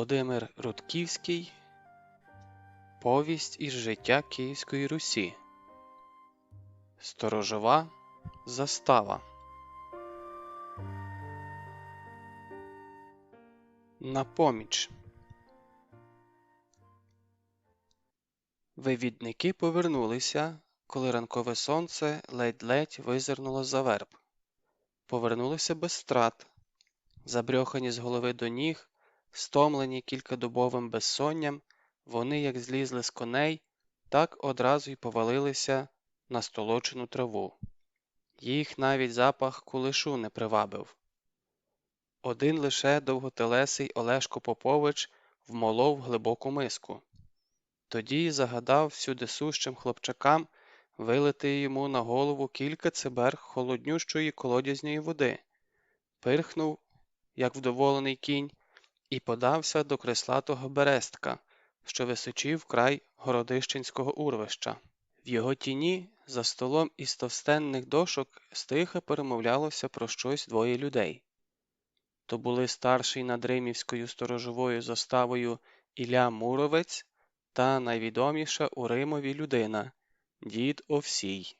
Володимир Рудківський. Повість із життя Київської Русі. Сторожова застава. На поміч. Вивідники повернулися, коли ранкове сонце ледь-ледь визирнуло за верб. Повернулися без страт. Забрьохані з голови до ніг, стомлені кількадобовим безсонням, вони як злізли з коней, так одразу й повалилися на столочену траву. Їх навіть запах кулешу не привабив. Один лише довготелесий Олешко Попович вмолов глибоку миску. Тоді загадав всюдисущим хлопчакам вилити йому на голову кілька цибер холоднющої колодязної води, пирхнув, як вдоволений кінь, і подався до креслатого берестка, що височів край Городищенського урвища. В його тіні, за столом із товстенних дошок, стиха перемовлялося про щось двоє людей. То були старший над Римівською сторожовою заставою Ілля Муровець та найвідоміша у Римові людина – дід Овсій.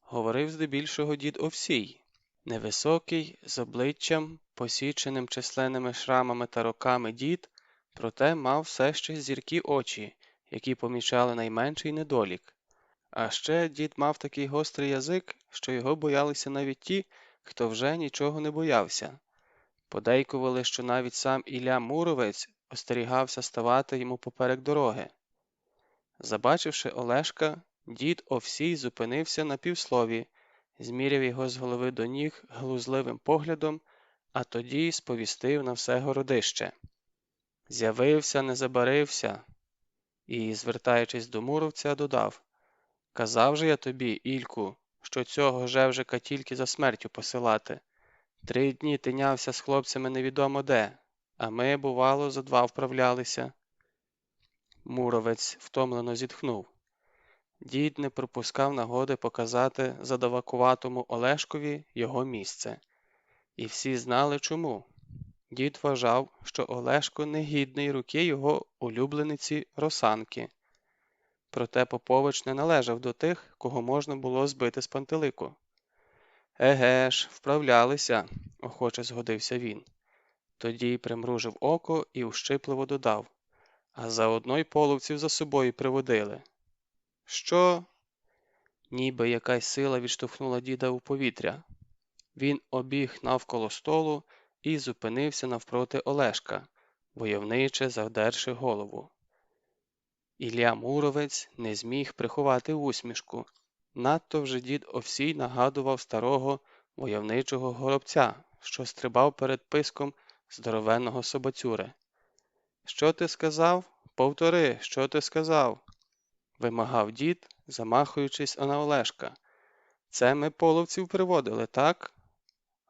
Говорив здебільшого дід Овсій. Невисокий, з обличчям, посіченим численними шрамами та роками дід, проте мав все ще зіркі очі, які помічали найменший недолік. А ще дід мав такий гострий язик, що його боялися навіть ті, хто вже нічого не боявся. Подейкували, що навіть сам Ілля Муровець остерігався ставати йому поперек дороги. Забачивши Олешка, дід Овсій зупинився на півслові, зміряв його з голови до ніг глузливим поглядом, а тоді сповістив на все городище. «З'явився, не забарився!» І, звертаючись до Муровця, додав: «Казав же я тобі, Ільку, що цього жевжика тільки за смертю посилати. 3 дні тинявся з хлопцями невідомо де, а ми, бувало, за 2 вправлялися». Муровець втомлено зітхнув. Дід не пропускав нагоди показати задавакуватому Олешкові його місце. І всі знали чому. Дід вважав, що Олешко не гідний руки його улюблениці Росанки. Проте Попович не належав до тих, кого можна було збити з пантелику. «Еге ж, вправлялися», – охоче згодився він. Тоді примружив око і ущипливо додав: «А заодно й половців за собою приводили». «Що?» Ніби якась сила відштовхнула діда у повітря. Він обіг навколо столу і зупинився навпроти Олешка, войовниче завдерши голову. Ілля Муровець не зміг приховати усмішку. Надто вже дід Овсій нагадував старого войовничого горобця, що стрибав перед писком здоровенного собацюри. «Що ти сказав? Повтори, що ти сказав?» – вимагав дід, замахуючись на Олешка. «Це ми половців приводили, так?»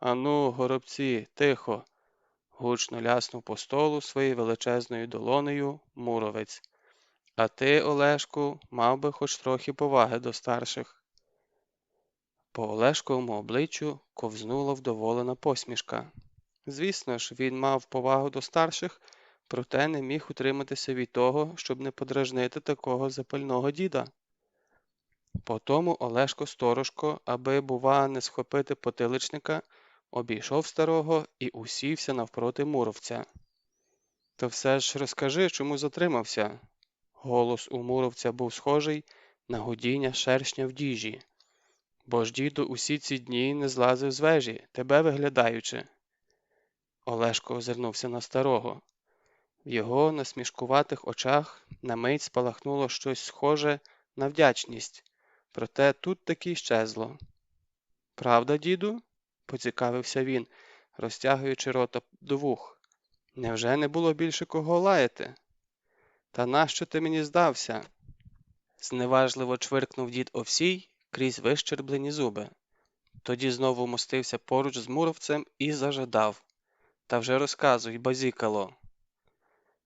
«Ану, горобці, тихо!» – гучно ляснув по столу своєю величезною долонею Муровець. «А ти, Олешку, мав би хоч трохи поваги до старших». По Олешковому обличчю ковзнула вдоволена посмішка. Звісно ж, він мав повагу до старших, проте не міг утриматися від того, щоб не подражнити такого запального діда. Потому Олешко сторожко, аби, бува, не схопити потиличника, обійшов старого і усівся навпроти Муровця. «То все ж розкажи, чому затримався?» Голос у Муровця був схожий на гудіння шершня в діжі. «Бо ж, діду, усі ці дні не злазив з вежі, тебе виглядаючи». Олешко озирнувся на старого. В його насмішкуватих очах на мить спалахнуло щось схоже на вдячність, проте тут таки щезло. «Правда, діду?» – поцікавився він, розтягуючи рота до вух. «Невже не було більше кого лаяти?» «Та нащо ти мені здався?» – зневажливо чвиркнув дід Овсій крізь вищерблені зуби. Тоді знову вмостився поруч з Муровцем і зажадав: «Та вже розказуй, базікало!»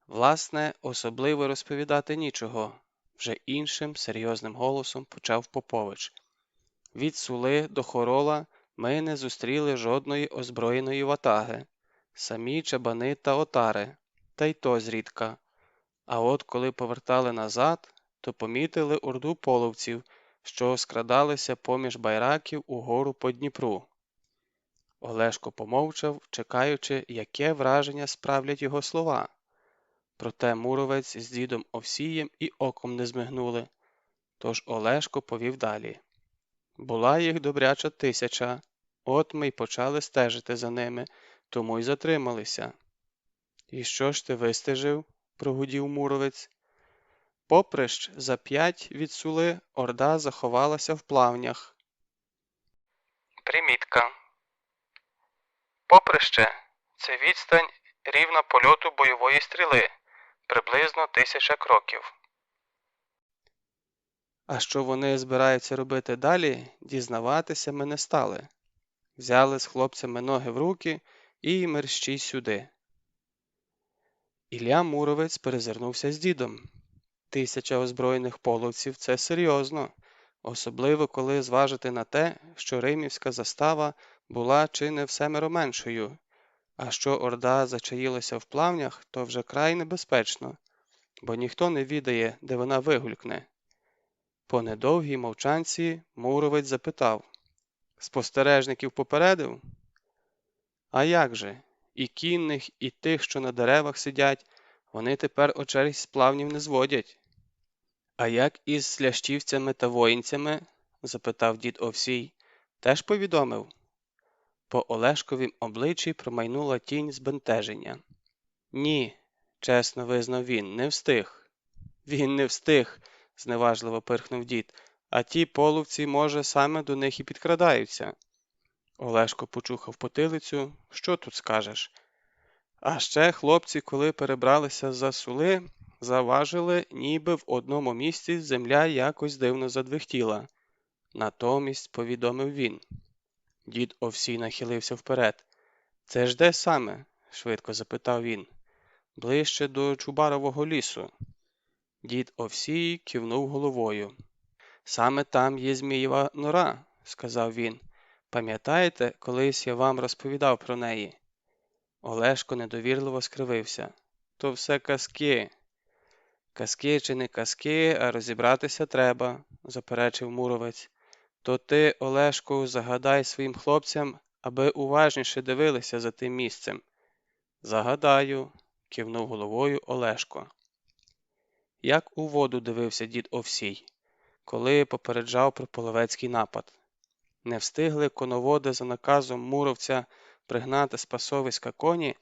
«Власне, особливо розповідати нічого», – вже іншим серйозним голосом почав Попович. «Від Сули до Хорола ми не зустріли жодної озброєної ватаги. Самі чабани та отари. та й то зрідка. А от коли повертали назад, то помітили орду половців, що скрадалися поміж байраків угору по Дніпру. Олешко помовчав, чекаючи, яке враження справлять його слова. Проте Муровець з дідом Овсієм і оком не змигнули. Тож Олешко повів далі. Була їх добряча 1000, от ми й почали стежити за ними, тому й затрималися. І що ж ти вистежив? Прогудів Муровець. Поприщ за 5 від Сули орда заховалася в плавнях. Примітка. Поприще – це відстань рівна польоту бойової стріли, приблизно 1000 кроків. А що вони збираються робити далі, дізнаватися ми не стали. Взяли з хлопцями ноги в руки і мерщій сюди. Ілля Муровець перезирнувся з дідом. 1000 озброєних половців – це серйозно, особливо коли зважити на те, що римівська застава була чи не всемиро меншою, а що орда зачаїлася в плавнях, то вже край небезпечно, бо ніхто не відає, де вона вигулькне. По недовгій мовчанці Муровець запитав: «Спостережників попередив?» «А як же? І кінних, і тих, що на деревах сидять, вони тепер очей з плавнів не зводять». «А як із слящівцями та воїнцями?» – запитав дід Овсій. «Теж повідомив?» По Олешковім обличчі промайнула тінь збентеження. «Ні», – чесно визнав він, – «не встиг». «Він не встиг», – зневажливо пирхнув дід, «а ті половці, може, саме до них і підкрадаються». Олешко почухав потилицю. «Що тут скажеш?» А ще хлопці, коли перебралися за Сули, заважили, ніби в одному місці земля якось дивно задвихтіла. Натомість повідомив він. Дід Овсій нахилився вперед. «Це ж де саме?» – швидко запитав він. «Ближче до Чубарового лісу». Дід Овсій кивнув головою. «Саме там є Змієва нора», – сказав він. «Пам'ятаєте, колись я вам розповідав про неї?» Олешко недовірливо скривився. «То все казки». «Казки чи не казки, а розібратися треба», – заперечив Муровець. «То ти, Олешку, загадай своїм хлопцям, аби уважніше дивилися за тим місцем». «Загадаю», – кивнув головою Олешко. Як у воду дивився дід Овсій, коли попереджав про половецький напад. Не встигли коноводи за наказом муровця пригнати з пасовиська коні,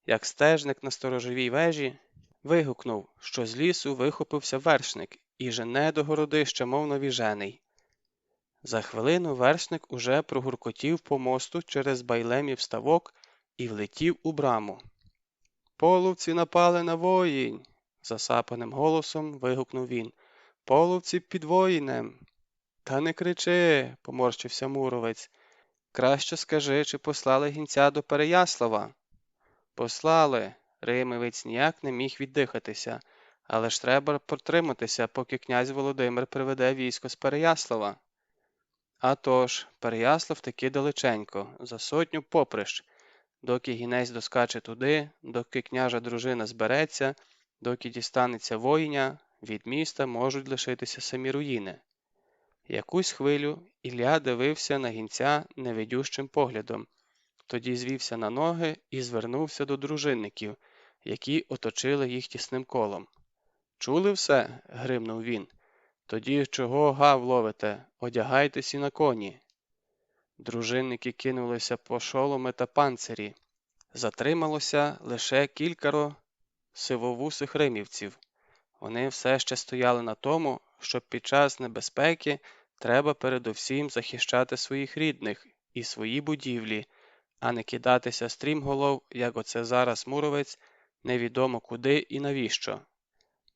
як стежник на сторожовій вежі вигукнув, що з лісу вихопився вершник і жене до городища, мов навіжений. За хвилину вершник уже прогуркотів по мосту через Байлемів ставок і влетів у браму. «Половці напали на воїнь!» – засапаним голосом вигукнув він. «Половці під воїнем!» «Та не кричи!» – поморщився Муровець. «Краще скажи, чи послали гінця до Переяслава?» «Послали!» – Римівець ніяк не міг віддихатися. «Але ж треба протриматися, поки князь Володимир приведе військо з Переяслава». «А тож, Переяслав таки далеченько, за 100 поприщ. Доки гінець доскаче туди, доки княжа дружина збереться, доки дістанеться воїня, від міста можуть лишитися самі руїни». Якусь хвилю Ілля дивився на гінця невидющим поглядом, тоді звівся на ноги і звернувся до дружинників, які оточили їх тісним колом. «Чули все?» – гримнув він. «Тоді чого гав ловите? Одягайтесь і на коні». Дружинники кинулися по шоломи та панцирі. Затрималося лише кількаро сивовусих римівців. Вони все ще стояли на тому, що під час небезпеки треба передусім захищати своїх рідних і свої будівлі, а не кидатися стрімголов, як оце зараз Муровець, невідомо куди і навіщо.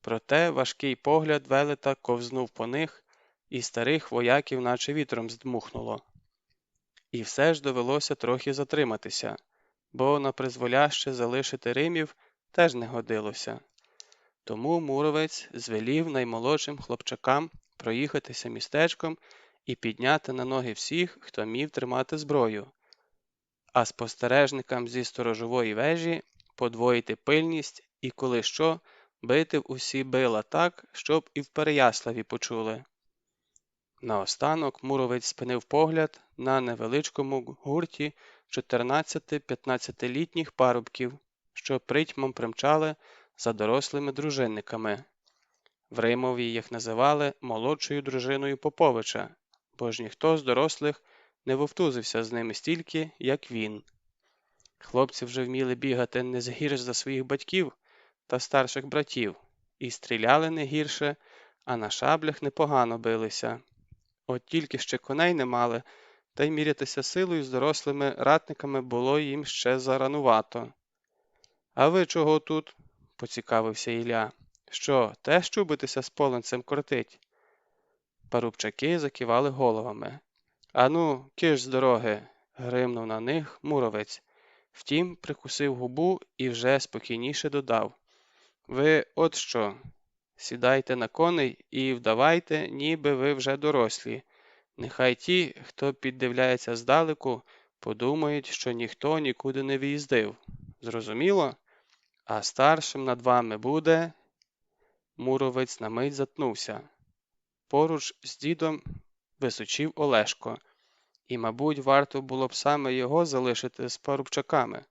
Проте важкий погляд велета ковзнув по них, і старих вояків наче вітром здмухнуло. І все ж довелося трохи затриматися, бо на призволяще залишити Римів теж не годилося. Тому Муровець звелів наймолодшим хлопчакам проїхатися містечком і підняти на ноги всіх, хто міг тримати зброю, а спостережникам зі сторожової вежі подвоїти пильність і коли що, бити в усі била так, щоб і в Переяславі почули. Наостанок Муромець спинив погляд на невеличкому гурті 14-15-літніх парубків, що притьмом примчали за дорослими дружинниками. В Римові їх називали молодшою дружиною Поповича, бо ж ніхто з дорослих не вовтузився з ними стільки, як він. Хлопці вже вміли бігати не гірш за своїх батьків та старших братів, і стріляли не гірше, а на шаблях непогано билися. От тільки ще коней не мали, та й мірятися силою з дорослими ратниками було їм ще заранувато. «А ви чого тут?» – поцікавився Ілля. «Що, теж чубитися з полонцем кортить?» Парубчаки закивали головами. «Ану, киш з дороги!» – гримнув на них Муромець. Втім, прикусив губу і вже спокійніше додав. «Ви от що, сідайте на коней і вдавайте, ніби ви вже дорослі. Нехай ті, хто піддивляється здалеку, подумають, що ніхто нікуди не виїздив. Зрозуміло? А старшим над вами буде...» Муромець на мить затнувся. Поруч з дідом височів Олешко, і, мабуть, варто було б саме його залишити з парубчаками.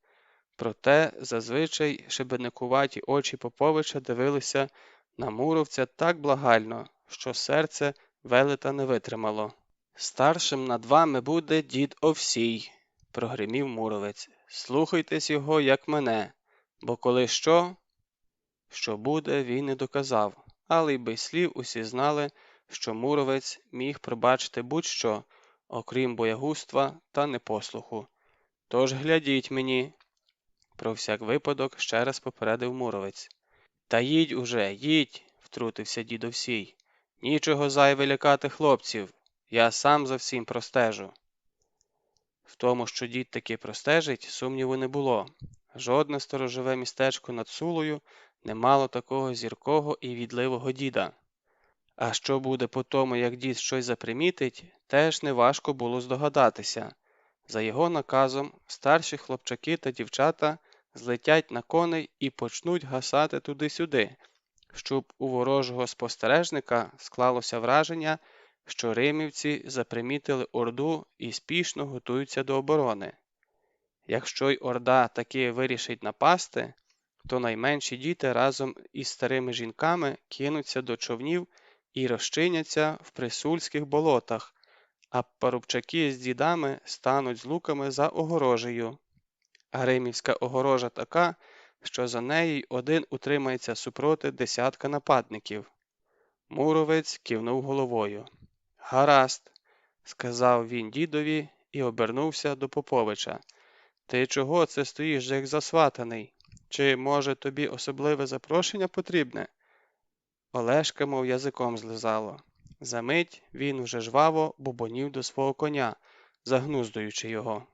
Проте зазвичай шибеникуваті очі Поповича дивилися на муровця так благально, що серце велета не витримало. «Старшим над вами буде дід Овсій», – прогримів Муромець. «Слухайтесь його, як мене, бо коли що буде, він не доказав». Але й без слів усі знали, що Муромець міг пробачити будь-що, окрім боягузтва та непослуху. «Тож глядіть мені», – про всяк випадок ще раз попередив Муромець. «Та їдь уже, їдь», – втрутився дід Овсій. «Нічого зайве лякати хлопців, я сам за всім простежу». В тому, що дід таки простежить, сумніву не було. Жодне сторожове містечко над Сулою не мало такого зіркого і відливого діда. А що буде по тому, як дід щось запримітить, теж неважко було здогадатися. За його наказом старші хлопчаки та дівчата злетять на коней і почнуть гасати туди-сюди, щоб у ворожого спостережника склалося враження, що римівці запримітили орду і спішно готуються до оборони. Якщо й орда таки вирішить напасти, то найменші діти разом із старими жінками кинуться до човнів і розчиняться в присульських болотах, а парубчаки з дідами стануть з луками за огорожею. А римівська огорожа така, що за нею й один утримається супроти десятка нападників. Муромець кивнув головою. «Гаразд», – сказав він дідові і обернувся до Поповича. «Ти чого це стоїш, як засватаний? Чи, може, тобі особливе запрошення потрібне?» Олешка мов язиком злизало. Замить він уже жваво бубонів до свого коня, загнуздуючи його.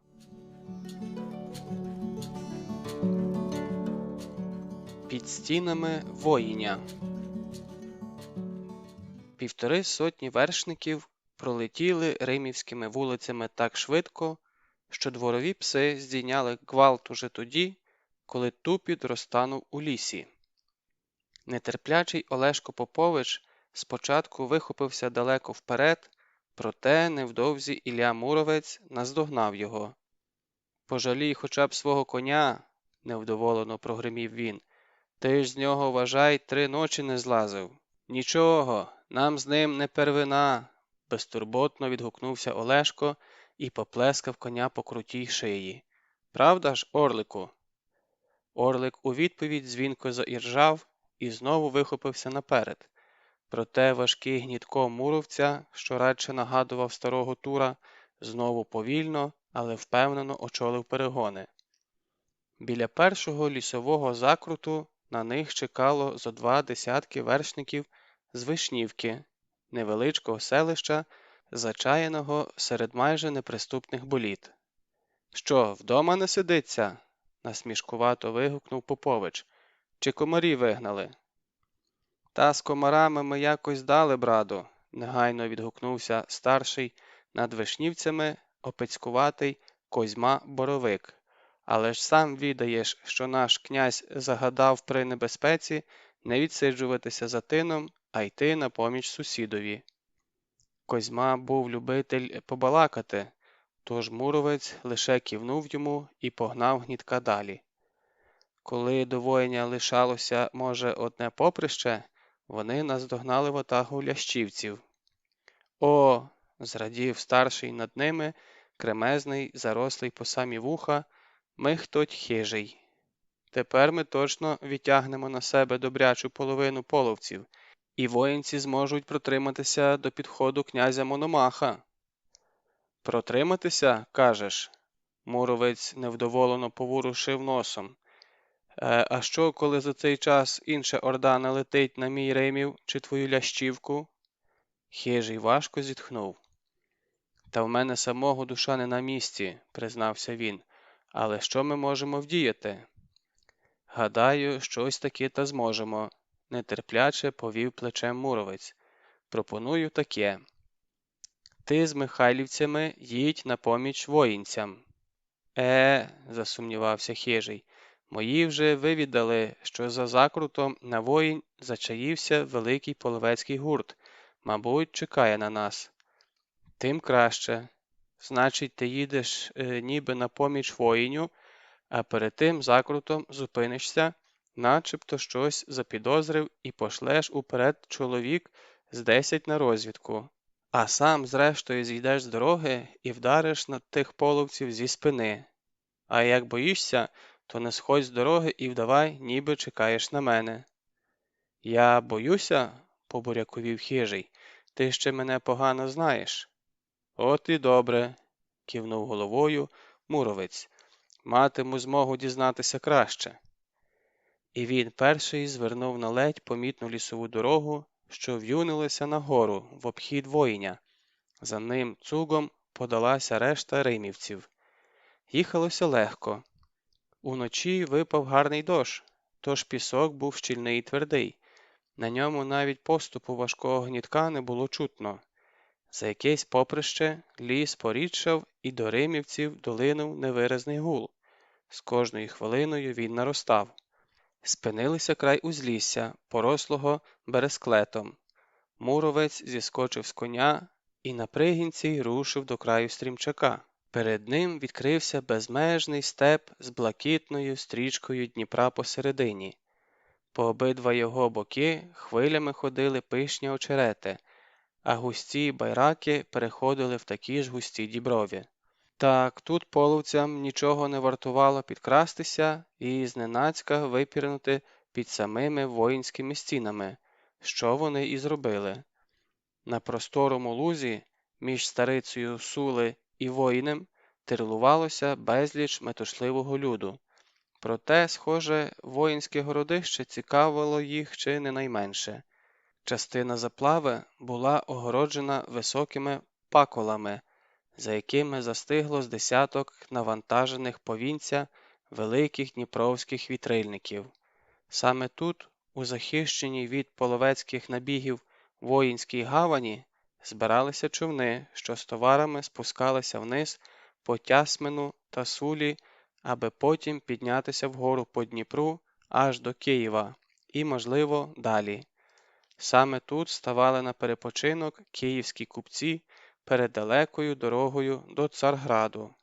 Під стінами воїня. 150 вершників пролетіли римівськими вулицями так швидко, що дворові пси здійняли гвалт уже тоді, коли тупіт розтанув у лісі. Нетерплячий Олешко Попович спочатку вихопився далеко вперед, проте невдовзі Ілля Муромець наздогнав його. «Пожалій хоча б свого коня», – невдоволено прогримів він. «Ти ж з нього, вважай, 3 ночі не злазив». «Нічого, нам з ним не первина», – безтурботно відгукнувся Олешко і поплескав коня по крутій шиї. «Правда ж, Орлику?» Орлик у відповідь дзвінко заіржав і знову вихопився наперед. Проте важкий гнітко муровця, що радше нагадував старого тура, знову повільно, але впевнено очолив перегони. Біля першого лісового закруту на них чекало зо 2 десятки вершників з Вишнівки, невеличкого селища, зачаяного серед майже неприступних боліт. «Що, вдома не сидиться?» – насмішкувато вигукнув Попович. «Чи комарі вигнали?» «Та з комарами ми якось дали браду», – негайно відгукнувся старший над вишнівцями опецькуватий Козьма Боровик. Але ж сам відаєш, що наш князь загадав при небезпеці не відсиджуватися за тином, а йти на поміч сусідові. Козьма був любитель побалакати, тож Муромець лише кивнув йому і погнав Гнітка далі. Коли до воїня лишалося, може, одне поприще, вони наздогнали ватагу лящівців. О, зрадів старший над ними, кремезний, зарослий по самі вуха, михтоть хижий. Тепер ми точно відтягнемо на себе добрячу половину половців, і воїнці зможуть протриматися до підходу князя Мономаха. Протриматися, кажеш? Муромець невдоволено поворушив носом. А що, коли за цей час інша орда налетить на мій Римів чи твою лящівку? Хижий важко зітхнув. Та в мене самого душа не на місці, признався він. Але що ми можемо вдіяти? Гадаю, щось таки та зможемо, нетерпляче повів плечем Муромець. Пропоную таке. Ти з михайлівцями їдь на поміч воїнцям. Засумнівався хижий. Мої вже вивідали, що за закрутом на воїн зачаївся великий половецький гурт. Мабуть, чекає на нас. Тим краще. Значить, ти їдеш ніби на поміч воїню, а перед тим закрутом зупинишся, начебто щось запідозрив і пошлеш уперед чоловік з 10 на розвідку. А сам, зрештою, зійдеш з дороги і вдариш на тих половців зі спини. А як боїшся, то не сходь з дороги і вдавай, ніби чекаєш на мене. Я боюся, побуряковів хижий, ти ще мене погано знаєш. От і добре, кивнув головою Муромець, матиму змогу дізнатися краще. І він перший звернув на ледь помітну лісову дорогу, що в'юнилася нагору в обхід воїня. За ним цугом подалася решта римівців. Їхалося легко. Уночі випав гарний дощ, тож пісок був щільний і твердий. На ньому навіть поступу важкого Гнітка не було чутно. За якесь поприще ліс порідшав, і до римівців долинув невиразний гул. З кожною хвилиною він наростав. Спинилися край узлісся, порослого бересклетом. Муромець зіскочив з коня і на пригінці рушив до краю стрімчака. Перед ним відкрився безмежний степ з блакитною стрічкою Дніпра посередині. По обидва його боки хвилями ходили пишні очерети, а густі байраки переходили в такі ж густі діброві. Так, тут половцям нічого не вартувало підкрастися і зненацька випірнути під самими воїнськими стінами, що вони і зробили. На просторому лузі між старицею Сули і воїнем терлувалося безліч метушливого люду. Проте, схоже, воїнське городище цікавило їх чи не найменше. Частина заплави була огороджена високими паколами, за якими застигло з десяток навантажених повінця великих дніпровських вітрильників. Саме тут, у захищеній від половецьких набігів воїнській гавані, збиралися човни, що з товарами спускалися вниз по Тясмину та Сулі, аби потім піднятися вгору по Дніпру аж до Києва і, можливо, далі. Саме тут ставали на перепочинок київські купці перед далекою дорогою до Царграду.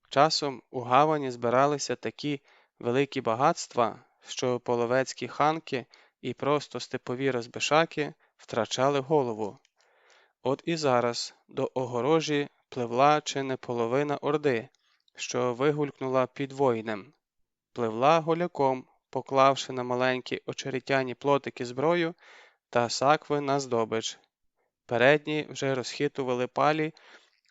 Часом у гавані збиралися такі великі багатства, що половецькі ханки і просто степові розбишаки втрачали голову. От і зараз до огорожі пливла чи не половина орди, що вигулькнула під воїнем. Пливла голяком, поклавши на маленькі очеретяні плотики зброю та сакви на здобич. Передні вже розхитували палі,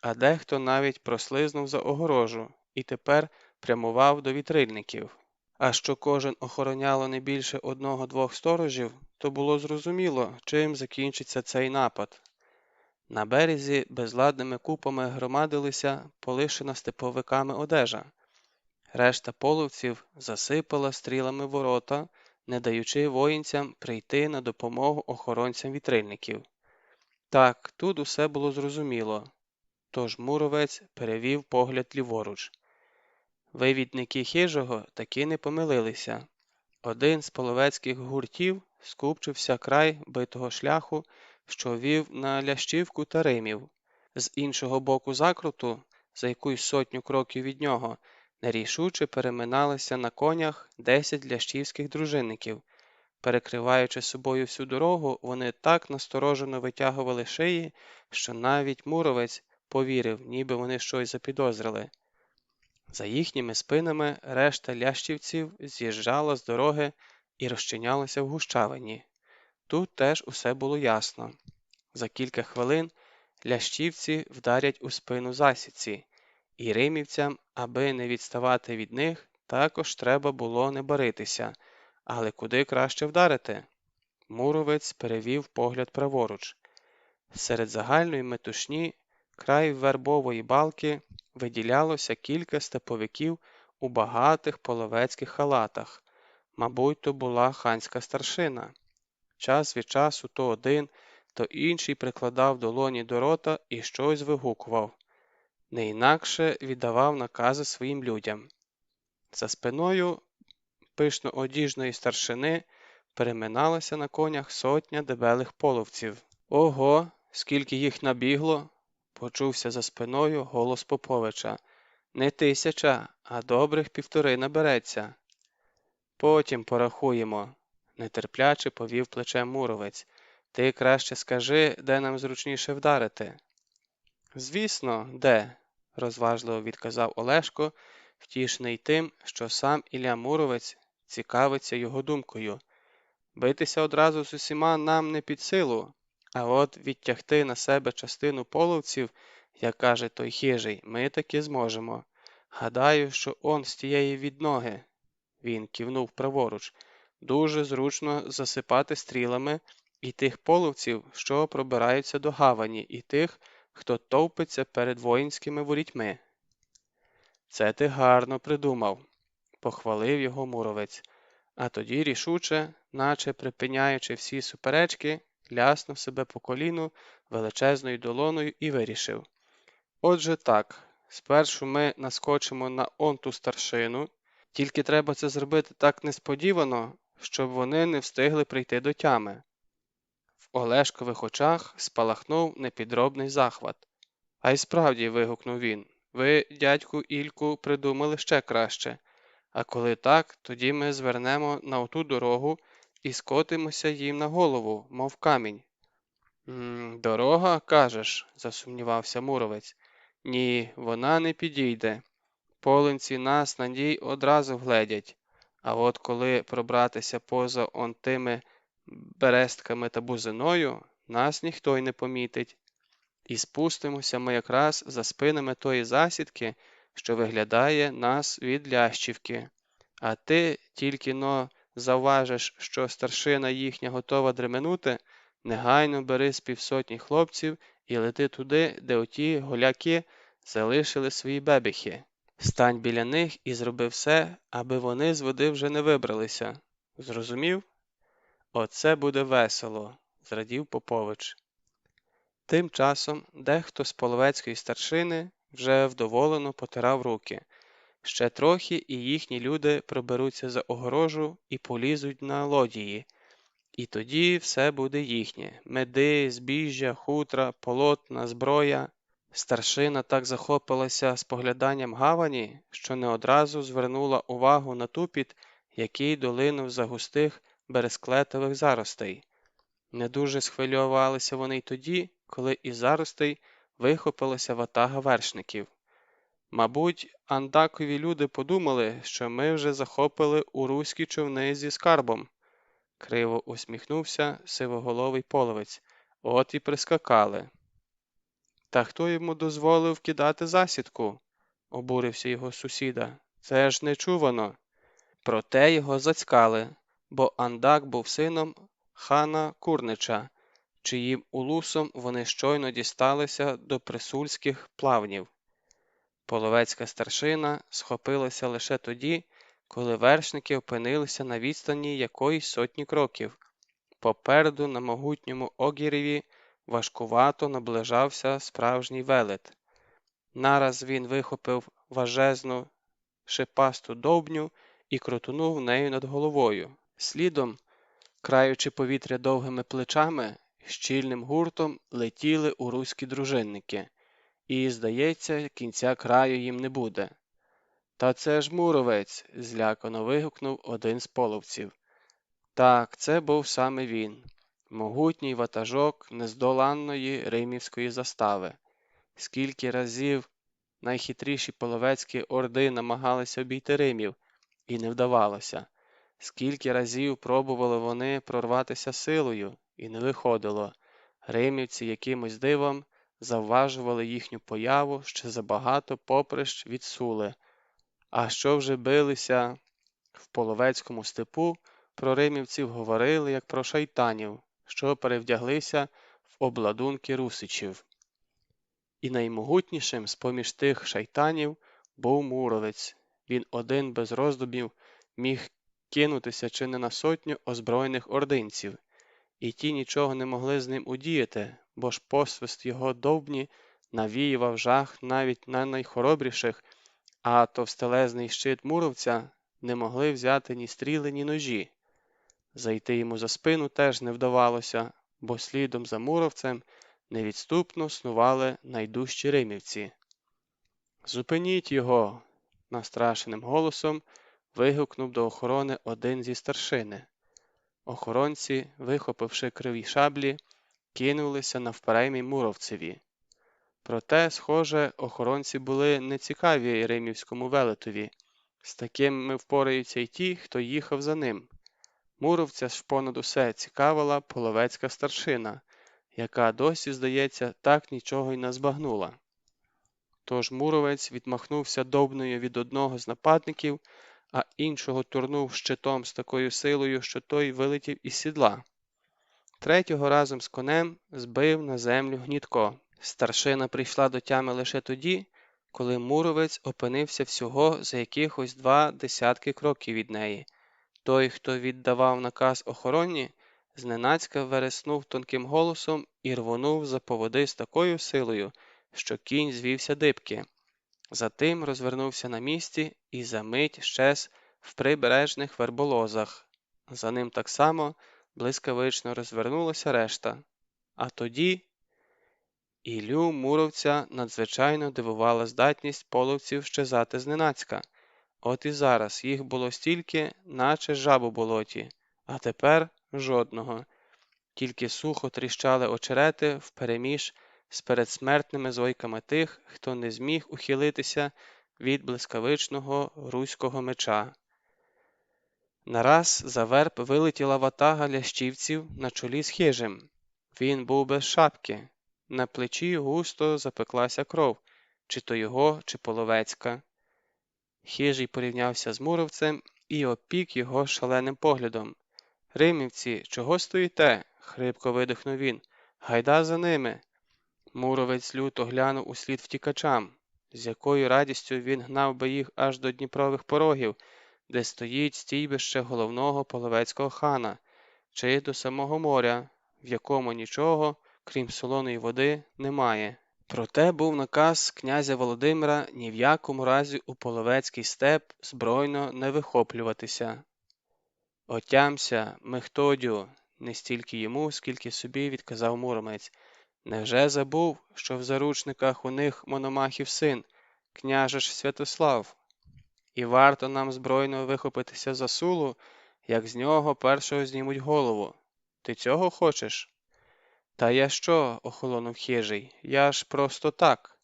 а дехто навіть прослизнув за огорожу і тепер прямував до вітрильників. А що кожен охороняло не більше одного-двох сторожів, то було зрозуміло, чим закінчиться цей напад. На березі безладними купами громадилися полишена степовиками одежа. Решта половців засипала стрілами ворота, не даючи воїнцям прийти на допомогу охоронцям вітрильників. Так, тут усе було зрозуміло, тож Муромець перевів погляд ліворуч. Вивідники хижого таки не помилилися. Один з половецьких гуртів скупчився край битого шляху, що вів на Лящівку та Римів. З іншого боку закруту, за якусь сотню кроків від нього, нерішуче переминалися на конях 10 лящівських дружинників. Перекриваючи собою всю дорогу, вони так насторожено витягували шиї, що навіть Муровець повірив, ніби вони щось запідозрили. За їхніми спинами решта лящівців з'їжджала з дороги і розчинялася в гущавині. Тут теж усе було ясно. За кілька хвилин лящівці вдарять у спину засідці, і римівцям, аби не відставати від них, також треба було не баритися. Але куди краще вдарити? Муровець перевів погляд праворуч. Серед загальної метушні край вербової балки виділялося кілька степовиків у багатих половецьких халатах. Мабуть, то була ханська старшина. Час від часу то один, то інший прикладав долоні до рота і щось вигукував. Не інакше віддавав накази своїм людям. За спиною пишно-одіжної старшини переминалася на конях сотня дебелих половців. «Ого, скільки їх набігло!» – почувся за спиною голос Поповича. «Не 1000, а добрих 1,5 набереться». «Потім порахуємо», – нетерпляче повів плечем Муровець. «Ти краще скажи, де нам зручніше вдарити». «Звісно, де?» – розважливо відказав Олешко, втішений тим, що сам Ілля Муровець цікавиться його думкою. «Битися одразу з усіма нам не під силу, а от відтягти на себе частину половців, як каже той хижий, ми таки зможемо. Гадаю, що он з тієї відноги». Він кивнув праворуч. «Дуже зручно засипати стрілами і тих половців, що пробираються до гавані, і тих, хто товпиться перед воїнськими ворітьми». «Це ти гарно придумав», – похвалив його Муровець. А тоді рішуче, наче припиняючи всі суперечки, ляснув себе по коліну величезною долоною і вирішив. «Отже так, спершу ми наскочимо на он ту старшину, тільки треба це зробити так несподівано, щоб вони не встигли прийти до тями». В Олешкових очах спалахнув непідробний захват. «А й справді», – вигукнув він, – «ви, дядьку Ільку, придумали ще краще. А коли так, тоді ми звернемо на оту дорогу і скотимося їм на голову, мов камінь». «Дорога, кажеш?» – засумнівався Муровець. «Ні, вона не підійде. Полинці нас на ній одразу вгледять. А от коли пробратися поза он тими берестками та бузиною, нас ніхто й не помітить. І спустимося ми якраз за спинами тої засідки, що виглядає нас від Лящівки. А ти тільки-но завважиш, що старшина їхня готова дременути, негайно бери з 50 хлопців і лети туди, де оті голяки залишили свої бебіхи. Стань біля них і зроби все, аби вони з води вже не вибралися. Зрозумів? Оце буде весело», – зрадів Попович. Тим часом дехто з половецької старшини вже вдоволено потирав руки. Ще трохи і їхні люди проберуться за огорожу і полізуть на лодії. І тоді все буде їхнє – меди, збіжжя, хутра, полотна, зброя. Старшина так захопилася спогляданням гавані, що не одразу звернула увагу на тупіт, який долинув за густих бересклетових заростей. Не дуже схвилювалися вони й тоді, коли із заростей вихопилася ватага вершників. «Мабуть, андакові люди подумали, що ми вже захопили уруські човни зі скарбом», – криво усміхнувся сивоголовий половець. «От і прискакали». «Та хто йому дозволив кидати засідку?» – обурився його сусіда. «Це ж нечувано». Проте його зацькали, бо андак був сином хана Курнича, чиїм улусом вони щойно дісталися до присульських плавнів. Половецька старшина схопилася лише тоді, коли вершники опинилися на відстані якоїсь сотні кроків. Попереду на могутньому огіреві важкувато наближався справжній велет. Нараз він вихопив важезну шипасту довбню і крутунув нею над головою. Слідом, краючи повітря довгими плечами, щільним гуртом летіли уруські дружинники, і, здається, кінця краю їм не буде. «Та це ж Муровець!» – злякано вигукнув один з половців. Так, це був саме він, могутній ватажок нездоланної римівської застави. Скільки разів найхитріші половецькі орди намагалися обійти римів, і не вдавалося. Скільки разів пробували вони прорватися силою, і не виходило. Римівці якимось дивом завважували їхню появу ще забагато поприщ від Сули. А що вже билися в половецькому степу, про римівців говорили, як про шайтанів, що перевдяглися в обладунки русичів. І наймогутнішим з-поміж тих шайтанів був Муровець. Він один без роздумів міг кинутися чи не на сотню озброєних ординців, і ті нічого не могли з ним удіяти, бо ж посвист його довбні навіював жах навіть на найхоробріших, а товстелезний щит муровця не могли взяти ні стріли, ні ножі. Зайти йому за спину теж не вдавалося, бо слідом за муровцем невідступно снували найдужчі римівці. «Зупиніть його!» – настрашеним голосом вигукнув до охорони один зі старшини. Охоронці, вихопивши криві шаблі, кинулися навперейми муровцеві. Проте, схоже, охоронці були нецікаві римівському велетові. З такими впораються й ті, хто їхав за ним. Муровця ж понад усе цікавила половецька старшина, яка досі, здається, так нічого й не збагнула. Тож Муровець відмахнувся довбнею від одного з нападників, а іншого турнув щитом з такою силою, що той вилетів із сідла. Третього разом з конем збив на землю Гнітко. Старшина прийшла до тями лише тоді, коли Муровець опинився всього за якихось 20 кроків від неї. Той, хто віддавав наказ охороні, зненацька вереснув тонким голосом і рвонув за поводи з такою силою, що кінь звівся дибки. Затим розвернувся на місці і за мить щез в прибережних верболозах. За ним так само блискавично розвернулася решта. А тоді Іллю Муровця надзвичайно дивувала здатність половців щезати зненацька. От і зараз їх було стільки, наче жаб у болоті, а тепер жодного. Тільки сухо тріщали очерети впереміж з передсмертними зойками тих, хто не зміг ухилитися від блискавичного руського меча. Нараз за верб вилетіла ватага лящівців на чолі з Хижем. Він був без шапки. На плечі густо запеклася кров, чи то його, чи половецька. Хижий порівнявся з муровцем і опік його шаленим поглядом. «Римівці, чого стоїте?» – хрипко видихнув він. «Гайда за ними!» Муровець люто глянув услід втікачам, з якою радістю він гнав би їх аж до Дніпрових порогів, де стоїть стійбище головного половецького хана, чи до самого моря, в якому нічого, крім солоної води, немає. Проте був наказ князя Володимира ні в якому разі у половецький степ збройно не вихоплюватися. «Отямся, Мехтодю!» – не стільки йому, скільки собі відказав Муромець. «Невже забув, що в заручниках у них Мономахів син, княже ж Святослав? І варто нам збройно вихопитися за Сулу, як з нього першого знімуть голову. Ти цього хочеш?» «Та я що?» – охолонув Хижий. «Я ж просто так!»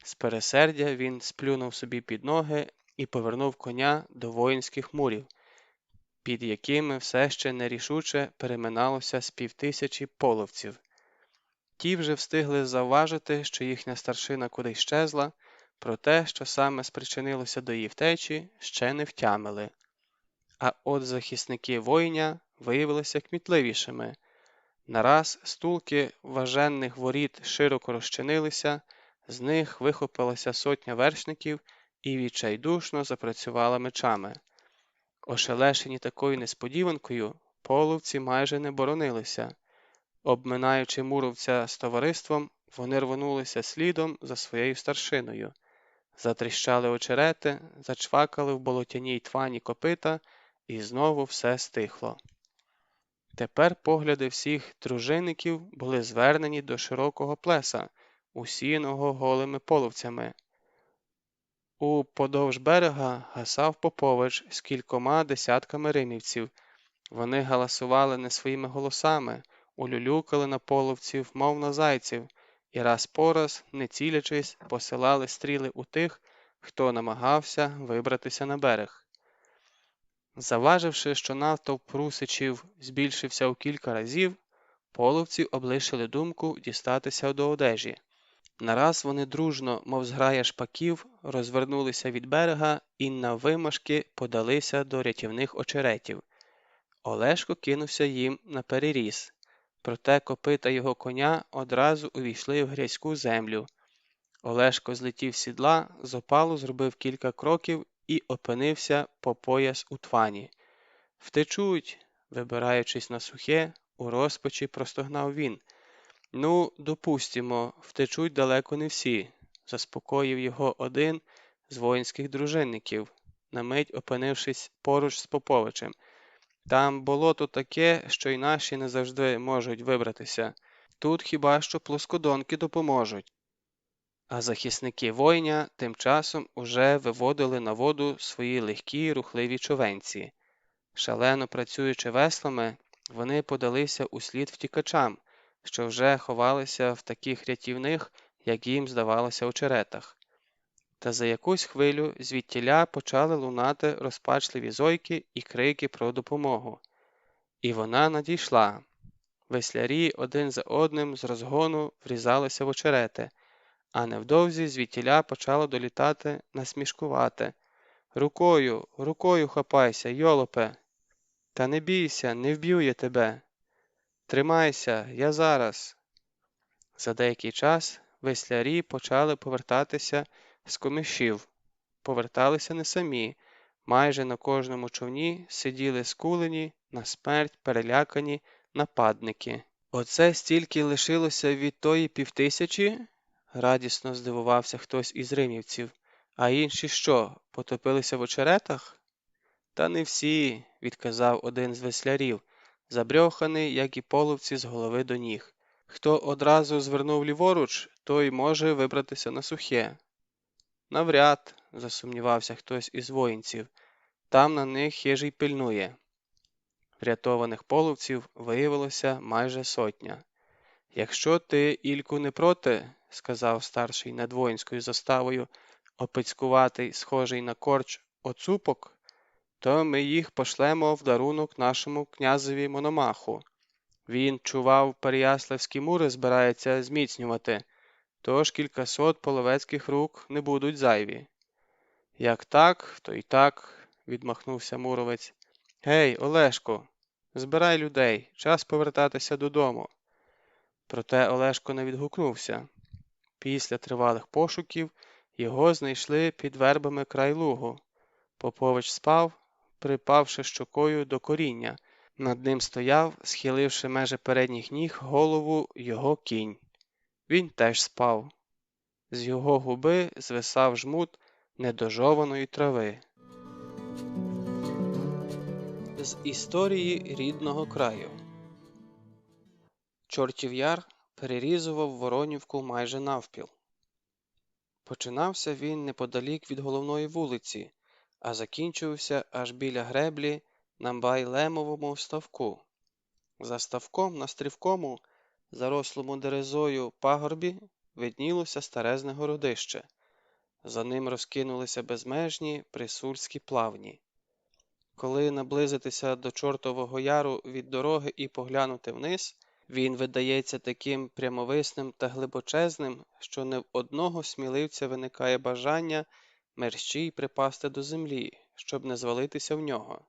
З пересердя він сплюнув собі під ноги і повернув коня до воїнських мурів, під якими все ще нерішуче переминалося з 5000 половців. Ті вже встигли завважити, що їхня старшина кудись щезла, проте, що саме спричинилося до її втечі, ще не втямили. А от захисники воїня виявилися кмітливішими. Нараз стулки важенних воріт широко розчинилися, з них вихопилася сотня вершників і відчайдушно запрацювала мечами. Ошелешені такою несподіванкою, половці майже не боронилися. Обминаючи муровця з товариством, вони рвонулися слідом за своєю старшиною. Затріщали очерети, зачвакали в болотяній твані копита, і знову все стихло. Тепер погляди всіх дружинників були звернені до широкого плеса, усіяного голими половцями. Уподовж берега гасав Попович з кількома десятками римівців. Вони галасували не своїми голосами, улюлюкали на половців, мов на зайців, і раз по раз, не цілячись, посилали стріли у тих, хто намагався вибратися на берег. Заваживши, що натовп русичів збільшився у кілька разів, половці облишили думку дістатися до одежі. Нараз вони дружно, мов зграя шпаків, розвернулися від берега і наввимашки подалися до рятівних очеретів. Олешко кинувся їм на переріз, проте копита його коня одразу увійшли в грязьку землю. Олешко злетів з сідла, з опалу зробив кілька кроків і опинився по пояс у твані. «Втечуть!» – вибираючись на сухе, у розпачі простогнав він. «Ну, допустимо, втечуть далеко не всі», – заспокоїв його один з воїнських дружинників, на мить опинившись поруч з Поповичем. «Там болото таке, що й наші не завжди можуть вибратися. Тут хіба що плоскодонки допоможуть». А захисники воїня тим часом уже виводили на воду свої легкі рухливі човенці. Шалено працюючи веслами, вони подалися услід втікачам, що вже ховалися в таких рятівних, як їм здавалося, очеретах. Та за якусь хвилю звідтіля почали лунати розпачливі зойки і крики про допомогу. І вона надійшла. Веслярі один за одним з розгону врізалися в очерети, а невдовзі звідтіля почало долітати насмішкувате. «Рукою, рукою хапайся, йолопе! Та не бійся, не вб'ю я тебе! Тримайся, я зараз!» За деякий час веслярі почали повертатися з комишів. Поверталися не самі. Майже на кожному човні сиділи скулені, на смерть перелякані нападники. «Оце стільки лишилося від тої 5000?» – радісно здивувався хтось із римівців. «А інші що, потопилися в очеретах?» «Та не всі», – відказав один з веслярів, забрьоханий, як і половці з голови до ніг. «Хто одразу звернув ліворуч, той може вибратися на сухе». «Навряд», – засумнівався хтось із воїнців, – «там на них хижий пильнує». Врятованих половців виявилося майже 100. «Якщо ти, Ільку, не проти, – сказав старший над воїнською заставою, опицькуватий, схожий на корч, оцупок, – то ми їх пошлемо в дарунок нашому князеві Мономаху. Він, чував, Переяславські мури збирається зміцнювати, тож кількасот половецьких рук не будуть зайві». «Як так, то й так», – відмахнувся муровець. «Гей, Олешко, збирай людей, час повертатися додому». Проте Олешко не відгукнувся. Після тривалих пошуків його знайшли під вербами край лугу. Попович спав, припавши щокою до коріння. Над ним стояв, схиливши межі передніх ніг голову, його кінь. Він теж спав. З його губи звисав жмут недожованої трави. З історії рідного краю. Чортів Яр перерізував Воронівку майже навпіл. Починався він неподалік від головної вулиці, а закінчувався аж біля греблі на Байлемовому ставку. За ставком на стрівкому, зарослому дерезою пагорбі, виднілося старезне городище. За ним розкинулися безмежні присульські плавні. Коли наблизитися до Чортового Яру від дороги і поглянути вниз, він видається таким прямовисним та глибочезним, що не в одного сміливця виникає бажання мерщій припасти до землі, щоб не звалитися в нього.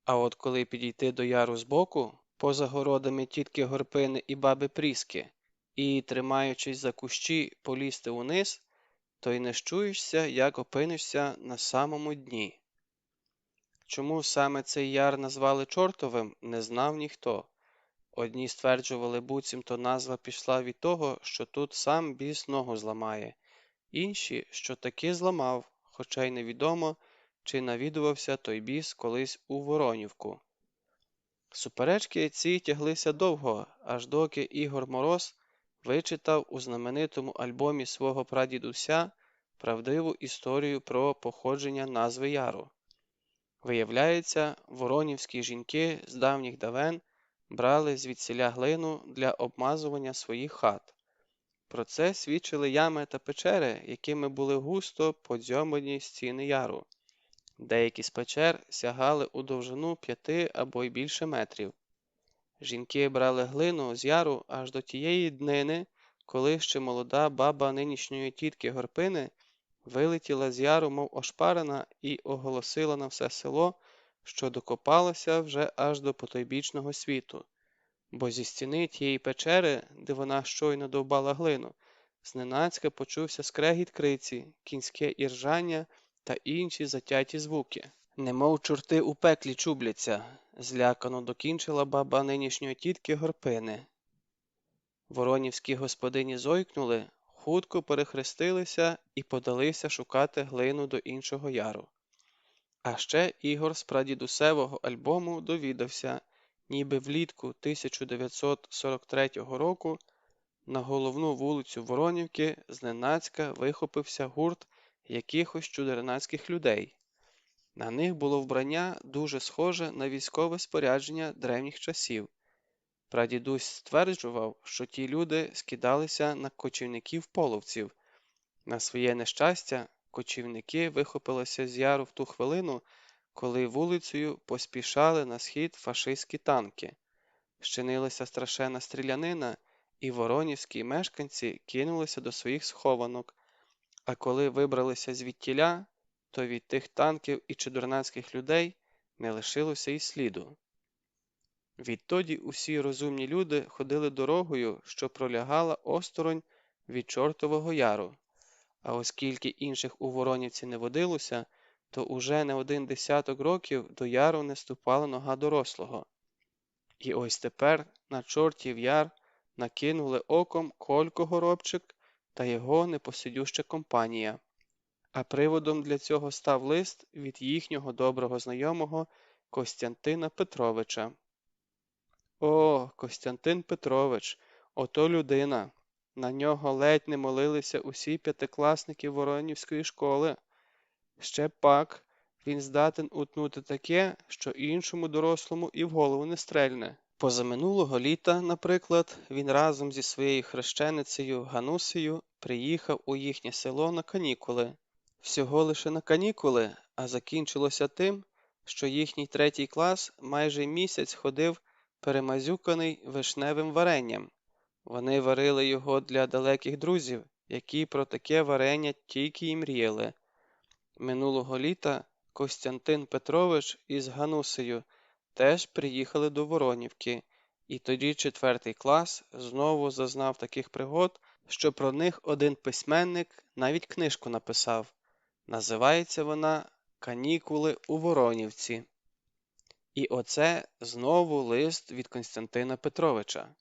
А от коли підійти до яру збоку, поза городами тітки Горпини і баби Пріски, і, тримаючись за кущі, полізти униз, то й не щуєшся, як опинишся на самому дні. Чому саме цей яр назвали Чортовим, не знав ніхто. Одні стверджували, буцімто назва пішла від того, що тут сам біс ногу зламає. інші, що таки зламав, хоча й невідомо, чи навідувався той біс колись у Воронівку. Суперечки ці тяглися довго, аж доки Ігор Мороз вичитав у знаменитому альбомі свого прадідуся правдиву історію про походження назви яру. Виявляється, воронівські жінки з давніх давен брали звідсіля глину для обмазування своїх хат. Про це свідчили ями та печери, якими були густо подзьомані стіни яру. Деякі з печер сягали у довжину 5 або й більше метрів. Жінки брали глину з яру аж до тієї днини, коли ще молода баба нинішньої тітки Горпини вилетіла з яру, мов ошпарена, і оголосила на все село, що докопалася вже аж до потойбічного світу, бо зі стіни тієї печери, де вона щойно довбала глину, зненацька почувся скрегіт криці, кінське іржання та інші затяті звуки. Немов чорти у пеклі чубляться, злякано докінчила баба нинішньої тітки Горпини. Воронівські господині зойкнули, хутко перехрестилися і подалися шукати глину до іншого яру. А ще Ігор з прадідусевого альбому довідався, ніби влітку 1943 року на головну вулицю Воронівки зненацька вихопився гурт якихось чудернацьких людей. На них було вбрання дуже схоже на військове спорядження древніх часів. Прадідусь стверджував, що ті люди скидалися на кочівників-половців. На своє нещастя, кочівники вихопилися з яру в ту хвилину, коли вулицею поспішали на схід фашистські танки. Щинилася страшенна стрілянина, і воронівські мешканці кинулися до своїх схованок, а коли вибралися звідтіля, то від тих танків і чудернацьких людей не лишилося й сліду. Відтоді усі розумні люди ходили дорогою, що пролягала осторонь від Чортового яру, а оскільки інших у Воронівці не водилося, то уже не один десяток років до яру не ступала нога дорослого. І ось тепер на Чортів яр накинули оком Колько Горобчик та його непосидюща компанія. А приводом для цього став лист від їхнього доброго знайомого Костянтина Петровича. О, Костянтин Петрович, ото людина! На нього ледь не молилися усі п'ятикласники Воронівської школи. Ще пак, він здатен утнути таке, що іншому дорослому і в голову не стрельне. Позаминулого літа, наприклад, він разом зі своєю хрещеницею Ганусею приїхав у їхнє село на канікули. Всього лише на канікули, а закінчилося тим, що їхній 3 клас майже місяць ходив перемазюканий вишневим варенням. Вони варили його для далеких друзів, які про таке варення тільки й мріяли. Минулого літа Костянтин Петрович із Ганусею теж приїхали до Воронівки, і тоді 4 клас знову зазнав таких пригод, що про них один письменник навіть книжку написав. Називається вона «Канікули у Воронівці». І оце знову лист від Костянтина Петровича.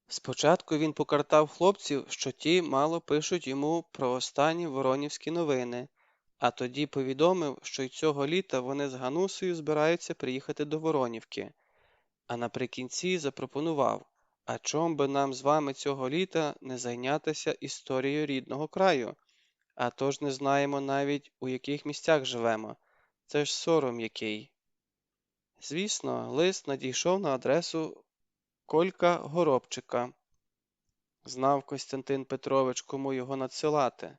Спочатку він покартав хлопців, що ті мало пишуть йому про останні воронівські новини, а тоді повідомив, що й цього літа вони з Ганусею збираються приїхати до Воронівки. А наприкінці запропонував, а чом би нам з вами цього літа не зайнятися історією рідного краю? А то ж не знаємо навіть, у яких місцях живемо. Це ж сором який. Звісно, лист надійшов на адресу Колька Горобчика. Знав Костянтин Петрович, кому його надсилати.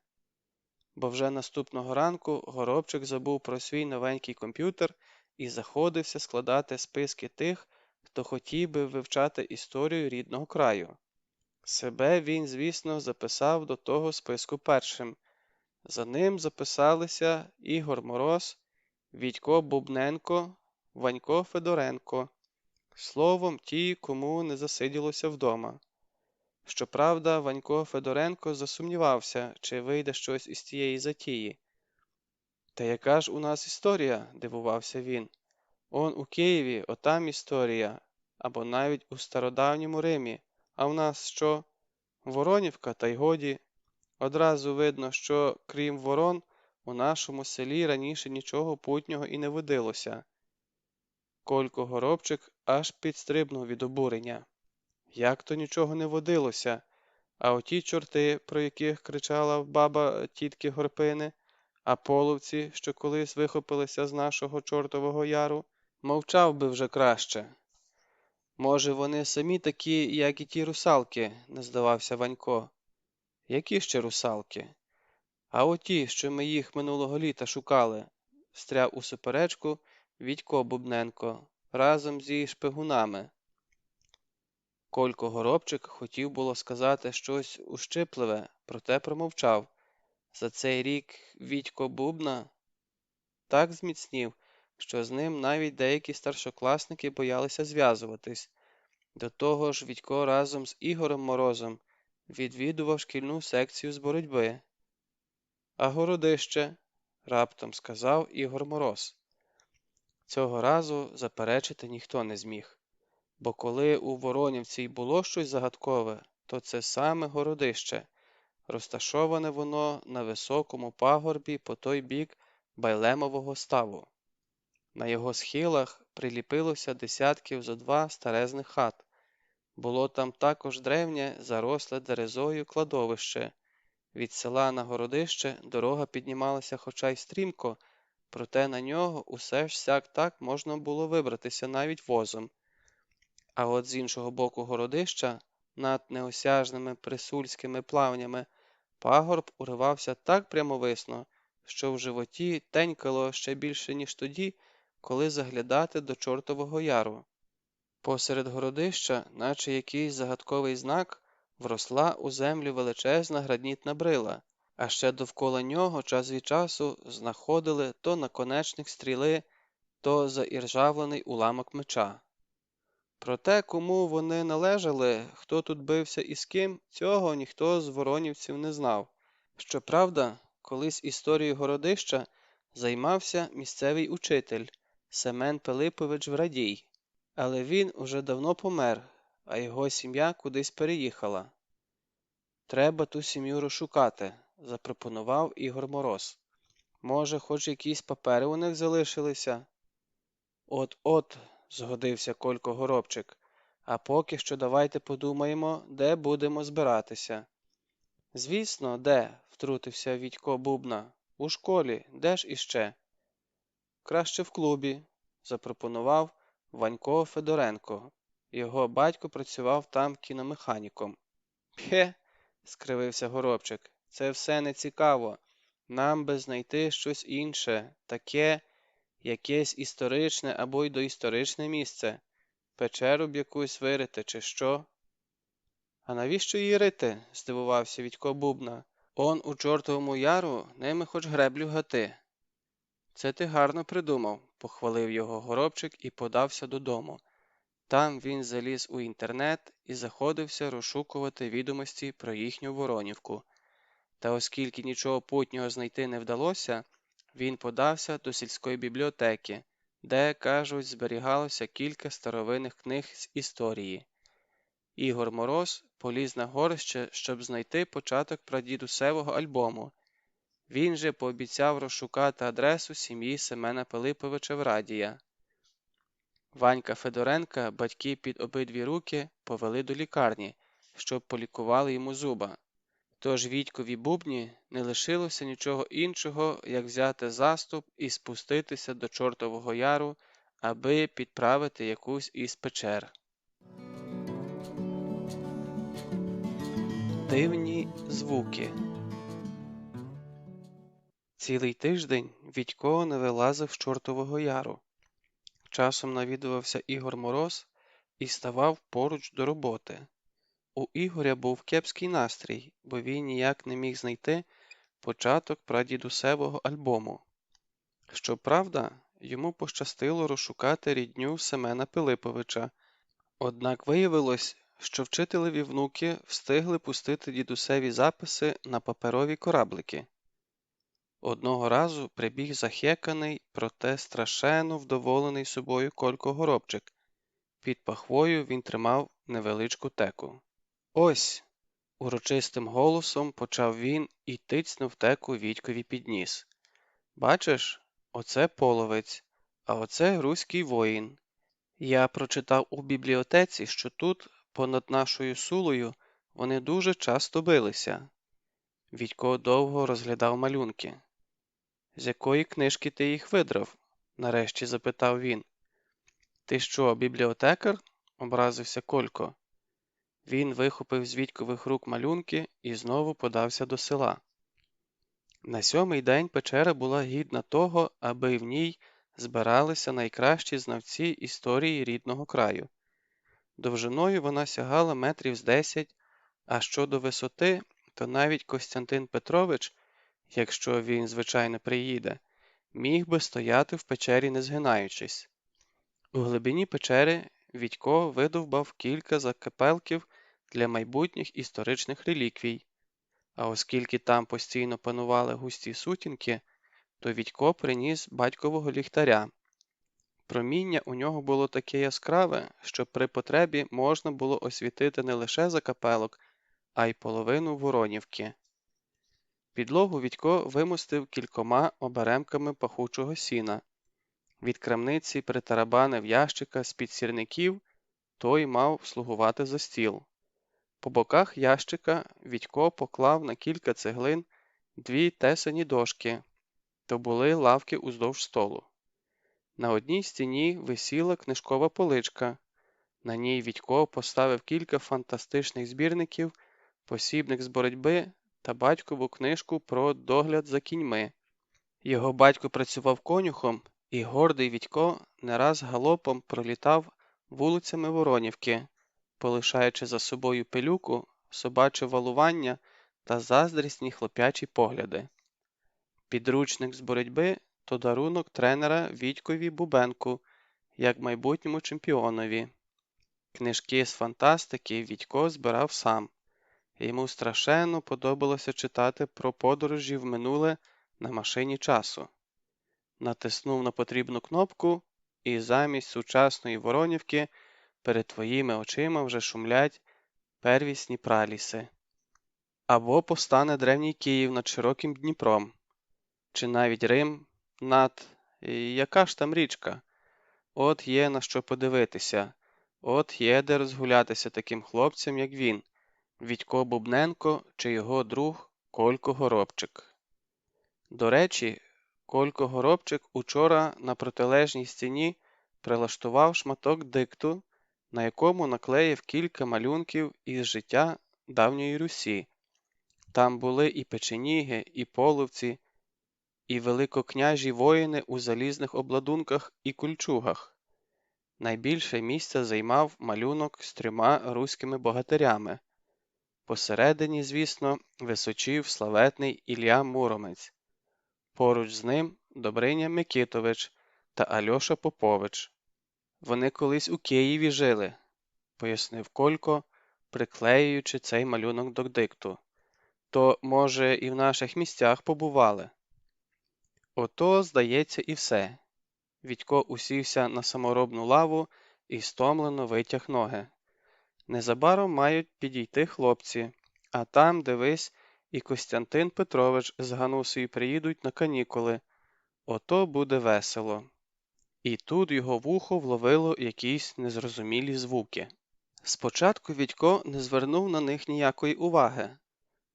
Бо вже наступного ранку Горобчик забув про свій новенький комп'ютер і заходився складати списки тих, хто хотів би вивчати історію рідного краю. Себе він, звісно, записав до того списку першим. За ним записалися Ігор Мороз, Вітько Бубненко, Ванько Федоренко. Словом, ті, кому не засиділося вдома. Щоправда, Ванько Федоренко засумнівався, чи вийде щось із тієї затії. «Та яка ж у нас історія?» – дивувався він. «Он у Києві, отам історія, або навіть у стародавньому Римі. А в нас що? Воронівка, та й годі. Одразу видно, що, крім ворон, у нашому селі раніше нічого путнього і не водилося. Колько Горобчик аж підстрибнув від обурення. Як то нічого не водилося? А оті чорти, про яких кричала баба тітки Горпини, а половці, що колись вихопилися з нашого чортового яру, мовчав би вже краще. Може, вони самі такі, як і ті русалки, не здавався Ванько. Які ще русалки? А оті, що ми їх минулого літа шукали, встряв у суперечку Вітько Бубненко разом зі шпигунами. Колько Горобчик хотів було сказати щось ущипливе, проте промовчав. За цей рік Вітько Бубна так зміцнів, що з ним навіть деякі старшокласники боялися зв'язуватись. До того ж Вітько разом з Ігорем Морозом відвідував шкільну секцію з боротьби. «А Городище?» – раптом сказав Ігор Мороз. Цього разу заперечити ніхто не зміг, бо коли у Воронівці й було щось загадкове, то це саме Городище. Розташоване воно на високому пагорбі по той бік Байлемового ставу. На його схилах приліпилося десятків зо два старезних хат. Було там також древнє, заросле дерезою кладовище. Від села на Городище дорога піднімалася хоча й стрімко, проте на нього усе ж сяк так можна було вибратися навіть возом. А от з іншого боку Городища, над неосяжними присульськими плавнями, пагорб уривався так прямовисно, що в животі тенькало ще більше, ніж тоді, коли заглядати до Чортового яру. Посеред Городища, наче якийсь загадковий знак, вросла у землю величезна гранітна брила, а ще довкола нього час від часу знаходили то наконечник стріли, то заіржавлений уламок меча. Проте, кому вони належали, хто тут бився і з ким, цього ніхто з воронівців не знав. Щоправда, колись історією Городища займався місцевий учитель Семен Пилипович Врадій, але він уже давно помер, а його сім'я кудись переїхала. «Треба ту сім'ю розшукати», – запропонував Ігор Мороз. «Може, хоч якісь папери у них залишилися?» «От-от», – згодився Колько Горобчик, «а поки що давайте подумаємо, де будемо збиратися». «Звісно, де?» – втрутився Вітько Бубна. «У школі, де ж іще?» «Краще в клубі», – запропонував Ванько Федоренко. Його батько працював там кіномеханіком. «Пхе!» – скривився Горобчик. «Це все не цікаво. Нам би знайти щось інше, таке, якесь історичне або й доісторичне місце. Печеру б якусь вирити, чи що?» «А навіщо її рити?» – здивувався Вітько Бубна. «Он у Чортовому яру ними хоч греблю гати». «Це ти гарно придумав», – похвалив його Горобчик і подався додому. Там він заліз у інтернет і заходився розшукувати відомості про їхню Воронівку. Та оскільки нічого путнього знайти не вдалося, він подався до сільської бібліотеки, де, кажуть, зберігалося кілька старовинних книг з історії. Ігор Мороз поліз на горище, щоб знайти початок прадідусевого альбому. Він же пообіцяв розшукати адресу сім'ї Семена Пилиповича Врадія. Ванька Федоренка батьки під обидві руки повели до лікарні, щоб полікували йому зуба. Тож Вітькові Бубні не лишилося нічого іншого, як взяти заступ і спуститися до Чортового яру, аби підправити якусь із печер. Дивні звуки. Цілий тиждень Вітько не вилазив з Чортового яру. Часом навідувався Ігор Мороз і ставав поруч до роботи. У Ігоря був кепський настрій, бо він ніяк не міг знайти початок прадідусевого альбому. Щоправда, йому пощастило розшукати рідню Семена Пилиповича. Однак виявилось, що вчителеві внуки встигли пустити дідусеві записи на паперові кораблики. Одного разу прибіг захеканий, проте страшенно вдоволений собою Колько Горобчик. Під пахвою він тримав невеличку теку. «Ось!» Урочистим голосом почав він і тицьнув теку Вітькові під ніс. Бачиш, оце половець, а оце руський воїн. Я прочитав у бібліотеці, що тут, понад нашою сулою, вони дуже часто билися. Вітько довго розглядав малюнки. З якої книжки ти їх видрав? Нарешті запитав він. Ти що, бібліотекар? Образився Колько. Він вихопив з Вітькових рук малюнки і знову подався до села. На 7-й день печера була гідна того, аби в ній збиралися найкращі знавці історії рідного краю. Довжиною вона сягала метрів з 10, а щодо висоти, то навіть Костянтин Петрович, якщо він, звичайно, приїде, міг би стояти в печері не згинаючись. У глибині печери Вітько видовбав кілька закапелків для майбутніх історичних реліквій, а оскільки там постійно панували густі сутінки, то Вітько приніс батькового ліхтаря. Проміння у нього було таке яскраве, що при потребі можна було освітити не лише закапелок, а й половину Воронівки. Підлогу Вітько вимостив кількома оберемками пахучого сіна. Від крамниці притарабанив ящика з-під сірників, той мав слугувати за стіл. По боках ящика Вітько поклав на кілька цеглин 2 тесані дошки, то були лавки уздовж столу. На одній стіні висіла книжкова поличка. На ній Вітько поставив кілька фантастичних збірників, посібник з боротьби та батькову книжку про догляд за кіньми. Його батько працював конюхом, і гордий Вітько не раз галопом пролітав вулицями Воронівки, полишаючи за собою пилюку, собаче валування та заздрісні хлоп'ячі погляди. Підручник з боротьби – то дарунок тренера Вітькові Бубенку, як майбутньому чемпіонові. Книжки з фантастики Вітько збирав сам. Йому страшенно подобалося читати про подорожі в минуле на машині часу. Натиснув на потрібну кнопку, і замість сучасної Воронівки перед твоїми очима вже шумлять первісні праліси. Або постане древній Київ над широким Дніпром, чи навіть Рим над... яка ж там річка? От є на що подивитися, от є де розгулятися таким хлопцям, як він, Вітько Бубненко чи його друг Колько Горобчик. До речі, Колько Горобчик учора на протилежній стіні прилаштував шматок дикту, на якому наклеїв кілька малюнків із життя давньої Русі. Там були і печеніги, і половці, і великокняжі воїни у залізних обладунках і кульчугах. Найбільше місця займав малюнок з 3 руськими богатирями. Посередині, звісно, височів славетний Ілля Муромець. Поруч з ним Добриня Микитович та Альоша Попович. Вони колись у Києві жили, пояснив Колько, приклеюючи цей малюнок до дикту. То, може, і в наших місцях побували. Ото, здається, і все. Вітько усівся на саморобну лаву і стомлено витяг ноги. Незабаром мають підійти хлопці, а там, дивись, і Костянтин Петрович з Ганусею приїдуть на канікули. Ото буде весело. І тут його вухо вловило якісь незрозумілі звуки. Спочатку Вітько не звернув на них ніякої уваги.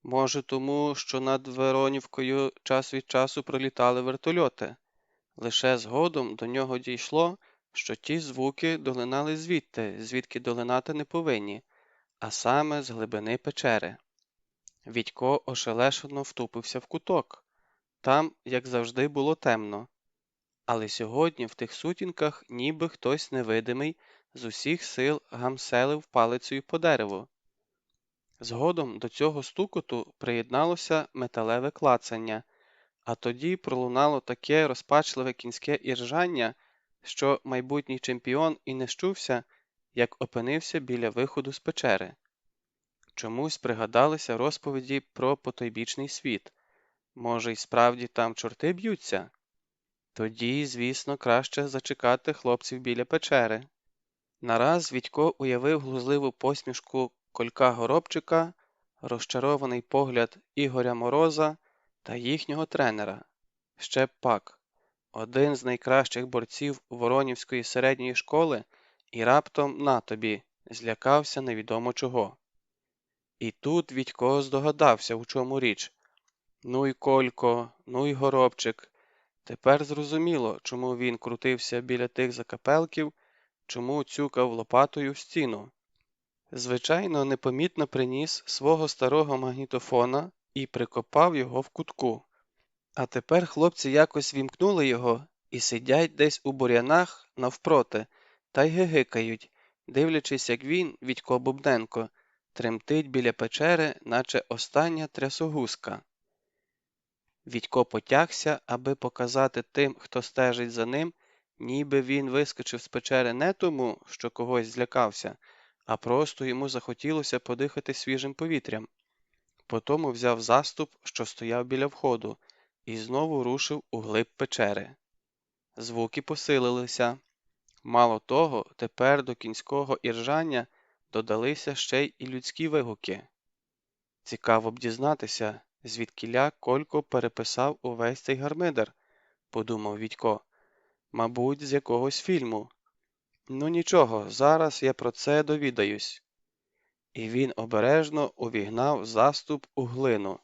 Може тому, що над Воронівкою час від часу пролітали вертольоти. Лише згодом до нього дійшло, що ті звуки долинали звідти, звідки долинати не повинні, а саме з глибини печери. Вітько ошелешено втупився в куток. Там, як завжди, було темно. Але сьогодні в тих сутінках ніби хтось невидимий з усіх сил гамселив палицею по дереву. Згодом до цього стукоту приєдналося металеве клацання, а тоді пролунало таке розпачливе кінське іржання, що майбутній чемпіон і не щувся, як опинився біля виходу з печери. Чомусь пригадалися розповіді про потойбічний світ. Може, й справді там чорти б'ються? Тоді, звісно, краще зачекати хлопців біля печери. Нараз Вітько уявив глузливу посмішку Колька Горобчика, розчарований погляд Ігоря Мороза та їхнього тренера. Ще б пак. Один з найкращих борців Воронівської середньої школи і раптом на тобі, злякався невідомо чого. І тут Вітько здогадався, у чому річ. Ну й Колько, ну й Горобчик. Тепер зрозуміло, чому він крутився біля тих закапелків, чому цюкав лопатою в стіну. Звичайно, непомітно приніс свого старого магнітофона і прикопав його в кутку. А тепер хлопці якось вімкнули його і сидять десь у бур'янах навпроти та й гигикають, дивлячись, як він, Вітько Бубненко, тремтить біля печери, наче остання трясогузка. Вітько потягся, аби показати тим, хто стежить за ним, ніби він вискочив з печери не тому, що когось злякався, а просто йому захотілося подихати свіжим повітрям. Потому взяв заступ, що стояв біля входу, і знову рушив у глиб печери. Звуки посилилися. Мало того, тепер до кінського іржання додалися ще й і людські вигуки. Цікаво б дізнатися, звідкіля Колько переписав увесь цей гармидер, подумав Вітько. Мабуть, з якогось фільму. Ну нічого, зараз я про це довідаюсь. І він обережно увігнав заступ у глину.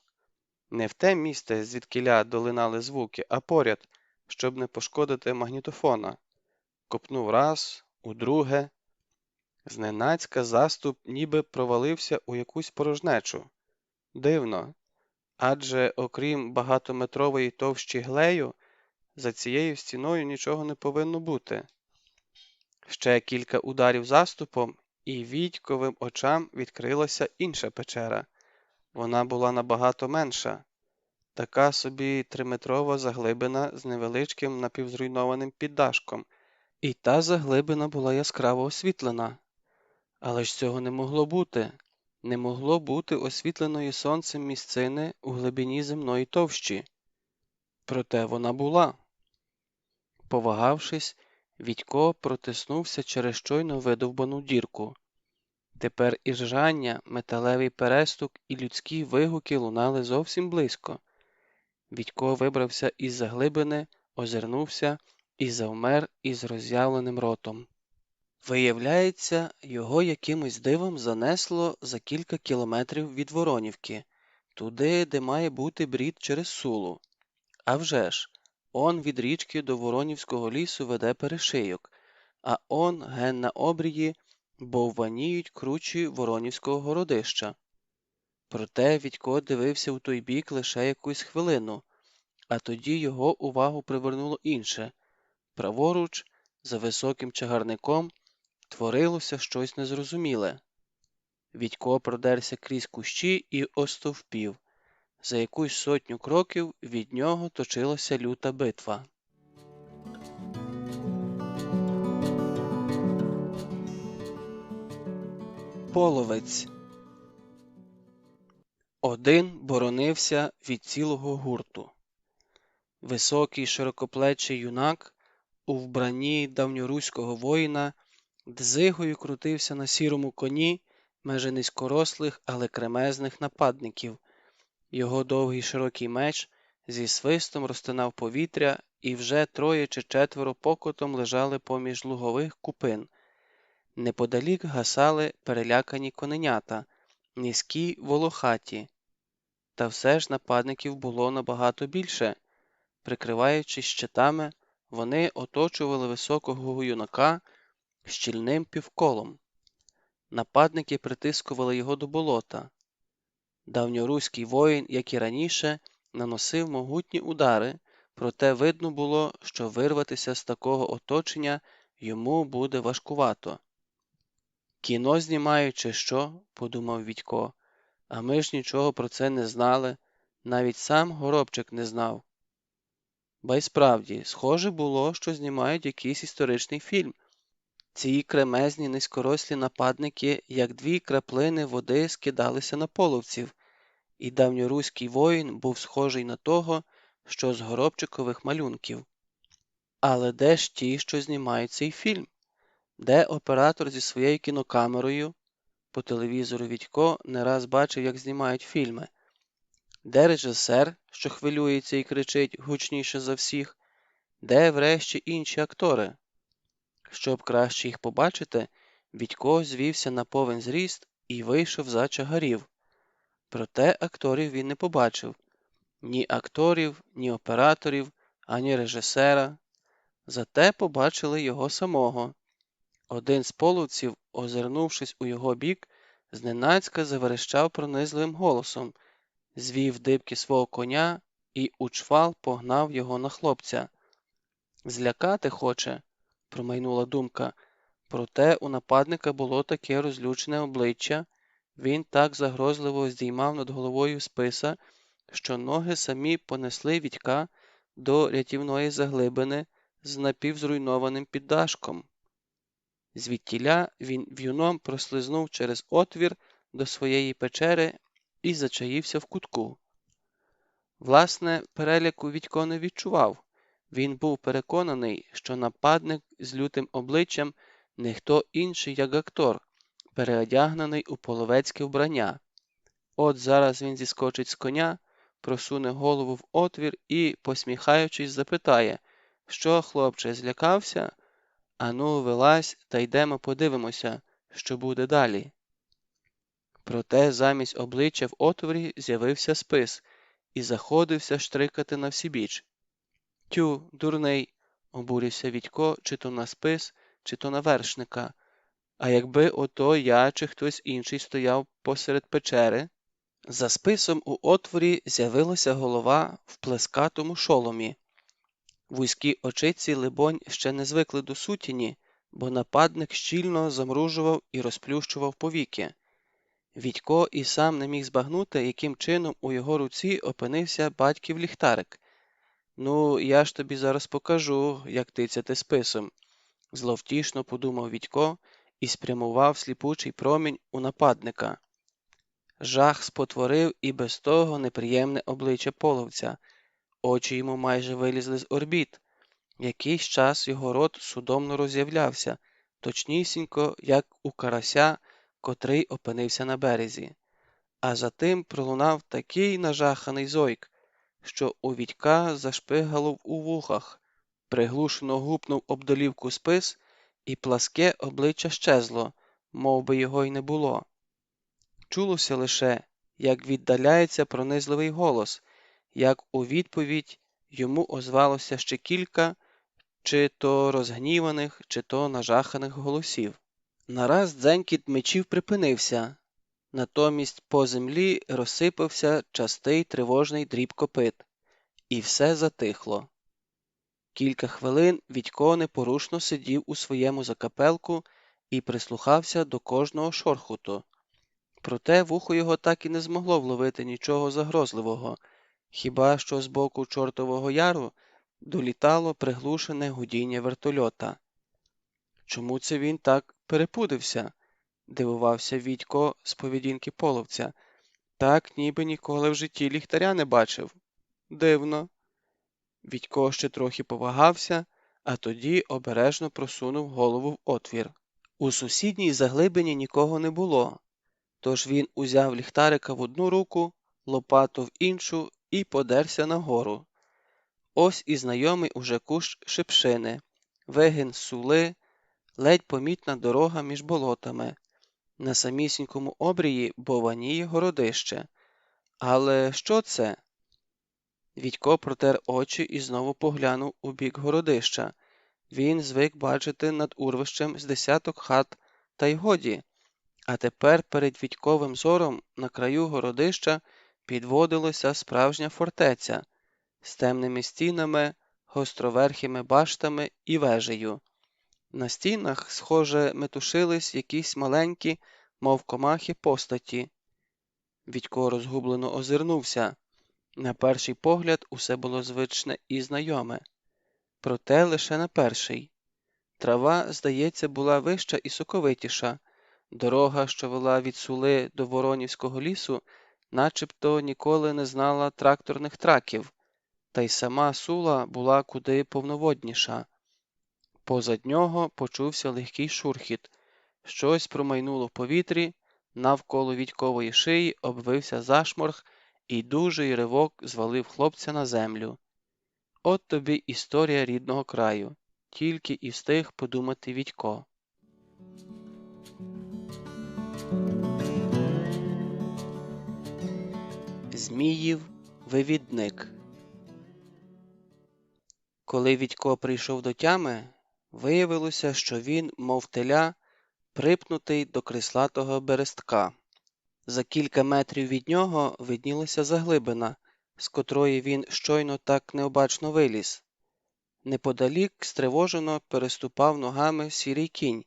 Не в те місце, звідкіля долинали звуки, а поряд, щоб не пошкодити магнітофона. Копнув раз, удруге. Зненацька заступ ніби провалився у якусь порожнечу. Дивно, адже окрім багатометрової товщі глею, за цією стіною нічого не повинно бути. Ще кілька ударів заступом, і Вітьковим очам відкрилася інша печера. Вона була набагато менша. Така собі 3-метрова заглибина з невеличким напівзруйнованим піддашком. І та заглибина була яскраво освітлена. Але ж цього не могло бути. Не могло бути освітленої сонцем місцини у глибині земної товщі. Проте вона була. Повагавшись, Вітько протиснувся через щойно видовбану дірку. Тепер і ржання, металевий перестук і людські вигуки лунали зовсім близько. Вітько вибрався із заглибини, озирнувся і завмер із роззявленим ротом. Виявляється, його якимось дивом занесло за кілька кілометрів від Воронівки, туди, де має бути брід через Сулу. А вже ж, он від річки до Воронівського лісу веде перешийок, а он ген на обрії бовваніють кручі Воронівського городища. Проте Вітько дивився у той бік лише якусь хвилину, а тоді його увагу привернуло інше. Праворуч, за високим чагарником, творилося щось незрозуміле. Вітько продерся крізь кущі і остовпів. За якусь 100 кроків від нього точилася люта битва. Половець. Один боронився від цілого гурту. Високий широкоплечий юнак у вбранні давньоруського воїна дзигою крутився на сірому коні межи низькорослих, але кремезних нападників. Його довгий широкий меч зі свистом розтинав повітря, і вже 3 чи 4 покотом лежали поміж лугових купин. Неподалік гасали перелякані коненята, низькі, волохаті. Та все ж нападників було набагато більше. Прикриваючись щитами, вони оточували високого юнака щільним півколом. Нападники притискували його до болота. Давньоруський воїн, як і раніше, наносив могутні удари, проте видно було, що вирватися з такого оточення йому буде важкувато. «Кіно знімають чи що?» – подумав Вітько. «А ми ж нічого про це не знали, навіть сам Горобчик не знав». Ба й справді, схоже було, що знімають якийсь історичний фільм. Ці кремезні низькорослі нападники, як 2 краплини води, скидалися на половців, і давньоруський воїн був схожий на того, що з Горобчикових малюнків. Але де ж ті, що знімають цей фільм? Де оператор зі своєю кінокамерою? По телевізору Вітько не раз бачив, як знімають фільми. Де режисер, що хвилюється і кричить гучніше за всіх? Де, врешті, інші актори? Щоб краще їх побачити, Вітько звівся на повен зріст і вийшов за чагарів. Проте акторів він не побачив. Ні акторів, ні операторів, ані режисера. Зате побачили його самого. Один з половців, озирнувшись у його бік, зненацька заверещав пронизливим голосом, звів дибки свого коня і учвал погнав його на хлопця. «Злякати хоче», – промайнула думка. Проте у нападника було таке розлючене обличчя, він так загрозливо здіймав над головою списа, що ноги самі понесли Вітька до рятівної заглибини з напівзруйнованим піддашком. Звідтіля він в'юном прослизнув через отвір до своєї печери і зачаївся в кутку. Власне, переляку Вітько не відчував. Він був переконаний, що нападник з лютим обличчям не хто інший, як актор, переодягнений у половецьке вбрання. От зараз він зіскочить з коня, просуне голову в отвір і, посміхаючись, запитає: «Що, хлопче, злякався? Ану, вилазь та йдемо подивимося, що буде далі». Проте замість обличчя в отворі з'явився спис і заходився штрикати навсібіч. «Тю, дурний!» – обурився Вітько чи то на спис, чи то на вершника. «А якби ото я чи хтось інший стояв посеред печери?» За списом у отворі з'явилася голова в плескатому шоломі. Вузькі очиці, либонь, ще не звикли до сутіні, бо нападник щільно замружував і розплющував повіки. Вітько і сам не міг збагнути, яким чином у його руці опинився батьків ліхтарик. «Ну, я ж тобі зараз покажу, як тицяти списом», – зловтішно подумав Вітько і спрямував сліпучий промінь у нападника. Жах спотворив і без того неприємне обличчя половця. Очі йому майже вилізли з орбіт. Якийсь час його рот судомно роззявлявся, точнісінько, як у карася, котрий опинився на березі. А за тим пролунав такий нажаханий зойк, що у Вітька зашпигало у вухах, приглушено гупнув об долівку спис, і пласке обличчя щезло, мов би його й не було. Чулося лише, як віддаляється пронизливий голос, як у відповідь йому озвалося ще кілька чи то розгніваних, чи то нажаханих голосів. Нараз дзенькіт мечів припинився, натомість по землі розсипався частий тривожний дріб копит, і все затихло. Кілька хвилин Вітько непорушно сидів у своєму закапелку і прислухався до кожного шорхоту. Проте вухо його так і не змогло вловити нічого загрозливого, хіба що з боку Чортового Яру долітало приглушене гудіння вертольота. «Чому це він так перепудився?» – дивувався Вітько з поведінки половця. «Так ніби ніколи в житті ліхтаря не бачив. Дивно». Вітько ще трохи повагався, а тоді обережно просунув голову в отвір. У сусідній заглибині нікого не було, тож він узяв ліхтарика в одну руку, лопату в іншу і подерся нагору. Ось і знайомий уже кущ шипшини, вигін сули, ледь помітна дорога між болотами. На самісінькому обрії бованіє городище. Але що це? Вітько протер очі і знову поглянув у бік городища. Він звик бачити над урвищем з десяток хат, та й годі. А тепер перед Вітьковим зором на краю городища підводилася справжня фортеця з темними стінами, гостроверхими баштами і вежею. На стінах, схоже, метушились якісь маленькі, мов комахи, постаті. Вітько розгублено озирнувся. На перший погляд усе було звичне і знайоме. Проте лише на перший. Трава, здається, була вища і соковитіша. Дорога, що вела від Сули до Воронівського лісу, начебто ніколи не знала тракторних траків, та й сама Сула була куди повноводніша. Позад нього почувся легкий шурхіт. Щось промайнуло в повітрі, Навколо Вітькової шиї обвився зашморг, і дужий ривок звалив хлопця на землю. От тобі історія рідного краю, тільки і встиг подумати Вітько. Зміїв вивідник. Коли Вітько прийшов до тями, виявилося, що він, мов теля, припнутий до крислатого берестка. За кілька метрів від нього виднілася заглибина, з котрої він щойно так необачно виліз. Неподалік стривожено переступав ногами сірий кінь,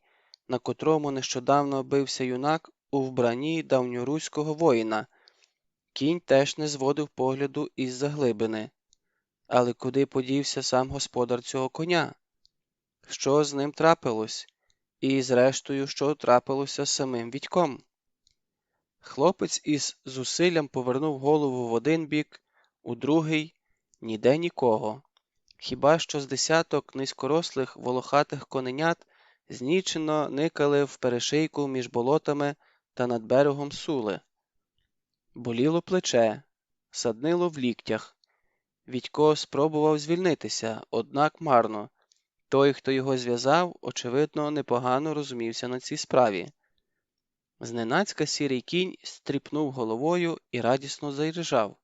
на котрому нещодавно бився юнак у вбранні давньоруського воїна. Кінь теж не зводив погляду із заглибини. Але куди подівся сам господар цього коня? Що з ним трапилось? І, зрештою, що трапилося з самим Вітьком? Хлопець із зусиллям повернув голову в один бік, у другий – ніде нікого. Хіба що з десяток низькорослих волохатих коненят знічено никали в перешийку між болотами та над берегом Сули. Боліло плече, саднило в ліктях. Вітько спробував звільнитися, однак марно. Той, хто його зв'язав, очевидно, непогано розумівся на цій справі. Зненацька сірий кінь стріпнув головою і радісно заіржав.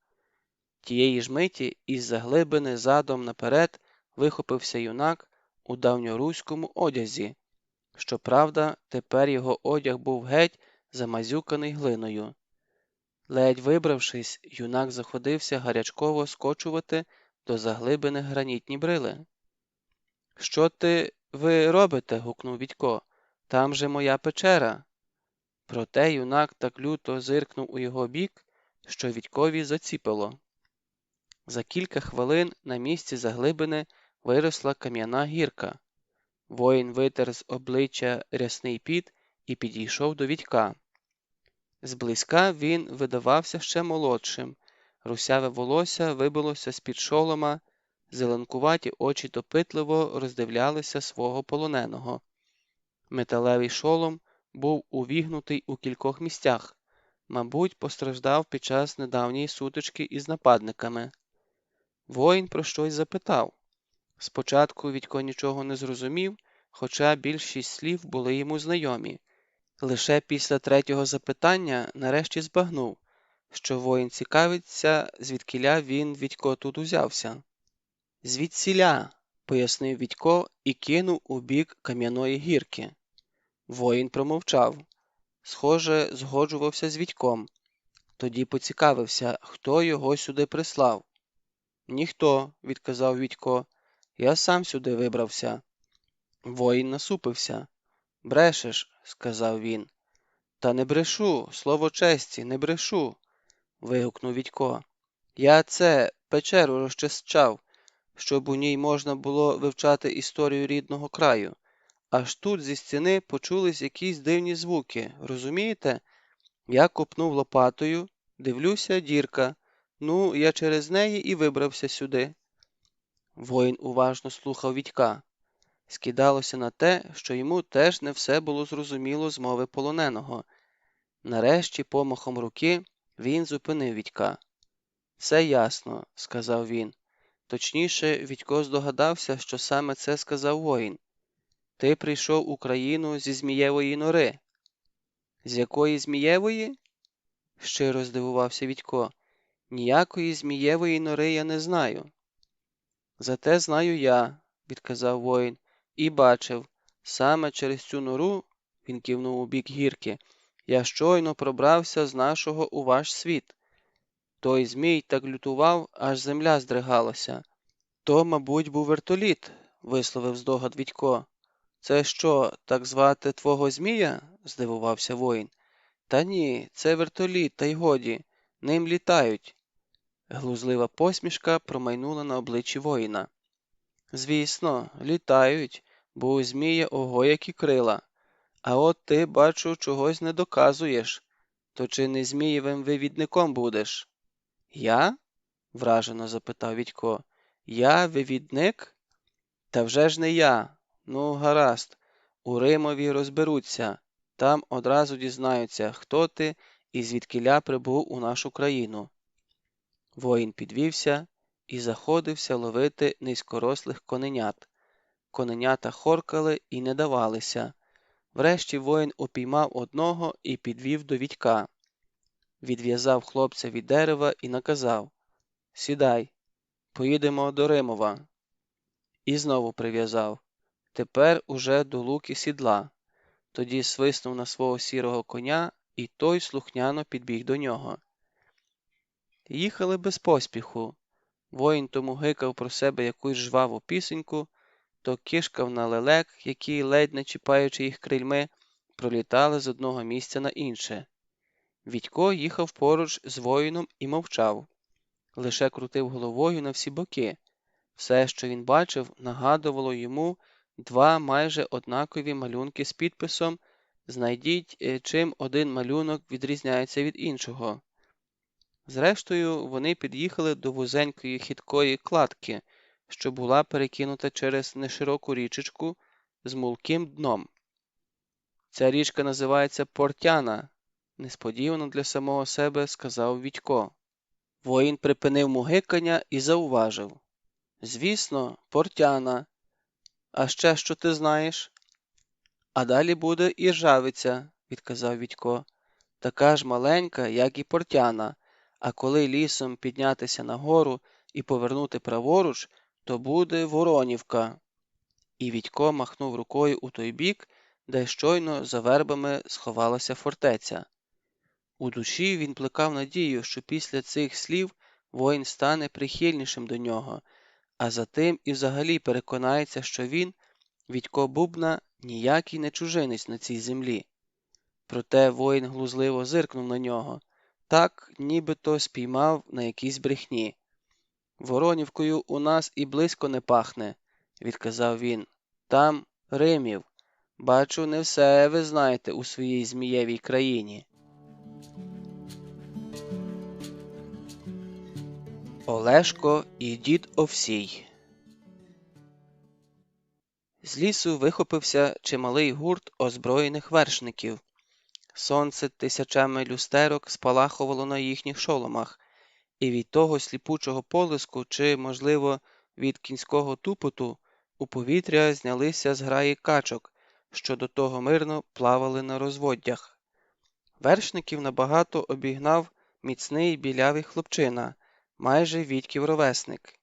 Тієї ж миті із-за глибини задом наперед вихопився юнак у давньоруському одязі. Щоправда, тепер його одяг був геть замазюканий глиною. Ледь вибравшись, юнак заходився гарячково скочувати до заглибини гранітні брили. «Що ви робите?» – гукнув Вітько. «Там же моя печера!» Проте юнак так люто зиркнув у його бік, що Вітькові заціпило. За кілька хвилин на місці заглибини виросла кам'яна гірка. Воїн витер з обличчя рясний піт і підійшов до Вітька. Зблизька він видавався ще молодшим, русяве волосся вибилося з-під шолома, зеленкуваті очі допитливо роздивлялися свого полоненого. Металевий шолом був увігнутий у кількох місцях, мабуть, постраждав під час недавньої сутички із нападниками. Воїн про щось запитав. Спочатку Вітько нічого не зрозумів, хоча більшість слів були йому знайомі. Лише після третього запитання нарешті збагнув, що воїн цікавиться, звідкіля він, Вітько, тут узявся. «Звідсіля», – пояснив Вітько і кинув у бік кам'яної гірки. Воїн промовчав. Схоже, згоджувався з Вітьком. Тоді поцікавився, хто його сюди прислав. «Ніхто», – відказав Вітько, – «я сам сюди вибрався». Воїн насупився. «Брешеш», – сказав він. «Та не брешу, слово честі, не брешу», – вигукнув Вітько. «Я печеру розчищав, щоб у ній можна було вивчати історію рідного краю. Аж тут зі стіни почулись якісь дивні звуки, розумієте? Я копнув лопатою, дивлюся, дірка. Ну, я через неї і вибрався сюди». Воїн уважно слухав Вітька. Скидалося на те, що йому теж не все було зрозуміло з мови полоненого. Нарешті, помахом руки, він зупинив Вітька. «Все ясно», – сказав він. Точніше, Вітько здогадався, що саме це сказав воїн. «Ти прийшов у країну зі Змієвої нори». «З якої Змієвої?» – щиро здивувався Вітько. «Ніякої Змієвої нори я не знаю». «Зате знаю я», – відказав воїн, – «і бачив. Саме через цю нору, – він кивнув у бік гірки, – я щойно пробрався з нашого у ваш світ. Той Змій так лютував, аж земля здригалася». «То, мабуть, був вертоліт», – висловив здогад Вітько. «Це що, так звати твого Змія?» – здивувався воїн. «Та ні, це вертоліт, та й годі. Ним літають». Глузлива посмішка промайнула на обличчі воїна. «Звісно, літають, бо у Змія ого які крила. А от ти, бачу, чогось не доказуєш. То чи не Змієвим вивідником будеш?» «Я?» – вражено запитав Вітько. «Я вивідник? Та вже ж не я. Ну, гаразд, у Римові розберуться. там одразу дізнаються, хто ти і звідкіля прибув у нашу країну. Воїн підвівся і заходився ловити низькорослих коненят. Коненята хоркали і не давалися. Врешті воїн упіймав одного і підвів до Вітька. Відв'язав хлопця від дерева і наказав: «Сідай, поїдемо до Римова». І знову прив'язав. Тепер уже до луки сідла. Тоді свиснув на свого сірого коня, і той слухняно підбіг до нього. Їхали без поспіху. Воїн то мугикав про себе якусь жваву пісеньку, то кишкав на лелек, які, ледь не чіпаючи їх крильми, пролітали з одного місця на інше. Вітько їхав поруч з воїном і мовчав. Лише крутив головою на всі боки. Все, що він бачив, нагадувало йому два майже однакові малюнки з підписом «Знайдіть, чим один малюнок відрізняється від іншого». Зрештою, вони під'їхали до вузенької хиткої кладки, що була перекинута через нешироку річечку з мулким дном. «Ця річка називається Портяна», – несподівано для самого себе сказав Вітько. Воїн припинив мугикання і зауважив: «Звісно, Портяна. А ще що ти знаєш?» «А далі буде Іржавиця», – відказав Вітько. «Така ж маленька, як і Портяна, а коли лісом піднятися нагору і повернути праворуч, то буде Воронівка». І Вітько махнув рукою у той бік, де щойно за вербами сховалася фортеця. У душі він плекав надію, що після цих слів воїн стане прихильнішим до нього, а затим і взагалі переконається, що він, Вітько Бубна, ніякий не чужинець на цій землі. Проте воїн глузливо зиркнув на нього, так, нібито спіймав на якійсь брехні. «Воронівкою у нас і близько не пахне», – відказав він. «Там Римів. Бачу, не все ви знаєте у своїй змієвій країні». Олешко і дід Овсій. З лісу вихопився чималий гурт озброєних вершників. Сонце тисячами люстерок спалахувало на їхніх шоломах, і від того сліпучого полиску чи, можливо, від кінського тупоту у повітря знялися зграї качок, що до того мирно плавали на розводдях. Вершників набагато обігнав міцний білявий хлопчина, майже Вітьків ровесник.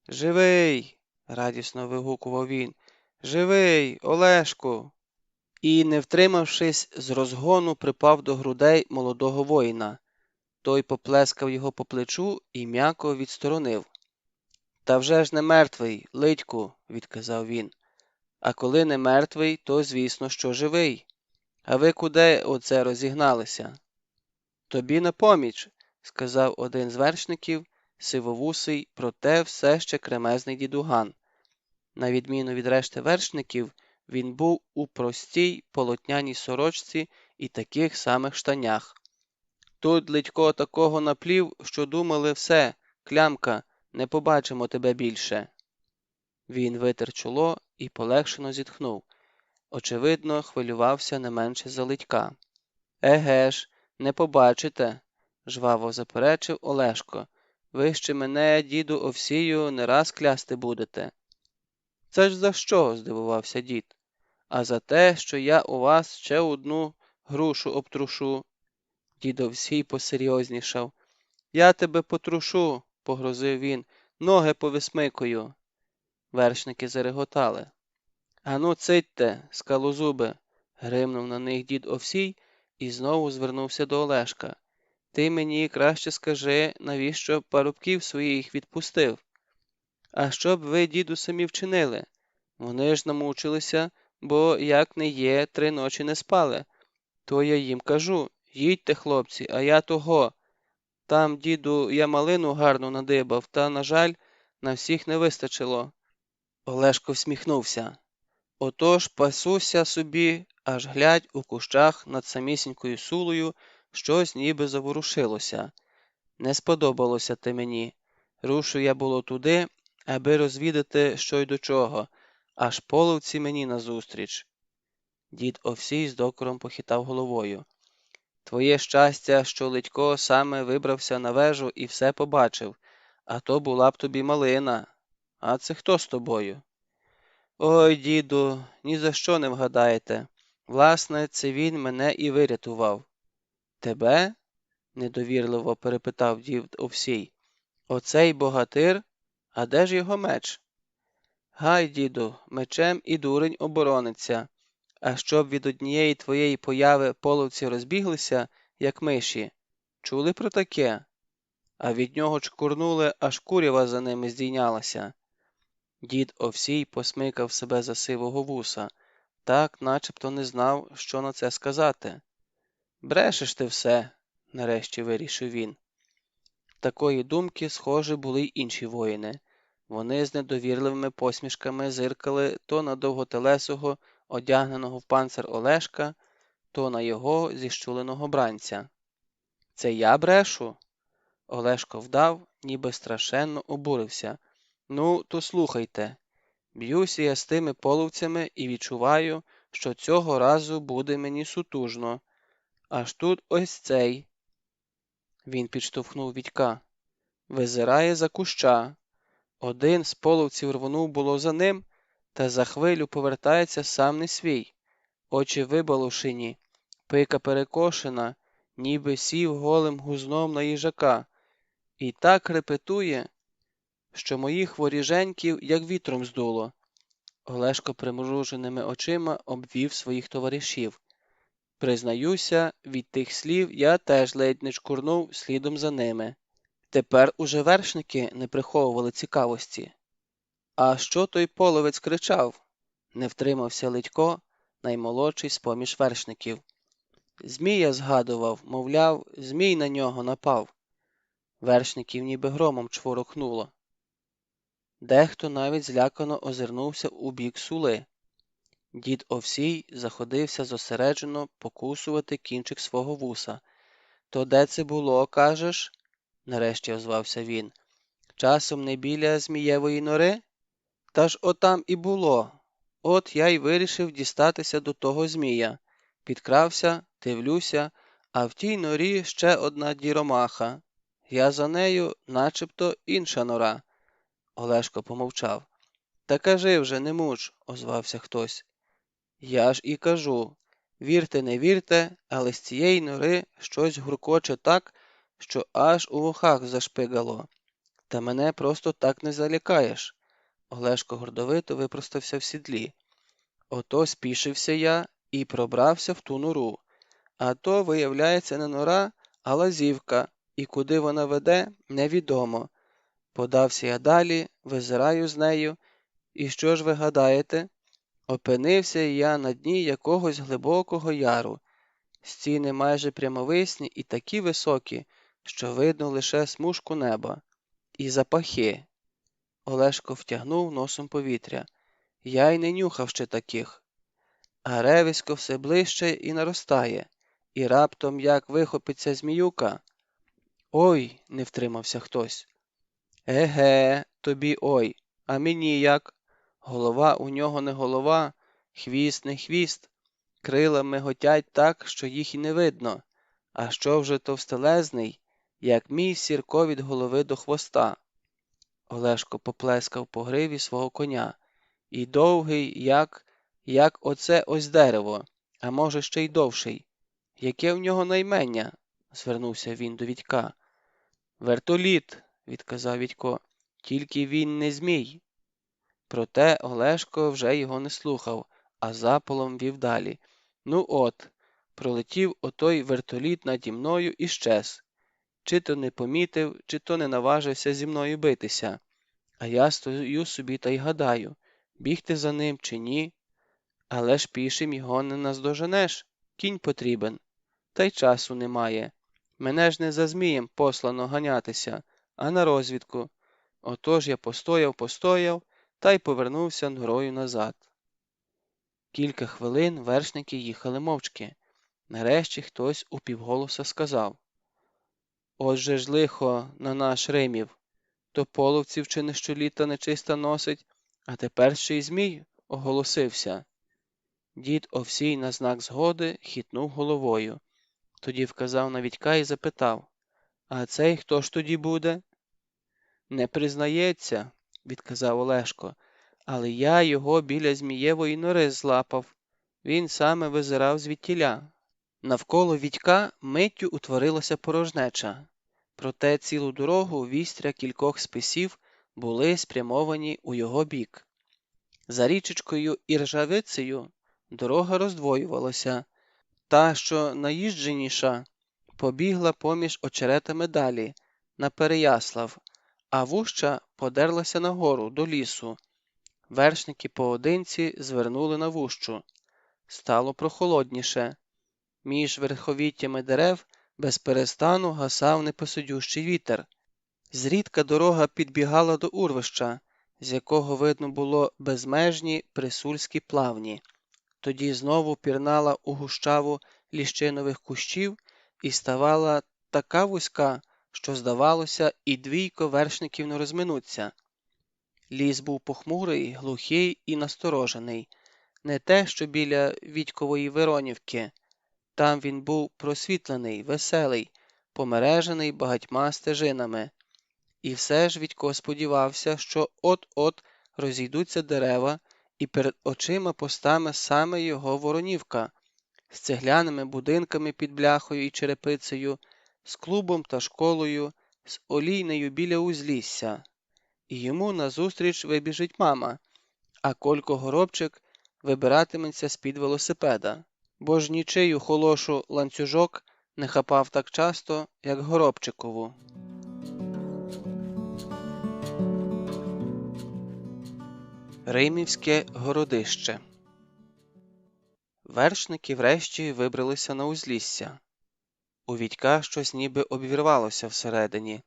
«Живий!» – радісно вигукував він. «Живий, Олешку!» І, не втримавшись, з розгону припав до грудей молодого воїна. Той поплескав його по плечу і м'яко відсторонив. «Та вже ж не мертвий, Литьку!» – відказав він. «А коли не мертвий, то, звісно, що живий. А ви куди оце розігналися?» «Тобі на поміч!» – сказав один з вершників, сивовусий, проте все ще кремезний дідуган. На відміну від решти вершників, він був у простій полотняній сорочці і таких самих штанях. «Тут Литько такого наплів, що думали все, клямка, не побачимо тебе більше». Він витер чоло і полегшено зітхнув. Очевидно, хвилювався не менше за Литька. «Еге ж, не побачите», – жваво заперечив Олешко. «Ви ще мене, діду Овсію, не раз клясти будете». «Це ж за що?» – здивувався дід. «А за те, що я у вас ще одну грушу обтрушу». Дід Овсій посерйознішав. «Я тебе потрушу», – погрозив він, – «ноги повисмикую». Вершники зареготали. «Ану, цитьте, скалозуби», – гримнув на них дід Овсій і знову звернувся до Олешка. «Ти мені краще скажи, навіщо парубків своїх відпустив?» «А що б ви, діду, самі вчинили? Вони ж намучилися, бо, як не є, 3 ночі не спали. То я їм кажу: їдьте, хлопці, а я того. Там, діду, я малину гарно надибав, та, на жаль, на всіх не вистачило». Олешко всміхнувся. «Отож пасуся собі, аж глядь, у кущах над самісінькою сулею щось ніби заворушилося. Не сподобалося ти мені. Рушив я було туди, аби розвідати, що й до чого, аж половці мені назустріч». Дід Овсій з докором похитав головою. Твоє щастя, що Ледько саме вибрався на вежу і все побачив, а то була б тобі малина. А це хто з тобою? Ой, діду, ні за що не вгадаєте. Власне, це він мене і вирятував. Тебе? Недовірливо перепитав дід Овсій. Оцей богатир? А де ж його меч? Гай, діду, мечем і дурень оборониться. А щоб від однієї твоєї появи половці розбіглися, як миші. Чули про таке? А від нього чкурнули, аж курява за ними здійнялася. Дід Овсій посмикав себе за сивого вуса, так начебто не знав, що на це сказати. Брешеш ти все, нарешті вирішив він. Такої думки, схоже, були й інші воїни. Вони з недовірливими посмішками зиркали то на довготелесого, одягненого в панцир Олешка, то на його зіщуленого бранця. Це я брешу? Олешко вдав, ніби страшенно обурився. Ну, то слухайте. Б'юся я з тими половцями і відчуваю, що цього разу буде мені сутужно. Аж тут ось цей. Він підштовхнув Вітька. Визирає за куща. Один з половців рвонув було за ним, та за хвилю повертається сам не свій. Очі вибалушені, пика перекошена, ніби сів голим гузном на їжака. І так репетує, що моїх воріженьків як вітром здуло. Олешко примруженими очима обвів своїх товаришів. Признаюся, від тих слів я теж ледь не чкурнув слідом за ними. Тепер уже вершники не приховували цікавості. А що той половець кричав? Не втримався Ледько, наймолодший з-поміж вершників. Змія згадував, мовляв, змій на нього напав. Вершників ніби громом чворохнуло. Дехто навіть злякано озирнувся у бік сули. Дід Овсій заходився зосереджено покусувати кінчик свого вуса. То де це було, кажеш? Нарешті озвався він. Часом не біля Змієвої нори? Та ж отам і було. От я й вирішив дістатися до того змія. Підкрався, дивлюся, а в тій норі ще одна діромаха. Я за нею, начебто, інша нора. Олешко помовчав. Та кажи вже, не муч, озвався хтось. Я ж і кажу. Вірте, не вірте, але з цієї нори щось гуркоче так, що аж у вухах зашпигало. Та мене просто так не залякаєш. Олешко гордовито випростався в сідлі. Ото спішився я і пробрався в ту нору. А то, виявляється, не нора, а лазівка, і куди вона веде, невідомо. Подався я далі, визираю з нею, і що ж ви гадаєте? Опинився я на дні якогось глибокого яру. Стіни майже прямовисні і такі високі, що видно лише смужку неба. І запахи. Олешко втягнув носом повітря. Я й не нюхав ще таких. А ревисько все ближче і наростає. І раптом як вихопиться зміюка. Ой, не втримався хтось. Еге, тобі ой, а мені як? Голова у нього не голова, хвіст не хвіст. Крила миготять так, що їх і не видно. А що вже товстелезний, як мій сірко від голови до хвоста. Олешко поплескав по гриві свого коня. І довгий, як оце ось дерево, а може ще й довший. Яке в нього наймення? Звернувся він до Вітька. Вертоліт, відказав Вітько, тільки він не змій. Проте Олешко вже його не слухав, а запалом вів далі. Ну от, пролетів отой вертоліт наді мною і щез. Чи то не помітив, чи то не наважився зі мною битися. А я стою собі та й гадаю, бігти за ним чи ні. Але ж пішим його не наздоженеш, кінь потрібен. Та й часу немає. Мене ж не за змієм послано ганятися, а на розвідку. Отож я постояв, та й повернувся норою назад. Кілька хвилин вершники їхали мовчки. Нарешті хтось упівголоса сказав. Отже ж лихо на наш Римів. То половців чи не щоліта нечиста носить, а тепер ще й змій оголосився. Дід Овсій на знак згоди хитнув головою. Тоді вказав на Вітька і запитав: «А цей хто ж тоді буде?» «Не признається», – відказав Олешко, «але я його біля Змієвої нори злапав. Він саме визирав звідтіля». Навколо Вітька миттю утворилася порожнеча. Проте цілу дорогу вістря кількох списів були спрямовані у його бік. За річечкою Іржавицею дорога роздвоювалася. Та, що наїждженіша, побігла поміж очеретами далі, на Переяслав, а вужча подерлася нагору, до лісу. Вершники поодинці звернули на вужчу. Стало прохолодніше. Між верховіттями дерев безперестану гасав непосидющий вітер. Зрідка дорога підбігала до урвища, з якого видно було безмежні присульські плавні. Тоді знову пірнала у гущаву ліщинових кущів і ставала така вузька, що, здавалося, і двійко вершників не розминуться. Ліс був похмурий, глухий і насторожений. Не те, що біля Вітькової Веронівки. Там він був просвітлений, веселий, помережений багатьма стежинами. І все ж Вітько сподівався, що от-от розійдуться дерева, і перед очима постане саме його Воронівка, з цегляними будинками під бляхою і черепицею, з клубом та школою, з олійнею біля узлісся. І йому назустріч вибіжить мама, а Колько Горобчик вибиратиметься з-під велосипеда, бо ж нічию холошу ланцюжок не хапав так часто, як Горобчикову. Римівське городище. Вершники врешті вибралися на узлісся. У Вітька щось ніби обірвалося всередині.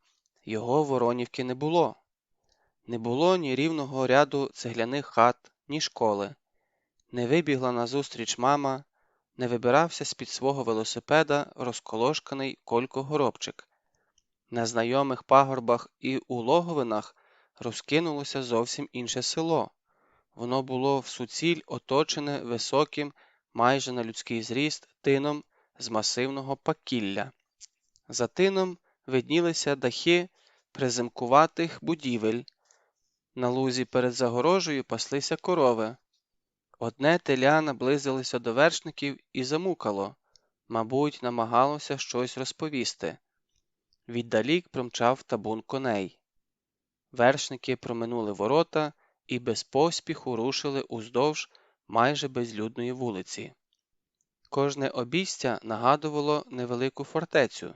Його Воронівки не було. Не було ні рівного ряду цегляних хат, ні школи. Не вибігла назустріч мама, не вибирався з-під свого велосипеда розколошканий Колько Горобчик. На знайомих пагорбах і у логовинах розкинулося зовсім інше село. Воно було всуціль оточене високим, майже на людський зріст, тином з масивного пакілля. За тином виднілися дахи приземкуватих будівель. На лузі перед загорожею паслися корови. Одне теля наблизилося до вершників і замукало, мабуть, намагалося щось розповісти. Віддалік промчав табун коней. Вершники проминули ворота і без поспіху рушили уздовж майже безлюдної вулиці. Кожне обійстя нагадувало невелику фортецю.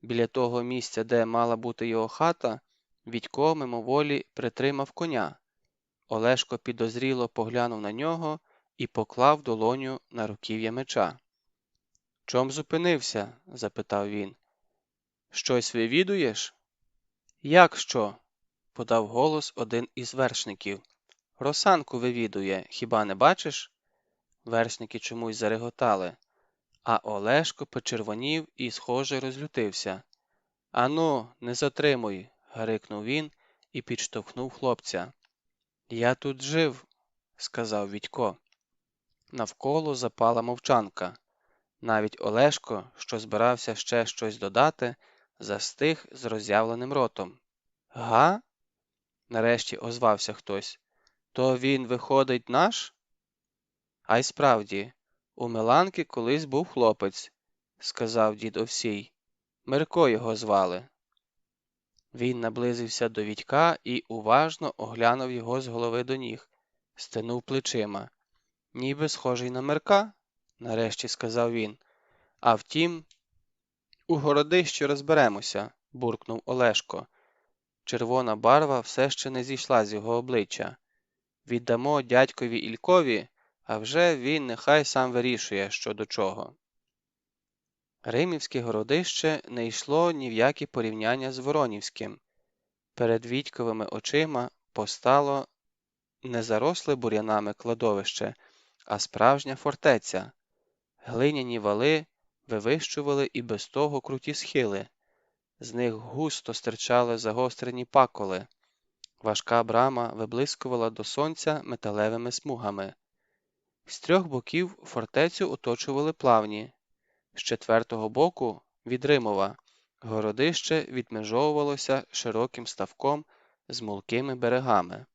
Біля того місця, де мала бути його хата, Вітько мимоволі притримав коня. Олешко підозріло поглянув на нього і поклав долоню на руків'я меча. «Чом зупинився?» – запитав він. «Щось вивідуєш?» «Як що?» – подав голос один із вершників. «Росанку вивідує, хіба не бачиш?» Вершники чомусь зареготали, а Олешко почервонів і, схоже, розлютився. «Ану, не затримуй!» – гарикнув він і підштовхнув хлопця. «Я тут жив», – сказав Вітько. Навколо запала мовчанка. Навіть Олешко, що збирався ще щось додати, застиг з роззявленим ротом. «Га?» – нарешті озвався хтось. «То він, виходить, наш?» «А й справді, у Миланки колись був хлопець», – сказав дід Овсій. «Мирко його звали». Він наблизився до Вітька і уважно оглянув його з голови до ніг, стенув плечима. «Ніби схожий на Мирка?» – нарешті сказав він. «А втім, у городищі розберемося», – буркнув Олешко. Червона барва все ще не зійшла з його обличчя. «Віддамо дядькові Ількові, а вже він нехай сам вирішує, що до чого». Римівське городище не йшло ні в які порівняння з Воронівським. Перед Вітьковими очима постало не заросле бур'янами кладовище, а справжня фортеця. Глиняні вали вивищували і без того круті схили. З них густо стирчали загострені паколи. Важка брама виблискувала до сонця металевими смугами. З трьох боків фортецю оточували плавні. З четвертого боку, від Римова, городище відмежовувалося широким ставком з мулкими берегами.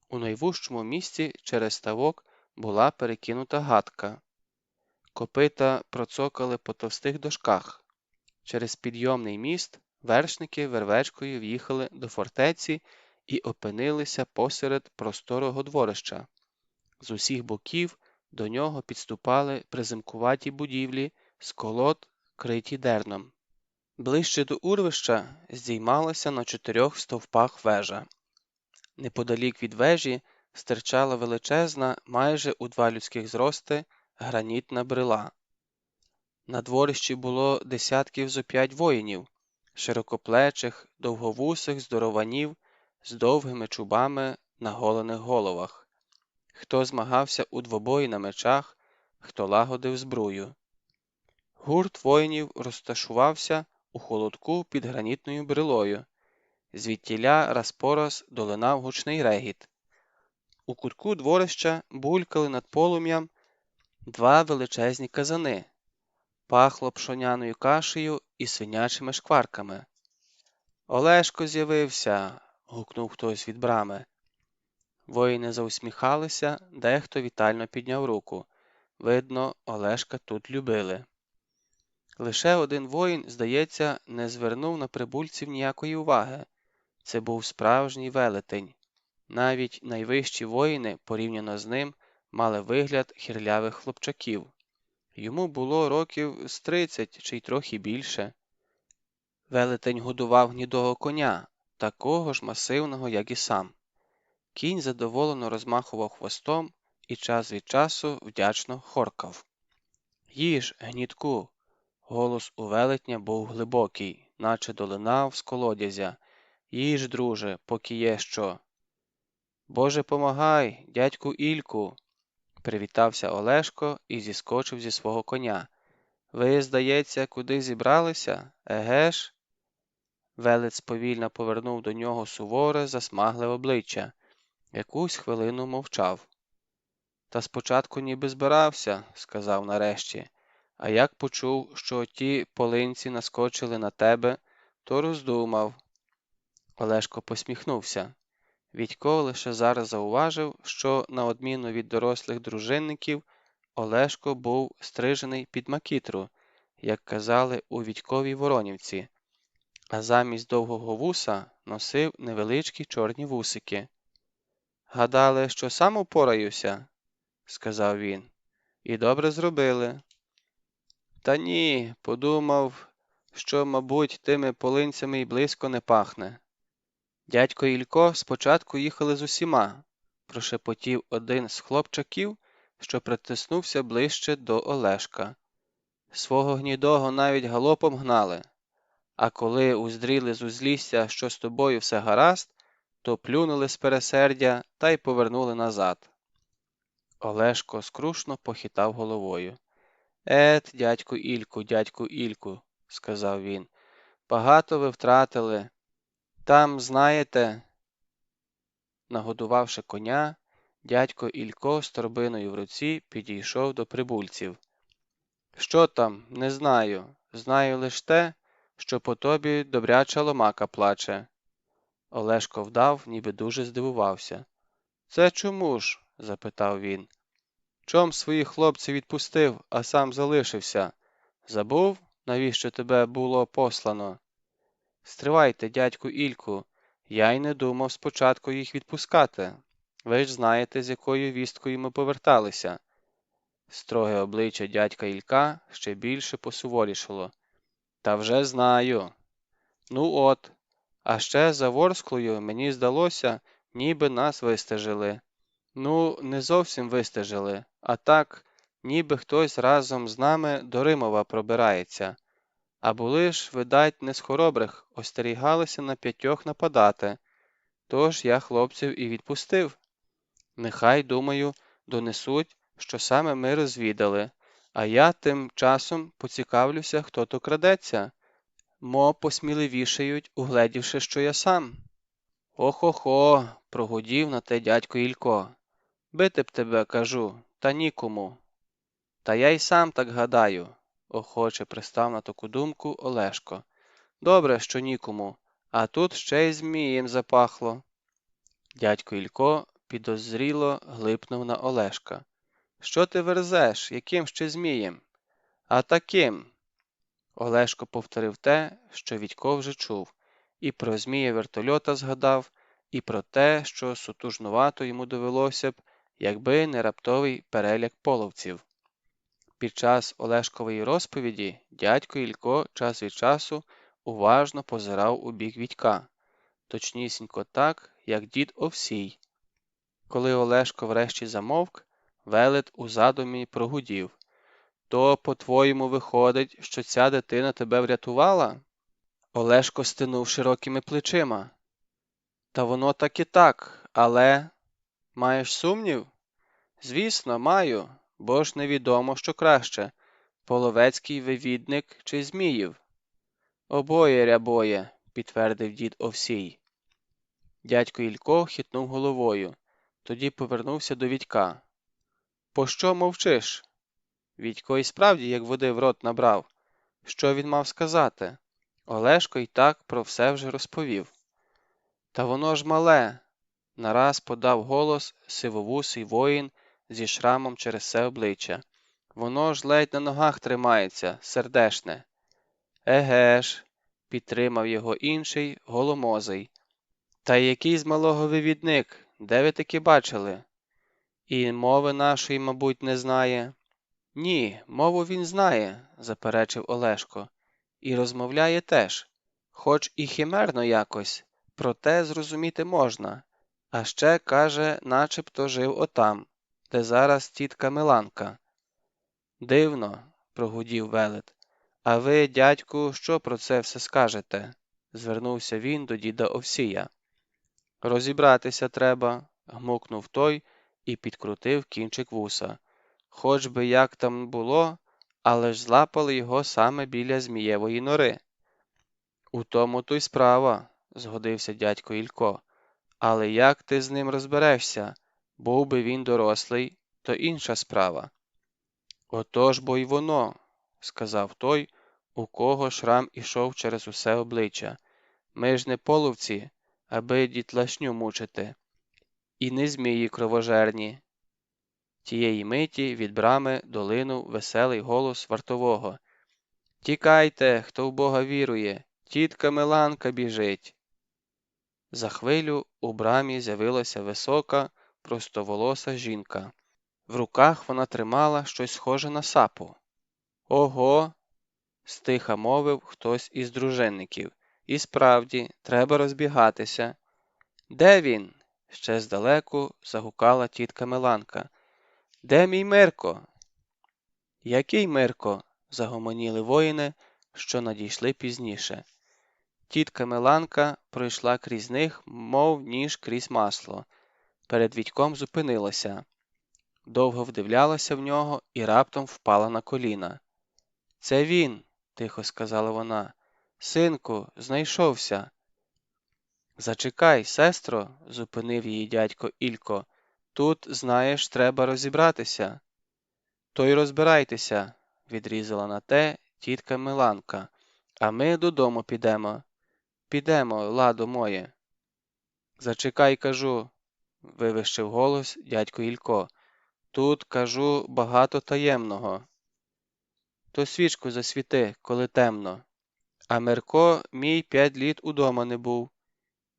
У найвужчому місці через ставок була перекинута гатка. Копита процокали по товстих дошках. Через підйомний міст вершники вервечкою в'їхали до фортеці і опинилися посеред просторого дворища. З усіх боків до нього підступали приземкуваті будівлі з колод, криті дерном. Ближче до урвища здіймалася на 4 стовпах вежа. Неподалік від вежі стирчала величезна, майже у 2 людських зрости, гранітна брила. На дворищі було десятків зо 5 воїнів, широкоплечих, довговусих здорованів з довгими чубами на голених головах. Хто змагався у двобої на мечах, хто лагодив збрую. Гурт воїнів розташувався у холодку під гранітною брилою. Звідтіля раз по раз долинав гучний регіт. У кутку дворища булькали над полум'ям 2 величезні казани. Пахло пшоняною кашею і свинячими шкварками. «Олешко з'явився!» – гукнув хтось від брами. Воїни заусміхалися, дехто вітально підняв руку. Видно, Олешка тут любили. Лише один воїн, здається, не звернув на прибульців ніякої уваги. Це був справжній велетень. Навіть найвищі воїни, порівняно з ним, мали вигляд хирлявих хлопчаків. Йому було років з 30 чи й трохи більше. Велетень годував гнідого коня, такого ж масивного, як і сам. Кінь задоволено розмахував хвостом і час від часу вдячно хоркав. «Їж, гнідку!» Голос у велетня був глибокий, наче долинав з колодязя. «Їж, друже, поки є що!» «Боже помагай, дядьку Ільку!» Привітався Олешко і зіскочив зі свого коня. «Ви, здається, куди зібралися? Еге ж?» Велець повільно повернув до нього суворе, засмагле обличчя. Якусь хвилину мовчав. «Та спочатку ніби збирався», – сказав нарешті. «А як почув, що ті полинці наскочили на тебе, то роздумав». Олешко посміхнувся. Відько лише зараз зауважив, що, на відміну від дорослих дружинників, Олешко був стрижений під макітру, як казали у Відьковій Воронівці, а замість довгого вуса носив невеличкі чорні вусики. «Гадали, що сам упораюся?» – сказав він. «І добре зробили». «Та ні, подумав, що, мабуть, тими полинцями й близько не пахне». «Дядько Ілько спочатку їхали з усіма», – прошепотів один з хлопчаків, що притиснувся ближче до Олешка. «Свого гнідого навіть галопом гнали. А коли уздріли з узлісся, що з тобою все гаразд, то плюнули з пересердя та й повернули назад». Олешко скрушно похитав головою. «Ет, дядьку Ільку», – сказав він, – «багато ви втратили. Там, знаєте...» Нагодувавши коня, дядько Ілько з торбиною в руці підійшов до прибульців. «Що там, не знаю. Знаю лиш те, що по тобі добряча ломака плаче». Олешко вдав, ніби дуже здивувався. «Це чому ж?» – запитав він. «Чом своїх хлопців відпустив, а сам залишився? Забув, навіщо тебе було послано?» «Стривайте, дядьку Ільку, я й не думав спочатку їх відпускати. Ви ж знаєте, з якою вісткою ми поверталися». Строге обличчя дядька Ілька ще більше посуворішало. «Та вже знаю». «Ну от, а ще за Ворсклою мені здалося, ніби нас вистежили. Ну, не зовсім вистежили, а так, ніби хтось разом з нами до Римова пробирається. А були ж, видать, не з хоробрих, остерігалися на 5 нападати. Тож я хлопців і відпустив. Нехай, думаю, донесуть, що саме ми розвідали, а я тим часом поцікавлюся, хто то крадеться. Мо посміливішають, угледівши, що я сам». «Охо-хо», – прогудів на те дядько Ілько. «Бити б тебе, кажу, та нікому. Та я й сам так гадаю, охоче пристав на таку думку Олешко. Добре, що нікому, а тут ще й Змієм запахло. Дядько Ілько підозріло глипнув на Олешка. Що ти верзеш, яким ще Змієм? А таким. Олешко повторив те, що Відько вже чув, і про Змія вертольота згадав, і про те, що сутужнувато йому довелося б, якби не раптовий переляк половців. Під час Олешкової розповіді дядько Ілько час від часу уважно позирав у бік Відька, точнісінько так, як дід Овсій. Коли Олешко врешті замовк, велет у задумі прогудів. То, по-твоєму, виходить, що ця дитина тебе врятувала? Олешко стинув широкими плечима. Та воно так і так, але... Маєш сумнів? Звісно, маю, бо ж невідомо, що краще – половецький вивідник чи Зміїв. Обоє рябоє, підтвердив дід Овсій. Дядько Ілько хитнув головою, тоді повернувся до Відька. Пощо мовчиш? Відько і справді, як води в рот набрав. Що він мав сказати? Олешко й так про все вже розповів. Та воно ж мале, нараз подав голос сивовусий воїн зі шрамом через все обличчя. Воно ж ледь на ногах тримається, сердешне. Еге ж, підтримав його інший, голомозий. Та який з малого вивідник, де ви таки бачили? І мови нашої, мабуть, не знає. Ні, мову він знає, заперечив Олешко. І розмовляє теж, хоч і химерно якось, проте зрозуміти можна. А ще, каже, начебто жив отам, де зараз тітка Миланка. Дивно, прогудів велет. А ви, дядьку, що про це все скажете? Звернувся він до діда Овсія. Розібратися треба, гмукнув той і підкрутив кінчик вуса. Хоч би як там було, але ж злапали його саме біля Змієвої нори. У тому то й справа, згодився дядько Ілько. Але як ти з ним розберешся? Був би він дорослий, то інша справа. Отож бо й воно, сказав той, у кого шрам ішов через усе обличчя. Ми ж не половці, аби дітлашню мучити. І не змії кровожерні. Тієї миті від брами долинув веселий голос вартового. Тікайте, хто в Бога вірує, тітка Миланка біжить. За хвилю у брамі з'явилася висока, простоволоса жінка. В руках вона тримала щось схоже на сапу. Ого! Стиха мовив хтось із дружинників. І справді, треба розбігатися. Де він? Ще здалеку загукала тітка Миланка. Де мій Мирко? Який Мирко? Загомоніли воїни, що надійшли пізніше. Тітка Миланка пройшла крізь них, мов ніж крізь масло. Перед Відьком зупинилася. Довго вдивлялася в нього і раптом впала на коліна. Це він, тихо сказала вона. Синку, знайшовся. Зачекай, сестро, зупинив її дядько Ілько. Тут, знаєш, треба розібратися. То й розбирайтеся, відрізала на те тітка Миланка. А ми додому підемо. Підемо, ладо моє. Зачекай, кажу, вивищив голос дядько Ілько. Тут, кажу, багато таємного. То свічку засвіти, коли темно. А Мирко мій 5 літ удома не був.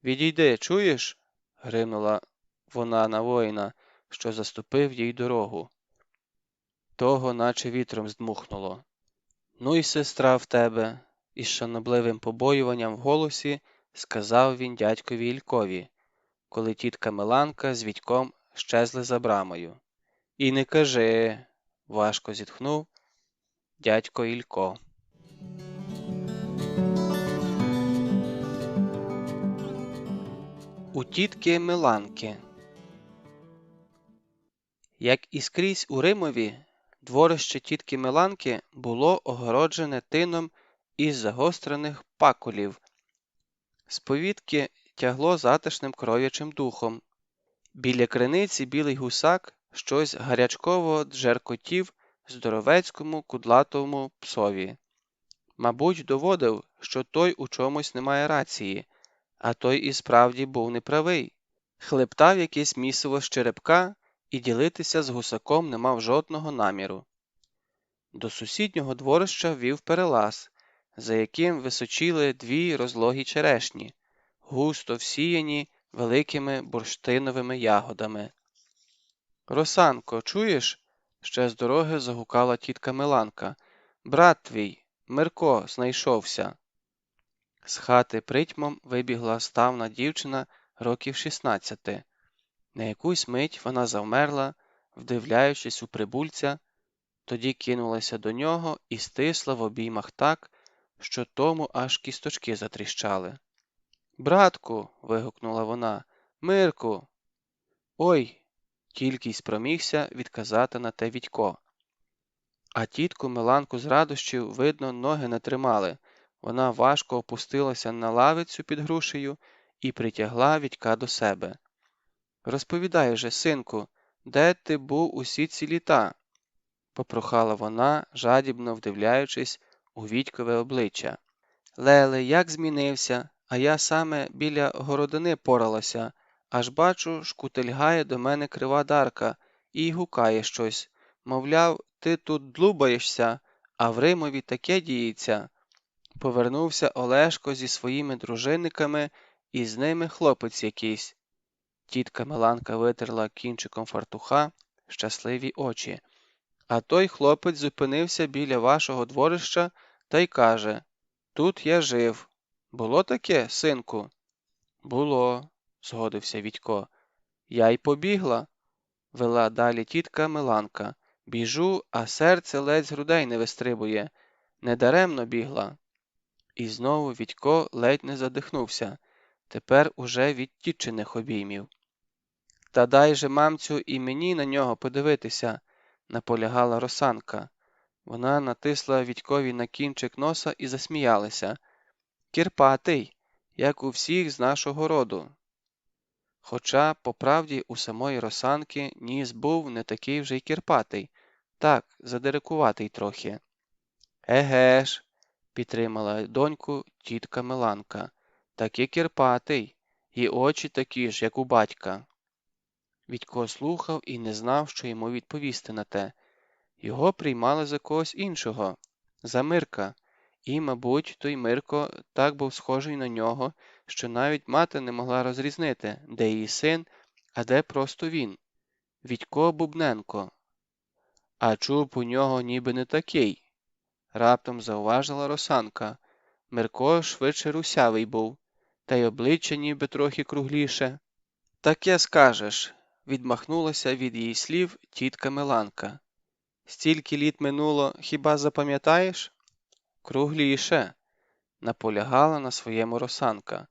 Відійди, чуєш? Гримнула вона на воїна, що заступив їй дорогу. Того наче вітром здмухнуло. Ну й сестра в тебе, із шанобливим побоюванням в голосі сказав він дядькові Ількові, коли тітка Миланка з Відьком щезли за брамою. І не кажи, важко зітхнув дядько Ілько. У тітки Миланки. Як і скрізь у Римові, дворище тітки Миланки було огороджене тином із загострених пакулів. З повітки тягло затишним кров'ячим духом. Біля криниці білий гусак щось гарячково джеркотів здоровецькому кудлатому псові. Мабуть, доводив, що той у чомусь не має рації, а той і справді був неправий. Хлептав якесь місиво з черепка і ділитися з гусаком не мав жодного наміру. До сусіднього дворища вів перелаз, за яким височіли дві розлогі черешні, густо всіяні великими бурштиновими ягодами. «Росанко, чуєш?» – ще з дороги загукала тітка Миланка. «Брат твій, Мирко, знайшовся!» З хати притьмом вибігла ставна дівчина років 16. На якусь мить вона завмерла, вдивляючись у прибульця, тоді кинулася до нього і стисла в обіймах так, що тому аж кісточки затріщали. «Братку!» – вигукнула вона. «Мирку!» «Ой!» – тільки й спромігся відказати на те Вітько. А тітку Миланку з радощів, видно, ноги не тримали. Вона важко опустилася на лавицю під грушею і притягла Вітька до себе. «Розповідай же, синку, де ти був усі ці літа?» – попрохала вона, жадібно вдивляючись у Вітькове обличчя. «Леле, як змінився, а я саме біля городини поралася, аж бачу, шкутильгає до мене крива Дарка і гукає щось. Мовляв, ти тут длубаєшся, а в Римові таке діється». Повернувся Олешко зі своїми дружинниками, і з ними хлопець якийсь. Тітка Миланка витерла кінчиком фартуха щасливі очі. А той хлопець зупинився біля вашого дворища та й каже: «Тут я жив. Було таке, синку?» «Було», – згодився Вітько. «Я й побігла», – вела далі тітка Миланка. «Біжу, а серце ледь з грудей не вистрибує. Недаремно бігла». І знову Вітько ледь не задихнувся, тепер уже від тітчиних обіймів. «Та дай же, мамцю, і мені на нього подивитися», – наполягала Росанка. Вона натисла Вітькові на кінчик носа і засміялася. «Кірпатий, як у всіх з нашого роду». Хоча, по правді, у самої Росанки ніс був не такий вже й кірпатий, так, задирикуватий трохи. «Еге ж», – підтримала доньку тітка Миланка, – «таки кірпатий, і очі такі ж, як у батька». Вітько слухав і не знав, що йому відповісти на те. Його приймали за когось іншого, за Мирка, і, мабуть, той Мирко так був схожий на нього, що навіть мати не могла розрізнити, де її син, а де просто він. Вітько Бубненко. «А чуб у нього ніби не такий», – раптом зауважила Росанка. «Мирко швидше русявий був, та й обличчя ніби трохи кругліше». «Таке скажеш», – відмахнулася від її слів тітка Миланка. «Стільки літ минуло, хіба запам'ятаєш?» «Кругліше», – наполягала на своєму Росанка.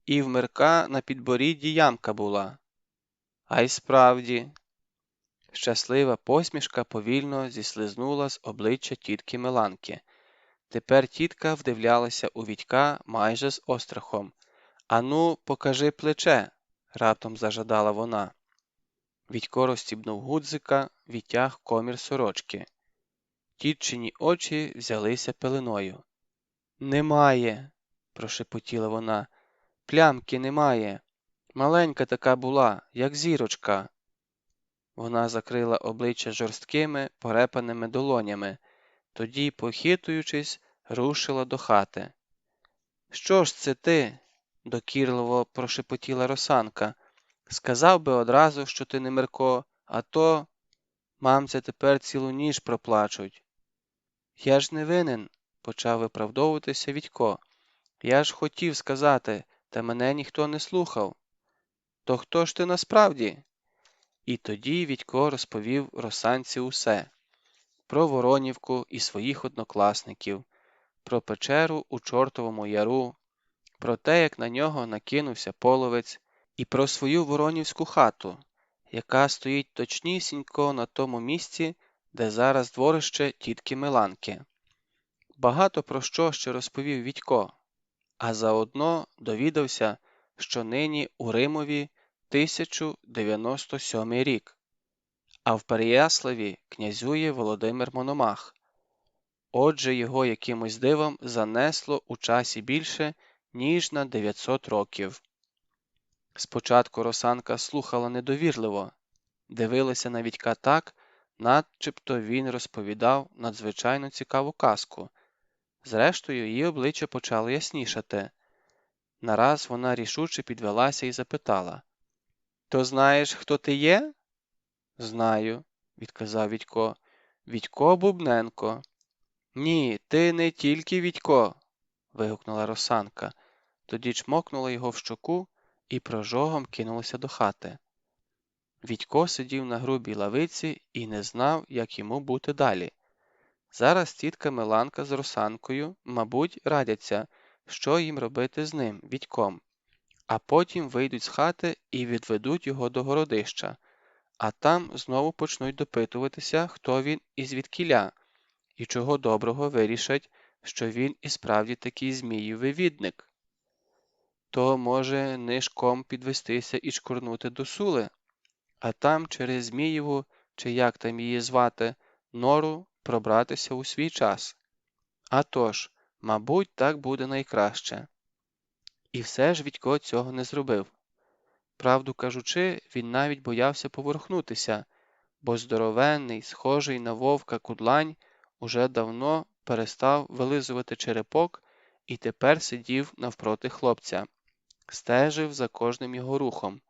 «І в Мирка на підборідді ямка була». «А й справді». Щаслива посмішка повільно зіслизнула з обличчя тітки Миланки. Тепер тітка вдивлялася у Вітька майже з острахом. «Ану, покажи плече», – раптом зажадала вона. Вітько розстібнув гудзика, відтяг комір сорочки. Тітчині очі взялися пеленою. «Немає», – прошепотіла вона, – «плямки немає. Маленька така була, як зірочка». Вона закрила обличчя жорсткими, порепаними долонями, тоді, похитуючись, рушила до хати. «Що ж це ти?» – докірливо прошепотіла Росанка. «Сказав би одразу, що ти не Мирко, а то мамця тепер цілу ніч проплачуть». «Я ж не винен», – почав виправдовуватися Вітько. «Я ж хотів сказати, та мене ніхто не слухав». «То хто ж ти насправді?» І тоді Вітько розповів Росанці усе. Про Воронівку і своїх однокласників, про печеру у Чортовому Яру, про те, як на нього накинувся половець, і про свою воронівську хату, яка стоїть точнісінько на тому місці, де зараз дворище тітки Миланки. Багато про що ще розповів Вітько, а заодно довідався, що нині у Римові 1097 рік, а в Переяславі князює Володимир Мономах. Отже, його якимось дивом занесло у часі більше, ніж на 900 років. Спочатку Росанка слухала недовірливо, дивилася на Вітька так, начебто він розповідав надзвичайно цікаву казку. Зрештою, її обличчя почало яснішати. Нараз вона рішуче підвелася і запитала: «То знаєш, хто ти є?» «Знаю», – відказав Вітько. «Вітько Бубненко». «Ні, ти не тільки Вітько», – вигукнула Росанка. Тоді чмокнула його в щоку і прожогом кинулася до хати. Вітько сидів на грубій лавиці і не знав, як йому бути далі. Зараз тітка Миланка з Росанкою, мабуть, радяться, що їм робити з ним, Вітьком, а потім вийдуть з хати і відведуть його до городища, а там знову почнуть допитуватися, хто він і звідкіля, і чого доброго вирішать, що він і справді такий зміїв-вивідник. То, може, нишком підвестися і шкурнути до Сули, а там через Змієву, чи як там її звати, нору пробратися у свій час. А тож, мабуть, так буде найкраще. І все ж Вітько цього не зробив. Правду кажучи, він навіть боявся поворухнутися, бо здоровенний, схожий на вовка кудлань уже давно перестав вилизувати черепок і тепер сидів навпроти хлопця, стежив за кожним його рухом.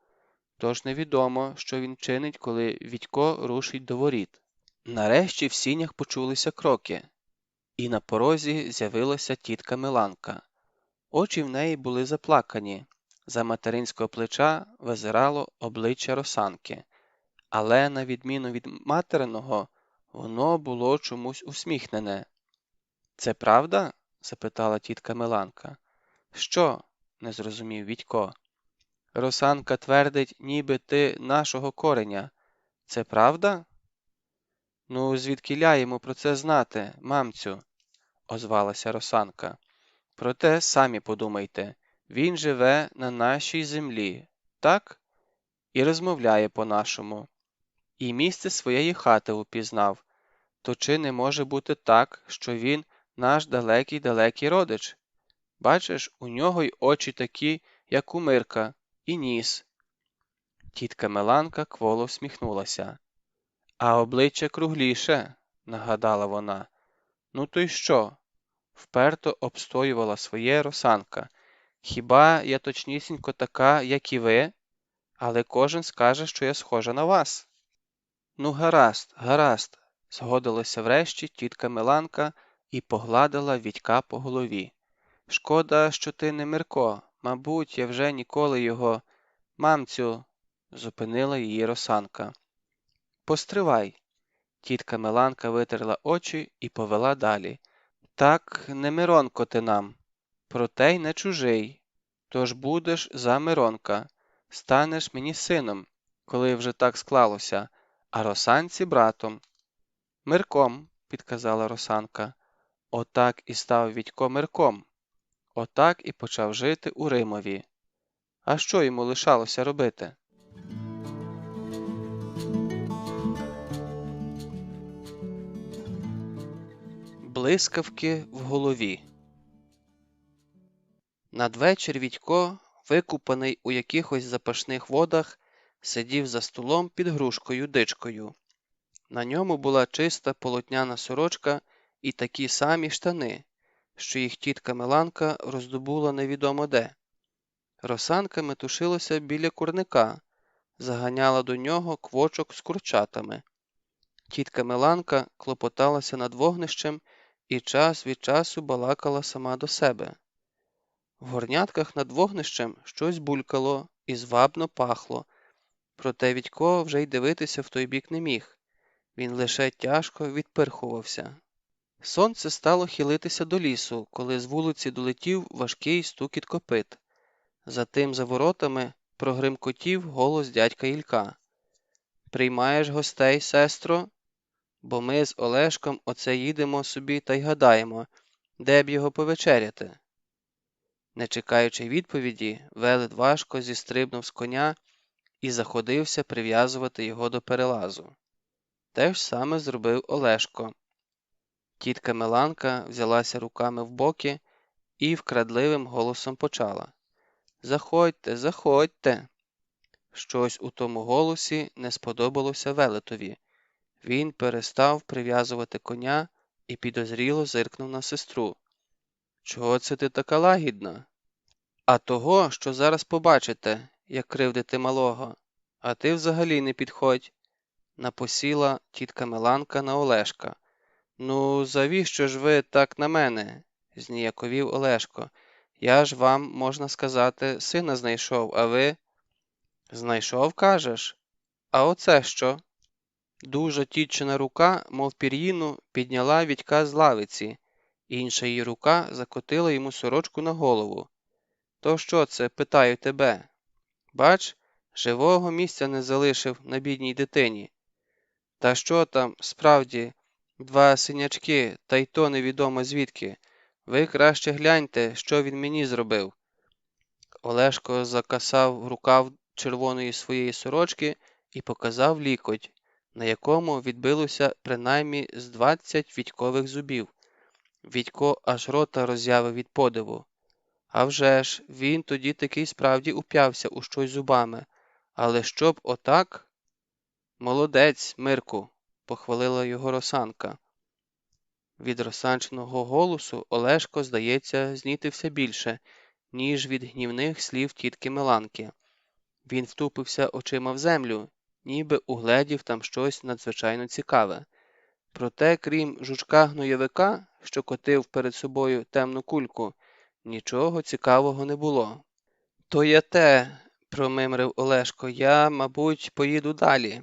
Тож невідомо, що він чинить, коли Вітько рушить до воріт. Нарешті в сінях почулися кроки, і на порозі з'явилася тітка Миланка. Очі в неї були заплакані, за материнського плеча визирало обличчя Росанки, але, на відміну від материного, воно було чомусь усміхнене. «Це правда?» – запитала тітка Миланка. «Що?» – не зрозумів Вітько. «Росанка твердить, ніби ти нашого кореня. Це правда?» «Ну, звідкіля йому про це знати, мамцю?» – озвалася Росанка. «Проте самі подумайте, він живе на нашій землі, так? І розмовляє по-нашому. І місце своєї хати упізнав. То чи не може бути так, що він наш далекий-далекий родич? Бачиш, у нього й очі такі, як у Мирка, і ніс». Тітка Миланка кволо всміхнулася. «А обличчя кругліше», – нагадала вона. «Ну то й що?» – вперто обстоювала своє Росанка. «Хіба я точнісінько така, як і ви? Але кожен скаже, що я схожа на вас». «Ну, гаразд, гаразд», – згодилася врешті тітка Миланка і погладила Вітька по голові. «Шкода, що ти не Мирко. Мабуть, я вже ніколи його... Мамцю», – зупинила її Росанка. «Постривай». Тітка Миланка витерла очі і повела далі. «Так, не Миронко ти нам, проте й не чужий. Тож будеш за Миронка, станеш мені сином, коли вже так склалося, а Росанці братом». «Мирком», – підказала Росанка. Отак і став Вітько Мирком. Отак і почав жити у Римові. А що йому лишалося робити? Блискавки в голові. Надвечір Вітько, викупаний у якихось запашних водах, сидів за столом під грушкою-дичкою. На ньому була чиста полотняна сорочка і такі самі штани, що їх тітка Миланка роздобула невідомо де. Росанка метушилася біля курника, заганяла до нього квочок з курчатами. Тітка Миланка клопоталася над вогнищем і час від часу балакала сама до себе. В горнятках над вогнищем щось булькало і звабно пахло, проте Вітько вже й дивитися в той бік не міг. Він лише тяжко відпирхувався. Сонце стало хилитися до лісу, коли з вулиці долетів важкий стукіт копит. Затим за воротами прогримкотів голос дядька Ілька. «Приймаєш гостей, сестро? Бо ми з Олешком оце їдемо собі та й гадаємо, де б його повечеряти». Не чекаючи відповіді, велет важко зістрибнув з коня і заходився прив'язувати його до перелазу. те ж саме зробив Олешко. Тітка Миланка взялася руками в боки і вкрадливим голосом почала: «Заходьте, заходьте!» Щось у тому голосі не сподобалося велетові. Він перестав прив'язувати коня і підозріло зиркнув на сестру. «Чого це ти така лагідна?» «А того, що зараз побачите, як кривдити малого. А ти взагалі не підходь», – напосіла тітка Миланка на Олешка. «Ну, завіщо ж ви так на мене?» – зніяковів Олешко. «Я ж вам, можна сказати, сина знайшов, а ви…» «Знайшов, кажеш? А оце що?» Дужа тітчина рука, мов пір'їну, підняла Вітька з лавиці, інша її рука закотила йому сорочку на голову. «То що це, питаю тебе? Бач, живого місця не залишив на бідній дитині. Та що там, справді, два синячки, та й то невідомо звідки. Ви краще гляньте, що він мені зробив». Олешко закасав рукав червоної своєї сорочки і показав лікоть, на якому відбилося принаймні з 20 Вітькових зубів. Вітько аж рота роззявив від подиву. А вже ж, він тоді таки справді уп'явся у щось зубами. Але щоб отак? «Молодець, Мирку», – похвалила його Росанка. Від Росанчиного голосу Олешко, здається, знітився більше, ніж від гнівних слів тітки Миланки. Він втупився очима в землю, ніби угледів там щось надзвичайно цікаве. Проте, крім жучка-гнойовика, що котив перед собою темну кульку, нічого цікавого не було. «То є те», – промимрив Олешко, – «я, мабуть, поїду далі».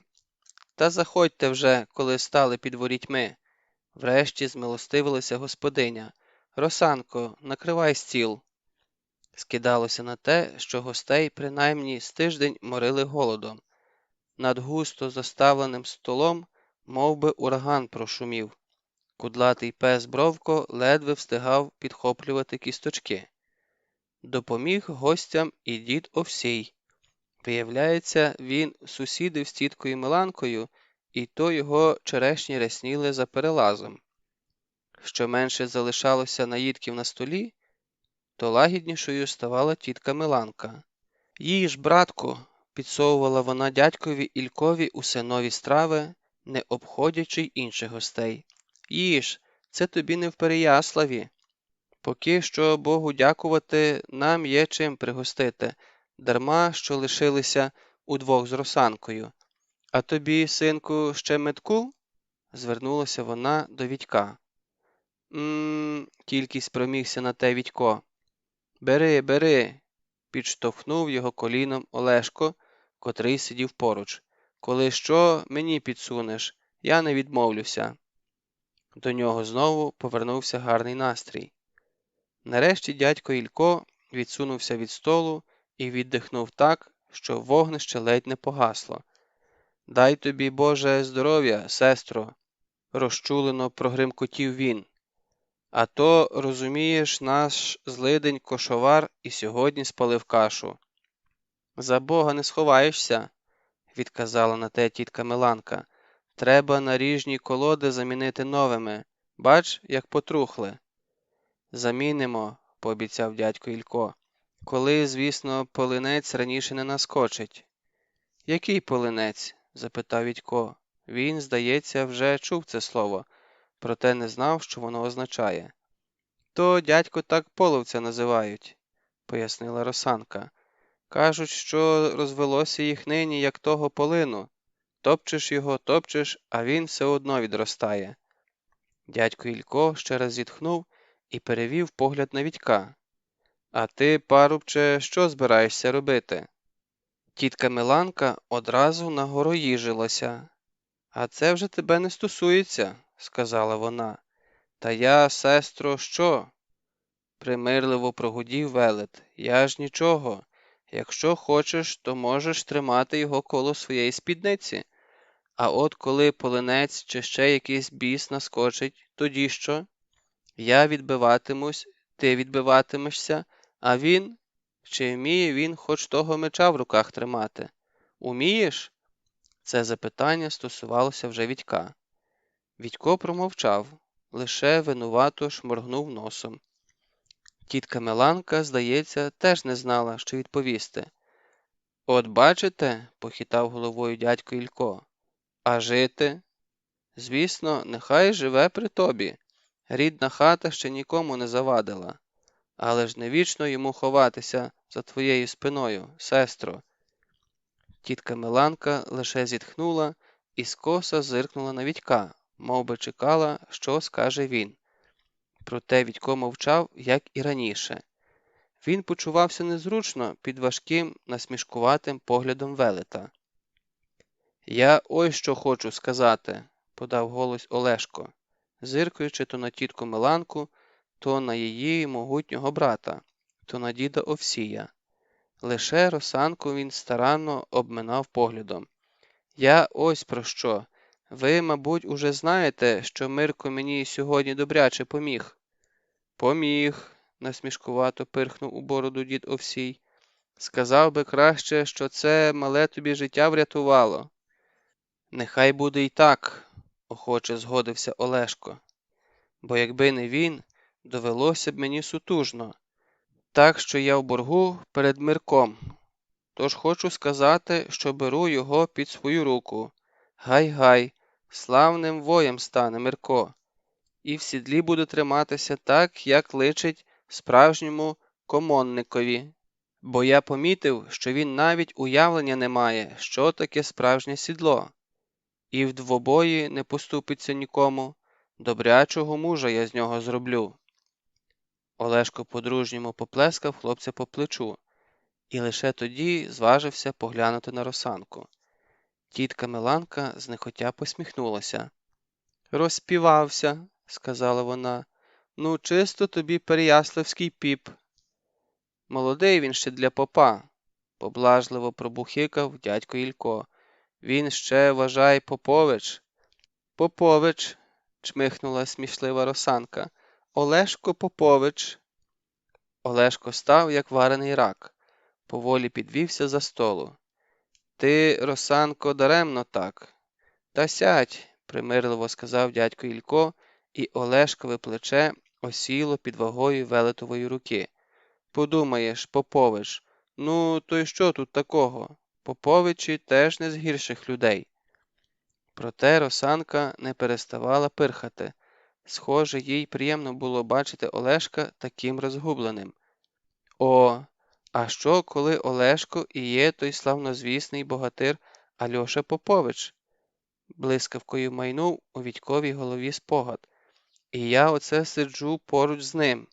«Та заходьте вже, коли стали під ворітьми». Врешті змилостивилася господиня. «Росанко, накривай стіл». Скидалося на те, що гостей принаймні з тиждень морили голодом. Над густо заставленим столом мов би, ураган прошумів. Кудлатий пес Бровко ледве встигав підхоплювати кісточки. Допоміг гостям і дід Овсій. Виявляється, він сусідив з тіткою Миланкою, і то його черешні рясніли за перелазом. Що менше залишалося наїдків на столі, то лагіднішою ставала тітка Миланка. «Їж, братку», – підсовувала вона дядькові Ількові усе нові страви, не обходячи й інших гостей. «Їж, це тобі не в Переяславі. Поки що, Богу дякувати, нам є чим пригостити, дарма що лишилися удвох з Росанкою. А тобі, синку, ще метку?» – звернулася вона до Вітька. Тільки спромігся на те Вітько. «Бери, бери», – підштовхнув його коліном Олешко, котрий сидів поруч. «Коли що, мені підсунеш, я не відмовлюся». До нього знову повернувся гарний настрій. Нарешті дядько Ілько відсунувся від столу і віддихнув так, що вогнище ледь не погасло. «Дай тобі, Боже, здоров'я, сестро», – розчулено прогримкотів він. «А то, розумієш, наш злидень кошовар і сьогодні спалив кашу». «За Бога не сховаєшся», – відказала на те тітка Миланка. «Треба наріжні колоди замінити новими. Бач, як потрухли». «Замінимо», – пообіцяв дядько Ілько. «Коли, звісно, полинець раніше не наскочить». «Який полинець?» – запитав Вітько. Він, здається, вже чув це слово, проте не знав, що воно означає. «То, дядько, так половця називають», – пояснила Росанка. «Кажуть, що розвелося їх нині, як того полину. Топчеш його, топчеш, а він все одно відростає». Дядько Ілько ще раз зітхнув і перевів погляд на Вітька. «А ти, парубче, що збираєшся робити?» Тітка Миланка одразу нагороїжилася. «А це вже тебе не стосується», – сказала вона. «Та я, сестро, що?» Примирливо прогудів велет. «Я ж нічого. Якщо хочеш, то можеш тримати його коло своєї спідниці. А от коли полинець чи ще якийсь біс наскочить, тоді що? Я відбиватимусь, ти відбиватимешся, а він? Чи вміє він хоч того меча в руках тримати? Умієш?» Це запитання стосувалося вже Вітька. Вітько промовчав, лише винувато шморгнув носом. Тітка Миланка, здається, теж не знала, що відповісти. «От бачите», – похитав головою дядько Ілько, – «а жити?» «Звісно, нехай живе при тобі. Рідна хата ще нікому не завадила. Але ж не вічно йому ховатися за твоєю спиною, сестро». Тітка Миланка лише зітхнула і скоса зиркнула на Вітька, мов би чекала, що скаже він. Проте Вітько мовчав, як і раніше. Він почувався незручно під важким, насмішкуватим поглядом велета. «Я ось що хочу сказати», – подав голос Олешко, зиркаючи то на тітку Миланку, то на її могутнього брата, то на діда Овсія. Лише Росанку він старанно обминав поглядом. «Я ось про що. Ви, мабуть, уже знаєте, що Мирко мені сьогодні добряче поміг». «Поміг», – насмішкувато пирхнув у бороду дід Овсій. «Сказав би краще, що це мале тобі життя врятувало». «Нехай буде й так», – охоче згодився Олешко. «Бо якби не він, довелося б мені сутужно. Так що я в боргу перед Мирком. Тож хочу сказати, що беру його під свою руку. Гай-гай, славним воєм стане Мирко. І в сідлі буде триматися так, як личить справжньому комонникові. Бо я помітив, що він навіть уявлення не має, що таке справжнє сідло. І в двобої не поступиться нікому. Добрячого мужа я з нього зроблю». Олешко по-дружньому поплескав хлопця по плечу і лише тоді зважився поглянути на Росанку. Тітка Миланка знехотя посміхнулася. «Розпівався», – сказала вона. «Ну, чисто тобі переяславський піп». «Молодий він ще для попа», – поблажливо пробухикав дядько Ілько. «Він ще, вважай, Попович». «Попович», – чмихнула смішлива Росанка. «Олешко Попович». Олешко став, як варений рак. Поволі підвівся за столу. «Ти, Росанко, даремно так». «Та сядь», – примирливо сказав дядько Ілько, і Олешкове плече осіло під вагою велетової руки. «Подумаєш, Попович, ну, то й що тут такого? Поповичі теж не з гірших людей». Проте Росанка не переставала пирхати. Схоже, їй приємно було бачити Олешка таким розгубленим. «О, а що, коли Олешко і є той славнозвісний богатир Альоша Попович?» Блискавкою майнув у Вітьковій голові спогад. «І я оце сиджу поруч з ним.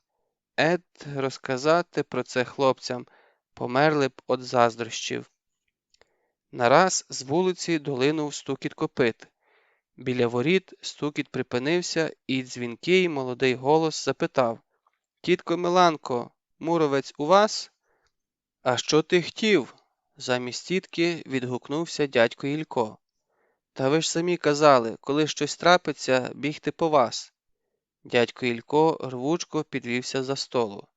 Розказати про це хлопцям померли б од заздрощів». Нараз з вулиці долинув стукіт копит. Біля воріт стукіт припинився, і дзвінкий молодий голос запитав: «Тітко Миланко, муровець у вас?» «А що ти хотів?» Замість тітки відгукнувся дядько Ілько. «Та ви ж самі казали, коли щось трапиться, бігти по вас». Дядько Ілько рвучко підвівся за столу.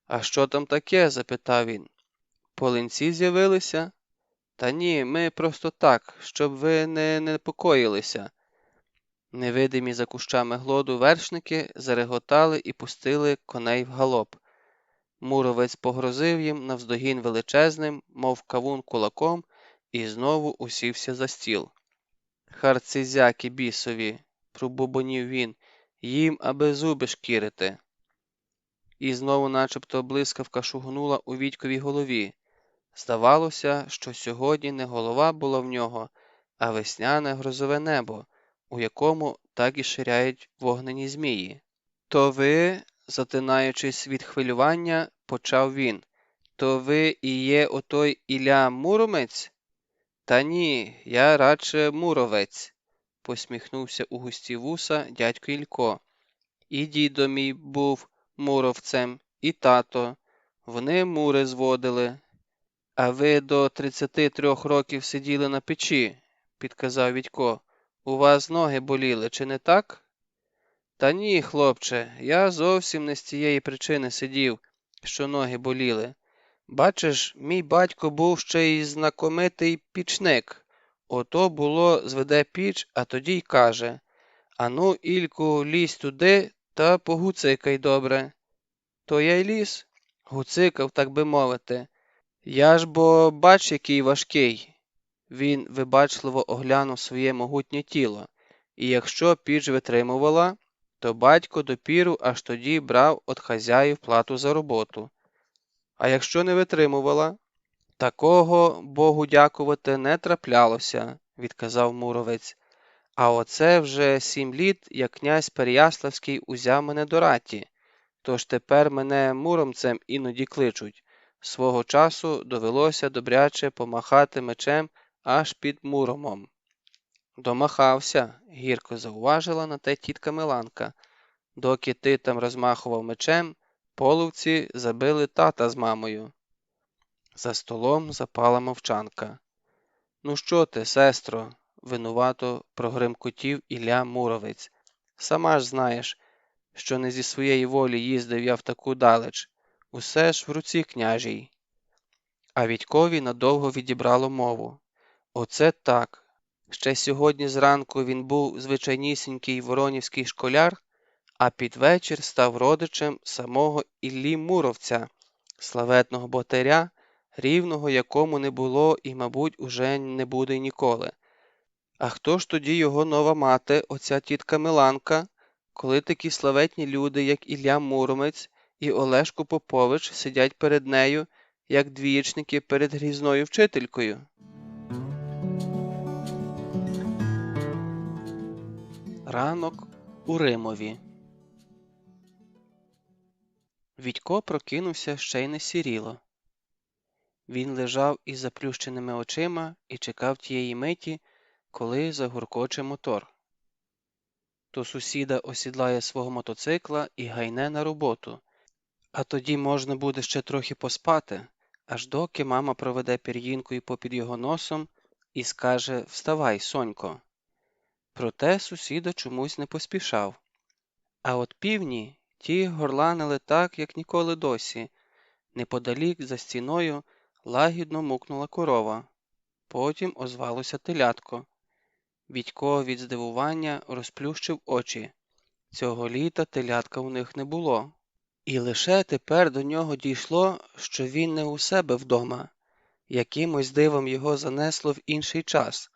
«А що там таке?» – запитав він. «Полинці з'явилися?» «Та ні, ми просто так, щоб ви не непокоїлися». Невидимі за кущами глоду вершники зареготали і пустили коней в галоп. Муровець погрозив їм навздогін величезним, мов кавун кулаком, і знову усівся за стіл. «Харцизяки бісові!» – пробубонів він. «Їм аби зуби шкірити!» І знову начебто блискавка шугнула у Вітьковій голові. Здавалося, що сьогодні не голова була в нього, а весняне грозове небо, у якому так і ширяють вогнені змії. «То ви, затинаючись від хвилювання, почав він, то ви і є отой Ілля Муромець?» «Та ні, я радше Муровець», – посміхнувся у густі вуса дядько Ілько. «І дідо мій був муровцем, і тато. Вони мури зводили». «А ви до 33 років сиділи на печі», – підказав Вітько. «У вас ноги боліли, чи не так?» «Та ні, хлопче, я зовсім не з цієї причини сидів, що ноги боліли. Бачиш, мій батько був ще й знакомитий пічник. Ото було зведе піч, а тоді й каже: ану, Ільку, лізь туди та погуцикай добре. То я й ліз, гуцикав, так би мовити. Я ж бо бач, який важкий. Він вибачливо оглянув своє могутнє тіло, і якщо піч витримувала, то батько допіру аж тоді брав од хазяїв плату за роботу. А якщо не витримувала, такого, Богу дякувати, не траплялося, відказав муровець. А оце вже 7 літ, як князь Переяславський узяв мене до раті, тож тепер мене муромцем іноді кличуть. Свого часу довелося добряче помахати мечем аж під Муромом. Домахався, гірко зауважила на те тітка Миланка. Доки ти там розмахував мечем, половці забили тата з мамою. За столом запала мовчанка. Ну що ти, сестро, винувато прогримкотів Ілля Муровець. Сама ж знаєш, що не зі своєї волі їздив я в таку далеч. Усе ж в руці княжій. А Вітькові надовго відібрало мову. Оце так. Ще сьогодні зранку він був звичайнісінький воронівський школяр, а під вечір став родичем самого Іллі Муровця, славетного ботаря, рівного якому не було і, мабуть, уже не буде ніколи. А хто ж тоді його нова мати, оця тітка Миланка, коли такі славетні люди, як Ілля Муромець і Олешко Попович, сидять перед нею, як двієчники перед грізною вчителькою? Ранок у Римові. Відько прокинувся ще й не сіріло. Він лежав із заплющеними очима і чекав тієї миті, коли загуркоче мотор. То сусіда осідлає свого мотоцикла і гайне на роботу, а тоді можна буде ще трохи поспати, аж доки мама проведе пір'їнкою попід його носом і скаже «Вставай, сонько». Проте сусіда чомусь не поспішав. А от півні ті горланили так, як ніколи досі. Неподалік за стіною лагідно мукнула корова. Потім озвалося телятко. Відько від здивування розплющив очі. Цього літа телятка у них не було. І лише тепер до нього дійшло, що він не у себе вдома. Якимось дивом його занесло в інший час.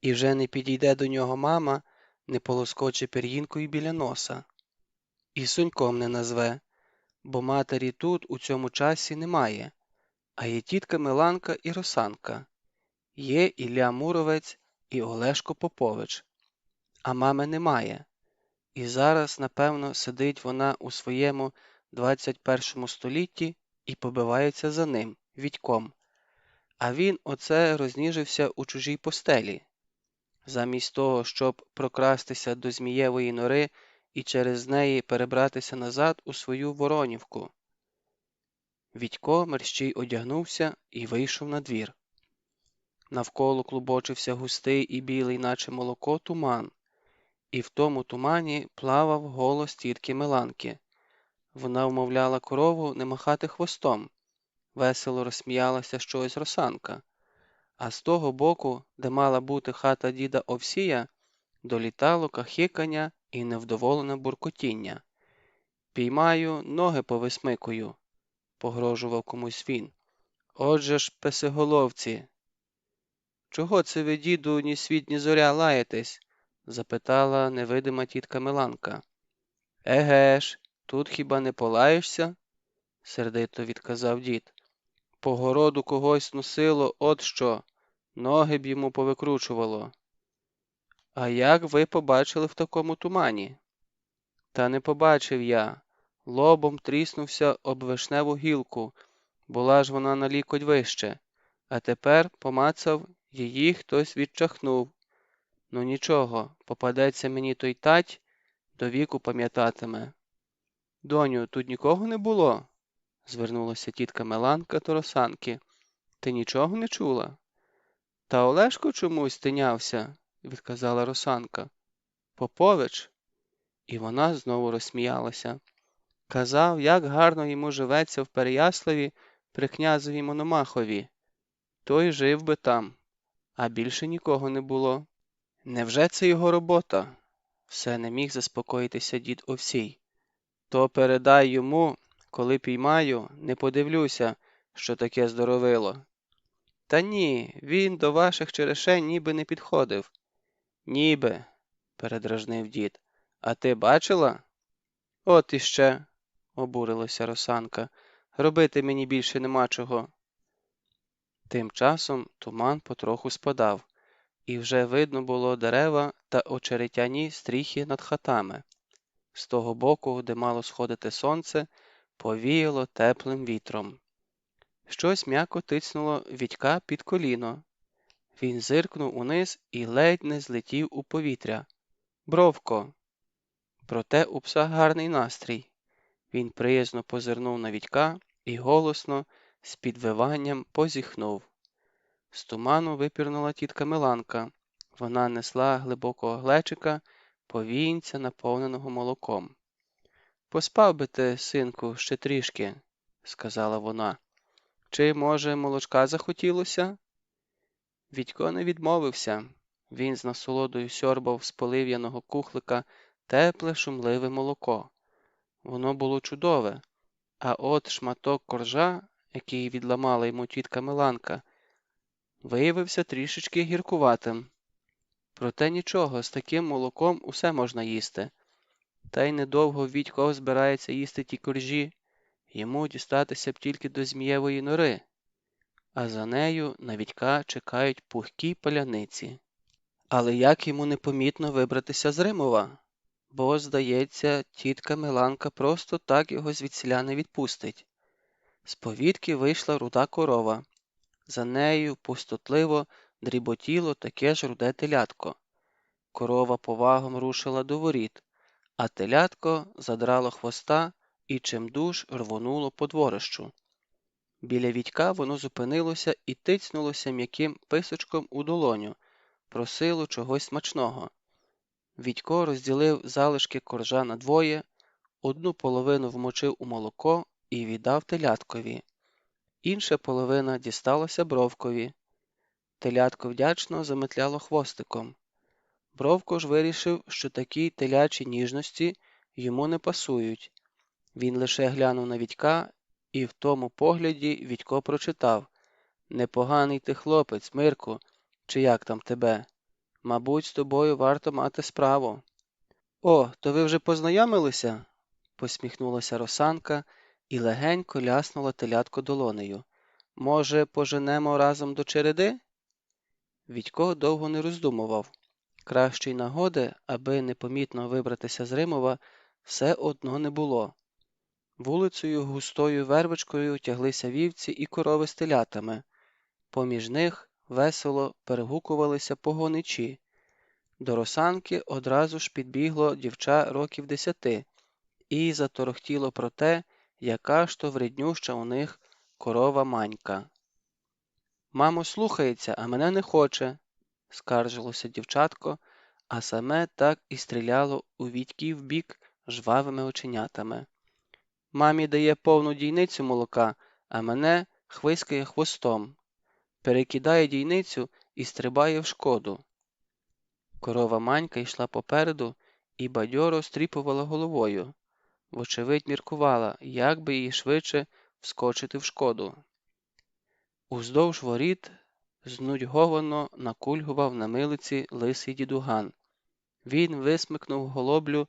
І вже не підійде до нього мама, не полоскоче пір'їнкою біля носа. І соньком не назве, бо матері тут у цьому часі немає. А є тітка Миланка і Росанка. Є Ілля Муровець і Олешко Попович. А мами немає. І зараз, напевно, сидить вона у своєму 21 столітті і побивається за ним, Відьком. А він оце розніжився у чужій постелі. Замість того, щоб прокрастися до Змієвої нори і через неї перебратися назад у свою Воронівку. Відько мерщій одягнувся і вийшов на двір. Навколо клубочився густий і білий, наче молоко, туман. І в тому тумані плавав голос тітки Миланки. Вона вмовляла корову не махати хвостом. Весело розсміялася щось Росанка. А з того боку, де мала бути хата діда Овсія, долітало кахикання і невдоволене буркотіння. «Піймаю, ноги повисмикую», – погрожував комусь він. «Отже ж, песиголовці!» «Чого це ви, діду, ні світ, ні зоря лаєтесь?» – запитала невидима тітка Миланка. «Еге ж, тут хіба не полаєшся?» – сердито відказав дід. «По городу когось носило, от що, ноги б йому повикручувало». «А як ви побачили в такому тумані?» «Та не побачив я. Лобом тріснувся об вишневу гілку, була ж вона на лікоть вище, а тепер помацав, її хтось відчахнув. Ну нічого, попадеться мені той тать, до віку пам'ятатиме». «Доню, тут нікого не було?» – звернулася тітка Миланка до Росанки. «Ти нічого не чула?» «Та Олешко чомусь тинявся», – відказала Росанка. «Попович?» І вона знову розсміялася. «Казав, як гарно йому живеться в Переяславі при князеві Мономахові. Той жив би там». а більше нікого не було. Невже це його робота? Все не міг заспокоїтися дід Овсій. То передай йому, коли піймаю, не подивлюся, що таке здоровило. Та ні, він до ваших черешень ніби не підходив. Ніби, передражнив дід. А ти бачила? От іще, обурилася Росанка. Робити мені більше нема чого. Тим часом туман потроху спадав, і вже видно було дерева та очеретяні стріхи над хатами. З того боку, де мало сходити сонце, повіяло теплим вітром. Щось м'яко тицнуло Вітька під коліно. Він зиркнув униз і ледь не злетів у повітря. Бровко! Проте у пса гарний настрій. Він приязно позирнув на Вітька і голосно, з підвиванням, позіхнув. З туману випірнула тітка Миланка. Вона несла глибокого глечика, повінця, наповненого молоком. «Поспав би ти, синку, ще трішки», – сказала вона. «Чи, може, молочка захотілося?» Вітько не відмовився. Він з насолодою сьорбав з полив'яного кухлика тепле шумливе молоко. Воно було чудове, а от шматок коржа, який відламала йому тітка Миланка, виявився трішечки гіркуватим. Проте нічого, з таким молоком усе можна їсти. Та й недовго Вітько збирається їсти ті коржі, йому дістатися б тільки до Змієвої нори, а за нею на Вітька чекають пухкі паляниці. Але як йому непомітно вибратися з Римова? Бо, здається, тітка Миланка просто так його звідсіля не відпустить. З повітки вийшла руда корова. За нею пустотливо дріботіло таке ж руде телятко. Корова повагом рушила до воріт, а телятко задрало хвоста і чимдуж рвонуло по дворищу. Біля Вітька воно зупинилося і тицнулося м'яким писочком у долоню, просило чогось смачного. Вітько розділив залишки коржа на двоє, одну половину вмочив у молоко і віддав теляткові. Інша половина дісталася Бровкові. Телятко вдячно заметляло хвостиком. Бровко ж вирішив, що такі телячі ніжності йому не пасують. Він лише глянув на Вітька, і в тому погляді Вітько прочитав: «Непоганий ти хлопець, Мирку, чи як там тебе? Мабуть, з тобою варто мати справу». «О, то ви вже познайомилися?» – посміхнулася Росанка і легенько ляснула телятко долонею. «Може, поженемо разом до череди?» Вітько довго не роздумував. Кращої нагоди, аби непомітно вибратися з Римова, все одно не було. Вулицею густою вервичкою тяглися вівці і корови з телятами. Поміж них весело перегукувалися погоничі. До Росанки одразу ж підбігло дівча років 10 і заторохтіло про те, яка ж то вреднюща у них корова Манька. «Мамо слухається, а мене не хоче», – скаржилося дівчатко, а саме так і стріляло у Вітьків бік жвавими оченятами. «Мамі дає повну дійницю молока, а мене хвискає хвостом. Перекидає дійницю і стрибає в шкоду». Корова Манька йшла попереду і бадьоро стріпувала головою. Вочевидь міркувала, як би їй швидше вскочити в шкоду. Уздовж воріт знудьговано накульгував на милиці лисий дідуган. Він висмикнув голоблю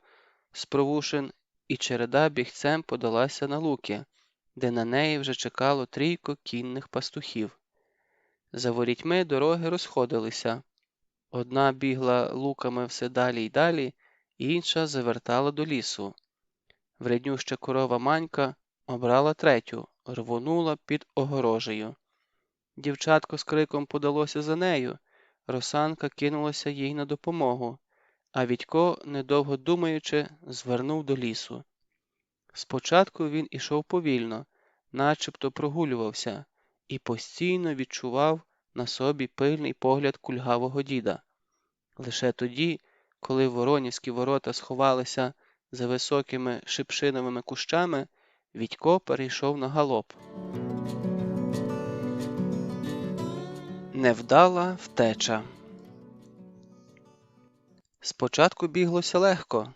з провушин, і череда бігцем подалася на луки, де на неї вже чекало 3 кінних пастухів. За ворітьми дороги розходилися. Одна бігла луками все далі й далі, інша завертала до лісу. Вреднюща корова Манька обрала третю, рвонула під огорожею. Дівчатко з криком подалося за нею, Росанка кинулася їй на допомогу, а Вітько, недовго думаючи, звернув до лісу. Спочатку він ішов повільно, начебто прогулювався, і постійно відчував на собі пильний погляд кульгавого діда. Лише тоді, коли воронівські ворота сховалися за високими шипшиновими кущами, Вітько перейшов на галоп. Невдала втеча. Спочатку біглося легко,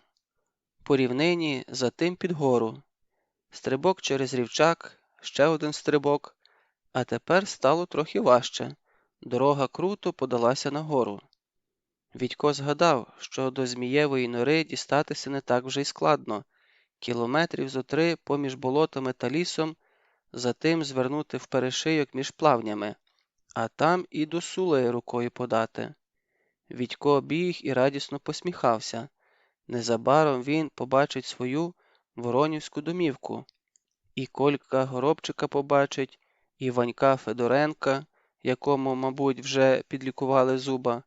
по рівнині, затим під гору. Стрибок через рівчак, ще один стрибок, а тепер стало трохи важче. Дорога круто подалася нагору. Відько згадав, що до Змієвої нори дістатися не так вже й складно. Кілометрів зо 3 поміж болотами та лісом, затим звернути в перешийок між плавнями, а там і до Сулеї рукою подати. Відько біг і радісно посміхався. Незабаром він побачить свою воронівську домівку. І Колька Горобчика побачить, і Ванька Федоренка, якому, мабуть, вже підлікували зуба,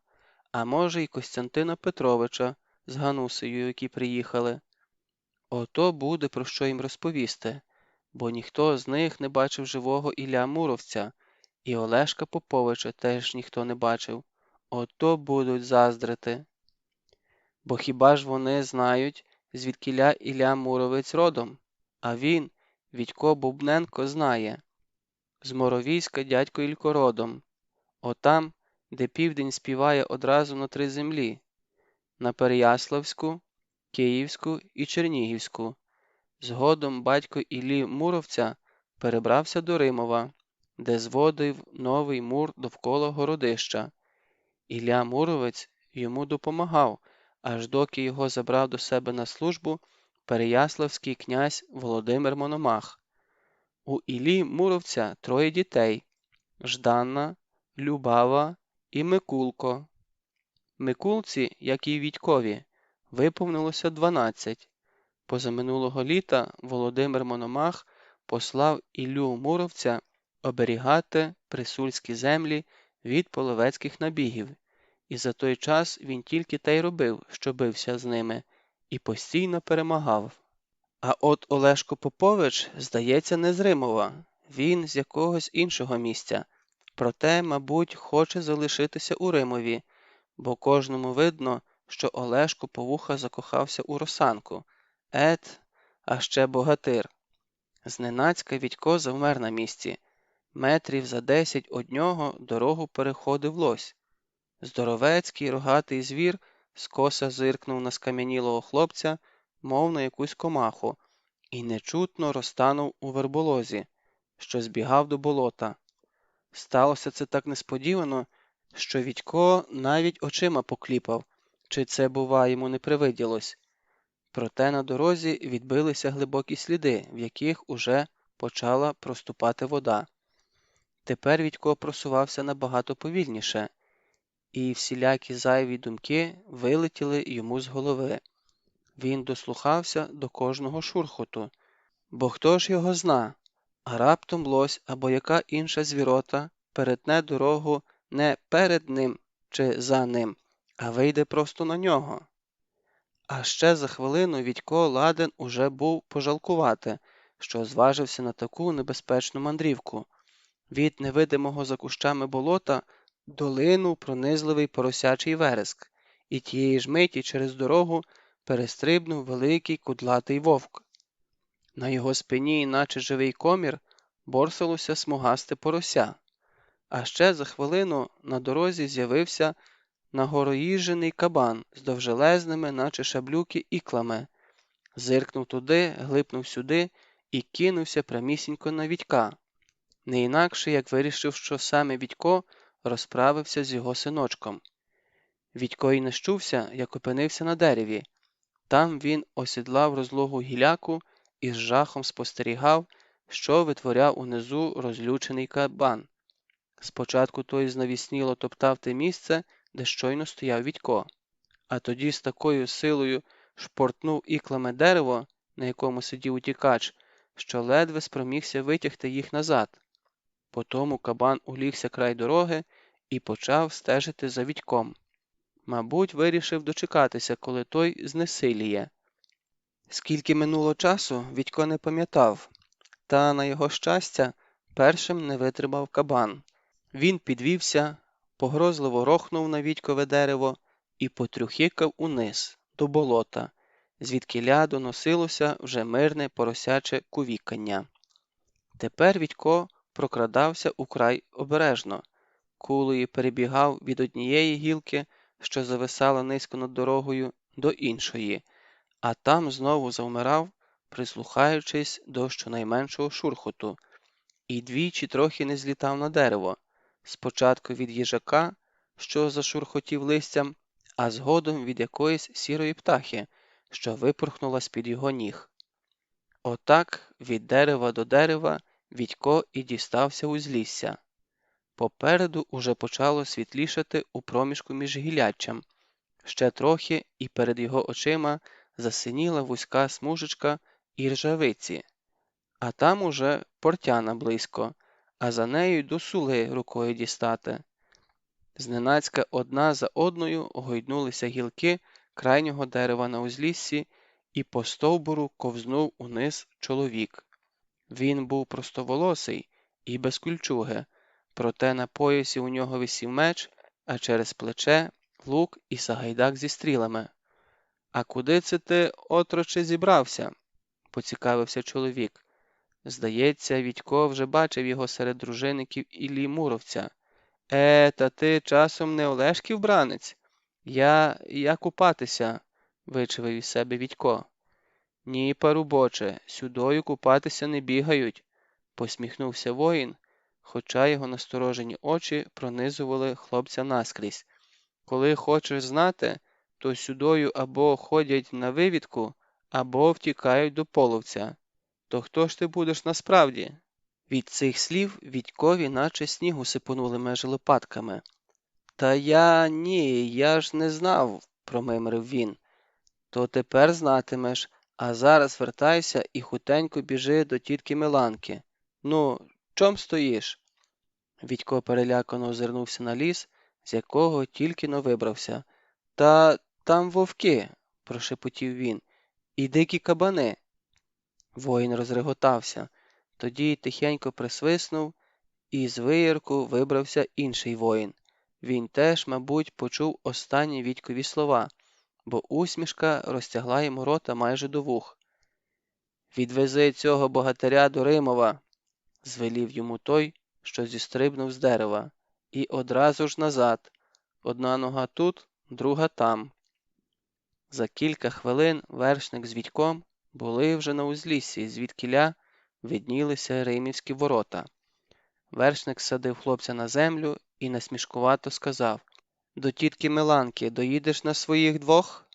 а може й Костянтина Петровича з Ганусею, які приїхали. Ото буде про що їм розповісти, бо ніхто з них не бачив живого Ілля Муровця, і Олешка Поповича теж ніхто не бачив. Ото будуть заздрити. Бо хіба ж вони знають, звідкіля Ілля Муровець родом? А він, Відько Бубненко, знає. З Моровійська дядько Ілько родом. Отам, де південь співає одразу на 3 землі. На Переяславську, Київську і Чернігівську. Згодом батько Іллі Муровця перебрався до Римова, де зводив новий мур довкола городища. Ілля Муровець йому допомагав, аж доки його забрав до себе на службу переяславський князь Володимир Мономах. У Іллі Муровця 3 дітей – Жданна, Любава і Микулко. Микулці, як і Відькові, виповнилося 12. Позаминулого літа Володимир Мономах послав Іллю Муровця оберігати присульські землі від половецьких набігів, і за той час він тільки те й робив, що бився з ними, і постійно перемагав. А от Олешко Попович, здається, не з Римова, він з якогось іншого місця, проте, мабуть, хоче залишитися у Римові, бо кожному видно, що Олешко по вуха закохався у Росанку. А ще богатир. Зненацька Відько завмер на місці. Метрів за 10 од нього дорогу переходив лось. Здоровецький рогатий звір скоса зиркнув на скам'янілого хлопця, мов на якусь комаху, і нечутно розтанув у верболозі, що збігав до болота. Сталося це так несподівано, що Відько навіть очима покліпав, чи це, бува, йому не привиділось. Проте на дорозі відбилися глибокі сліди, в яких уже почала проступати вода. Тепер Відько просувався набагато повільніше, і всілякі зайві думки вилетіли йому з голови. Він дослухався до кожного шурхоту, бо хто ж його зна, а раптом лось або яка інша звірота перетне дорогу не перед ним чи за ним, а вийде просто на нього. А ще за хвилину Відько ладен уже був пожалкувати, що зважився на таку небезпечну мандрівку. Від невидимого за кущами болота долинув пронизливий поросячий вереск, і тієї ж миті через дорогу перестрибнув великий кудлатий вовк. На його спині, наче живий комір, борсалося смугасте порося. А ще за хвилину на дорозі з'явився нагороїжений кабан з довжелезними, наче шаблюки, іклами. Зиркнув туди, глипнув сюди і кинувся прямісінько на Відька. Не інакше, як вирішив, що саме Відько розправився з його синочком. Відько й не щувся, як опинився на дереві. Там він осідлав розлогу гіляку і з жахом спостерігав, що витворяв унизу розлючений кабан. Спочатку той знавісніло топтав те місце, де щойно стояв Відько, а тоді з такою силою шпортнув іклами дерево, на якому сидів утікач, що ледве спромігся витягти їх назад. Потому кабан улігся край дороги і почав стежити за Відьком. Мабуть, вирішив дочекатися, коли той знесиліє. Скільки минуло часу, Відько не пам'ятав, та, на його щастя, першим не витримав кабан. Він підвівся, погрозливо рохнув на Відькове дерево і потрюхикав униз, до болота, звідкіля доносилося вже мирне поросяче кувікання. Тепер Відько прокрадався украй обережно. кулею перебігав від однієї гілки, що зависала низько над дорогою, до іншої, а там знову завмирав, прислухаючись до щонайменшого шурхоту, і двічі трохи не злітав на дерево, спочатку від їжака, що зашурхотів листям, а згодом від якоїсь сірої птахи, що випорхнула з-під його ніг. Отак від дерева до дерева Вітько і дістався узлісся. Попереду уже почало світлішати у проміжку між гілляччям. Ще трохи, і перед його очима засиніла вузька смужечка іржавиці. А там уже портяна близько, а за нею й до сули рукою дістати. Зненацька одна за одною гойднулися гілки крайнього дерева на узліссі, і по стовбуру ковзнув униз чоловік. Він був простоволосий і без кульчуги, проте на поясі у нього висів меч, а через плече лук і сагайдак зі стрілами. «А куди це ти, отроче, зібрався?» – поцікавився чоловік. Здається, Вітько вже бачив його серед дружинників Іллі Муровця. Та ти часом не Олешків бранець? Я купатися», – вичавив із себе Вітько. «Ні, парубоче, сюдою купатися не бігають», – посміхнувся воїн, хоча його насторожені очі пронизували хлопця наскрізь. «Коли хочеш знати, то сюдою або ходять на вивідку, або втікають до половця. То хто ж ти будеш насправді?» Від цих слів Вітькові наче снігу сипонули межі лопатками. «Та я ж не знав», – промимрив він. «То тепер знатимеш, а зараз вертайся і хутенько біжи до тітки Миланки. Ну, чом стоїш?» Вітько перелякано озирнувся на ліс, з якого тільки-но вибрався. «Та там вовки», – прошепотів він, – «і дикі кабани». Воїн розреготався, тоді тихенько присвиснув, і з виярку вибрався інший воїн. Він теж, мабуть, почув останні Вітькові слова, бо усмішка розтягла йому рота майже до вух. «Відвези цього богатиря до Римова», – звелів йому той, що зістрибнув з дерева, – «і одразу ж назад. Одна нога тут, друга там». За кілька хвилин вершник з Вітьком були вже на узліссі, звідкіля виднілися римівські ворота. Вершник садив хлопця на землю і насмішкувато сказав: «До тітки Миланки доїдеш на своїх двох?»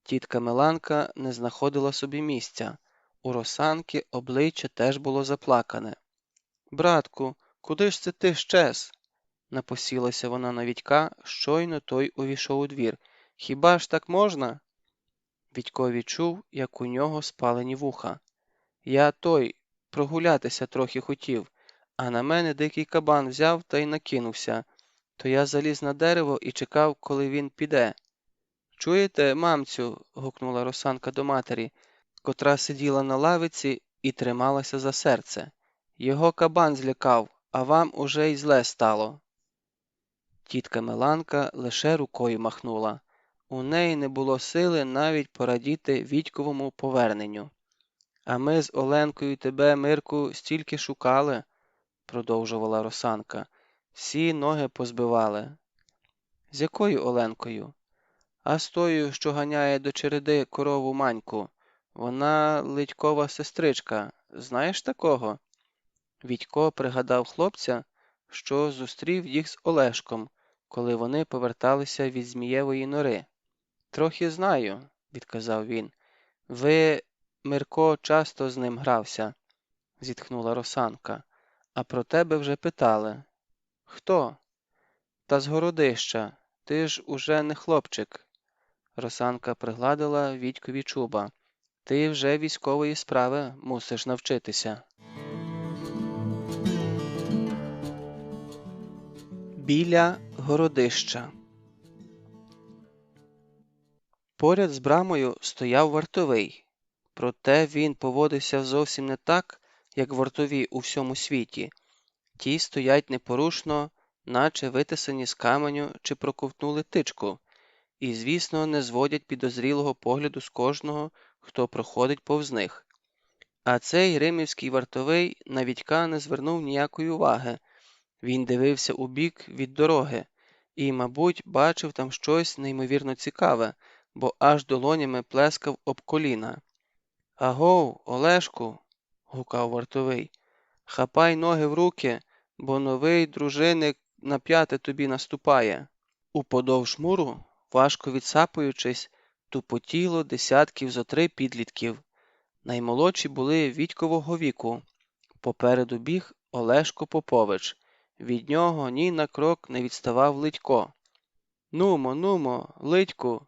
Тітка Миланка не знаходила собі місця. У Росанки обличчя теж було заплакане. «Братку, куди ж це ти щез?» Напосілася вона на Вітька, щойно той увійшов у двір. «Хіба ж так можна?» Вітько відчув, як у нього спалені вуха. «Я прогулятися трохи хотів, а на мене дикий кабан взяв та й накинувся. То я заліз на дерево і чекав, коли він піде». «Чуєте, мамцю?» – гукнула Росанка до матері, котра сиділа на лавиці і трималася за серце. «Його кабан злякав, а вам уже й зле стало». Тітка Миланка лише рукою махнула. У неї не було сили навіть порадіти Вітьковому поверненню. «А ми з Оленкою тебе, Мирку, стільки шукали», – продовжувала Росанка. «Всі ноги позбивали». «З якою Оленкою?» «А з тою, що ганяє до череди корову Маньку. Вона Литькова сестричка. Знаєш такого?» Вітько пригадав хлопця, що зустрів їх з Олешком, коли вони поверталися від Змієвої нори. «Трохи знаю», – відказав він. «Ви, Мирко, часто з ним грався», – зітхнула Росанка. «А про тебе вже питали». «Хто?» «Та з Городища. Ти ж уже не хлопчик». Росанка пригладила Вітькові чуба. «Ти вже військової справи мусиш навчитися». Біля Городища. Поряд з брамою стояв вартовий. Проте він поводився зовсім не так, як вартові у всьому світі. Ті стоять непорушно, наче витисані з каменю чи проковтнули тичку, і, звісно, не зводять підозрілого погляду з кожного, хто проходить повз них. А цей римівський вартовий на Вітька не звернув ніякої уваги, Він дивився у бік від дороги і, мабуть, бачив там щось неймовірно цікаве, бо аж долонями плескав об коліна. «Агов, Олешку!» – гукав вартовий. «Хапай ноги в руки, бо новий дружинник на п'яте тобі наступає». Уподовж муру, важко відсапуючись, тупотіло десятків зо три підлітків. Наймолодші були Вітькового віку. Попереду біг Олешко Попович. Від нього ні на крок не відставав Литько. «Нумо, нумо, Литьку!»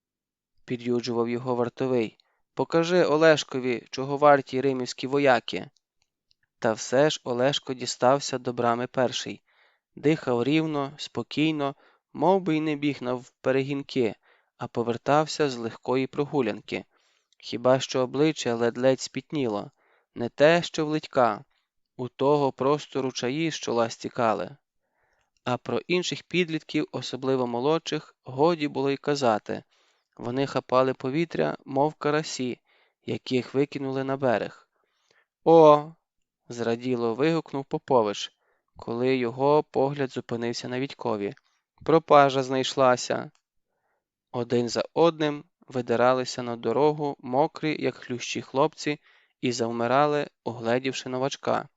– під'юджував його вартовий. «Покажи Олешкові, чого варті римівські вояки». Та все ж Олешко дістався до брами перший. Дихав рівно, спокійно, мов би й не біг навперегінки, а повертався з легкої прогулянки. Хіба що обличчя ледь-ледь спітніло. Не те, що в Литька. У того просто ручаї з чола стікали. А про інших підлітків, особливо молодших, годі було й казати. Вони хапали повітря, мов карасі, яких викинули на берег. «О!» – зраділо вигукнув Попович, коли його погляд зупинився на Вітькові. «Пропажа знайшлася!» Один за одним видиралися на дорогу мокрі, як хлющі хлопці, і завмирали, угледівши новачка.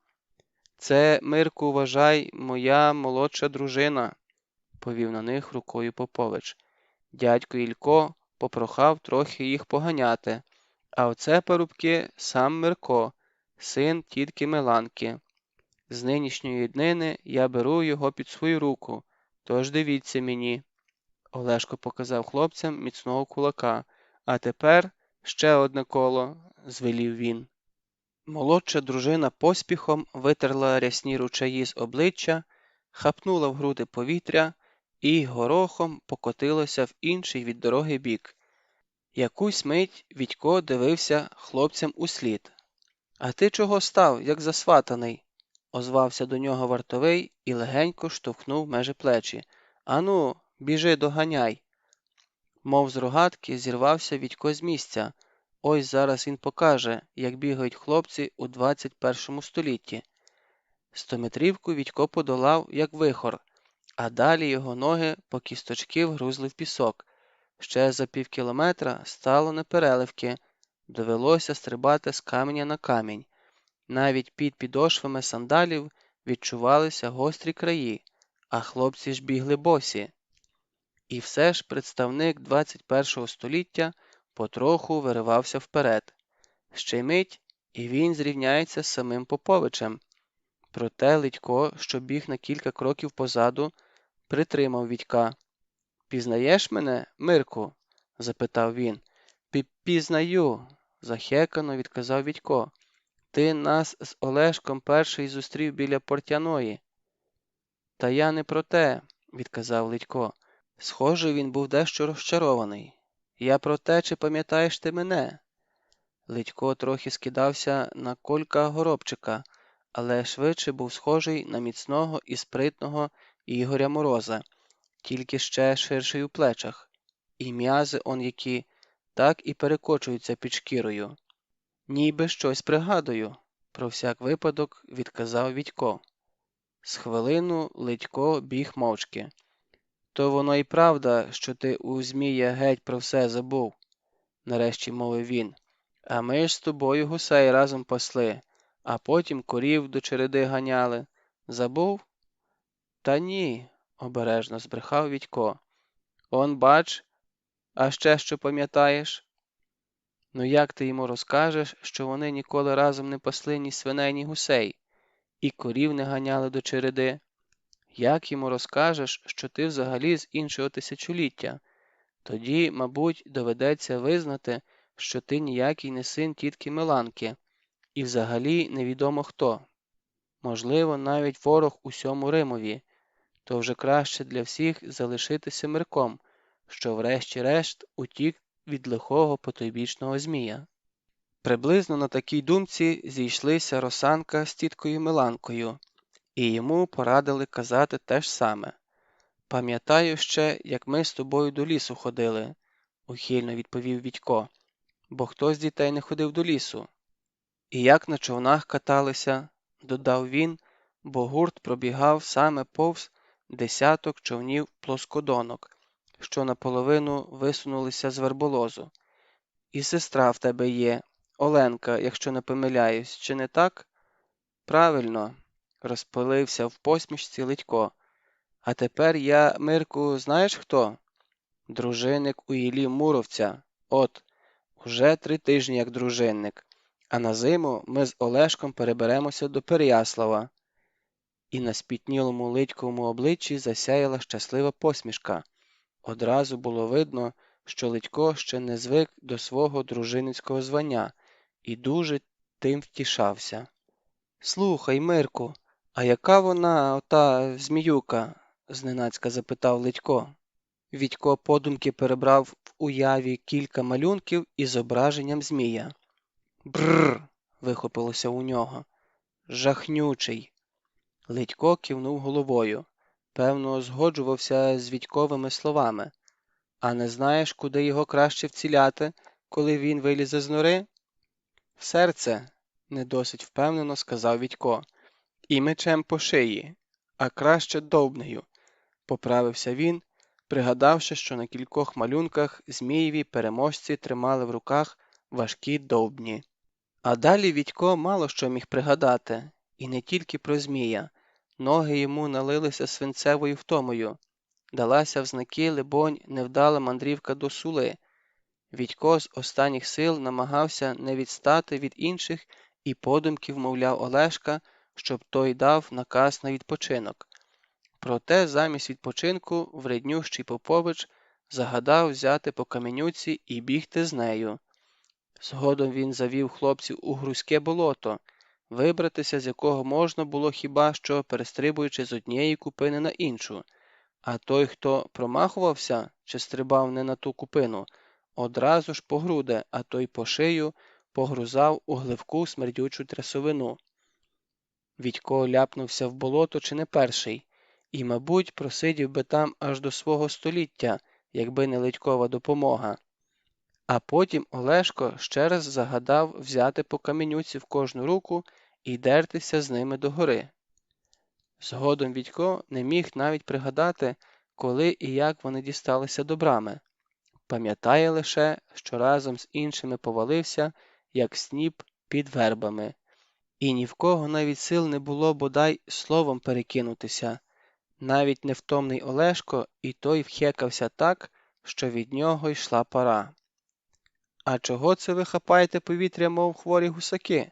«Це, Мирку, вважай, моя молодша дружина», – повів на них рукою Попович. Дядько Ілько попрохав трохи їх поганяти, а оце, парубки, сам Мирко, син тітки Миланки. З нинішньої днини я беру його під свою руку, тож дивіться мені. Олешко показав хлопцям міцного кулака. А тепер ще одне коло, звелів він. Молодша дружина поспіхом витерла рясні ручаї з обличчя, хапнула в груди повітря і горохом покотилася в інший від дороги бік. Якусь мить Вітько дивився хлопцям услід. «А ти чого став, як засватаний?» – озвався до нього вартовий і легенько штовхнув межі плечі. «Ану, біжи, доганяй!» Мов з рогатки зірвався Вітько з місця. Ось зараз він покаже, як бігають хлопці у 21 столітті. Стометрівку Вітько подолав, як вихор, а далі його ноги по кісточки вгрузли в пісок. Ще за півкілометра стало непереливки, довелося стрибати з каменя на камінь. Навіть під підошвами сандалів відчувалися гострі краї, а хлопці ж бігли босі. І все ж представник 21 століття потроху виривався вперед. Ще й мить, і він зрівняється з самим Поповичем. Проте Литько, що біг на кілька кроків позаду, притримав Вітька. «Пізнаєш мене, Мирку?» – запитав він. «Пізнаю», – захекано відказав Вітько. «Ти нас з Олешком перший зустрів біля Портяної». «Та я не про те», – відказав Литько. Схоже, він був дещо розчарований. «Я про те, чи пам'ятаєш ти мене?» Литько трохи скидався на Колька Горобчика, але швидше був схожий на міцного і спритного Ігоря Мороза, тільки ще ширший у плечах. І м'язи он які, так і перекочуються під шкірою. «Ніби щось пригадую», – про всяк випадок відказав Вітько. З хвилину Литько біг мовчки. «То воно й правда, що ти у Змія геть про все забув», – нарешті мовив він. «А ми ж з тобою гусей разом пасли, а потім корів до череди ганяли. Забув?» «Та ні», – обережно збрехав Вітько. «Он бач, а ще що пам'ятаєш?» «Ну як ти йому розкажеш, що вони ніколи разом не пасли ні свиней, ні гусей, і корів не ганяли до череди? Як йому розкажеш, що ти взагалі з іншого тисячоліття? Тоді, мабуть, доведеться визнати, що ти ніякий не син тітки Миланки, і взагалі невідомо хто. Можливо, навіть ворог усьому Римові. То вже краще для всіх залишитися Мирком, що врешті-решт утік від лихого потойбічного Змія». Приблизно на такій думці зійшлися Росанка з тіткою Миланкою, і йому порадили казати те ж саме. «Пам'ятаю ще, як ми з тобою до лісу ходили», – ухильно відповів Вітько, – «бо хто з дітей не ходив до лісу?» «І як на човнах каталися», – додав він, бо гурт пробігав саме повз десяток човнів-плоскодонок, що наполовину висунулися з верболозу. І сестра в тебе є, Оленка, якщо не помиляюсь, чи не так? Правильно, розпалився в посмішці Ледько. А тепер я, Мирку, знаєш хто? Дружинник у Іллі Муровця. От, уже 3 тижні як дружинник. А на зиму ми з Олешком переберемося до Переяслава. І на спітнілому Ледьковому обличчі засяяла щаслива посмішка. Одразу було видно, що Ледько ще не звик до свого дружинницького звання і дуже тим втішався. Слухай, Мирку, а яка вона, ота зміюка? Зненацька запитав Ледько. Відько подумки перебрав в уяві кілька малюнків із зображенням змія. Бррр. Вихопилося у нього. Жахнючий. Ледько кивнув головою. Певно, згоджувався з Відьковими словами. А не знаєш, куди його краще вціляти, коли він вилізе з нори? В серце, не досить впевнено сказав Відько. І мечем по шиї, а краще довбнею, поправився він, пригадавши, що на кількох малюнках змієві переможці тримали в руках важкі довбні. А далі Відько мало що міг пригадати, і не тільки про змія. Ноги йому налилися свинцевою втомою. Далася в знаки, либонь, невдала мандрівка до Сули. Відько з останніх сил намагався не відстати від інших і подумки вмовляв Олешка, щоб той дав наказ на відпочинок. Проте замість відпочинку вреднющий Попович загадав взяти по каменюці і бігти з нею. Згодом він завів хлопців у грузьке болото, вибратися з якого можна було хіба що перестрибуючи з однієї купини на іншу, а той, хто промахувався чи стрибав не на ту купину, одразу ж по груди, а то й по шию погрузав у гливку смердючу трясовину. Відько ляпнувся в болото чи не перший, і, мабуть, просидів би там аж до свого століття, якби не Ледькова допомога. А потім Олешко ще раз загадав взяти по каменюці в кожну руку і дертися з ними догори. Згодом Відько не міг навіть пригадати, коли і як вони дісталися до брами. Пам'ятає лише, що разом з іншими повалився, як сніп під вербами. І ні в кого навіть сил не було бодай словом перекинутися. Навіть невтомний Олешко і той вхекався так, що від нього йшла пара. «А чого це ви хапаєте повітря, мов хворі гусаки?»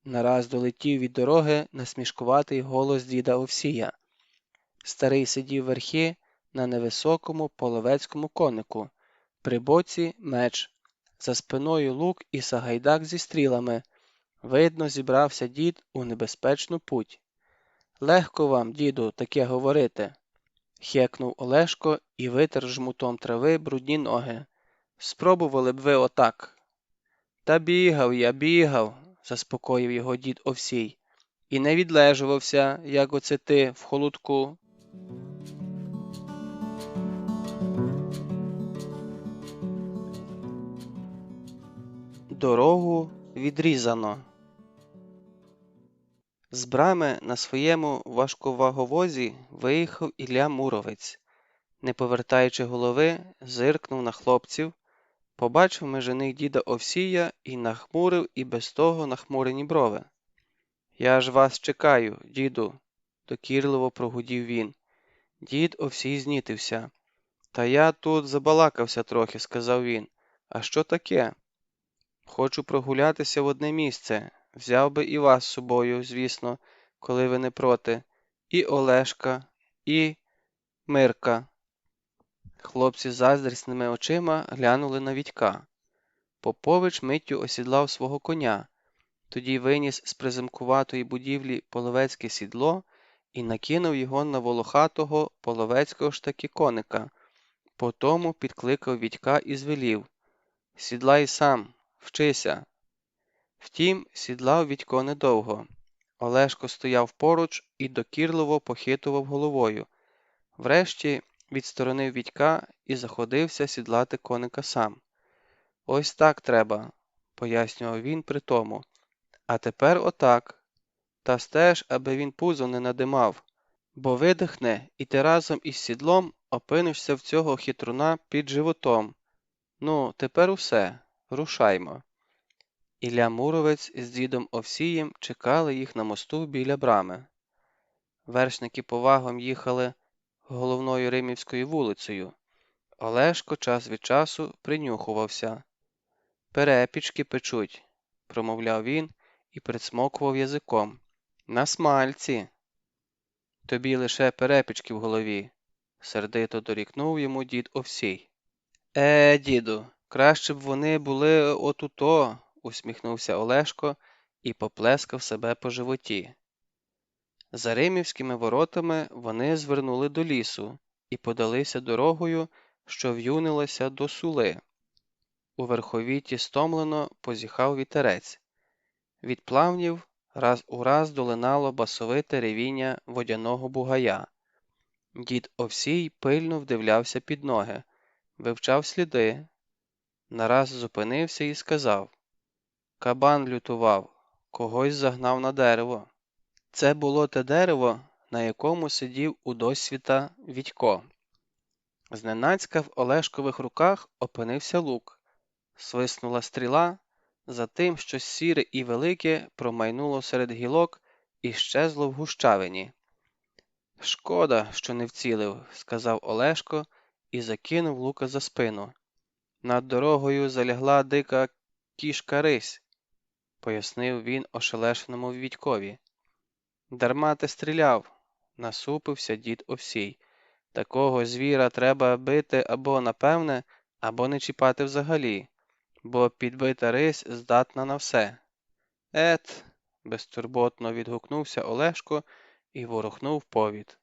Нараз долетів від дороги насмішкуватий голос діда Овсія. Старий сидів верхи на невисокому половецькому конику. При боці меч, за спиною лук і сагайдак зі стрілами. Видно, зібрався дід у небезпечну путь. «Легко вам, діду, таке говорити», – хекнув Олешко і витер жмутом трави брудні ноги. «Спробували б ви отак». «Та бігав я, бігав», – заспокоїв його дід Овсій. «І не відлежувався, як оце ти в холодку». Дорогу відрізано. З брами на своєму важковаговозі виїхав Ілля Муровець. Не повертаючи голови, зиркнув на хлопців, побачив межи них діда Овсія і нахмурив і без того нахмурені брови. «Я ж вас чекаю, діду», – докірливо прогудів він. Дід Овсій знітився. «Та я тут забалакався трохи», – сказав він. «А що таке?» «Хочу прогулятися в одне місце. Взяв би і вас з собою, звісно, коли ви не проти. І Олешка, і Мирка». Хлопці з заздрісними очима глянули на Відька. Попович миттю осідлав свого коня, тоді виніс з приземкуватої будівлі половецьке сідло і накинув його на волохатого половецького ж таки коника. Потому підкликав Відька і звелів: «Сідлай сам, вчися». Втім, сідлав Відько недовго. Олешко стояв поруч і докірливо похитував головою. Врешті відсторонив Відька і заходився сідлати коника сам. «Ось так треба», – пояснював він при тому. «А тепер отак. Та стеж, аби він пузо не надимав, бо видихне, і ти разом із сідлом опинишся в цього хитруна під животом. Ну, тепер усе, рушаймо. Ілля Муромець з дідом Овсієм чекали їх на мосту біля брами. Вершники повагом їхали головною Римівською вулицею. Олешко час від часу принюхувався. «Перепічки печуть», – промовляв він і присмокував язиком. «На смальці». «Тобі лише перепічки в голові», – сердито дорікнув йому дід Овсій. Діду, краще б вони були отуто», – усміхнувся Олешко і поплескав себе по животі. За Римівськими воротами вони звернули до лісу і подалися дорогою, що в'юнилася до Сули. У верховіті стомлено позіхав вітерець. Від плавнів раз у раз долинало басовите ревіння водяного бугая. Дід Овсій пильно вдивлявся під ноги, вивчав сліди. Нараз зупинився і сказав: «Кабан лютував, когось загнав на дерево». Це було те дерево, на якому сидів удосвіта Вітько. Зненацька в Олешкових руках опинився лук. Свиснула стріла, затим щось сіре і велике промайнуло серед гілок і щезло в гущавині. «Шкода, що не вцілив», – сказав Олешко і закинув лука за спину. «Над дорогою залягла дика кішка-рись», – пояснив він ошелешеному Вітькові. «Дарма ти стріляв», – насупився дід Овсій. «Такого звіра треба бити або напевне, або не чіпати взагалі, бо підбита рись здатна на все». «Ет», – безтурботно відгукнувся Олешко і ворухнув повід.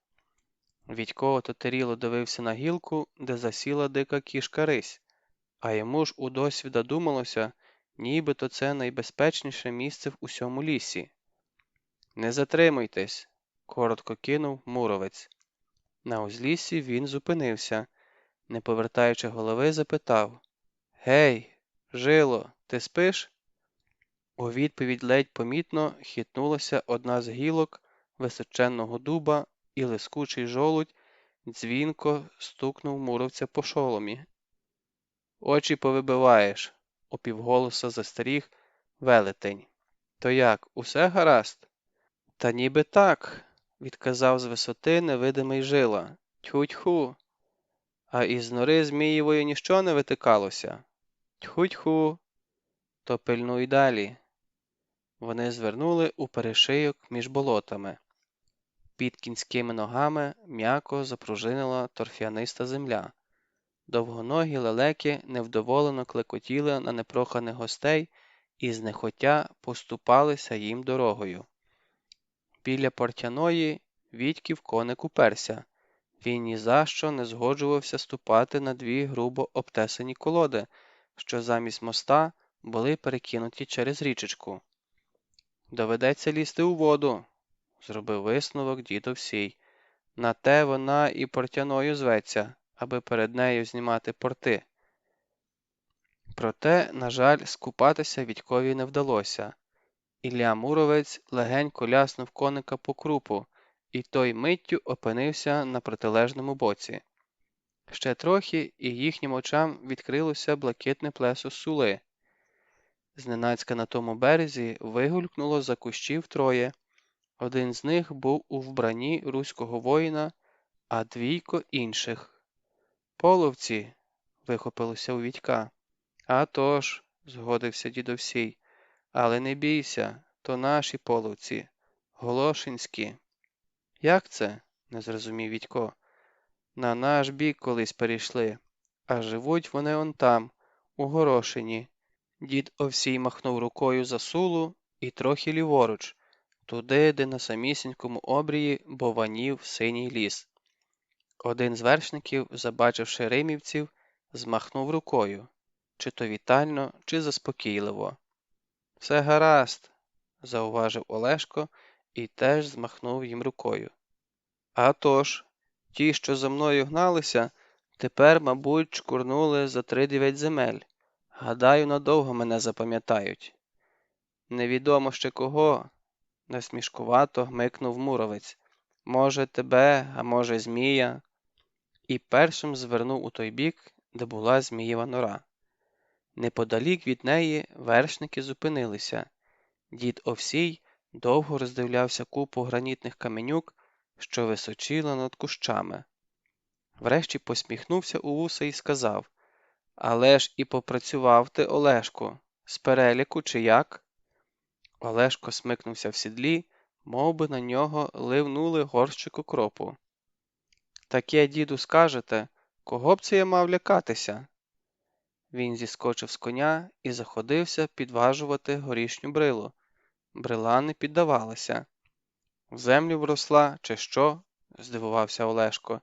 Вітько ототеріло дивився на гілку, де засіла дика кішка-рись, а йому ж удосвіда думалося, нібито це найбезпечніше місце в усьому лісі. «Не затримуйтесь», – коротко кинув Муромець. На узліссі він зупинився, не повертаючи голови, запитав: «Гей, Жило, ти спиш?» У відповідь ледь помітно хитнулася одна з гілок височенного дуба, і лискучий жолудь дзвінко стукнув Муромця по шоломі. «Очі повибиваєш», – упівголоса застеріг велетень. «То як, усе гаразд?» «Та ніби так», – відказав з висоти невидимий Жила. «Тьху-тьху! А із нори Змієвої ніщо не витикалося?» «Тьху-тьху! То пильнуй далі». Вони звернули у перешийок між болотами. Під кінськими ногами м'яко запружинила торфяниста земля. Довгоногі лелеки невдоволено клекотіли на непроханих гостей і знехотя поступалися їм дорогою. Біля портяної Вітьків коник уперся. Він ні за що не згоджувався ступати на дві грубо обтесані колоди, що замість моста були перекинуті через річечку. «Доведеться лізти у воду», – зробив висновок дід Овсій. «На те вона і портяною зветься, аби перед нею знімати порти». Проте, на жаль, скупатися Вітькові не вдалося. Ілля Муромець легенько ляснув коника по крупу, і той миттю опинився на протилежному боці. Ще трохи, і їхнім очам відкрилося блакитне плесо Сули. Зненацька на тому березі вигулькнуло за кущів троє. Один з них був у вбранні руського воїна, а двійко інших. «Половці!» – вихопилося у Вітька. «А тож», – згодився дід Овсій, – «але не бійся, то наші половці, голошинські». «Як це?» – не зрозумів Вітько. «На наш бік колись перейшли, а живуть вони он там, у Горошині». Дід Овсій махнув рукою за Сулу і трохи ліворуч, туди, де на самісінькому обрії бованів синій ліс. Один з вершників, забачивши римівців, змахнув рукою, чи то вітально, чи заспокійливо. «Все гаразд», – зауважив Олешко і теж змахнув їм рукою. «А тож, ті, що за мною гналися, тепер, мабуть, чкурнули за 3-9 земель. Гадаю, надовго мене запам'ятають». «Невідомо ще кого», насмішкувато гмикнув Муромець. Може, тебе, а може, змія? І першим звернув у той бік, де була змієва нора. Неподалік від неї вершники зупинилися. Дід Овсій довго роздивлявся купу гранітних каменюк, що височила над кущами. Врешті посміхнувся у вуса і сказав: «Але ж і попрацював ти, Олешку, з переліку чи як?» Олешко смикнувся в сідлі, мов би на нього ливнули горщик укропу. «Таке, діду, скажете, кого б це я мав лякатися?» Він зіскочив з коня і заходився підважувати горішню брилу. Брила не піддавалася. «В землю вросла, чи що?» – здивувався Олешко.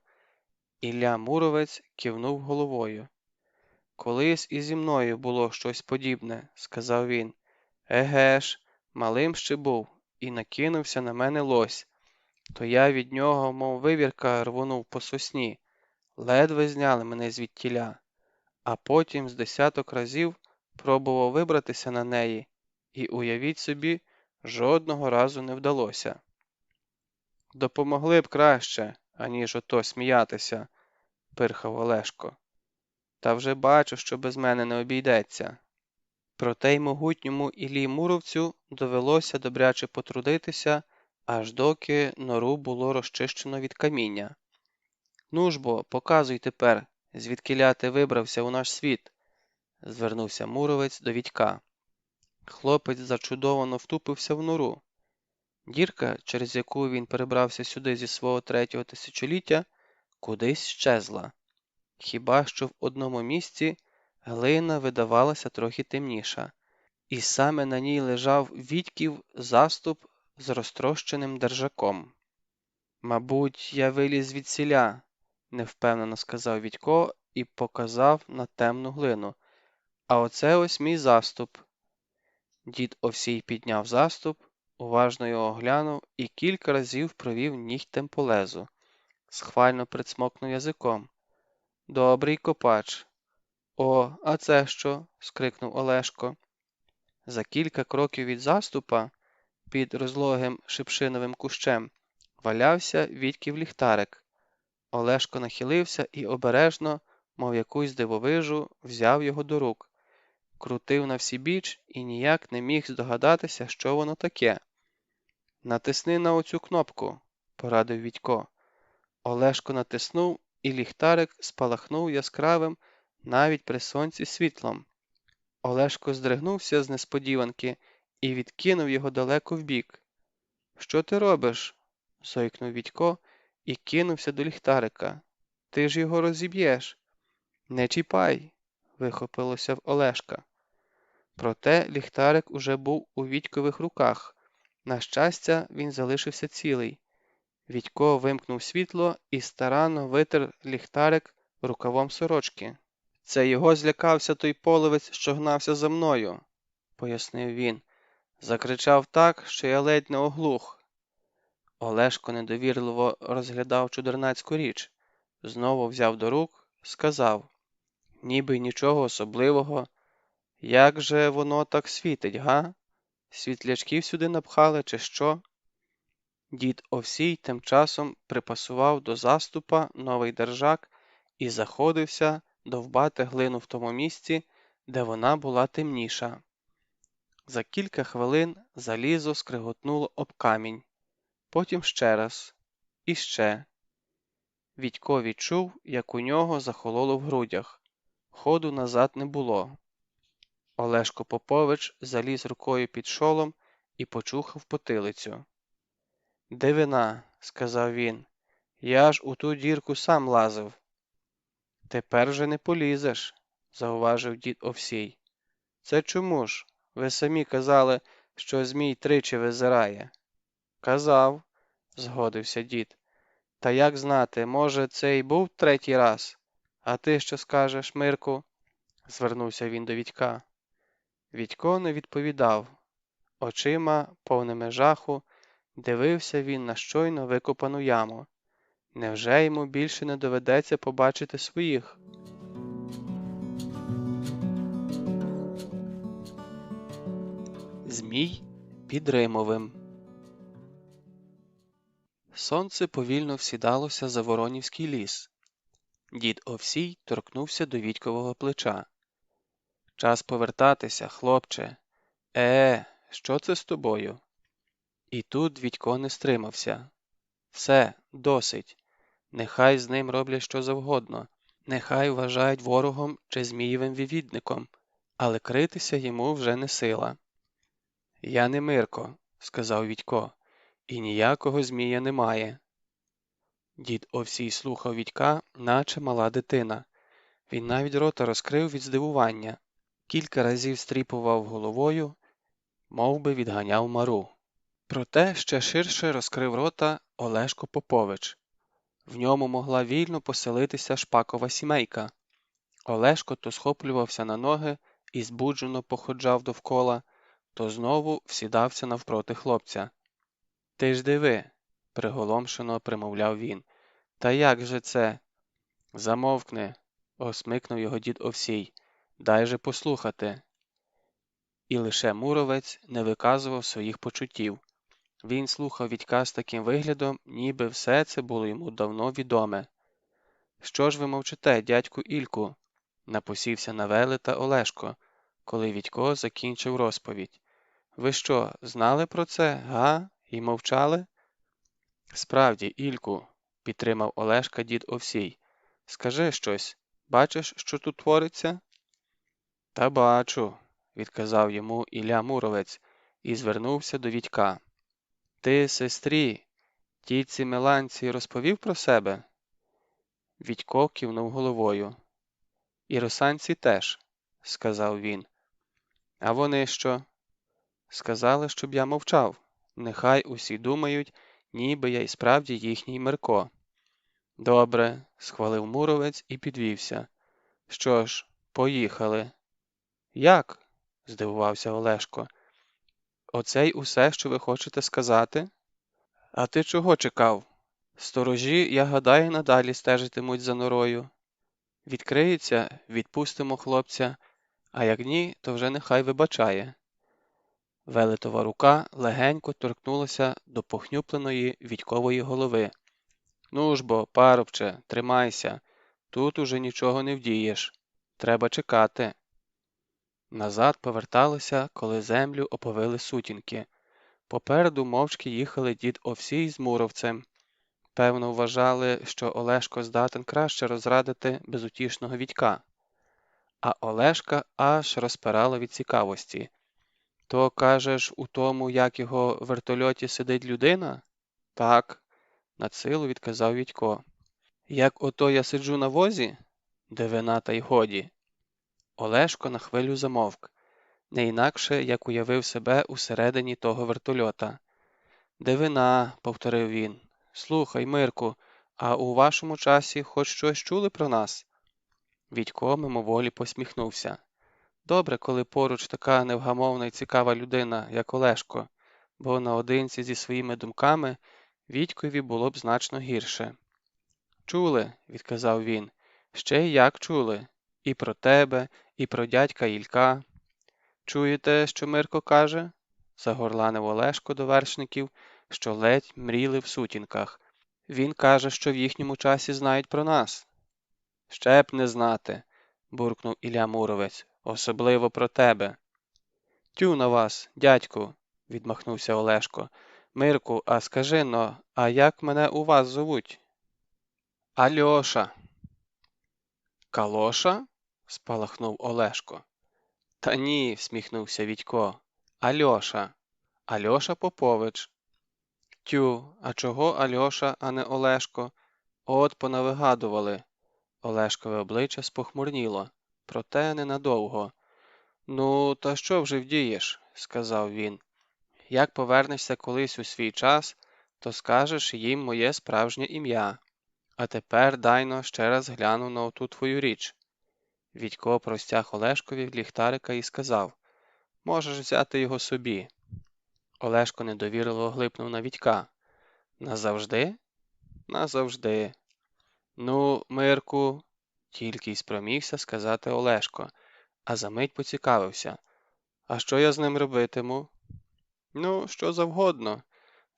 Ілля Муромець кивнув головою. «Колись і зі мною було щось подібне», – сказав він. «Еге ж, малим ще був, і накинувся на мене лось. То я від нього, мов вивірка, рвонув по сосні. Ледве зняли мене звідтіля. А потім з десяток разів пробував вибратися на неї, і, уявіть собі, жодного разу не вдалося». «Допомогли б краще, аніж ото сміятися», – пирхав Олешко. «Та вже бачу, що без мене не обійдеться». Проте й могутньому Іллі Муромцю довелося добряче потрудитися, аж доки нору було розчищено від каміння. «Ну ж бо, показуй тепер, звідкіля ти вибрався у наш світ», – звернувся Муромець до Вітька. Хлопець зачудовано втупився в нору. Дірка, через яку він перебрався сюди зі свого 3-го тисячоліття, кудись щезла. Хіба що в одному місці глина видавалася трохи темніша, і саме на ній лежав Вітьків заступ з розтрощеним держаком. «Мабуть, я виліз звідсіля», – невпевнено сказав Вітько і показав на темну глину. «А оце ось мій заступ». Дід Овсій підняв заступ, уважно його оглянув і кілька разів провів нігтем по лезу. Схвально прицмокнув язиком. «Добрий копач». «О, а це що?» – скрикнув Олешко. За кілька кроків від заступа, під розлогим шипшиновим кущем, валявся Вітьків ліхтарик. Олешко нахилився і обережно, мов якусь дивовижу, взяв його до рук. Крутив навсібіч і ніяк не міг здогадатися, що воно таке. «Натисни на оцю кнопку», – порадив Вітько. Олешко натиснув, і ліхтарик спалахнув яскравим навіть при сонці світлом. Олешко здригнувся з несподіванки і відкинув його далеко вбік. «Що ти робиш?» – зойкнув Вітько і кинувся до ліхтарика. «Ти ж його розіб'єш!» «Не чіпай!» – вихопилося в Олешка. Проте ліхтарик уже був у Вітькових руках. На щастя, він залишився цілий. Вітько вимкнув світло і старанно витер ліхтарик рукавом сорочки. «Це його злякався той половець, що гнався за мною», – пояснив він. «Закричав так, що я ледь не оглух». Олешко недовірливо розглядав чудернацьку річ. Знову взяв до рук, сказав: «Ніби нічого особливого. Як же воно так світить, га? Світлячків сюди напхали, чи що?» Дід Овсій тим часом припасував до заступа новий держак і заходився довбати глину в тому місці, де вона була темніша. За кілька хвилин залізо скриготнуло об камінь, потім ще раз, і ще. Вітько відчув, як у нього захололо в грудях. Ходу назад не було. Олешко Попович заліз рукою під шолом і почухав потилицю. «Дивина», – сказав він, – «я ж у ту дірку сам лазив». «Тепер же не полізеш», – зауважив дід Овсій. «Це чому ж? Ви самі казали, що Змій тричі визирає». «Казав», – згодився дід. «Та як знати, може, це й був третій раз? А ти що скажеш, Мирку?» – звернувся він до Вітька. Вітько не відповідав. Очима, повними жаху, дивився він на щойно викопану яму. Невже йому більше не доведеться побачити своїх? Змій під Римовим. Сонце повільно всідалося за Воронівський ліс. Дід Овсій торкнувся до Вітькового плеча. Час повертатися, хлопче. Що це з тобою? І тут Вітько не стримався. Все, досить. Нехай з ним роблять що завгодно. Нехай вважають ворогом чи змієвим вивідником, але критися йому вже не сила. Я не Мирко, сказав Вітько, і ніякого змія немає. Дід Овсій слухав Вітька, наче мала дитина. Він навіть рота розкрив від здивування. Кілька разів стріпував головою, мов би відганяв мару. Проте ще ширше розкрив рота Олешко Попович. В ньому могла вільно поселитися шпакова сімейка. Олешко то схоплювався на ноги і збуджено походжав довкола, то знову всідався навпроти хлопця. «Ти ж диви», – приголомшено примовляв він. «Та як же це?» «Замовкни», – осмикнув його дід Овсій. «Дай же послухати». І лише Муровець не виказував своїх почуттів. Він слухав Вітька з таким виглядом, ніби все це було йому давно відоме. «Що ж ви мовчите, дядьку Ільку?» – напосівся на велета Олешко, коли Вітько закінчив розповідь. «Ви що, знали про це, га? І мовчали?» «Справді, Ільку», – підтримав Олешка дід Овсій. «Скажи щось. Бачиш, що тут твориться?» «Та бачу», – відказав йому Ілля Муровець і звернувся до Вітька. «Ти, сестрі, тітці Меланці розповів про себе?» Вітько кивнув головою. «І Росанці теж», – сказав він. «А вони що?» «Сказали, щоб я мовчав. Нехай усі думають, ніби я й справді їхній Мирко». «Добре», – схвалив Муровець і підвівся. «Що ж, поїхали». «Як?» – здивувався Олешко. «Оце й усе, що ви хочете сказати?» «А ти чого чекав? Сторожі, я гадаю, надалі стежитимуть за норою. Відкриється, відпустимо хлопця, а як ні, то вже нехай вибачає». Велетова рука легенько торкнулася до похнюпленої Вітькової голови. «Ну ж бо, парубче, тримайся, тут уже нічого не вдієш. Треба чекати». Назад поверталися, коли землю оповили сутінки. Попереду мовчки їхали дід Овсій з Муровцем. Певно, вважали, що Олешко здатен краще розрадити безутішного Вітька. А Олешка аж розпирало від цікавості. «То, кажеш, у тому, як його вертольоті сидить людина?» «Так», – надсилу відказав Вітько. «Як ото я сиджу на возі?» «Дивина, та й годі». Олешко на хвилю замовк, не інакше, як уявив себе усередині того вертольота. «Дивина», – повторив він. «Слухай, Мирку, а у вашому часі хоч щось чули про нас?» Вітько мимоволі посміхнувся. Добре, коли поруч така невгамовна і цікава людина, як Олешко, бо наодинці зі своїми думками Вітькові було б значно гірше. «Чули», – відказав він, – «ще й як чули. І про тебе, і про дядька Ілька». «Чуєте, що Мирко каже?» – загорланив Олешко до вершників, що ледь мріли в сутінках. «Він каже, що в їхньому часі знають про нас». «Ще б не знати», – буркнув Ілля Муровець, – «особливо про тебе». «Тю на вас, дядьку», – відмахнувся Олешко. «Мирку, а скажи-но, а як мене у вас зовуть?» «Альоша». «Калоша?» – спалахнув Олешко. «Та ні», – всміхнувся Вітько. «Альоша. Альоша Попович». «Тю, а чого Альоша, а не Олешко? От понавигадували». Олешкове обличчя спохмурніло, проте ненадовго. «Ну, та що вже вдієш?» – сказав він. «Як повернешся колись у свій час, то скажеш їм моє справжнє ім'я. А тепер дайно ще раз гляну на оту твою річ». Вітько простяг Олешкові ліхтарика і сказав: «Можеш взяти його собі». Олешко недовірливо глипнув на Вітька. «Назавжди?» «Назавжди». «Ну, Мирку», – тільки й спромігся сказати Олешко, а замить поцікавився. «А що я з ним робитиму?» «Ну, що завгодно.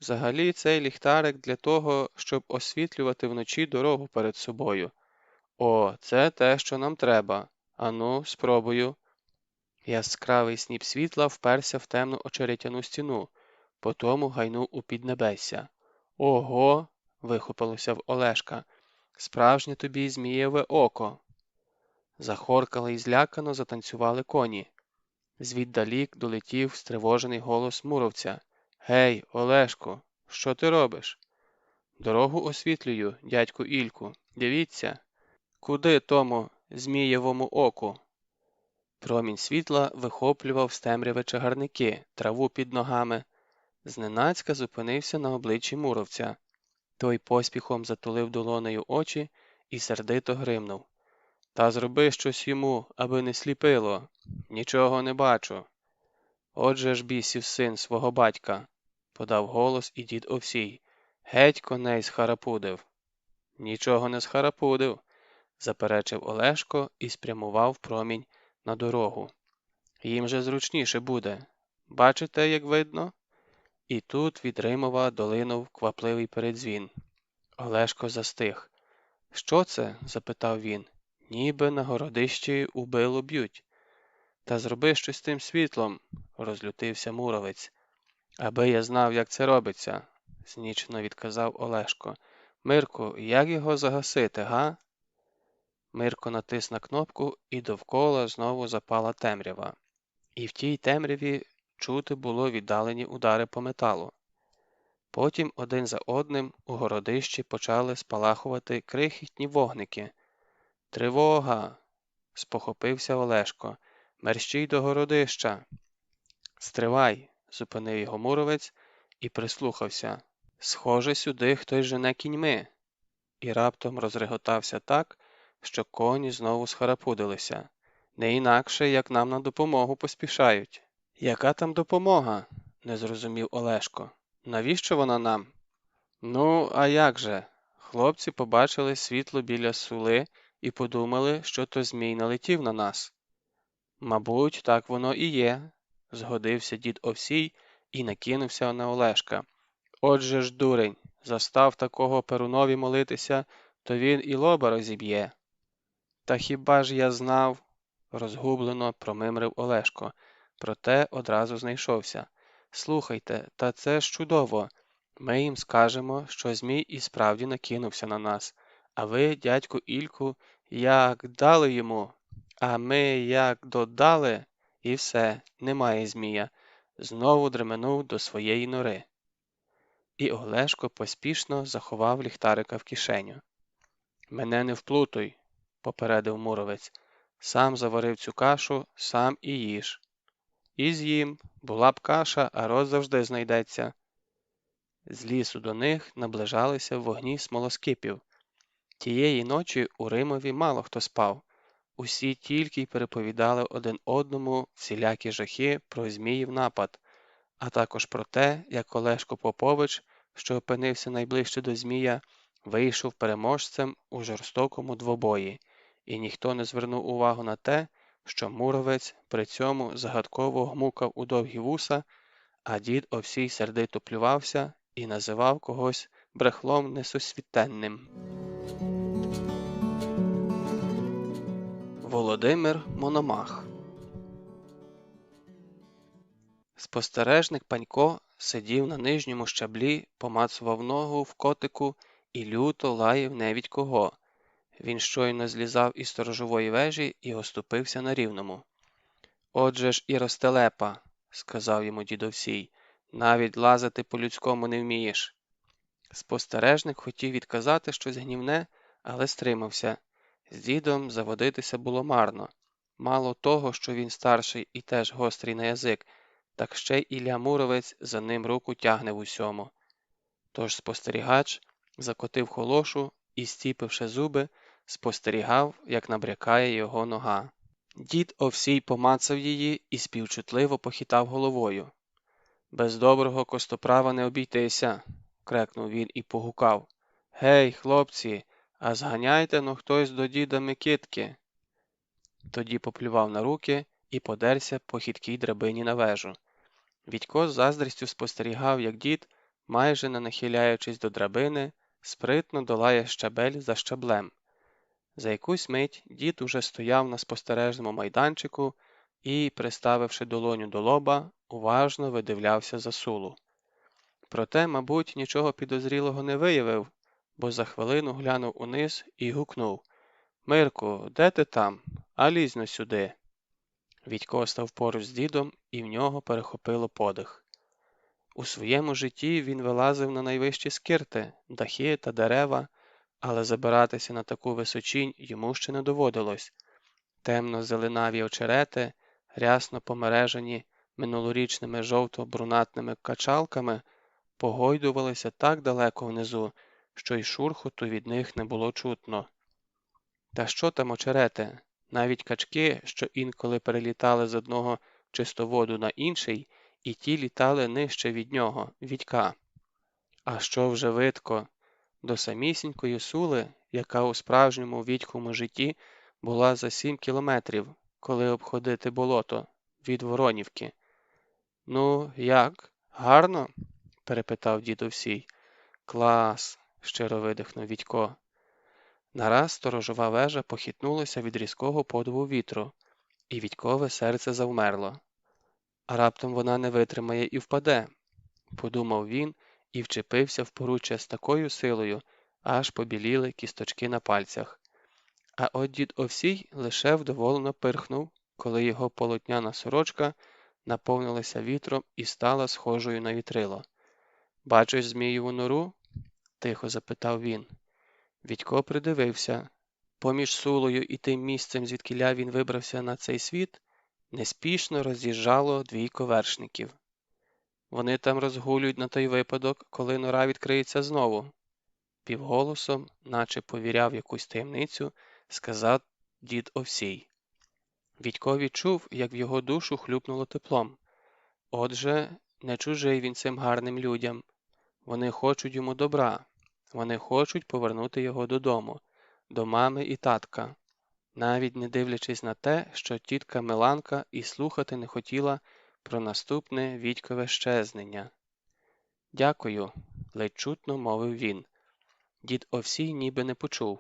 Взагалі цей ліхтарик для того, щоб освітлювати вночі дорогу перед собою. О, це те, що нам треба. Ану, спробую. Яскравий сніп світла вперся в темну очеретяну стіну, потому гайнув у піднебесся. Ого. Вихопилося в Олешка. Справжнє тобі змієве око. Захоркали й злякано затанцювали коні. Звіддалік долетів стривожений голос муровця. Гей, Олешку, що ти робиш? Дорогу освітлюю, дядьку Ільку. Дивіться. Куди тому змієвому оку? Промінь світла вихоплював з темряви чагарники, траву під ногами. Зненацька зупинився на обличчі муровця. Той поспіхом затулив долонею очі і сердито гримнув. Та зроби щось йому, аби не сліпило. Нічого не бачу. Отже ж бісів син свого батька, подав голос і дід Овсій. Геть коней схарапудив. Нічого не схарапудив, заперечив Олешко і спрямував промінь на дорогу. Їм же зручніше буде. Бачите, як видно? І тут від Римова долинув квапливий передзвін. Олешко застиг. Що це? Запитав він. Ніби на городищі убило б'ють. Та зроби щось з тим світлом, розлютився муровець. Аби я знав, як це робиться, знічено відказав Олешко. Мирку, як його загасити, га? Мирко натис на кнопку, і довкола знову запала темрява. І в тій темряві чути було віддалені удари по металу. Потім один за одним у городищі почали спалахувати крихітні вогники. Тривога! Спохопився Олешко. Мерщій до городища. Стривай! Зупинив його муровець і прислухався. Схоже, сюди хтось жене кіньми. І раптом розреготався так, що коні знову схарапудилися. Не інакше, як нам на допомогу поспішають. Яка там допомога? Не зрозумів Олешко. Навіщо вона нам? Ну, а як же? Хлопці побачили світло біля сули і подумали, що то змій налетів на нас. Мабуть, так воно і є, згодився дід Овсій і накинувся на Олешка. Отже ж, дурень, застав такого Перунові молитися, то він і лоба розіб'є. Та хіба ж я знав? Розгублено промимрив Олешко, проте одразу знайшовся. Слухайте, та це ж чудово. Ми їм скажемо, що змій і справді накинувся на нас, а ви, дядьку Ільку, як дали йому, а ми як додали, і все, немає змія. Знову дременув до своєї нори. І Олешко поспішно заховав ліхтарика в кишеню. Мене не вплутуй, попередив муровець. Сам заварив цю кашу, сам і їж. І з'їм, була б каша, а роз завжди знайдеться. З лісу до них наближалися вогні смолоскипів. Тієї ночі у Римові мало хто спав. Усі тільки й переповідали один одному всілякі жахи про Зміїв напад, а також про те, як Олешко Попович, що опинився найближче до Змія, вийшов переможцем у жорстокому двобої, і ніхто не звернув увагу на те, що муровець при цьому загадково гмукав у довгі вуса, а дід Овсій сердито плювався і називав когось брехлом несосвітенним. Володимир Мономах. Спостережник Панько сидів на нижньому щаблі, помацував ногу в котику і люто лаяв невідь кого. Він щойно злізав із сторожової вежі і оступився на рівному. «Отже ж і ростелепа», – сказав йому дід Овсій, – «навіть лазити по-людському не вмієш». Спостережник хотів відказати щось гнівне, але стримався. З дідом заводитися було марно. Мало того, що він старший і теж гострий на язик, так ще й Ілля Муровець за ним руку тягне в усьому. Тож спостерігач закотив холошу і, зціпивши зуби, спостерігав, як набрякає його нога. Дід Овсій помацав її і співчутливо похитав головою. «Без доброго костоправа не обійтися», – крекнув він і погукав. «Гей, хлопці, а зганяйте-но хтось до діда Микитки». Тоді поплював на руки і подерся по хиткій драбині на вежу. Відько з заздрістю спостерігав, як дід, майже не нахиляючись до драбини, спритно долає щабель за щаблем. За якусь мить дід уже стояв на спостережному майданчику і, приставивши долоню до лоба, уважно видивлявся засулу. Проте, мабуть, нічого підозрілого не виявив, бо за хвилину глянув униз і гукнув: «Мирку, де ти там? А лізь-но сюди!» Вітько став поруч з дідом, і в нього перехопило подих. У своєму житті він вилазив на найвищі скирти, дахи та дерева, але забиратися на таку височінь йому ще не доводилось. Темно-зеленаві очерети, рясно помережені минулорічними жовто-брунатними качалками, погойдувалися так далеко внизу, що й шурхоту від них не було чутно. Та що там очерети? Навіть качки, що інколи перелітали з одного чистоводу на інший, і ті літали нижче від нього, Вітька. А що вже видко? До самісінької Сули, яка у справжньому Вітькому житті була за 7 кілометрів, коли обходити болото, від Воронівки. «Ну, як? Гарно?» – перепитав дід Овсій. «Клас!» – щиро видихнув Вітько. Нараз сторожова вежа похитнулася від різкого подуву вітру, і Вітькове серце завмерло. «А раптом вона не витримає і впаде», – подумав він і вчепився в поруччя з такою силою, аж побіліли кісточки на пальцях. А от дід Овсій лише вдоволено пирхнув, коли його полотняна сорочка наповнилася вітром і стала схожою на вітрило. «Бачиш Змієву нору?» – тихо запитав він. Вітько придивився. Поміж Сулою і тим місцем, звідкіля він вибрався на цей світ, неспішно роз'їжджало двійко вершників. «Вони там розгулюють на той випадок, коли нора відкриється знову», – півголосом, наче повіряв якусь таємницю, сказав дід Овсій. Вітько відчув, як в його душу хлюпнуло теплом. Отже, не чужий він цим гарним людям. Вони хочуть йому добра. Вони хочуть повернути його додому, до мами і татка, навіть не дивлячись на те, що тітка Миланка і слухати не хотіла про наступне Вітькове щезнення. «Дякую», – ледь чутно мовив він. Дід Овсій ніби не почув.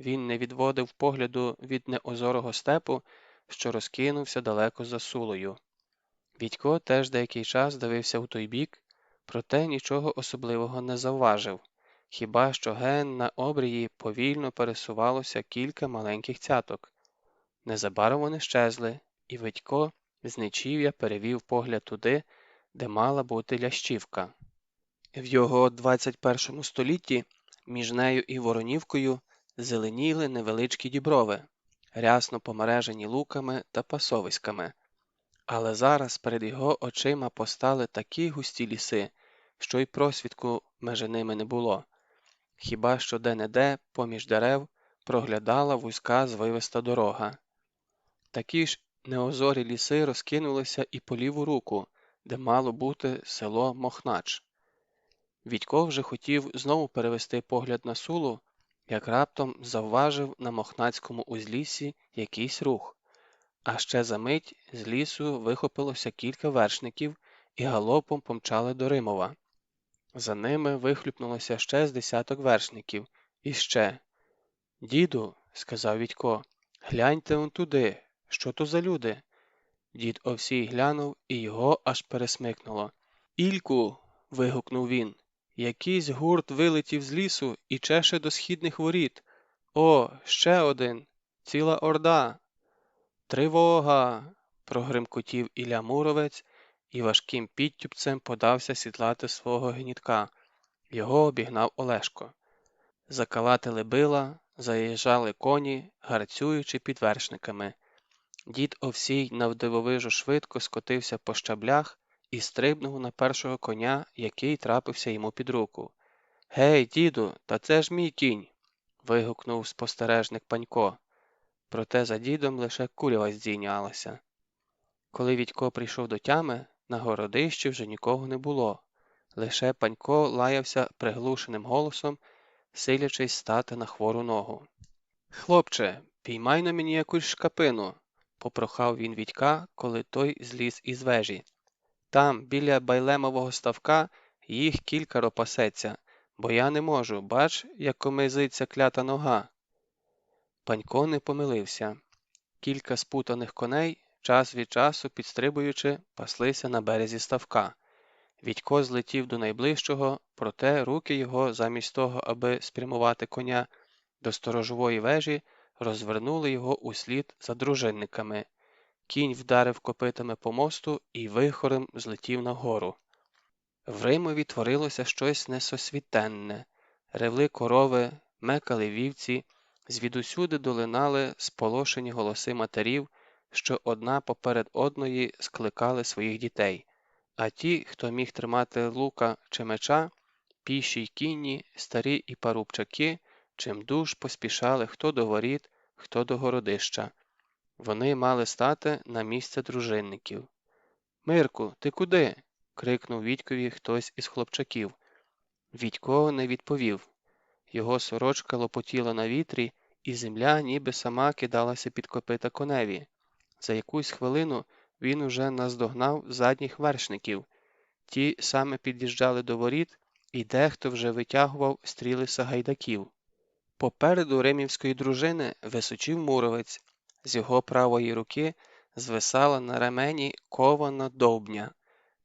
Він не відводив погляду від неозорого степу, що розкинувся далеко за Сулою. Вітько теж деякий час дивився у той бік, проте нічого особливого не завважив, хіба що ген на обрії повільно пересувалося кілька маленьких цяток. Незабаром вони щезли, і Вітько з нечів'я перевів погляд туди, де мала бути лящівка. В його 21 столітті між нею і Воронівкою зеленіли невеличкі діброви, рясно помережені луками та пасовиськами. Але зараз перед його очима постали такі густі ліси, що й просвідку межи ними не було. Хіба що де-не-де, поміж дерев, проглядала вузька звивиста дорога. Такі ж неозорі ліси розкинулися і по ліву руку, де мало бути село Мохнач. Вітько вже хотів знову перевести погляд на Сулу, як раптом завважив на Мохнацькому узліссі якийсь рух. А ще за мить з лісу вихопилося кілька вершників і галопом помчали до Римова. За ними вихлюпнулося ще з десяток вершників. І ще. «Діду», – сказав Вітько, – «гляньте он туди. Що то за люди?» Дід Овсій глянув, і його аж пересмикнуло. «Ільку!» – вигукнув він. «Якийсь гурт вилетів з лісу і чеше до східних воріт. О, ще один! Ціла орда!» «Тривога!» – прогримкотів Ілля Муровець і важким підтюпцем подався сідлати свого гнітка. Його обігнав Олешко. Закалатили била, заїжджали коні, гарцюючи під вершниками. Дід Овсій навдивовижу швидко скотився по щаблях і стрибнув на першого коня, який трапився йому під руку. «Гей, діду, та це ж мій кінь!» – вигукнув спостережник Панько. Проте за дідом лише курява здійнялася. Коли Вітько прийшов до тями, на городищі вже нікого не було. Лише Панько лаявся приглушеним голосом, силячись стати на хвору ногу. «Хлопче, піймай на мені якусь шкапину», – попрохав він Вітька, коли той зліз із вежі. «Там, біля Байлемового ставка, їх кількаро пасеться, бо я не можу, бач, як комизиться клята нога. Панько не помилився. Кілька спутаних коней, час від часу підстрибуючи, паслися на березі ставка. Відько злетів до найближчого, проте руки його, замість того, аби спрямувати коня до сторожової вежі, розвернули його услід за дружинниками. Кінь вдарив копитами по мосту і вихорем злетів нагору. В Римові творилося щось несосвітенне. Ревли корови, мекали вівці, звідусюди долинали сполошені голоси матерів, що одна поперед одної скликали своїх дітей. А ті, хто міг тримати лука чи меча, піші й кінні, старі і парубчаки, чимдуж поспішали хто до воріт, хто до городища. Вони мали стати на місце дружинників. «Мирку, ти куди?» – крикнув Вітькові хтось із хлопчаків. Вітько не відповів. Його сорочка лопотіла на вітрі, і земля ніби сама кидалася під копита коневі. За якусь хвилину він уже наздогнав задніх вершників. Ті саме під'їжджали до воріт, і дехто вже витягував стріли сагайдаків. Попереду римівської дружини височів муровець. З його правої руки звисала на ремені кована довбня.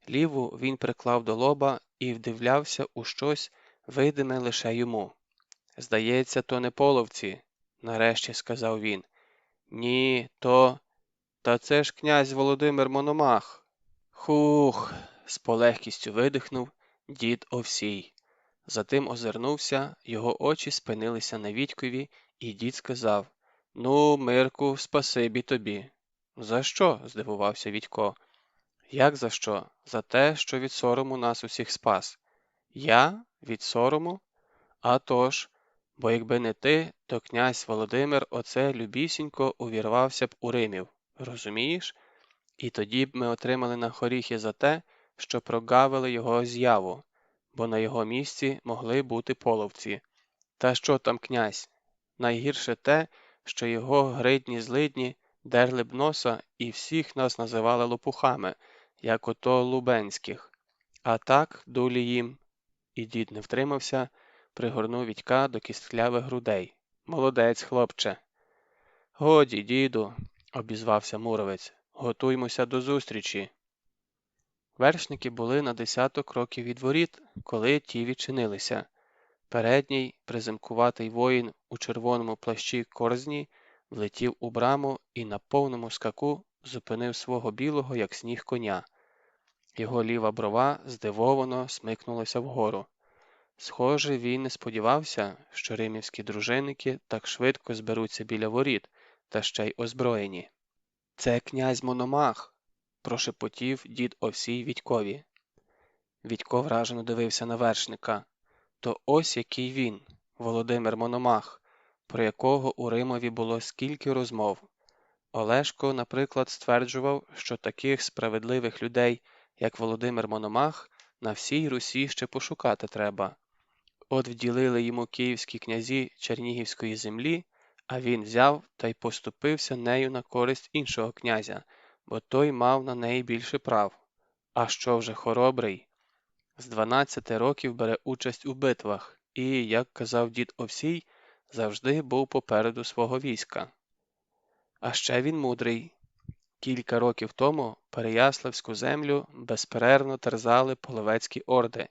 Ліву він приклав до лоба і вдивлявся у щось, видиме лише йому. «Здається, то не половці», – нарешті сказав він. «Ні, то... Та це ж князь Володимир Мономах». «Хух!» – з полегкістю видихнув дід Овсій. Затим озирнувся, його очі спинилися на Вітькові, і дід сказав: «Ну, Мирку, спасибі тобі». «За що?» – здивувався Вітько. «Як за що? За те, що від сорому нас усіх спас». «Я? Від сорому? А тож, бо якби не ти, то князь Володимир оце любісінько увірвався б у Римів. Розумієш? І тоді б ми отримали на хоріхи за те, що прогавили його з'яву, бо на його місці могли бути половці. Та що там князь? Найгірше те, що його гридні злидні дерли б носа і всіх нас називали лопухами, як ото лубенських. А так, дулі їм». І дід не втримався, пригорнув Вітька до кістлявих грудей. «Молодець, хлопче!» «Годі, діду», – обізвався муровець, – «готуймося до зустрічі». Вершники були на 10 кроків від воріт, коли ті відчинилися. Передній, приземкуватий воїн у червоному плащі корзні влетів у браму і на повному скаку зупинив свого білого, як сніг, коня. Його ліва брова здивовано смикнулася вгору. Схоже, він не сподівався, що римівські дружинники так швидко зберуться біля воріт, та ще й озброєні. «Це князь Мономах!» – прошепотів дід Овсій Вітькові. Вітько вражено дивився на вершника. То ось який він, Володимир Мономах, про якого у Римові було скільки розмов. Олешко, наприклад, стверджував, що таких справедливих людей, як Володимир Мономах, на всій Русі ще пошукати треба. От вділили йому київські князі Чернігівської землі, а він взяв та й поступився нею на користь іншого князя, бо той мав на неї більше прав. А що вже хоробрий? З 12 років бере участь у битвах і, як казав дід Овсій, завжди був попереду свого війська. А ще він мудрий. Кілька років тому Переяславську землю безперервно терзали половецькі орди,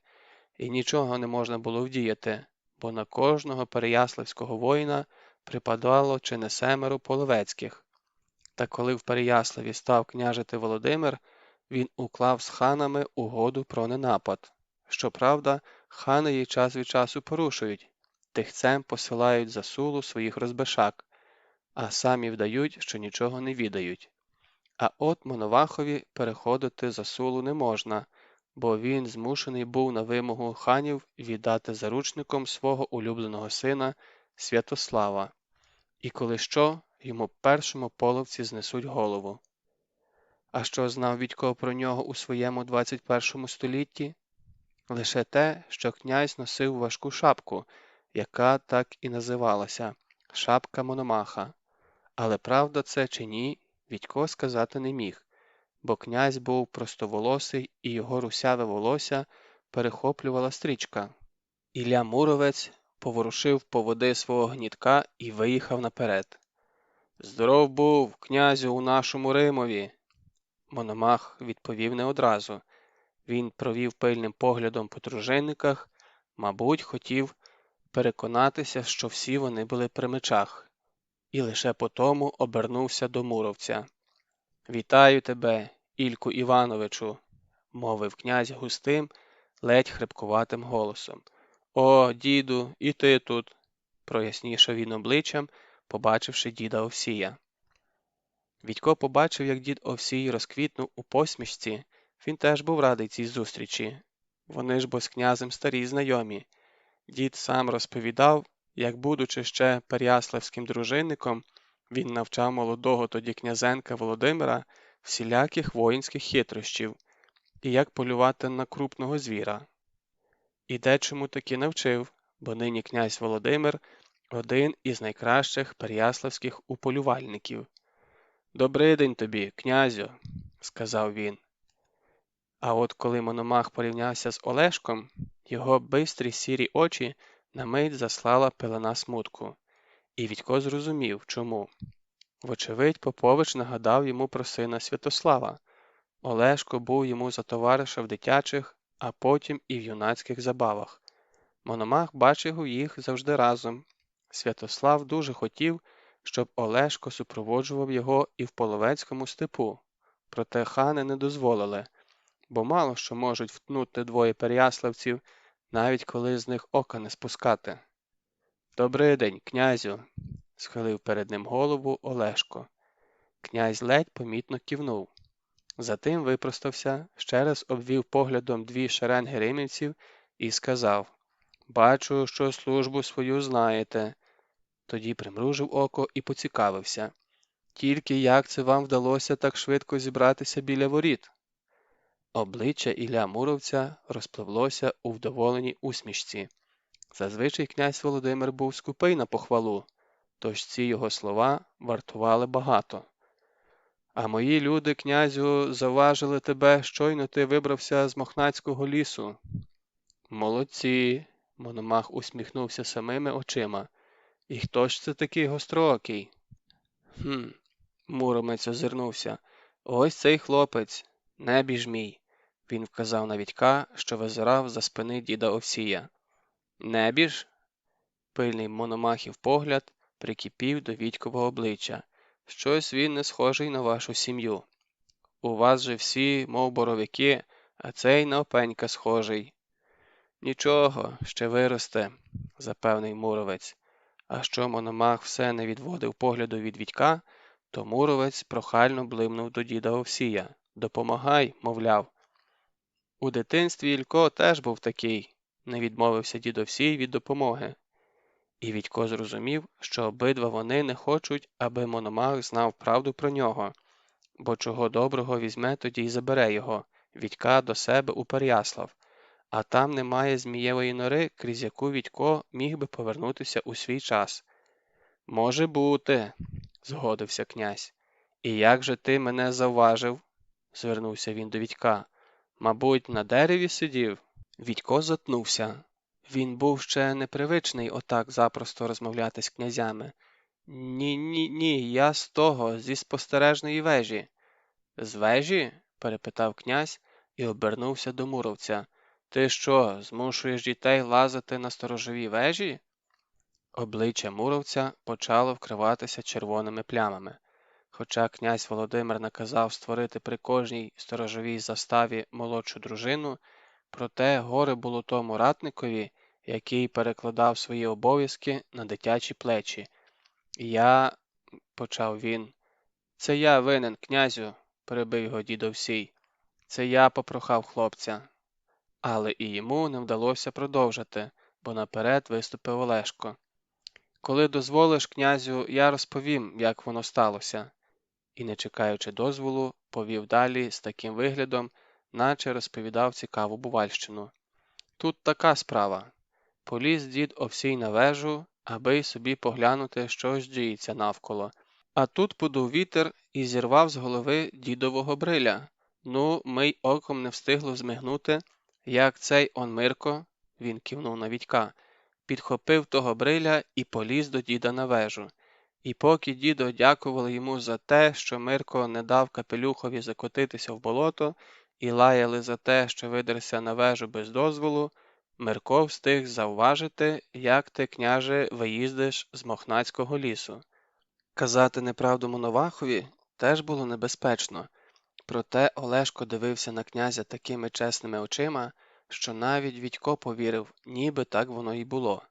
і нічого не можна було вдіяти, бо на кожного переяславського воїна припадало чи не 7 половецьких. Та коли в Переяславі став княжити Володимир, він уклав з ханами угоду про ненапад. Щоправда, хани її час від часу порушують, тихцем посилають за Сулу своїх розбишак, а самі вдають, що нічого не відають. А от Моновахові переходити за Сулу не можна, бо він змушений був на вимогу ханів віддати заручником свого улюбленого сина Святослава. І коли що, йому першому половці знесуть голову. А що знав Вітько про нього у своєму 21 столітті? Лише те, що князь носив важку шапку, яка так і називалася – шапка Мономаха. Але правда це чи ні, Вітько сказати не міг, бо князь був простоволосий і його русяве волосся перехоплювала стрічка. Ілля Муромець поворушив поводи свого гнітка і виїхав наперед. «Здоров був, князю, у нашому Римові!» Мономах відповів не одразу. Він провів пильним поглядом по дружинниках, мабуть, хотів переконатися, що всі вони були при мечах, і лише потому обернувся до муровця. «Вітаю тебе, Ільку Івановичу!» – мовив князь густим, ледь хрипкуватим голосом. «О, діду, і ти тут!» – прояснішав він обличчям, побачивши діда Овсія. Відько побачив, як дід Овсій розквітнув у посмішці. Він теж був радий цій зустрічі. Вони ж бо з князем старі знайомі. Дід сам розповідав, як, будучи ще переяславським дружинником, він навчав молодого тоді князенка Володимира всіляких воїнських хитрощів і як полювати на крупного звіра. І дечому таки навчив, бо нині князь Володимир – один із найкращих переяславських уполювальників. «Добрий день тобі, князю», – сказав він. А от коли Мономах порівнявся з Олешком, його бистрі сірі очі на мить заслала пелена смутку. І Відько зрозумів, чому. Вочевидь, Попович нагадав йому про сина Святослава. Олешко був йому за товариша в дитячих, а потім і в юнацьких забавах. Мономах бачив їх завжди разом. Святослав дуже хотів, щоб Олешко супроводжував його і в Половецькому степу. Проте хани не дозволили, бо мало що можуть втнути двоє переяславців, навіть коли з них ока не спускати. «Добрий день, князю», – схилив перед ним голову Олешко. Князь ледь помітно кивнув. Затим випростався, ще раз обвів поглядом дві шеренги римівців і сказав: «Бачу, що службу свою знаєте». Тоді примружив око і поцікавився: «Тільки як це вам вдалося так швидко зібратися біля воріт?» Обличчя Ілля Муромця розпливлося у вдоволеній усмішці. Зазвичай князь Володимир був скупий на похвалу, тож ці його слова вартували багато. «А мої люди, князю, завважили тебе, щойно ти вибрався з Мохнацького лісу». «Молодці», – Мономах усміхнувся самими очима. «І хто ж це такий гостроокий?» Муромець озирнувся. «Ось цей хлопець, небіж мій», – він вказав на Відька, що визирав за спини діда Овсія. «Небіж?» Пильний Мономахів погляд прикипів до Відькового обличчя. «Щось він не схожий на вашу сім'ю. У вас же всі, мов боровики, а цей на опенька схожий». «Нічого, ще виросте», – запевнив Муровець. А що Мономах все не відводив погляду від Відька, то Муровець прохально блимнув до діда Овсія. «Допомагай», – мовляв. «У дитинстві Ілько теж був такий», – не відмовився дід Овсій від допомоги. І Відько зрозумів, що обидва вони не хочуть, аби Мономах знав правду про нього, бо чого доброго візьме тоді й забере його, Відька, до себе у Переяслав, а там немає змієвої нори, крізь яку Відько міг би повернутися у свій час. «Може бути», – згодився князь. «І як же ти мене завважив?» – звернувся він до Відька. «Мабуть, на дереві сидів?» Відько затнувся. Він був ще непривичний отак запросто розмовляти з князями. «Ні, я з того, зі спостережної вежі». «З вежі?» – перепитав князь і обернувся до Муромця. «Ти що, змушуєш дітей лазити на сторожові вежі?» Обличчя Муромця почало вкриватися червоними плямами. Хоча князь Володимир наказав створити при кожній сторожовій заставі молодшу дружину, проте горе було тому ратникові, який перекладав свої обов'язки на дитячі плечі. «Я...» – почав він. «Це я винен, князю», – перебив його дід Овсій. «Це я попрохав хлопця». Але і йому не вдалося продовжити, бо наперед виступив Олешко. «Коли дозволиш, князю, я розповім, як воно сталося». І, не чекаючи дозволу, повів далі з таким виглядом, наче розповідав цікаву бувальщину. «Тут така справа. Поліз дід Овсій на вежу, аби й собі поглянути, що ж діється навколо. А тут подув вітер і зірвав з голови дідового бриля. Ну, ми й оком не встигло змигнути, як цей он Мирко, він кивнув на Вітька, підхопив того бриля і поліз до діда на вежу. І поки дідо дякували йому за те, що Мирко не дав капелюхові закотитися в болото, і лаяли за те, що видерся на вежу без дозволу, Мирко встиг завважити, як ти, княже, виїздиш з Мохнацького лісу. Казати неправду Моновахові теж було небезпечно, проте Олешко дивився на князя такими чесними очима, що навіть Вітько повірив, ніби так воно й було.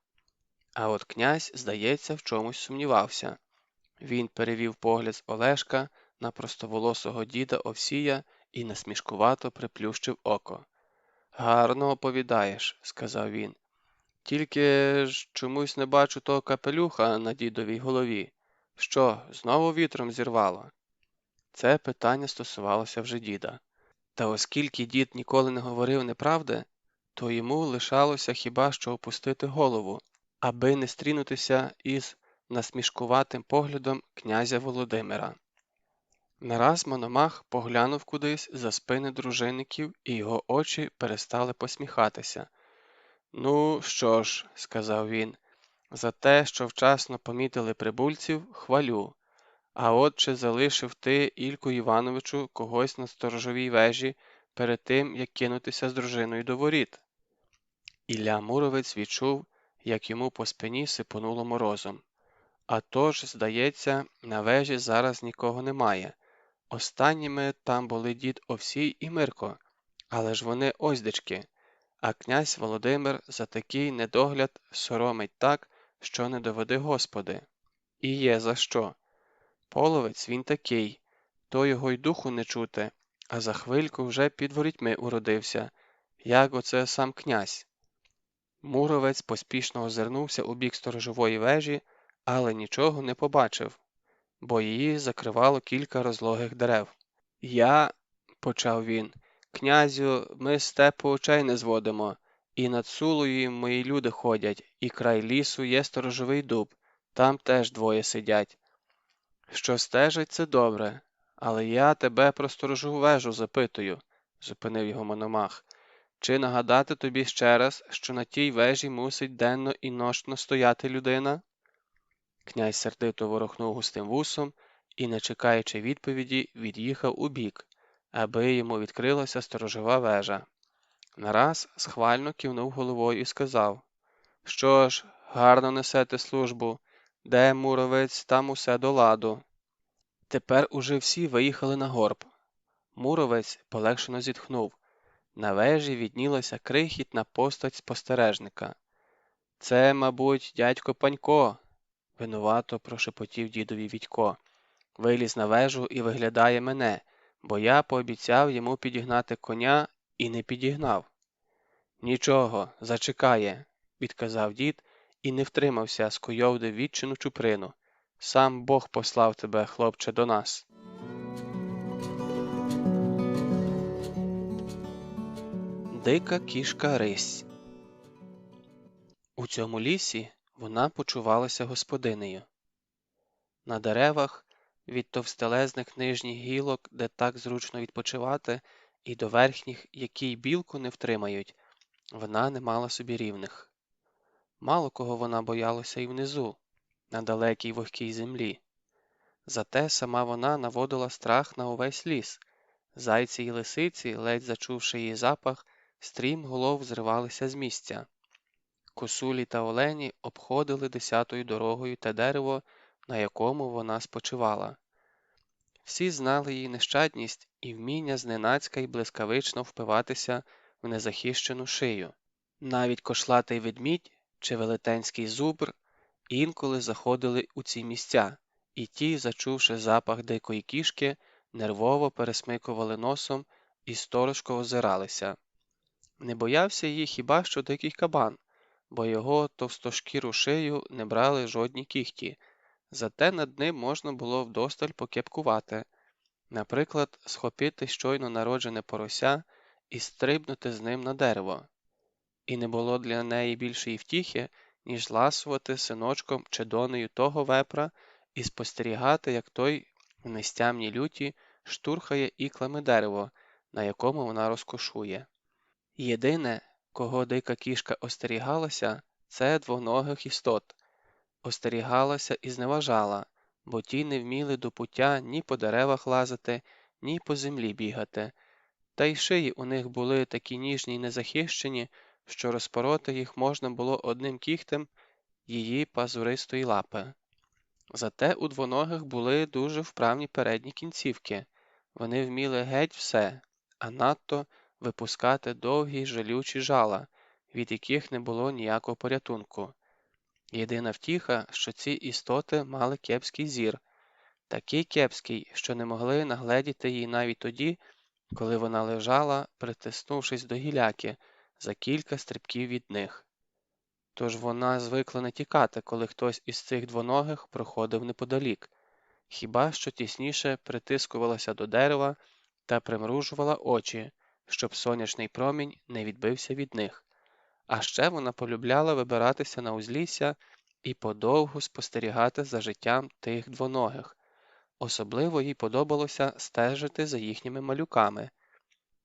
А от князь, здається, в чомусь сумнівався. Він перевів погляд з Олешка на простоволосого діда Овсія і насмішкувато приплющив око. «Гарно оповідаєш», – сказав він. «Тільки ж чомусь не бачу того капелюха на дідовій голові. Що, знову вітром зірвало?» Це питання стосувалося вже діда. Та оскільки дід ніколи не говорив неправди, то йому лишалося хіба що опустити голову, аби не стрінутися із насмішкуватим поглядом князя Володимира. Нараз Мономах поглянув кудись за спини дружинників, і його очі перестали посміхатися. «Ну, що ж», – сказав він, – «за те, що вчасно помітили прибульців, хвалю. А от чи залишив ти, Ільку Івановичу, когось на сторожовій вежі перед тим, як кинутися з дружиною до воріт?» Ілля Муромець відчув, як йому по спині сипонуло морозом. «А тож, здається, на вежі зараз нікого немає. Останніми там були дід Овсій і Мирко, але ж вони оздечки, а князь Володимир за такий недогляд соромить так, що не доведи Господи. І є за що. Половець він такий, то його й духу не чути, а за хвильку вже під ворітьми уродився, як оце сам князь». Муромець поспішно озирнувся у бік сторожової вежі, але нічого не побачив, бо її закривало кілька розлогих дерев. «Я, – почав він, – князю, ми з степу очей не зводимо, і над Сулою мої люди ходять, і край лісу є сторожовий дуб, там теж двоє сидять. Що стежать, це добре, але я тебе про сторожову вежу запитую», – зупинив його Мономах. «Чи нагадати тобі ще раз, що на тій вежі мусить денно і нощно стояти людина?» Князь сердито ворухнув густим вусом і, не чекаючи відповіді, від'їхав убік, аби йому відкрилася сторожова вежа. Нараз схвально кивнув головою і сказав: «Що ж, гарно несете службу. Де Муромець, там усе до ладу». Тепер уже всі виїхали на горб. Муромець полегшено зітхнув. На вежі віднілася крихітна постать спостережника. «Це, мабуть, дядько Панько», – винувато прошепотів дідові Вітько. «Виліз на вежу і виглядає мене, бо я пообіцяв йому підігнати коня і не підігнав». «Нічого, зачекає», – відказав дід і не втримався, скуйовдив відчину чуприну. «Сам Бог послав тебе, хлопче, до нас». Дика кішка Рись. У цьому лісі вона почувалася господинею. На деревах, від товстелезних нижніх гілок, де так зручно відпочивати, і до верхніх, які й білку не втримають, вона не мала собі рівних. Мало кого вона боялася і внизу, на далекій вогкій землі. Зате сама вона наводила страх на увесь ліс. Зайці й лисиці, ледь зачувши її запах, стрімголов зривалися з місця. Косулі та олені обходили 10-ю дорогою те дерево, на якому вона спочивала. Всі знали її нещадність і вміння зненацька й блискавично впиватися в незахищену шию. Навіть кошлатий ведмідь чи велетенський зубр інколи заходили у ці місця, і ті, зачувши запах дикої кішки, нервово пересмикували носом і сторожко озиралися. Не боявся її хіба що дикий кабан, бо його товстошкіру шию не брали жодні кіхті, зате над ним можна було вдосталь покепкувати. Наприклад, схопити щойно народжене порося і стрибнути з ним на дерево. І не було для неї більшої втіхи, ніж ласувати синочком чи донею того вепра і спостерігати, як той в нестямній люті штурхає іклами дерево, на якому вона розкошує. Єдине, кого дика кішка остерігалася, це двоногих істот. Остерігалася і зневажала, бо ті не вміли до пуття ні по деревах лазити, ні по землі бігати, та й шиї у них були такі ніжні й незахищені, що розпороти їх можна було одним кігтем її пазуристої лапи. Зате у двоногих були дуже вправні передні кінцівки. Вони вміли геть все, а надто випускати довгі жалючі жала, від яких не було ніякого порятунку. Єдина втіха, що ці істоти мали кепський зір, такий кепський, що не могли нагледіти її навіть тоді, коли вона лежала, притиснувшись до гіляки, за кілька стрибків від них. Тож вона звикла не тікати, коли хтось із цих двоногих проходив неподалік, хіба що тісніше притискувалася до дерева та примружувала очі, щоб сонячний промінь не відбився від них. А ще вона полюбляла вибиратися на узлісся і подовгу спостерігати за життям тих двоногих. Особливо їй подобалося стежити за їхніми малюками.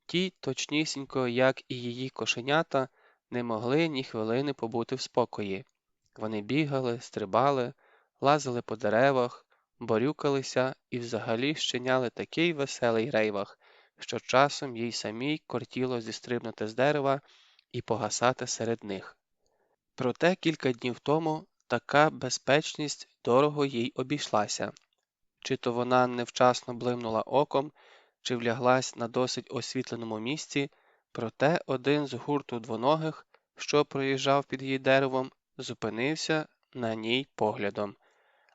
Ті, точнісінько, як і її кошенята, не могли ні хвилини побути в спокої. Вони бігали, стрибали, лазили по деревах, борюкалися і взагалі щиняли такий веселий рейвах, що часом їй самій кортіло зістрибнути з дерева і погасати серед них. Проте кілька днів тому така безпечність дорого їй обійшлася. Чи то вона невчасно блимнула оком, чи вляглась на досить освітленому місці, проте один з гурту двоногих, що проїжджав під її деревом, зупинився на ній поглядом,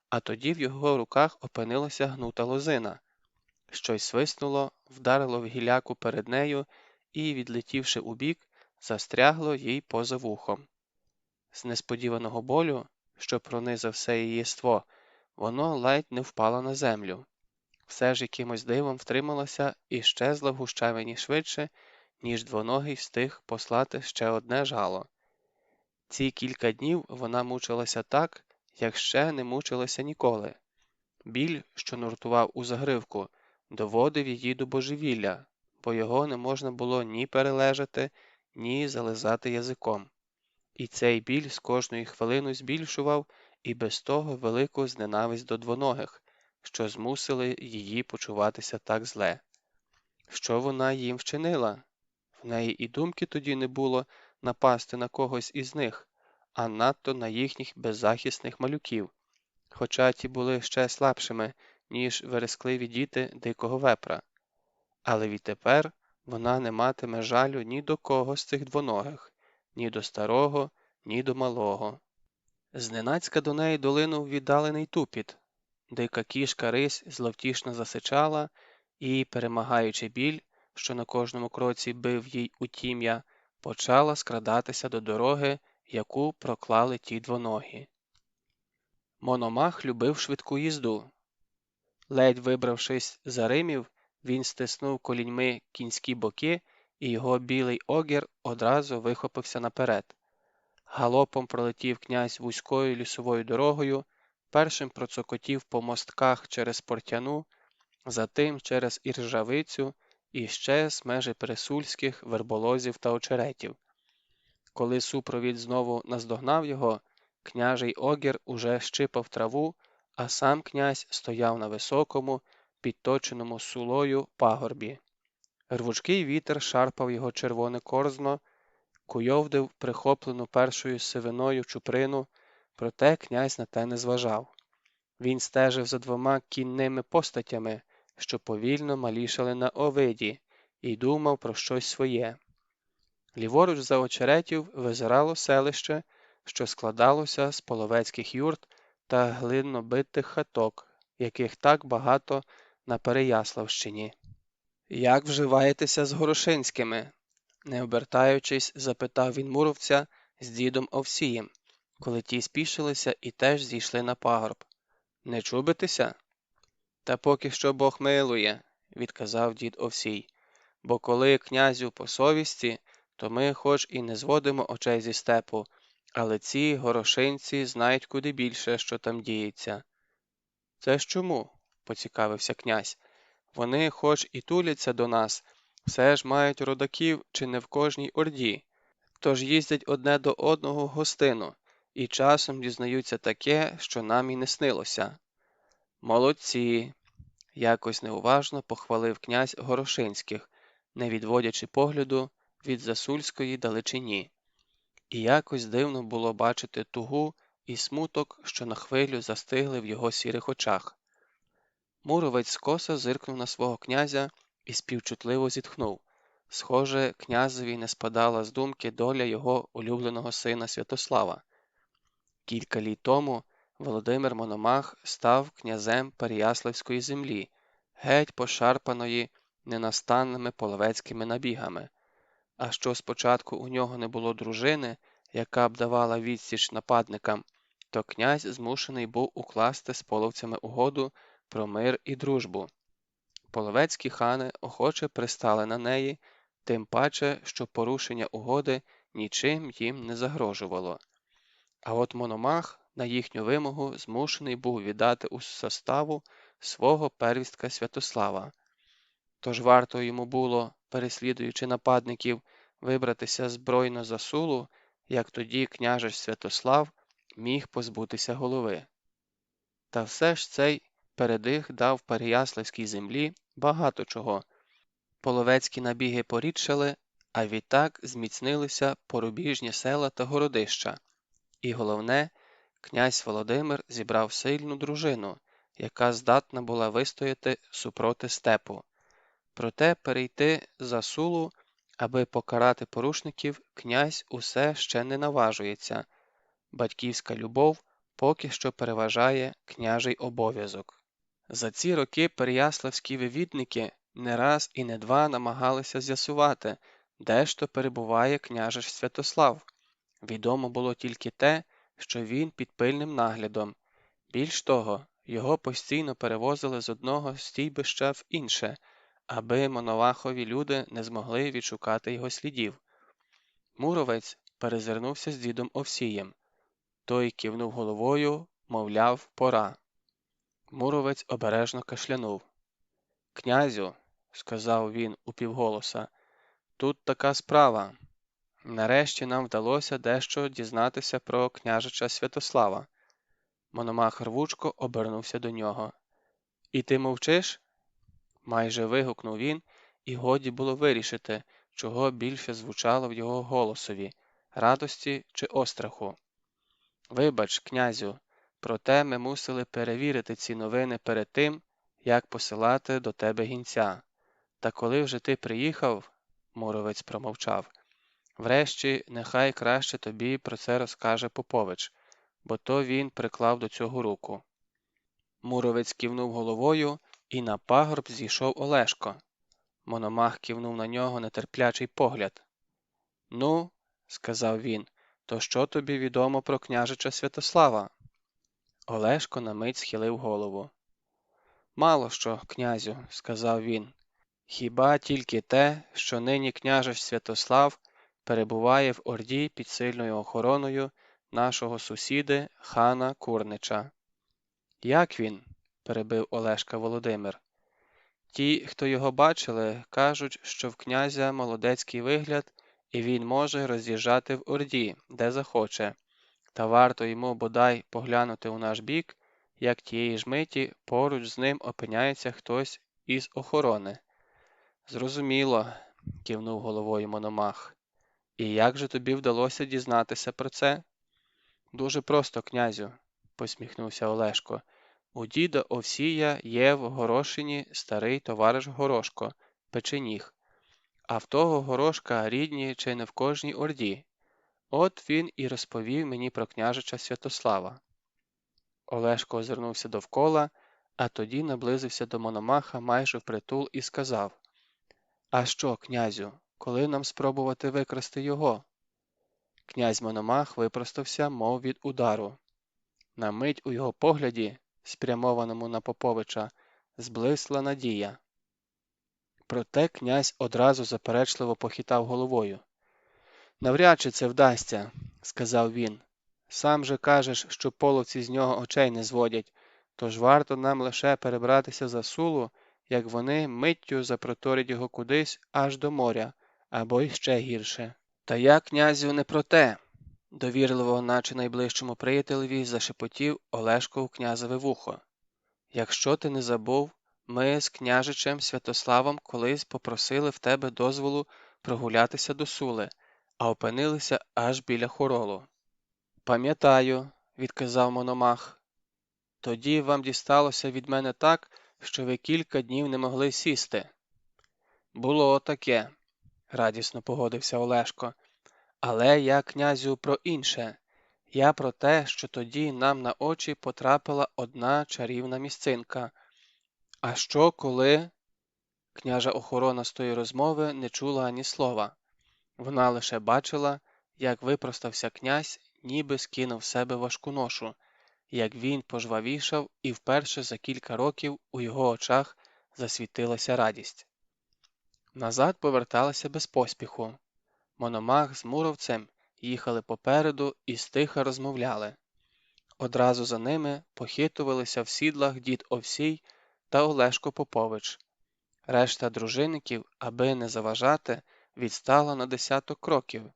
а тоді в його руках опинилася гнута лозина. Щось свиснуло, вдарило в гіляку перед нею і, відлетівши убік, застрягло їй поза вухом. З несподіваного болю, що пронизав все її єство, воно ледь не впало на землю. Все ж якимось дивом втрималася і щезла в гущавині швидше, ніж двоногий встиг послати ще одне жало. Ці кілька днів вона мучилася так, як ще не мучилася ніколи. Біль, що нуртував у загривку, доводив її до божевілля, бо його не можна було ні перележати, ні зализати язиком. І цей біль з кожною хвилиною збільшував і без того велику зненависть до двоногих, що змусили її почуватися так зле. Що вона їм вчинила? В неї і думки тоді не було напасти на когось із них, а надто на їхніх беззахисних малюків, хоча ті були ще слабшими, ніж верескливі діти дикого вепра. Але відтепер вона не матиме жалю ні до кого з цих двоногих, ні до старого, ні до малого. Зненацька до неї долинув віддалений тупіт. Дика кішка Рись зловтішно засичала і, перемагаючи біль, що на кожному кроці бив їй у тім'я, почала скрадатися до дороги, яку проклали ті двоногі. Мономах любив швидку їзду. Ледь вибравшись за римів, він стиснув коліньми кінські боки, і його білий огір одразу вихопився наперед. Галопом пролетів князь вузькою лісовою дорогою, першим процокотів по мостках через Портяну, затим через Іржавицю і ще з межі пересульських верболозів та очеретів. Коли супровід знову наздогнав його, княжий огір уже щипав траву, а сам князь стояв на високому, підточеному сулою пагорбі. Рвучкий вітер шарпав його червоне корзно, куйовдив прихоплену першою сивиною чуприну, проте князь на те не зважав. Він стежив за двома кінними постатями, що повільно малішали на овиді, і думав про щось своє. Ліворуч за очеретів визирало селище, що складалося з половецьких юрт та глинобитих хаток, яких так багато на Переяславщині. «Як вживаєтеся з Горошинськими?» Не обертаючись, запитав він муровця з дідом Овсієм, коли ті спішилися і теж зійшли на пагорб. «Не чубитеся?» «Та поки що Бог милує», – відказав дід Овсій, «бо коли князю по совісті, то ми хоч і не зводимо очей зі степу, але ці горошинці знають куди більше, що там діється». «Це ж чому?» – поцікавився князь. «Вони хоч і туляться до нас, Все ж мають родаків чи не в кожній орді, тож їздять одне до одного в гостину, і часом дізнаються таке, що нам і не снилося. Молодці, якось неуважно похвалив князь Горошинських, не відводячи погляду від Засульської далечині. І якось дивно було бачити тугу і смуток, що на хвилю застигли в його сірих очах. Муровець скоса зиркнув на свого князя і співчутливо зітхнув. Схоже, князеві не спадала з думки доля його улюбленого сина Святослава. Кілька літ тому Володимир Мономах став князем Переяславської землі, геть пошарпаної ненастанними половецькими набігами. А що спочатку у нього не було дружини, яка б давала відсіч нападникам, то князь змушений був укласти з половцями угоду про мир і дружбу. Половецькі хани охоче пристали на неї, тим паче, що порушення угоди нічим їм не загрожувало. А от Мономах на їхню вимогу змушений був віддати у составу свого первістка Святослава. Тож варто йому було, переслідуючи нападників, вибратися збройно за Сулу, як тоді княжич Святослав міг позбутися голови. Та все ж цей передих дав Переяславській землі багато чого. Половецькі набіги порідшали, а відтак зміцнилися порубіжні села та городища. І головне, князь Володимир зібрав сильну дружину, яка здатна була вистояти супроти степу. Проте перейти за Сулу, аби покарати порушників, князь усе ще не наважується. Батьківська любов поки що переважає княжий обов'язок. За ці роки переяславські вивідники не раз і не два намагалися з'ясувати, де ж то перебуває княжич Святослав. Відомо було тільки те, що він під пильним наглядом. Більш того, його постійно перевозили з одного стійбища в інше, аби Моновахові люди не змогли відшукати його слідів. Муровець перезирнувся з дідом Овсієм. Той кивнув головою, мовляв, пора. Муровець обережно кашлянув. «Князю», – сказав він упівголоса, – «тут така справа. Нарешті нам вдалося дещо дізнатися про княжича Святослава». Мономах рвучко обернувся до нього. «І ти мовчиш?» – майже вигукнув він, і годі було вирішити, чого більше звучало в його голосові – радості чи остраху. «Вибач, князю, проте ми мусили перевірити ці новини перед тим, як посилати до тебе гінця. Та коли вже ти приїхав, – Муровець промовчав, – врешті нехай краще тобі про це розкаже Попович, бо то він приклав до цього руку». Муровець кивнув головою, і на пагорб зійшов Олешко. Мономах кивнув на нього нетерплячий погляд. «Ну, – сказав він, – то що тобі відомо про княжича Святослава?» Олешко на мить схилив голову. «Мало що, князю, – сказав він, – хіба тільки те, що нині княжич Святослав перебуває в Орді під сильною охороною нашого сусіди хана Курнича». «Як він?» – перебив Олешка Володимир. «Ті, хто його бачили, кажуть, що в князя молодецький вигляд, і він може роз'їжджати в Орді, де захоче. Та варто йому бодай поглянути у наш бік, як тієї ж миті поруч з ним опиняється хтось із охорони». «Зрозуміло», – кивнув головою Мономах. «І як же тобі вдалося дізнатися про це?» «Дуже просто, князю», – посміхнувся Олешко. «У діда Овсія є в Горошині старий товариш Горошко, печеніг. А в того Горошка рідні чи не в кожній орді. От він і розповів мені про княжича Святослава». Олешко озирнувся довкола, а тоді наблизився до Мономаха майже впритул і сказав: «А що, князю, коли нам спробувати викрасти його?» Князь Мономах випростався, мов від удару. На мить у його погляді, спрямованому на Поповича, зблисла надія. Проте князь одразу заперечливо похитав головою. «Навряд чи це вдасться», – сказав він. «Сам же кажеш, що половці з нього очей не зводять, тож варто нам лише перебратися за Сулу, як вони миттю запроторять його кудись аж до моря, або іще гірше. Та я, князю, не про те, довірливо, наче найближчому приятелеві, зашепотів Олешко у князеве вухо. Якщо ти не забув, ми з княжичем Святославом колись попросили в тебе дозволу прогулятися до Сули, а опинилися аж біля Хоролу. Пам'ятаю, відказав Мономах. Тоді вам дісталося від мене так, що ви кілька днів не могли сісти. Було таке, радісно погодився Олешко. Але я, князю, про інше. Я про те, що тоді нам на очі потрапила одна чарівна місцинка. А що, коли? Княжа охорона з тої розмови не чула ані слова. Вона лише бачила, як випростався князь, ніби скинув з себе важку ношу, як він пожвавішав, і вперше за кілька років у його очах засвітилася радість. Назад поверталися без поспіху. Мономах з муровцем їхали попереду і стиха розмовляли. Одразу за ними похитувалися в сідлах дід Овсій та Олешко Попович. Решта дружинників, аби не заважати, відстала на 10 кроків.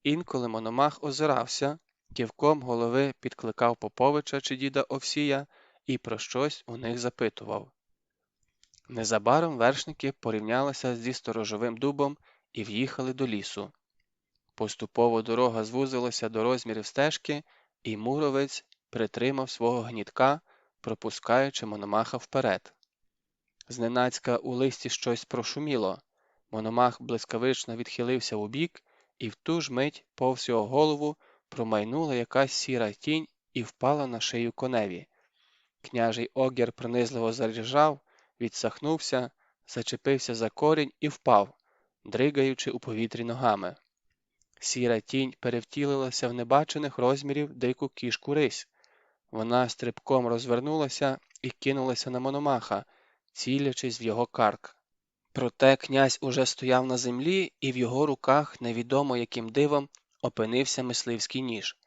Інколи Мономах озирався, кивком голови підкликав Поповича чи діда Овсія і про щось у них запитував. Незабаром вершники порівнялися зі сторожовим дубом і в'їхали до лісу. Поступово дорога звузилася до розмірів стежки, і муровець притримав свого гнітка, пропускаючи Мономаха вперед. Зненацька у листі щось прошуміло. Мономах блискавично відхилився убік, і в ту ж мить повз його голову промайнула якась сіра тінь і впала на шию коневі. Княжий огір пронизливо заржав, відсахнувся, зачепився за корінь і впав, дригаючи у повітрі ногами. Сіра тінь перевтілилася в небачених розмірів дику кішку рись. Вона стрибком розвернулася і кинулася на Мономаха, цілячись в його карк. Проте князь уже стояв на землі, і в його руках невідомо яким дивом опинився мисливський ніж.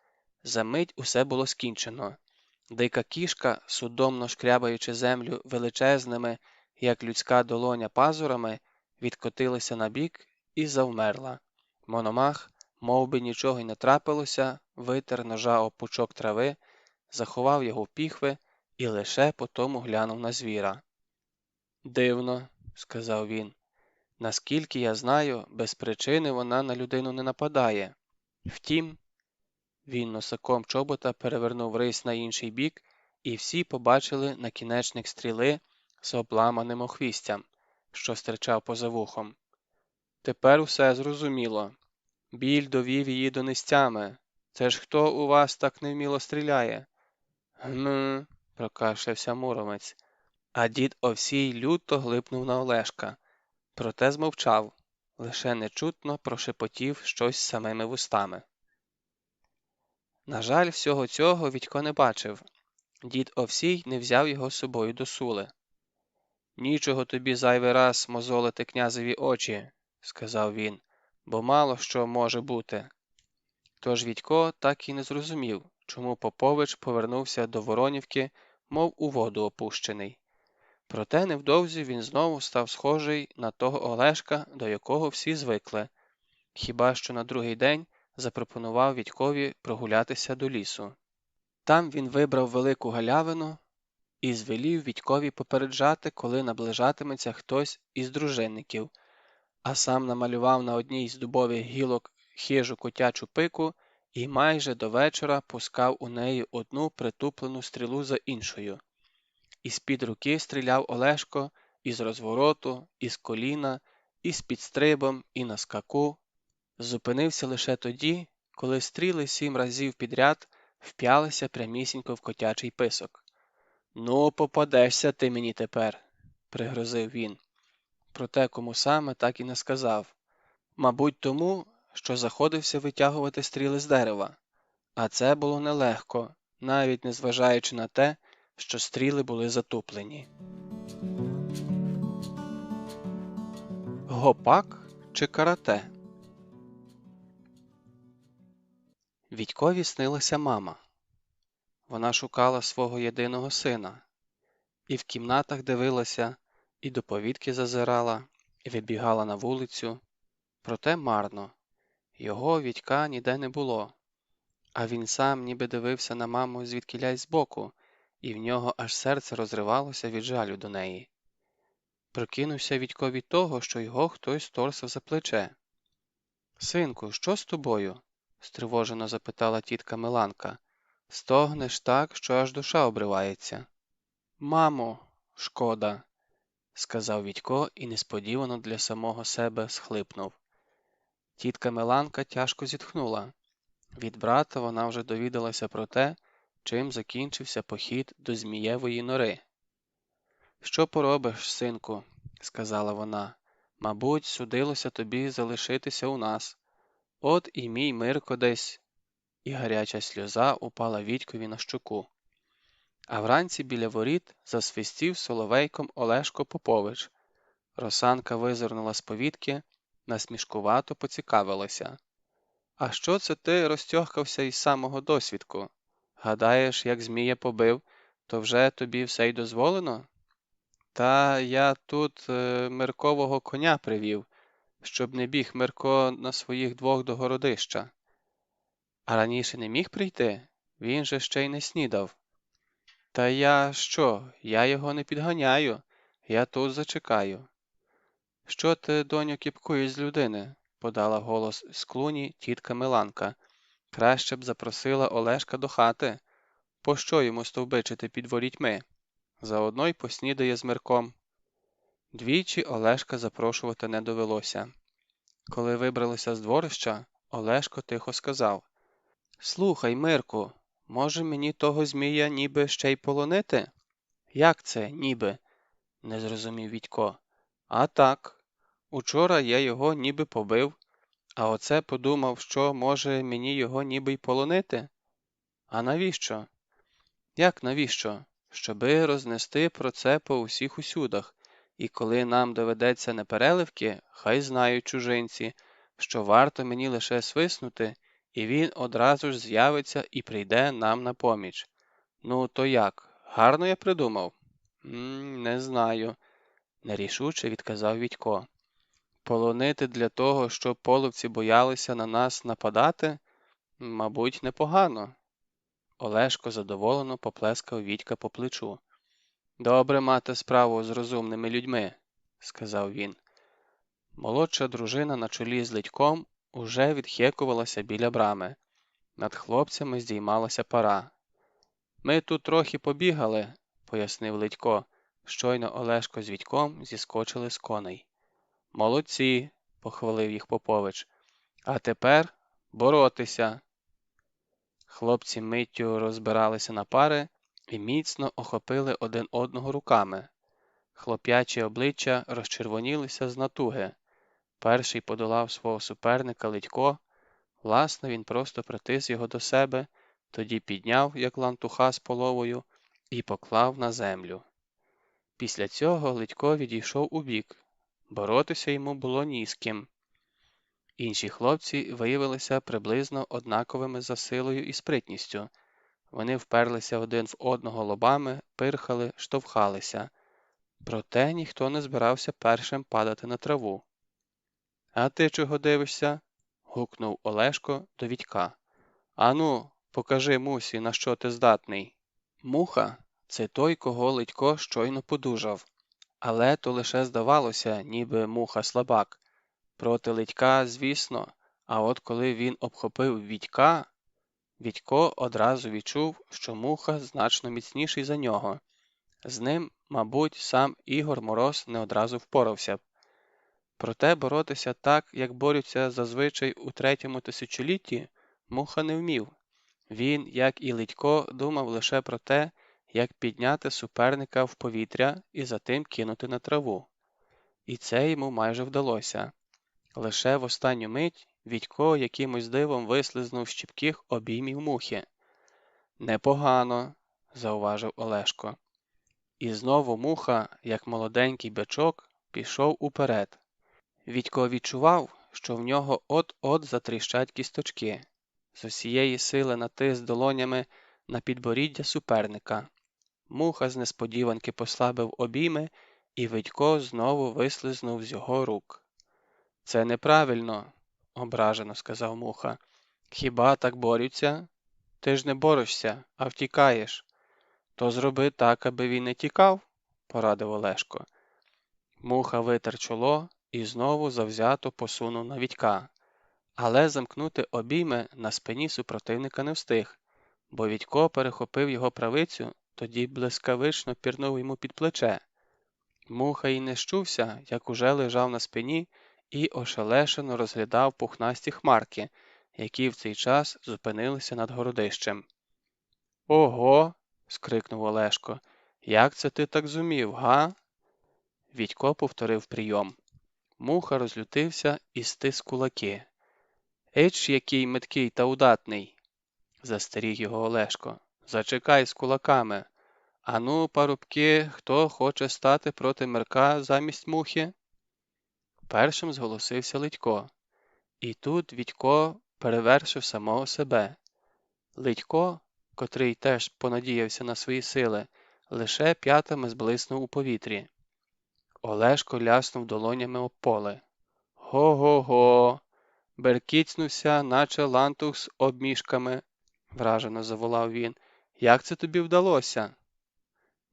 Замить усе було скінчено. Дика кішка, судомно шкрябаючи землю величезними, як людська долоня, пазурами, відкотилася набік і завмерла. Мономах, мов би нічого й не трапилося, витер ножа об пучок трави, заховав його в піхви і лише потому глянув на звіра. «Дивно», – сказав він. «Наскільки я знаю, без причини вона на людину не нападає. Втім...» Він носаком чобота перевернув рись на інший бік, і всі побачили накінечник стріли з обламаним охвістям, що стирчав поза вухом. Тепер усе зрозуміло. Біль довів її до нестями. Це ж хто у вас так невміло стріляє? Гм, прокашлявся муромець. А дід Овсій люто глипнув на Олешка. Проте змовчав, лише нечутно прошепотів щось самими вустами. На жаль, всього цього Вітько не бачив. Дід Овсій не взяв його з собою до Сули. «Нічого тобі зайвий раз мозолити князеві очі», – сказав він, – «бо мало що може бути». Тож Вітько так і не зрозумів, чому Попович повернувся до Воронівки, мов у воду опущений. Проте невдовзі він знову став схожий на того Олешка, до якого всі звикли. Хіба що на другий день запропонував Вітькові прогулятися до лісу. Там він вибрав велику галявину і звелів Вітькові попереджати, коли наближатиметься хтось із дружинників, а сам намалював на одній з дубових гілок хижу котячу пику і майже до вечора пускав у неї одну притуплену стрілу за іншою. Із-під руки стріляв Олешко із розвороту, із коліна, із підстрибом і на скаку. Зупинився лише тоді, коли стріли 7 разів підряд вп'ялися прямісінько в котячий писок. «Ну, попадешся ти мені тепер», – пригрозив він. Проте кому саме так і не сказав. Мабуть, тому, що заходився витягувати стріли з дерева. А це було нелегко, навіть незважаючи на те, що стріли були затуплені. Гопак чи карате? Вітькові снилася мама. Вона шукала свого єдиного сина і в кімнатах дивилася, і до повітки зазирала, і вибігала на вулицю. Проте марно. Його, Вітька, ніде не було. А він сам ніби дивився на маму звідкілясь збоку, і в нього аж серце розривалося від жалю до неї. Прокинувся Вітько від того, що його хтось торсив за плече. «Синку, що з тобою?» – стривожено запитала тітка Миланка. «Стогнеш так, що аж душа обривається». «Мамо, шкода», – сказав Вітько і несподівано для самого себе схлипнув. Тітка Миланка тяжко зітхнула. Від брата вона вже довідалася про те, чим закінчився похід до Змієвої нори. «Що поробиш, синку?» – сказала вона. «Мабуть, судилося тобі залишитися у нас. От і мій Мирко десь». І гаряча сльоза упала Вітькові на щоку. А вранці біля воріт засвистів соловейком Олешко Попович. Росанка визирнула з повітки, насмішкувато поцікавилася. «А що це ти розтьохкався із самого досвідку? Гадаєш, як Змія побив, то вже тобі все й дозволено?» «Та я тут Миркового коня привів, щоб не біг Мирко на своїх двох до городища». «А раніше не міг прийти? Він же ще й не снідав». «Та я що? Я його не підганяю. Я тут зачекаю». «Що ти, доню, кіпкуєш з людини?» – подала голос з клуні тітка Миланка. «Краще б запросила Олешка до хати. Пощо йому стовбичити під ворітьми? Заодно й поснідає з Мирком». Двічі Олешка запрошувати не довелося. Коли вибралися з дворища, Олешко тихо сказав: «Слухай, Мирку, може мені того Змія ніби ще й полонити?» «Як це, ніби?» – не зрозумів Вітько. «А так. Учора я його ніби побив, а оце подумав, що, може, мені його ніби й полонити?» «А навіщо?» «Як навіщо? Щоби рознести про це по усіх усюдах, і коли нам доведеться непереливки, хай знають чужинці, що варто мені лише свиснути, і він одразу ж з'явиться і прийде нам на поміч. Ну, то як? Гарно я придумав?» Не знаю», – нерішуче відказав Вітько. «Полонити для того, щоб половці боялися на нас нападати? Мабуть, непогано». Олешко задоволено поплескав Вітька по плечу. «Добре мати справу з розумними людьми», – сказав він. Молодша дружина на чолі з Ледьком уже відхекувалася біля брами. Над хлопцями здіймалася пара. «Ми тут трохи побігали», – пояснив Ледько. Щойно Олешко з Вітьком зіскочили з коней. «Молодці», – похвалив їх Попович. «А тепер боротися». Хлопці миттю розбиралися на пари і міцно охопили один одного руками. Хлоп'ячі обличчя розчервонілися з натуги. Перший подолав свого суперника Ледько. Власне, він просто притис його до себе, тоді підняв, як лантуха з половою, і поклав на землю. Після цього Ледько відійшов убік. Боротися йому було ні з ким. Інші хлопці виявилися приблизно однаковими за силою і спритністю. Вони вперлися один в одного лобами, пирхали, штовхалися. Проте ніхто не збирався першим падати на траву. «А ти чого дивишся?» – гукнув Олешко до Вітька. «Ану, покажи Мусі, на що ти здатний». Муха – це той, кого Ледько щойно подужав. Але то лише здавалося, ніби Муха слабак. Проти Ледька, звісно, а от коли він обхопив Вітька, Вітько одразу відчув, що Муха значно міцніший за нього. З ним, мабуть, сам Ігор Мороз не одразу впорався б. Проте боротися так, як борються зазвичай у третьому тисячолітті, Муха не вмів. Він, як і Ледько, думав лише про те, як підняти суперника в повітря і затим кинути на траву. І це йому майже вдалося. Лише в останню мить Вітько якимось дивом вислизнув з чіпких обіймів Мухи. «Непогано», – зауважив Олешко. І знову Муха, як молоденький бичок, пішов уперед. Вітько відчував, що в нього от-от затріщать кісточки. З усієї сили натис долонями на підборіддя суперника. Муха з несподіванки послабив обійми і Витько знову вислизнув з його рук. «Це неправильно», – ображено сказав Муха. «Хіба так борються? Ти ж не борешся, а втікаєш». «То зроби так, аби він не тікав», – порадив Олешко. Муха витер чоло і знову завзято посунув на Вітька. Але замкнути обійми на спині супротивника не встиг, бо Вітько перехопив його правицю, тоді блискавично пірнув йому під плече. Муха й не щувся, як уже лежав на спині і ошелешено розглядав пухнасті хмарки, які в цей час зупинилися над городищем. «Ого!» – скрикнув Олешко. «Як це ти так зумів, га?» Вітько повторив прийом. Муха розлютився і стис кулаки. «Ич, який меткий та удатний!» – застеріг його Олешко. «Зачекай з кулаками! Ану, парубки, хто хоче стати проти Мирка замість Мухи?» Першим зголосився Литько. І тут Вітько перевершив самого себе. Литько, котрий теж понадіявся на свої сили, лише п'ятами зблиснув у повітрі. Олешко ляснув долонями об поле. «Го-го-го! Беркіцнувся, наче лантух з обмішками!» – вражено заволав він. «Як це тобі вдалося?»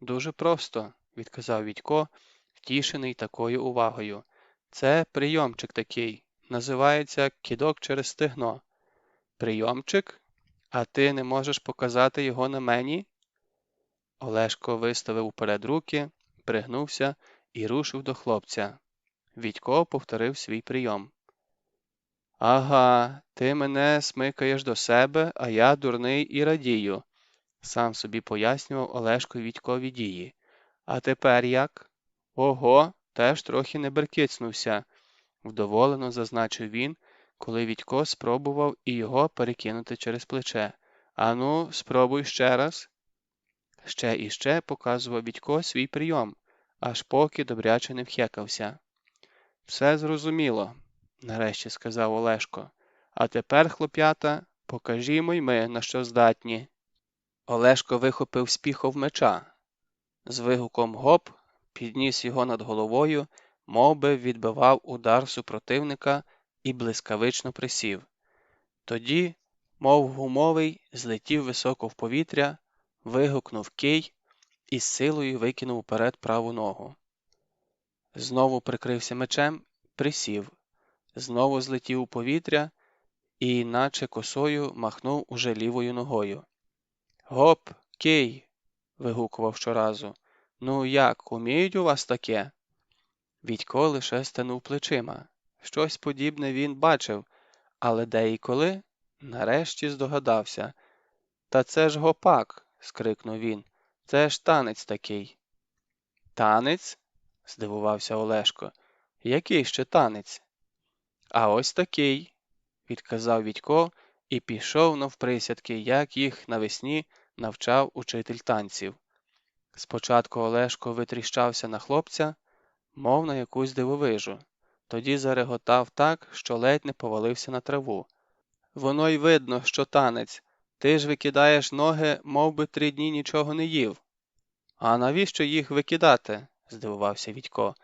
«Дуже просто», – відказав Вітько, втішений такою увагою. «Це прийомчик такий. Називається кидок через стегно». «Прийомчик? А ти не можеш показати його на мені?» Олешко виставив уперед руки, пригнувся і рушив до хлопця. Вітько повторив свій прийом. «Ага, ти мене смикаєш до себе, а я дурний і радію», – сам собі пояснював Олешко Вітькові дії. «А тепер як?» «Ого, теж трохи не беркицнувся», – вдоволено зазначив він, коли Вітько спробував і його перекинути через плече. «Ану, спробуй ще раз». Ще і ще показував Вітько свій прийом, аж поки добряче не вхекався. «Все зрозуміло», – нарешті сказав Олешко. «А тепер, хлоп'ята, покажімо й ми, на що здатні». Олешко вихопив з піхов меча. З вигуком «гоп» підніс його над головою, мов би відбивав удар супротивника і блискавично присів. Тоді, мов гумовий, злетів високо в повітря, вигукнув «кий» і з силою викинув уперед праву ногу. Знову прикрився мечем, присів, знову злетів у повітря і, наче косою, махнув уже лівою ногою. «Гоп, кий!» – вигукував щоразу. «Ну як, уміють у вас таке?» Вітько лише стенув плечима. Щось подібне він бачив, але де і коли, нарешті здогадався. «Та це ж гопак!» – скрикнув він. «Це ж танець такий!» «Танець?» – здивувався Олешко. «Який ще танець?» «А ось такий!» – відказав Вітько і пішов навприсядки, як їх навесні навчав учитель танців. Спочатку Олешко витріщався на хлопця, мов на якусь дивовижу. Тоді зареготав так, що ледь не повалився на траву. «Воно й видно, що танець. Ти ж викидаєш ноги, мов би 3 дні нічого не їв». «А навіщо їх викидати?» – здивувався Вітько.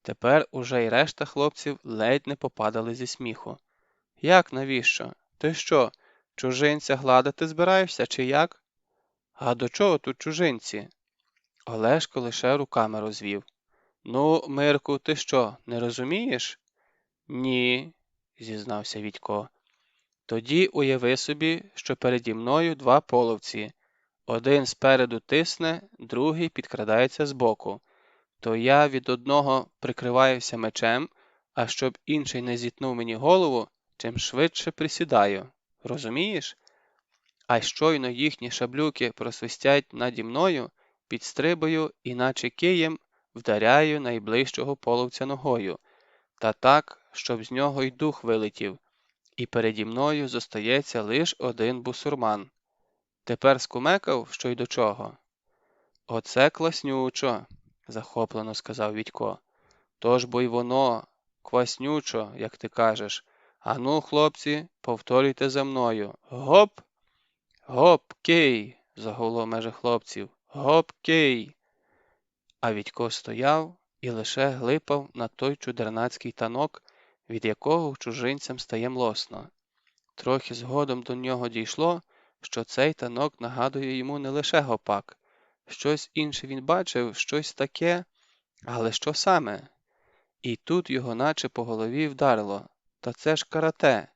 Тепер уже й решта хлопців ледь не попадали зі сміху. «Як навіщо? Ти що, чужинця гладити збираєшся, чи як?» «А до чого тут чужинці?» Олешко лише руками розвів. «Ну, Мирку, ти що, не розумієш?» «Ні», – зізнався Вітько. «Тоді уяви собі, що переді мною 2 половці. Один спереду тисне, другий підкрадається збоку. То я від одного прикриваюся мечем, а щоб інший не зітнув мені голову, чим швидше присідаю. Розумієш? А щойно їхні шаблюки просвистять наді мною, підстрибую і наче києм вдаряю найближчого половця ногою, та так, щоб з нього й дух вилетів, і переді мною зостається лиш один бусурман. Тепер скумекав, що й до чого?» «Оце класнючо», – захоплено сказав Вітько. «Тож бо й воно, кваснючо, як ти кажеш. Ану, хлопці, повторюйте за мною. Гоп! Гоп, кий!» – загуло меже хлопців. «Гоп, кий!» А Вітько стояв і лише глипав на той чудернацький танок, від якого чужинцям стає млосно. Трохи згодом до нього дійшло, що цей танок нагадує йому не лише гопак. Щось інше він бачив, щось таке, але що саме? І тут його наче по голові вдарило. Та це ж карате.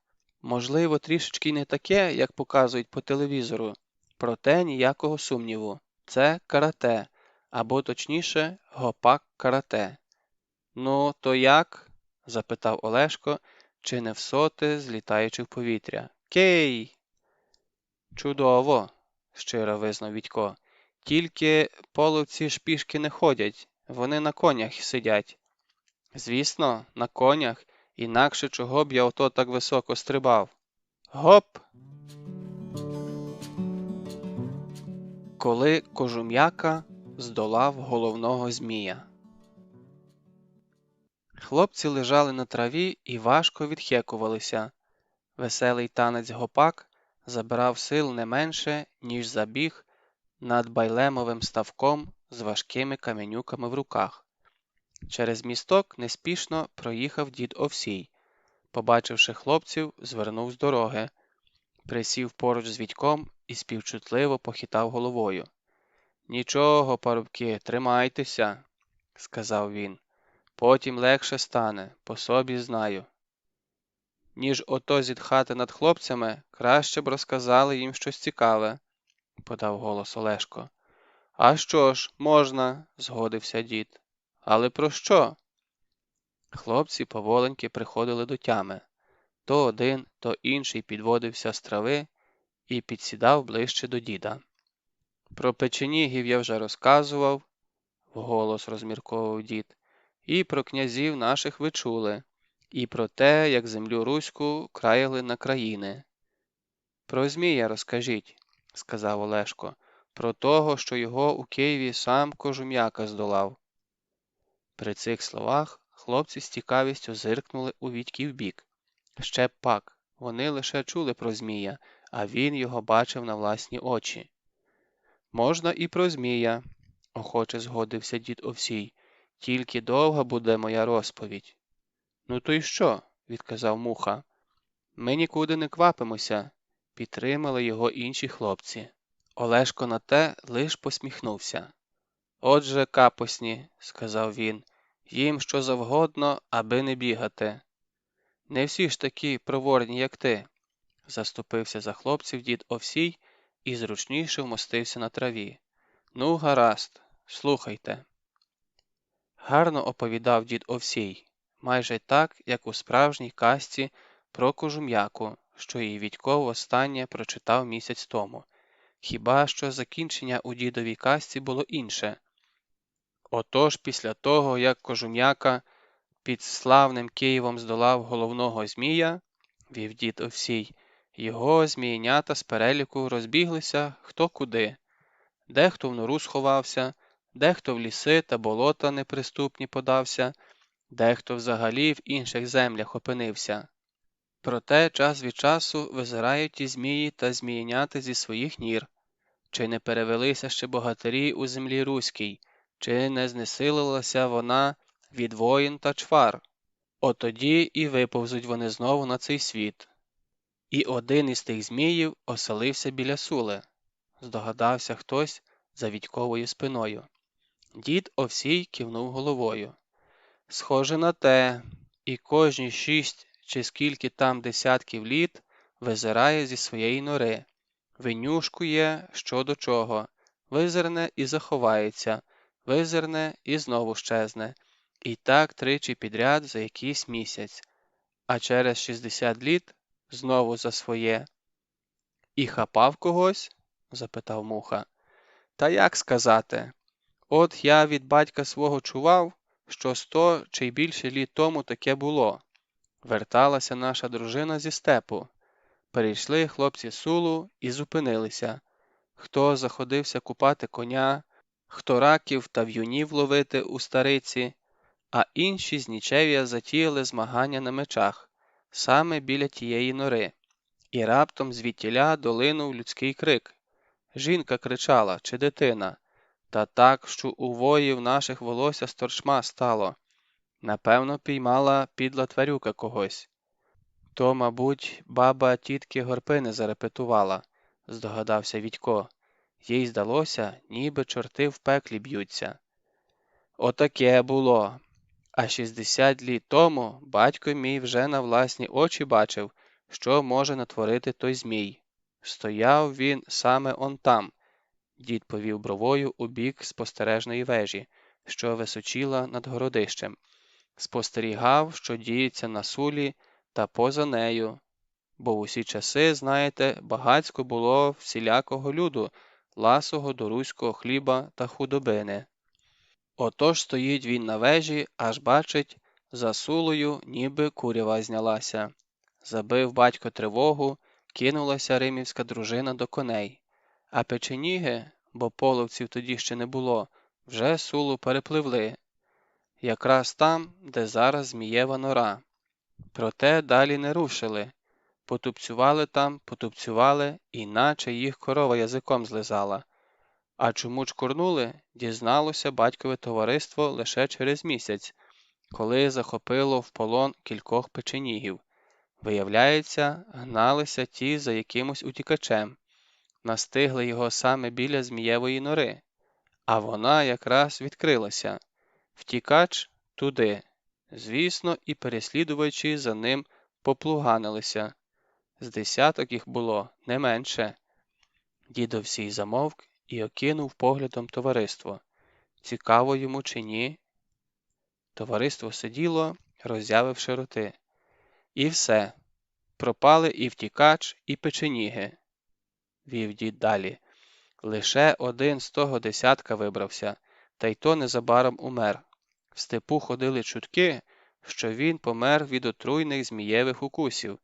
Можливо, трішечки не таке, як показують по телевізору, проте ніякого сумніву. Це карате, або точніше, гопак-карате. Ну, то як? Запитав Олешко, чи не всоти, злітаючи в повітря. Кей! Чудово, щиро визнав Відько. Тільки половці ж пішки не ходять, вони на конях сидять. Звісно, на конях, інакше чого б я ото так високо стрибав. Гоп! Коли Кожум'яка здолав головного змія. Хлопці лежали на траві і важко відхекувалися. Веселий танець гопак забирав сил не менше, ніж забіг над байлемовим ставком з важкими каменюками в руках. Через місток неспішно проїхав дід Овсій. Побачивши хлопців, звернув з дороги, присів поруч з Відьком і співчутливо похитав головою. «Нічого, парубки, тримайтеся», – сказав він. «Потім легше стане, по собі знаю». «Ніж ото зітхати над хлопцями, краще б розказали їм щось цікаве», – подав голос Олешко. «А що ж, можна», – згодився дід. «Але про що?» Хлопці поволеньки приходили до тями. То один, то інший підводився з трави і підсідав ближче до діда. «Про печенігів я вже розказував», – вголос розмірковував дід, «і про князів наших ви чули, і про те, як землю руську краяли на країни». «Про Змія розкажіть», – сказав Олешко, «про того, що його у Києві сам Кожум'яка здолав». При цих словах хлопці з цікавістю зиркнули у Відьків бік. Ще б пак, вони лише чули про Змія, а він його бачив на власні очі. «Можна і про Змія», – охоче згодився дід Овсій, – «тільки довга буде моя розповідь». «Ну то й що?» – відказав Муха. «Ми нікуди не квапимося», – підтримали його інші хлопці. Олешко на те лиш посміхнувся. «Отже, капосні», – сказав він, – «їм що завгодно, аби не бігати». «Не всі ж такі проворні, як ти», – заступився за хлопців дід Овсій і зручніше вмостився на траві. «Ну, гаразд, слухайте». Гарно оповідав дід Овсій, майже так, як у справжній казці про Кожум'яку, що її Відько востаннє прочитав місяць тому. Хіба що закінчення у дідовій казці було інше. Отож, після того, як Кожум'яка під славним Києвом здолав головного змія, вів дід Овсій, його змієнята з переліку розбіглися хто куди. Дехто в нору сховався, дехто в ліси та болота неприступні подався, дехто взагалі в інших землях опинився. Проте час від часу визирають ті змії та змієняти зі своїх нір. Чи не перевелися ще богатирі у землі руській, чи не знесилилася вона від воїн та чвар? Отоді і виповзуть вони знову на цей світ. І один із тих зміїв оселився біля Сули. Здогадався хтось за Відьковою спиною. Дід Овсій кивнув головою. Схоже на те, і кожні 6 чи скільки там десятків літ визирає зі своєї нори. Винюшкує, що до чого, визирне і заховається, визирне і знову щезне. І так тричі підряд за якийсь місяць, а через 60 літ знову за своє. «І хапав когось?» – запитав Муха. «Та як сказати? От я від батька свого чував, що 100 чи й більше літ тому таке було. Верталася наша дружина зі степу. Перейшли хлопці Сулу і зупинилися. Хто заходився купати коня, хто раків та в'юнів ловити у стариці, а інші з нічев'я затіяли змагання на мечах, саме біля тієї нори. І раптом звідтіля долинув людський крик. Жінка кричала, чи дитина. Та так, що у воїв наших волосся з торчма стало. Напевно, піймала підла тварюка когось. То, мабуть, баба тітки Горпини зарепетувала, здогадався Відько. Їй здалося, ніби чорти в пеклі б'ються. Отаке було. А 60 літ тому батько мій вже на власні очі бачив, що може натворити той змій. Стояв він саме он там. Дід повів бровою у бік спостережної вежі, що височіла над городищем. Спостерігав, що діється на сулі та поза нею. Бо в усі часи, знаєте, багацько було всілякого люду, ласого до руського хліба та худобини. Отож стоїть він на вежі, аж бачить, за сулою ніби курява знялася. Забив батько тривогу, кинулася римівська дружина до коней. А печеніги, бо половців тоді ще не було, вже сулу перепливли. Якраз там, де зараз Змієва нора. Проте далі не рушили. Потупцювали там, потупцювали, іначе їх корова язиком злизала. А чому чкурнули, дізналося батькове товариство лише через місяць, коли захопило в полон кількох печенігів. Виявляється, гналися ті за якимось утікачем. Настигли його саме біля Змієвої нори. А вона якраз відкрилася. Втікач туди. Звісно, і переслідувачі за ним поплуганилися. З десяток їх було, не менше. Дідо всій замовк і окинув поглядом товариство. Цікаво йому чи ні? Товариство сиділо, роззявивши роти. І все. Пропали і втікач, і печеніги. Вів дід далі. Лише один з того десятка вибрався, та й то незабаром умер. В степу ходили чутки, що він помер від отруйних змієвих укусів,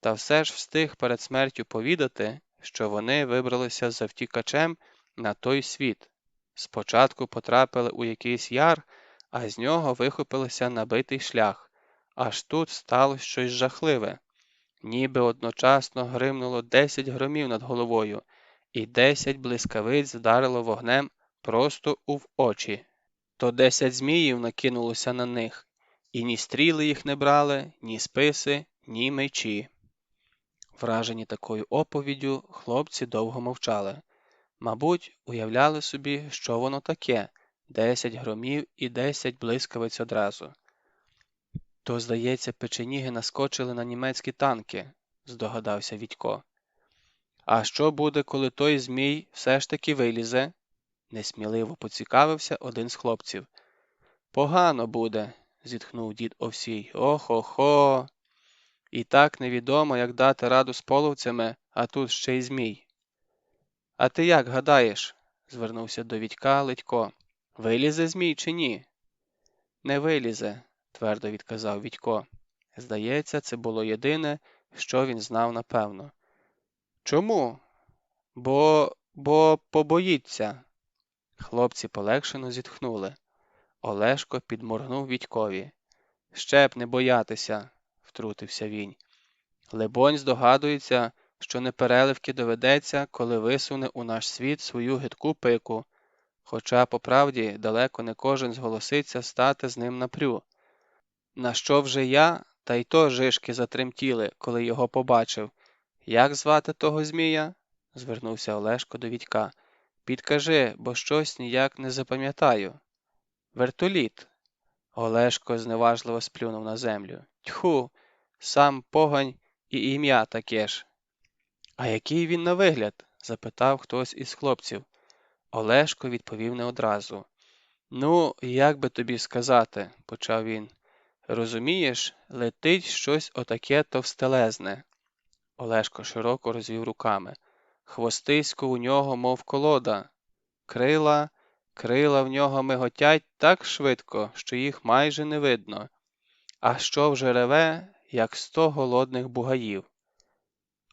та все ж встиг перед смертю повідати, що вони вибралися за втікачем на той світ. Спочатку потрапили у якийсь яр, а з нього вихопилися на битий шлях. Аж тут сталося щось жахливе. Ніби одночасно гримнуло 10 громів над головою, і 10 блискавиць вдарило вогнем просто у очі. То 10 зміїв накинулося на них, і ні стріли їх не брали, ні списи, ні мечі. Вражені такою оповіддю, хлопці довго мовчали. Мабуть, уявляли собі, що воно таке – 10 громів і 10 блискавиць одразу. То, здається, печеніги наскочили на німецькі танки, здогадався Відько. А що буде, коли той змій все ж таки вилізе? Несміливо поцікавився один з хлопців. Погано буде, зітхнув дід Овсій. Ох-охо! І так невідомо, як дати раду з половцями, а тут ще й змій. А ти як гадаєш? Звернувся до Відька Ледько. Вилізе змій чи ні? Не вилізе, твердо відказав Відько. Здається, це було єдине, що він знав напевно. Чому? Бо побоїться. Хлопці полегшено зітхнули. Олешко підморгнув Відькові. Ще б не боятися, втрутився він. Либонь здогадується, що непереливки доведеться, коли висуне у наш світ свою гидку пику, хоча, по правді, далеко не кожен зголоситься стати з ним напрю. На що вже я, та й то жишки затремтіли, коли його побачив. Як звати того змія? Звернувся Олешко до Відька. Підкажи, бо щось ніяк не запам'ятаю. Вертоліт. Олешко зневажливо сплюнув на землю. Тьху, сам погань і ім'я таке ж. А який він на вигляд? Запитав хтось із хлопців. Олешко відповів не одразу. Ну, як би тобі сказати, почав він. Розумієш, летить щось отаке товстелезне. Олешко широко розвів руками. Хвостисько у нього, мов колода. Крила в нього миготять так швидко, що їх майже не видно. А що вже реве, як 100 голодних бугаїв.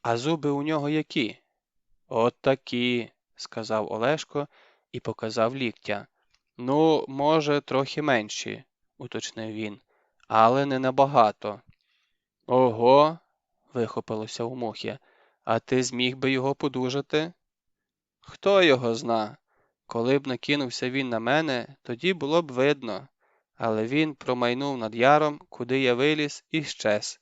А зуби у нього які? От такі, сказав Олешко і показав ліктя. Ну, може, трохи менші, уточнив він, але не набагато. Ого, вихопилося у мухи, а ти зміг би його подужати? Хто його зна? Коли б накинувся він на мене, тоді було б видно. Але він промайнув над яром, куди я виліз, і щез.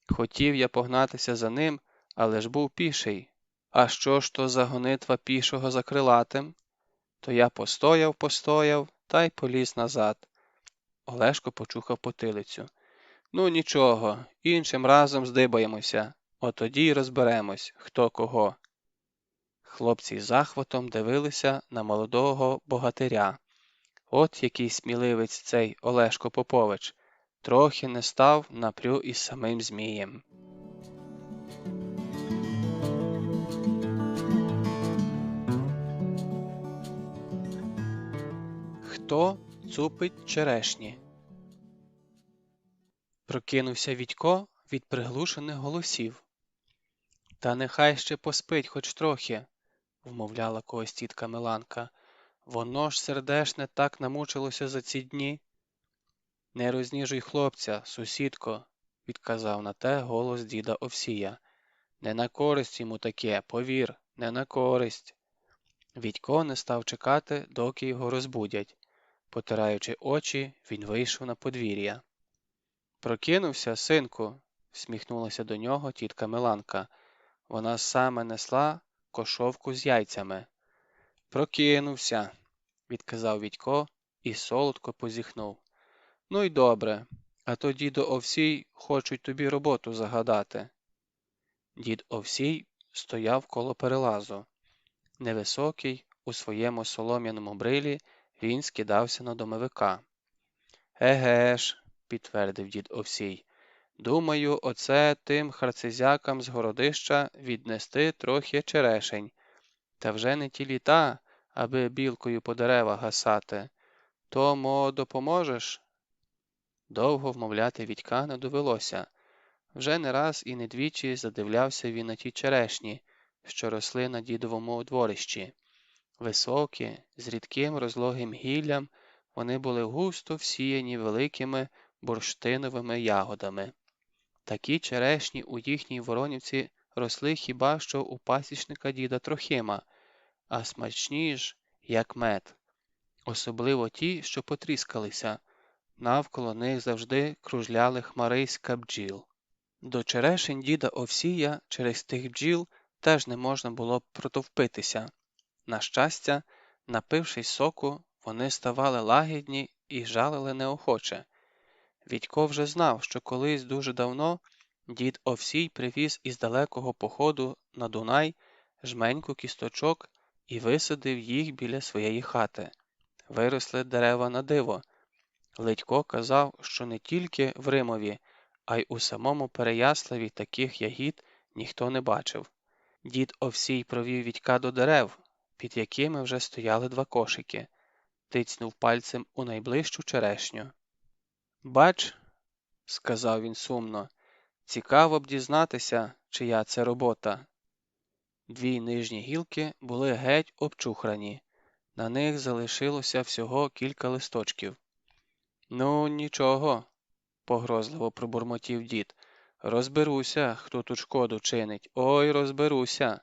Хотів я погнатися за ним, але ж був піший. А що ж то за гонитва пішого за крилатим? То я постояв, та й поліз назад. Олешко почухав потилицю. Ну нічого, іншим разом здибаємося, тоді й розберемось, хто кого. Хлопці з захватом дивилися на молодого богатиря. От який сміливець цей Олешко Попович, трохи не став напрю із самим Змієм. Хто цупить черешні? Прокинувся Вітько від приглушених голосів. Та нехай ще поспить хоч трохи, вмовляла когось тітка Миланка. Воно ж сердешне так намучилося за ці дні. Не розніжуй хлопця, сусідко, відказав на те голос діда Овсія. Не на користь йому таке, повір, не на користь. Вітько не став чекати, доки його розбудять. Потираючи очі, він вийшов на подвір'я. Прокинувся, синку, всміхнулася до нього тітка Миланка. Вона саме несла кошовку з яйцями. Прокинувся, відказав Вітько і солодко позіхнув. Ну й добре, а то дідо Овсій хочуть тобі роботу загадати. Дід Овсій стояв коло перелазу. Невисокий, у своєму солом'яному брилі, він скидався на домовика. Еге ж, підтвердив дід Овсій, думаю, оце тим харцизякам з городища віднести трохи черешень. Та вже не ті літа, аби білкою по деревах гасати. То, допоможеш? Довго вмовляти Вітька не довелося. Вже не раз і не двічі задивлявся він на ті черешні, що росли на дідовому дворищі. Високі, з рідким розлогим гіллям, вони були густо всіяні великими бурштиновими ягодами. Такі черешні у їхній Воронівці росли хіба що у пасічника діда Трохима, а смачні ж, як мед. Особливо ті, що потріскалися. Навколо них завжди кружляли хмариська бджіл. До черешень діда Овсія через тих бджіл теж не можна було протовпитися. На щастя, напившись соку, вони ставали лагідні і жалили неохоче. Вітько вже знав, що колись дуже давно дід Овсій привіз із далекого походу на Дунай жменьку кісточок і висадив їх біля своєї хати. Виросли дерева на диво. Ледько казав, що не тільки в Римові, а й у самому Переяславі таких ягід ніхто не бачив. Дід Овсій провів Вітька до дерев, під якими вже стояли два кошики, тицьнув пальцем у найближчу черешню. «Бач», – сказав він сумно, – «цікаво б дізнатися, чия це робота». Дві нижні гілки були геть обчухрані, на них залишилося всього кілька листочків. «Ну, нічого», – погрозливо пробурмотів дід, – «розберуся, хто тут шкоду чинить, ой, розберуся».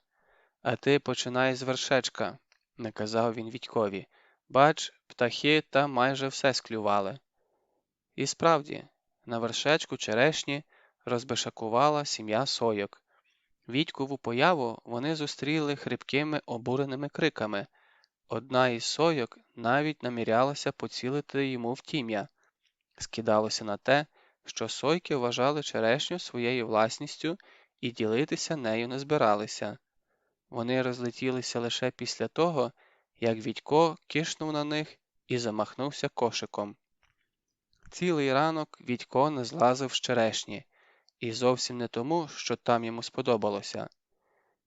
«А ти починай з вершечка», – наказав він Вітькові. «Бач, птахи там майже все склювали». І справді, на вершечку черешні розбишакувала сім'я сойок. Вітькову появу вони зустріли хрипкими обуреними криками. Одна із сойок навіть намірялася поцілити йому в тім'я. Скидалося на те, що сойки вважали черешню своєю власністю і ділитися нею не збиралися. Вони розлетілися лише після того, як Вітько кишнув на них і замахнувся кошиком. Цілий ранок Вітько не злазив з черешні, і зовсім не тому, що там йому сподобалося.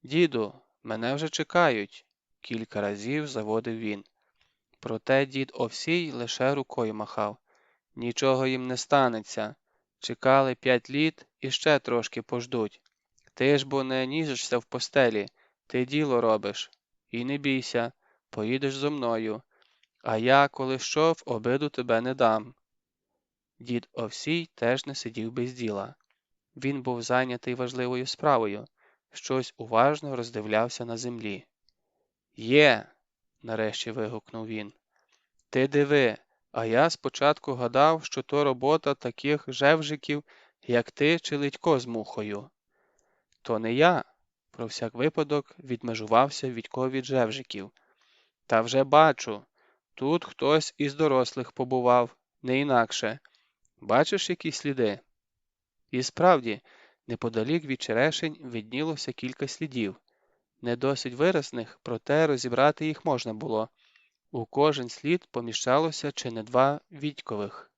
«Діду, мене вже чекають», – кілька разів заводив він. Проте дід Овсій лише рукою махав. «Нічого їм не станеться. Чекали 5 літ і ще трошки пождуть. Ти ж бо не ніжишся в постелі, ти діло робиш. І не бійся, поїдеш зо мною. А я, коли що, в обиду тебе не дам». Дід Овсій теж не сидів без діла. Він був зайнятий важливою справою, щось уважно роздивлявся на землі. «Є!» нарешті вигукнув він. Ти диви, а я спочатку гадав, що то робота таких жевжиків, як ти чи Ледько з мухою. То не я, про всяк випадок відмежувався Відько від жевжиків. Та вже бачу, тут хтось із дорослих побував, не інакше. Бачиш, які сліди? І справді, неподалік від черешень виднілося кілька слідів, не досить виразних, проте розібрати їх можна було. У кожен слід поміщалося чи не два Відькових.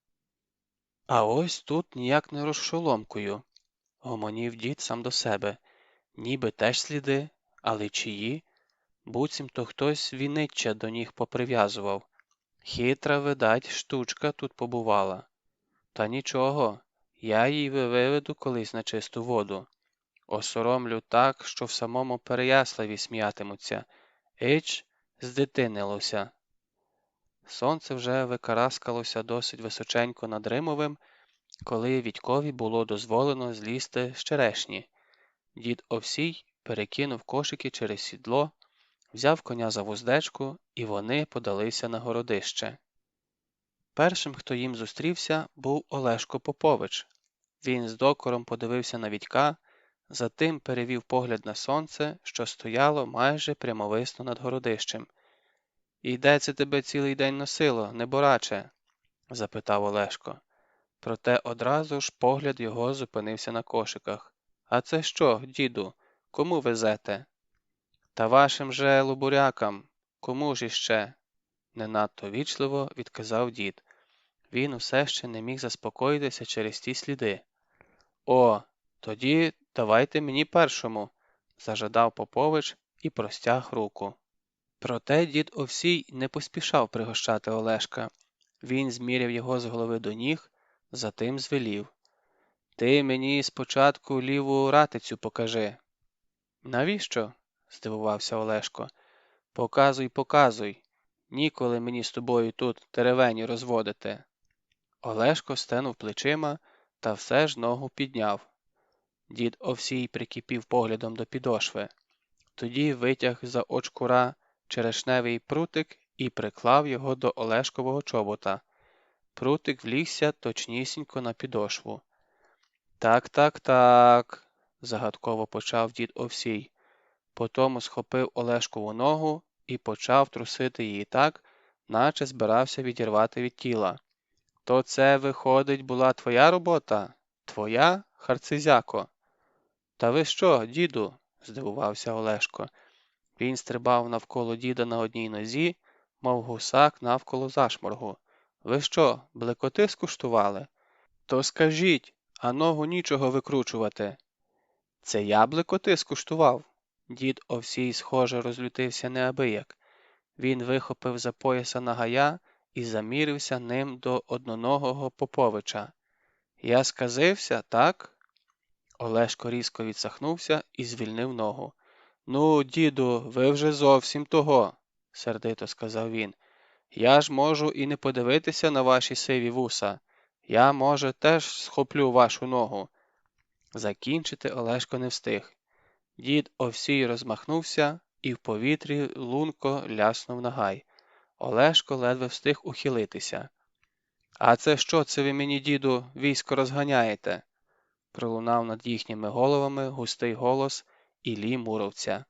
А ось тут ніяк не розшоломкою, гомонів дід сам до себе. Ніби теж сліди, але чиї? Буцімто хтось віниччя до ніг поприв'язував. Хитра, видать, штучка тут побувала. Та нічого, я її виведу колись на чисту воду. Осоромлю так, що в самому Переяславі сміятимуться. Ич, здитинилося. Сонце вже викараскалося досить височенько над Римовим, коли Відькові було дозволено злізти з черешні. Дід Овсій перекинув кошики через сідло, взяв коня за вуздечку, і вони подалися на городище. Першим, хто їм зустрівся, був Олешко Попович. Він з докором подивився на Відька, затим перевів погляд на сонце, що стояло майже прямовисно над городищем. «І де це тебе цілий день носило, небораче?» – запитав Олешко. Проте одразу ж погляд його зупинився на кошиках. «А це що, діду, кому везете?» «Та вашим же лубурякам, кому ж іще?» – не надто вічливо відказав дід. Він усе ще не міг заспокоїтися через ті сліди. «О, тоді давайте мені першому», – зажадав Попович і простяг руку. Проте дід Овсій не поспішав пригощати Олешка. Він зміряв його з голови до ніг, затим звелів. «Ти мені спочатку ліву ратицю покажи». «Навіщо?» – здивувався Олешко. «Показуй, показуй. Ніколи мені з тобою тут теревені розводити». Олешко стенув плечима та все ж ногу підняв. Дід Овсій прикипів поглядом до підошви. Тоді витяг за очкура черешневий прутик і приклав його до Олешкового чобота. Прутик влігся точнісінько на підошву. «Так», – загадково почав дід Овсій. Потому схопив Олешкову ногу і почав трусити її так, наче збирався відірвати від тіла. «То це, виходить, була твоя робота? Твоя, харцизяко?» «Та ви що, діду?» – здивувався Олешко. Він стрибав навколо діда на одній нозі, мов гусак навколо зашморгу. «Ви що, блекоти скуштували? То скажіть, а ногу нічого викручувати». «Це я блекоти скуштував?» Дід Овсій, схоже, розлютився неабияк. Він вихопив за пояса нагая і замірився ним до одноногого Поповича. «Я сказився, так?» Олешко різко відсахнувся і звільнив ногу. «Ну, діду, ви вже зовсім того», – сердито сказав він. «Я ж можу і не подивитися на ваші сиві вуса. Я, може, теж схоплю вашу ногу». Закінчити Олешко не встиг. Дід Овсій розмахнувся і в повітрі лунко ляснув нагай. Олешко ледве встиг ухилитися. «А це що це ви мені, діду, військо розганяєте?» Пролунав над їхніми головами густий голос Іллі Муровця.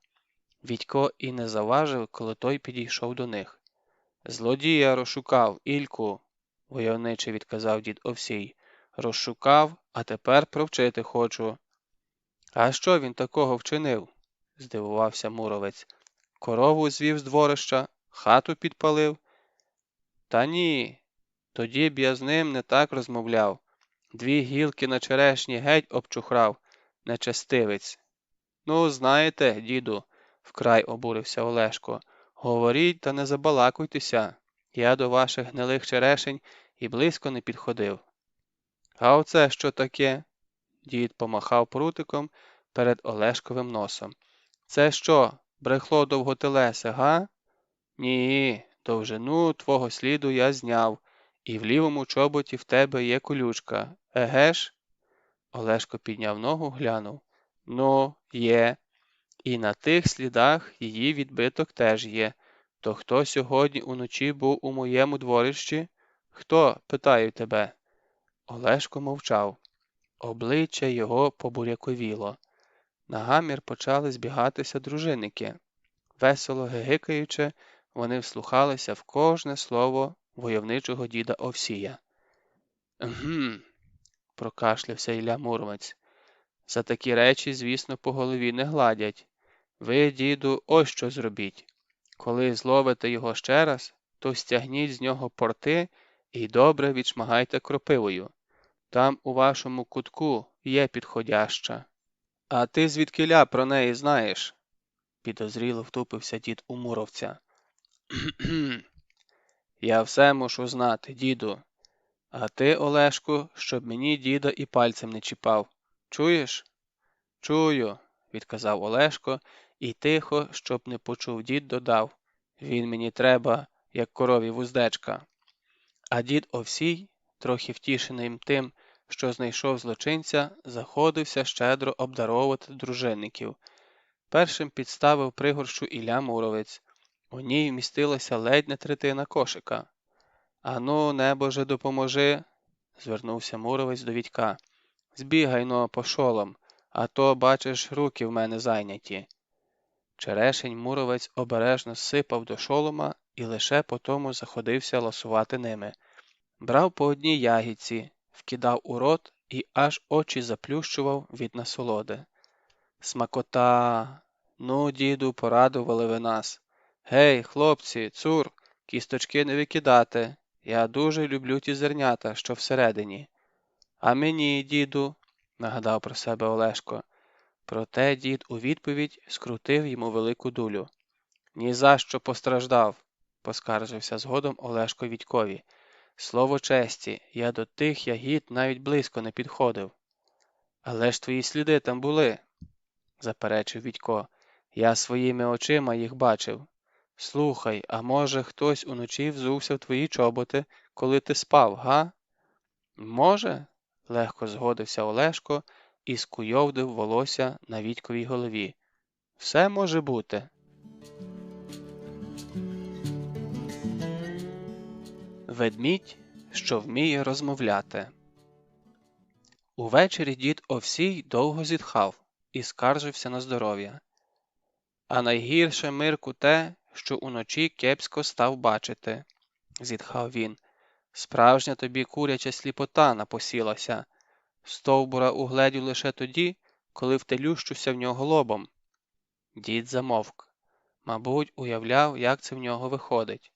Відько і не заважив, коли той підійшов до них. «Злодія розшукав, Ільку», – войовниче відказав дід Овсій. «Розшукав, а тепер провчити хочу». «А що він такого вчинив?» – здивувався Муровець. «Корову звів з дворища, хату підпалив?» «Та ні, тоді б я з ним не так розмовляв. Дві гілки на черешні геть обчухрав, нечестивець». «Ну, знаєте, діду», – вкрай обурився Олешко, – «говоріть та не забалакуйтеся. Я до ваших гнилих черешень і близько не підходив». «А оце що таке?» – дід помахав прутиком перед Олешковим носом. «Це що, брехло довготелесе, га?» «Ні, довжину твого сліду я зняв, і в лівому чоботі в тебе є колючка. Еге ж?» Олешко підняв ногу, глянув. «Ну, є. І на тих слідах її відбиток теж є. То хто сьогодні уночі був у моєму дворищі? Хто? Питаю тебе. Олешко мовчав. Обличчя його побуряковіло. На гамір почали збігатися дружинники. Весело гигикаючи, вони вслухалися в кожне слово войовничого діда Овсія. «Гм», – прокашлявся Ілля Муромець. «За такі речі, звісно, по голові не гладять. Ви, діду, ось що зробіть. Коли зловите його ще раз, то стягніть з нього порти і добре відшмагайте кропивою. Там у вашому кутку є підходяща». «А ти звідкіля про неї знаєш?» – підозріло втупився дід у Муровця. «Кхм. Я все мушу знати, діду. А ти, Олешку, щоб мені діда і пальцем не чіпав. Чуєш?» «Чую», – відказав Олешко, і тихо, щоб не почув дід, додав. «Він мені треба, як корові вуздечка». А дід Овсій, трохи втішений тим, що знайшов злочинця, заходився щедро обдаровувати дружинників. Першим підставив пригорщу Ілля Муровець. У ній вмістилася ледь не третина кошика. «Ану, небоже, допоможи», – звернувся Муровець до Вітька. «Збігай-но по шолом, а то, бачиш, руки в мене зайняті». Черешень Муровець обережно сипав до шолома і лише потому заходився ласувати ними. Брав по одній ягідці, вкидав у рот і аж очі заплющував від насолоди. «Смакота! Ну, діду, порадували ви нас. Гей, хлопці, цур, кісточки не викидати. Я дуже люблю ті зернята, що всередині». «А мені, діду», – нагадав про себе Олешко. Проте дід у відповідь скрутив йому велику дулю. «Ні за що постраждав», – поскаржився згодом Олешко Вітькові. «Слово честі, я до тих ягід навіть близько не підходив». «Але ж твої сліди там були», – заперечив Вітько. «Я своїми очима їх бачив. Слухай, а може хтось уночі взувся в твої чоботи, коли ти спав, га?» «Може», – легко згодився Олешко і скуйовдив волосся на Вітьковій голові. «Все може бути». Ведмідь, що вміє розмовляти. Увечері дід Овсій довго зітхав і скаржився на здоров'я. «А найгірше, Мирку, те, що уночі кепсько став бачити», – зітхав він. «Справжня тобі куряча сліпота напосілася. Стовбура угледів лише тоді, коли втелющуся в нього лобом». Дід замовк. Мабуть, уявляв, як це в нього виходить.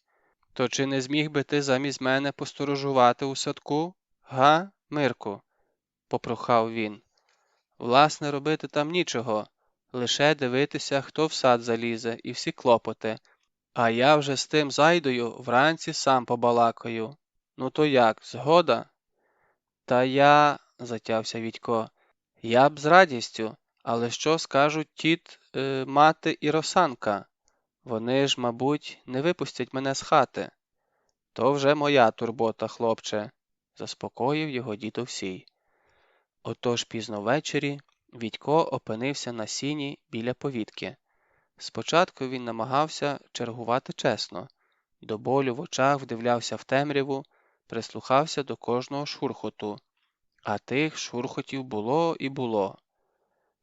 «То чи не зміг би ти замість мене посторожувати у садку? Га, Мирку?» – попрохав він. «Власне, робити там нічого, лише дивитися, хто в сад залізе, і всі клопоти. А я вже з тим зайдою вранці сам побалакаю. Ну то як, згода?» «Та я», – затявся Вітько, – «я б з радістю, але що скажуть тіт, мати і Росанка? Вони ж, мабуть, не випустять мене з хати». «То вже моя турбота, хлопче», – заспокоїв його дід Овсій. Отож пізно ввечері Вітько опинився на сіні біля повітки. Спочатку він намагався чергувати чесно, до болю в очах вдивлявся в темряву, прислухався до кожного шурхоту. А тих шурхотів було і було.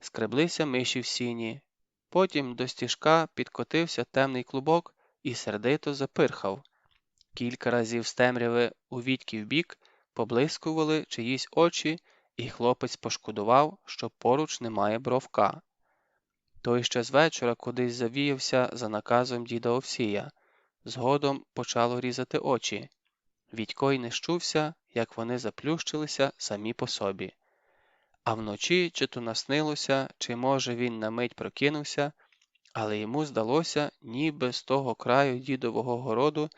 Скреблися миші в сіні. Потім до стіжка підкотився темний клубок і сердито запирхав. Кілька разів з темряви у Вітьки в бік поблискували чиїсь очі, і хлопець пошкодував, що поруч немає Бровка. Той ще з вечора кудись завіявся за наказом діда Овсія. Згодом почало різати очі. Вітько й не щувся, як вони заплющилися самі по собі. А вночі чи то наснилося, чи, може, він на мить прокинувся, але йому здалося, ніби з того краю дідового городу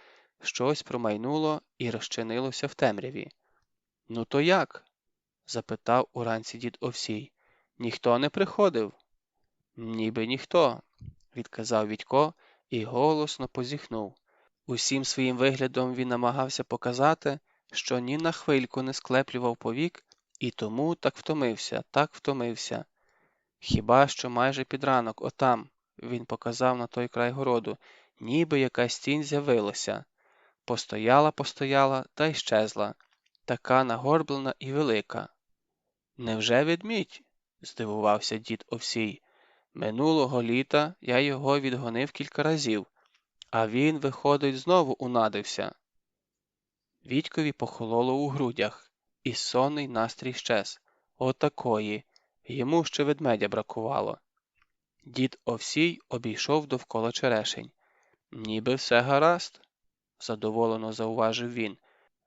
щось промайнуло і розчинилося в темряві. «Ну то як?» – запитав уранці дід Овсій. «Ніхто не приходив?» «Ніби ніхто», – відказав Вітько і голосно позіхнув. Усім своїм виглядом він намагався показати, що ні на хвильку не склеплював повік, і тому так втомився. «Хіба що майже під ранок, отам», – він показав на той край городу, ніби якась тінь з'явилася. Постояла та й щезла, така нагорблена і велика. «Невже ведмідь?» – здивувався дід Овсій. «Минулого літа я його відгонив кілька разів, а він, виходить, знову унадився». Вітькові похололо у грудях, і сонний настрій щез. Отакої. Йому ще ведмедя бракувало. Дід Овсій обійшов довкола черешень. «Ніби все гаразд», – задоволено зауважив він.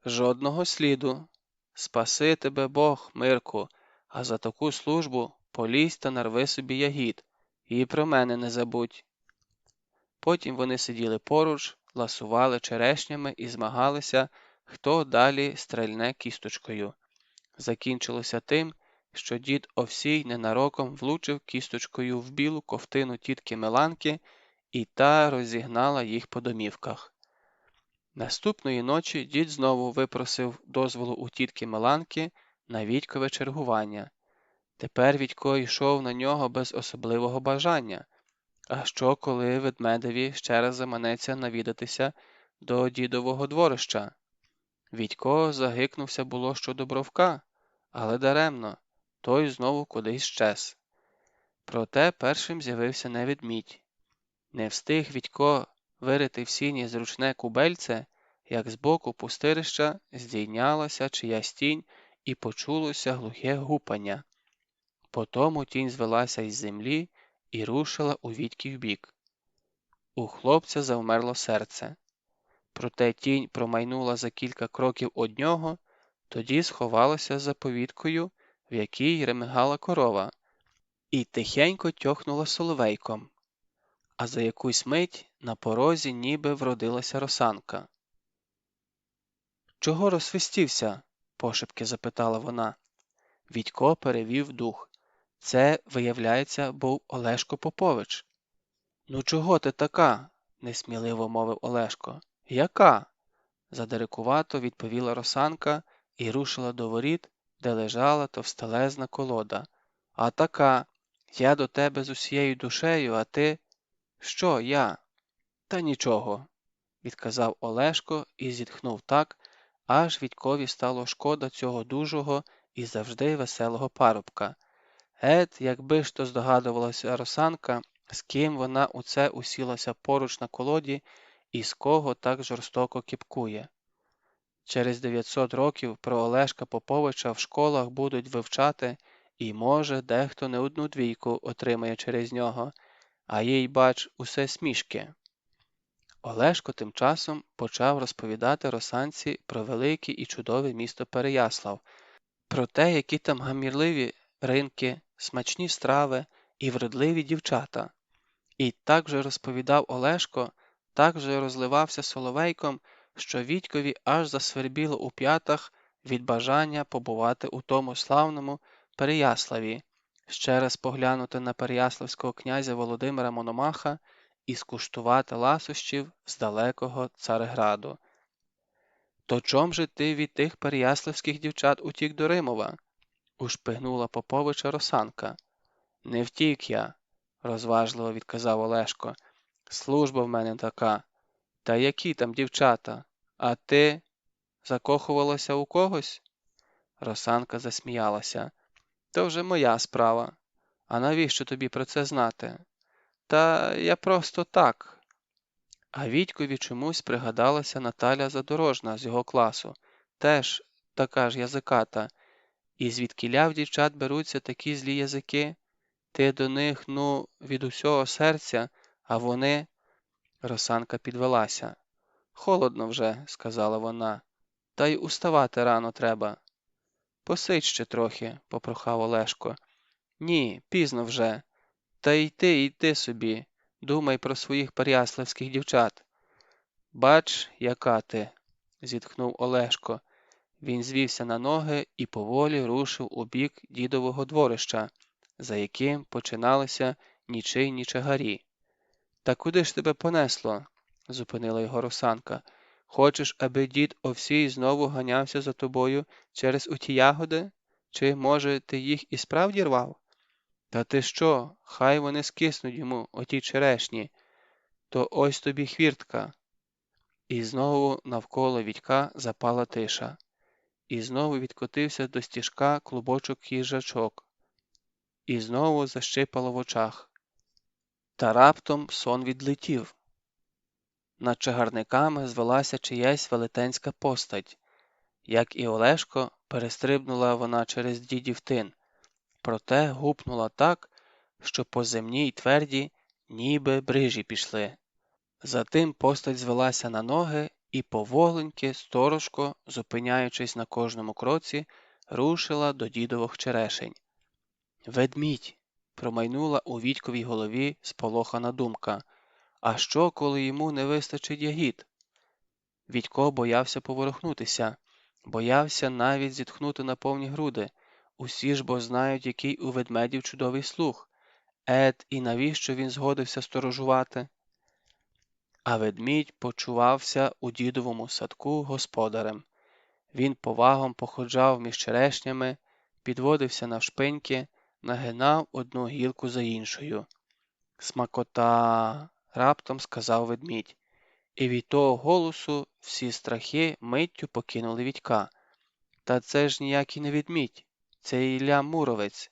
«Жодного сліду. Спаси тебе Бог, Мирку, а за таку службу полізь та нарви собі ягід. І про мене не забудь». Потім вони сиділи поруч, ласували черешнями і змагалися, хто далі стрельне кісточкою. Закінчилося тим, що дід Овсій ненароком влучив кісточкою в білу ковтину тітки Миланки, і та розігнала їх по домівках. Наступної ночі дід знову випросив дозволу у тітки Миланки на Вітькове чергування. Тепер Вітько йшов на нього без особливого бажання. А що, коли ведмедеві ще раз заманеться навідатися до дідового дворища? Вітько загикнувся було щодо Бровка, але даремно, той знову кудись щез. Проте першим з'явився не ведмідь. Не встиг Вітько вирити в сіні зручне кубельце, як збоку пустирища здійнялася чиясь тінь і почулося глухе гупання. Потому тінь звелася із землі і рушила у Вітьків бік. У хлопця завмерло серце. Проте тінь промайнула за кілька кроків од нього, тоді сховалася за повіткою, в якій ремигала корова, і тихенько тьохнула соловейком. А за якусь мить на порозі ніби вродилася росанка. «Чого розсвистівся?» – пошепки запитала вона. Вітько перевів дух. Це, виявляється, був Олешко Попович. «Ну чого ти така?» – несміливо мовив Олешко. «Яка?» – задирикувато відповіла росанка і рушила до воріт, де лежала товстелезна колода. «А така, я до тебе з усією душею, а ти…» «Що я?» «Та нічого», – відказав Олешко і зітхнув так, аж Вітькові стало шкода цього дужого і завжди веселого парубка. Якби ж то здогадувалася росанка, з ким вона у це усілася поруч на колоді і з кого так жорстоко кіпкує. Через 900 років про Олешка Поповича в школах будуть вивчати, і, може, дехто не одну двійку отримає через нього, а їй, бач, усе смішки. Олешко тим часом почав розповідати росанці про велике і чудове місто Переяслав, про те, які там гамірливі ринки, смачні страви і вродливі дівчата. І так же розповідав Олешко, так же розливався соловейком, що Вітькові аж засвербіло у п'ятах від бажання побувати у тому славному Переяславі, ще раз поглянути на переяславського князя Володимира Мономаха і скуштувати ласощів з далекого Цареграду. «То чом же ти від тих переяславських дівчат утік до Римова?» – ушпигнула Поповича росанка. «Не втік я», – розважливо відказав Олешко. «Служба в мене така. Та які там дівчата? А ти закохувалася у когось?» Росанка засміялася. «То вже моя справа. А навіщо тобі про це знати?» «Та я просто так». А Вітькові чомусь пригадалася Наталя Задорожна з його класу, теж така ж язиката. І звідкіля в дівчат беруться такі злі язики? Ти до них, від усього серця, а вони… Росанка підвелася. «Холодно вже», – сказала вона, – «та й уставати рано треба». «Посидь ще трохи», – попрохав Олешко. «Ні, пізно вже. Та йти собі, думай про своїх переяславських дівчат». «Бач, яка ти», – зітхнув Олешко. Він звівся на ноги і поволі рушив у бік дідового дворища, за яким починалися нічийні чагарі. «Та куди ж тебе понесло?» – зупинила його росанка. «Хочеш, аби дід Овсій знову ганявся за тобою через оті ягоди? Чи, може, ти їх і справді рвав?» «Та ти що? Хай вони скиснуть йому, оті черешні». То ось тобі хвіртка. І знову навколо Вітька запала тиша. І знову відкотився до стіжка клубочок їжачок. І знову защипало в очах. Та раптом сон відлетів. Над чагарниками звелася чиясь велетенська постать. Як і Олешко, перестрибнула вона через дідів тин. Проте гупнула так, що по земній тверді ніби брижі пішли. Затим постать звелася на ноги і поволеньки, сторожко, зупиняючись на кожному кроці, рушила до дідових черешень. «Ведмідь!» – промайнула у Вітьковій голові сполохана думка. «А що, коли йому не вистачить ягід?» Вітько боявся поворухнутися, боявся навіть зітхнути на повні груди. Усі ж бо знають, який у ведмедів чудовий слух. І навіщо він згодився сторожувати? А ведмідь почувався у дідовому садку господарем. Він повагом походжав між черешнями, підводився навшпиньки, нагинав одну гілку за іншою. «Смакота!» – раптом сказав ведмідь. І від того голосу всі страхи миттю покинули Вітька. Та це ж ніякий не ведмідь, це Ілля Муромець.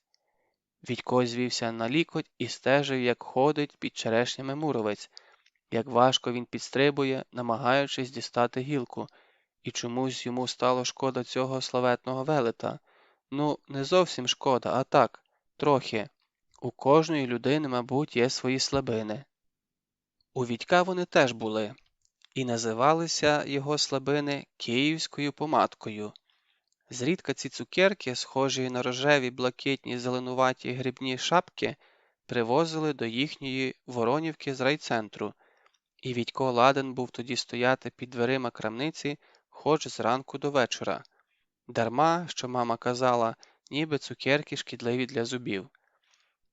Вітько звівся на лікоть і стежив, як ходить під черешнями муромець, як важко він підстрибує, намагаючись дістати гілку, і чомусь йому стало шкода цього славетного велета. Ну, не зовсім шкода, а так, трохи. У кожної людини, мабуть, є свої слабини. У Вітька вони теж були, і називалися його слабини київською помадкою. Зрідка ці цукерки, схожі на рожеві, блакитні, зеленуваті грибні шапки, привозили до їхньої Воронівки з райцентру, і Вітько ладен був тоді стояти під дверима крамниці хоч зранку до вечора. Дарма, що мама казала, ніби цукерки шкідливі для зубів.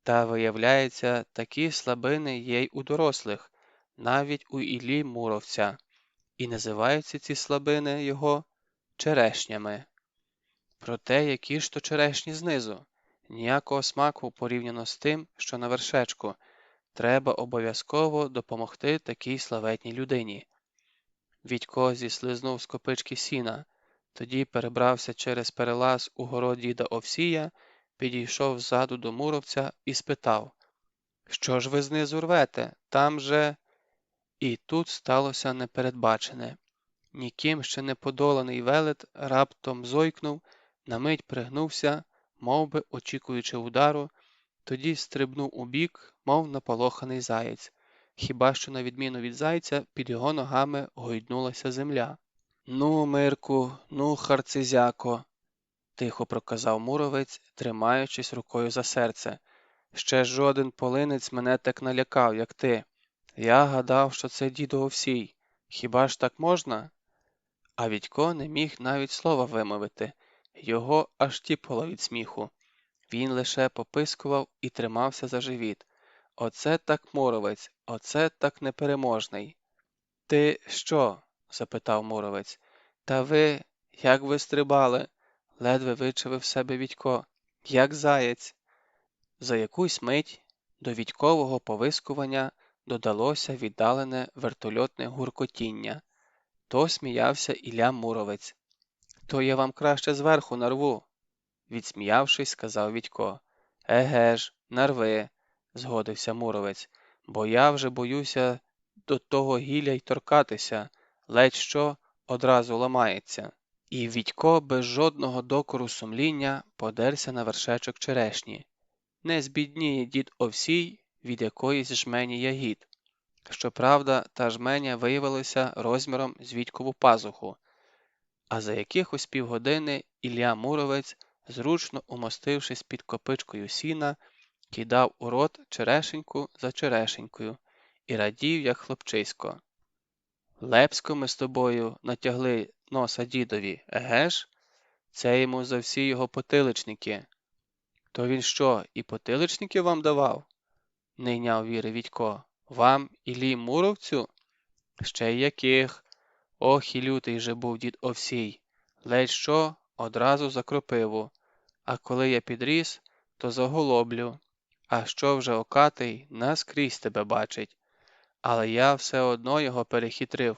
Та, виявляється, такі слабини є й у дорослих, навіть у Іллі Муромця, і називаються ці слабини його черешнями. Проте, які ж то черешні знизу? Ніякого смаку порівняно з тим, що на вершечку. Треба обов'язково допомогти такій славетній людині. Вітько зіслизнув з копички сіна, тоді перебрався через перелаз у город діда Овсія, підійшов ззаду до Муромця і спитав: «Що ж ви знизу рвете? Там же…» І тут сталося непередбачене. Ніким ще не подоланий велет раптом зойкнув, на мить пригнувся, мовби очікуючи удару, тоді стрибнув убік, мов наполоханий заєць. Хіба що, на відміну від зайця, під його ногами гойднулася земля. «Ну, Мирку, ну, харцизяко!» – тихо проказав Муромець, тримаючись рукою за серце. «Ще жоден полинець мене так налякав, як ти. Я гадав, що це дідо Овсій. Хіба ж так можна?» А Вітько не міг навіть слова вимовити. Його аж тіпало від сміху. Він лише попискував і тримався за живіт. Оце так Муромець, оце так непереможний. «Ти що?» – запитав Муромець. «Та ви, як ви стрибали?» – ледве вичавив себе Вітько. «Як заєць». За якусь мить до Вітькового повискування додалося віддалене вертольотне гуркотіння. То сміявся Ілля Муромець. «То я вам краще зверху нарву», – відсміявшись, сказав Вітько. «Еге ж, нарви», – згодився Муромець, «бо я вже боюся до того гілля й торкатися, ледь що одразу ламається». І Вітько без жодного докору сумління подерся на вершечок черешні. Не збідніє дід Овсій від якоїсь жмені ягід. Щоправда, та жменя виявилася розміром з Вітькову пазуху, а за якихось півгодини Ілля Муромець, зручно умостившись під копичкою сіна, кидав у рот черешеньку за черешенькою і радів, як хлопчисько. «Лепсько ми з тобою натягли носа дідові, еге ж? Це йому за всі його потиличники». «То він що, і потиличники вам давав?» – не йняв віри Вітько. «Вам, Іллі Муромцю?» «Ще й яких? Ох, і лютий же був дід Овсій. Ледь що, одразу за кропиву. А коли я підріс, то за голоблю. А що вже окатий, наскрізь тебе бачить. Але я все одно його перехитрив,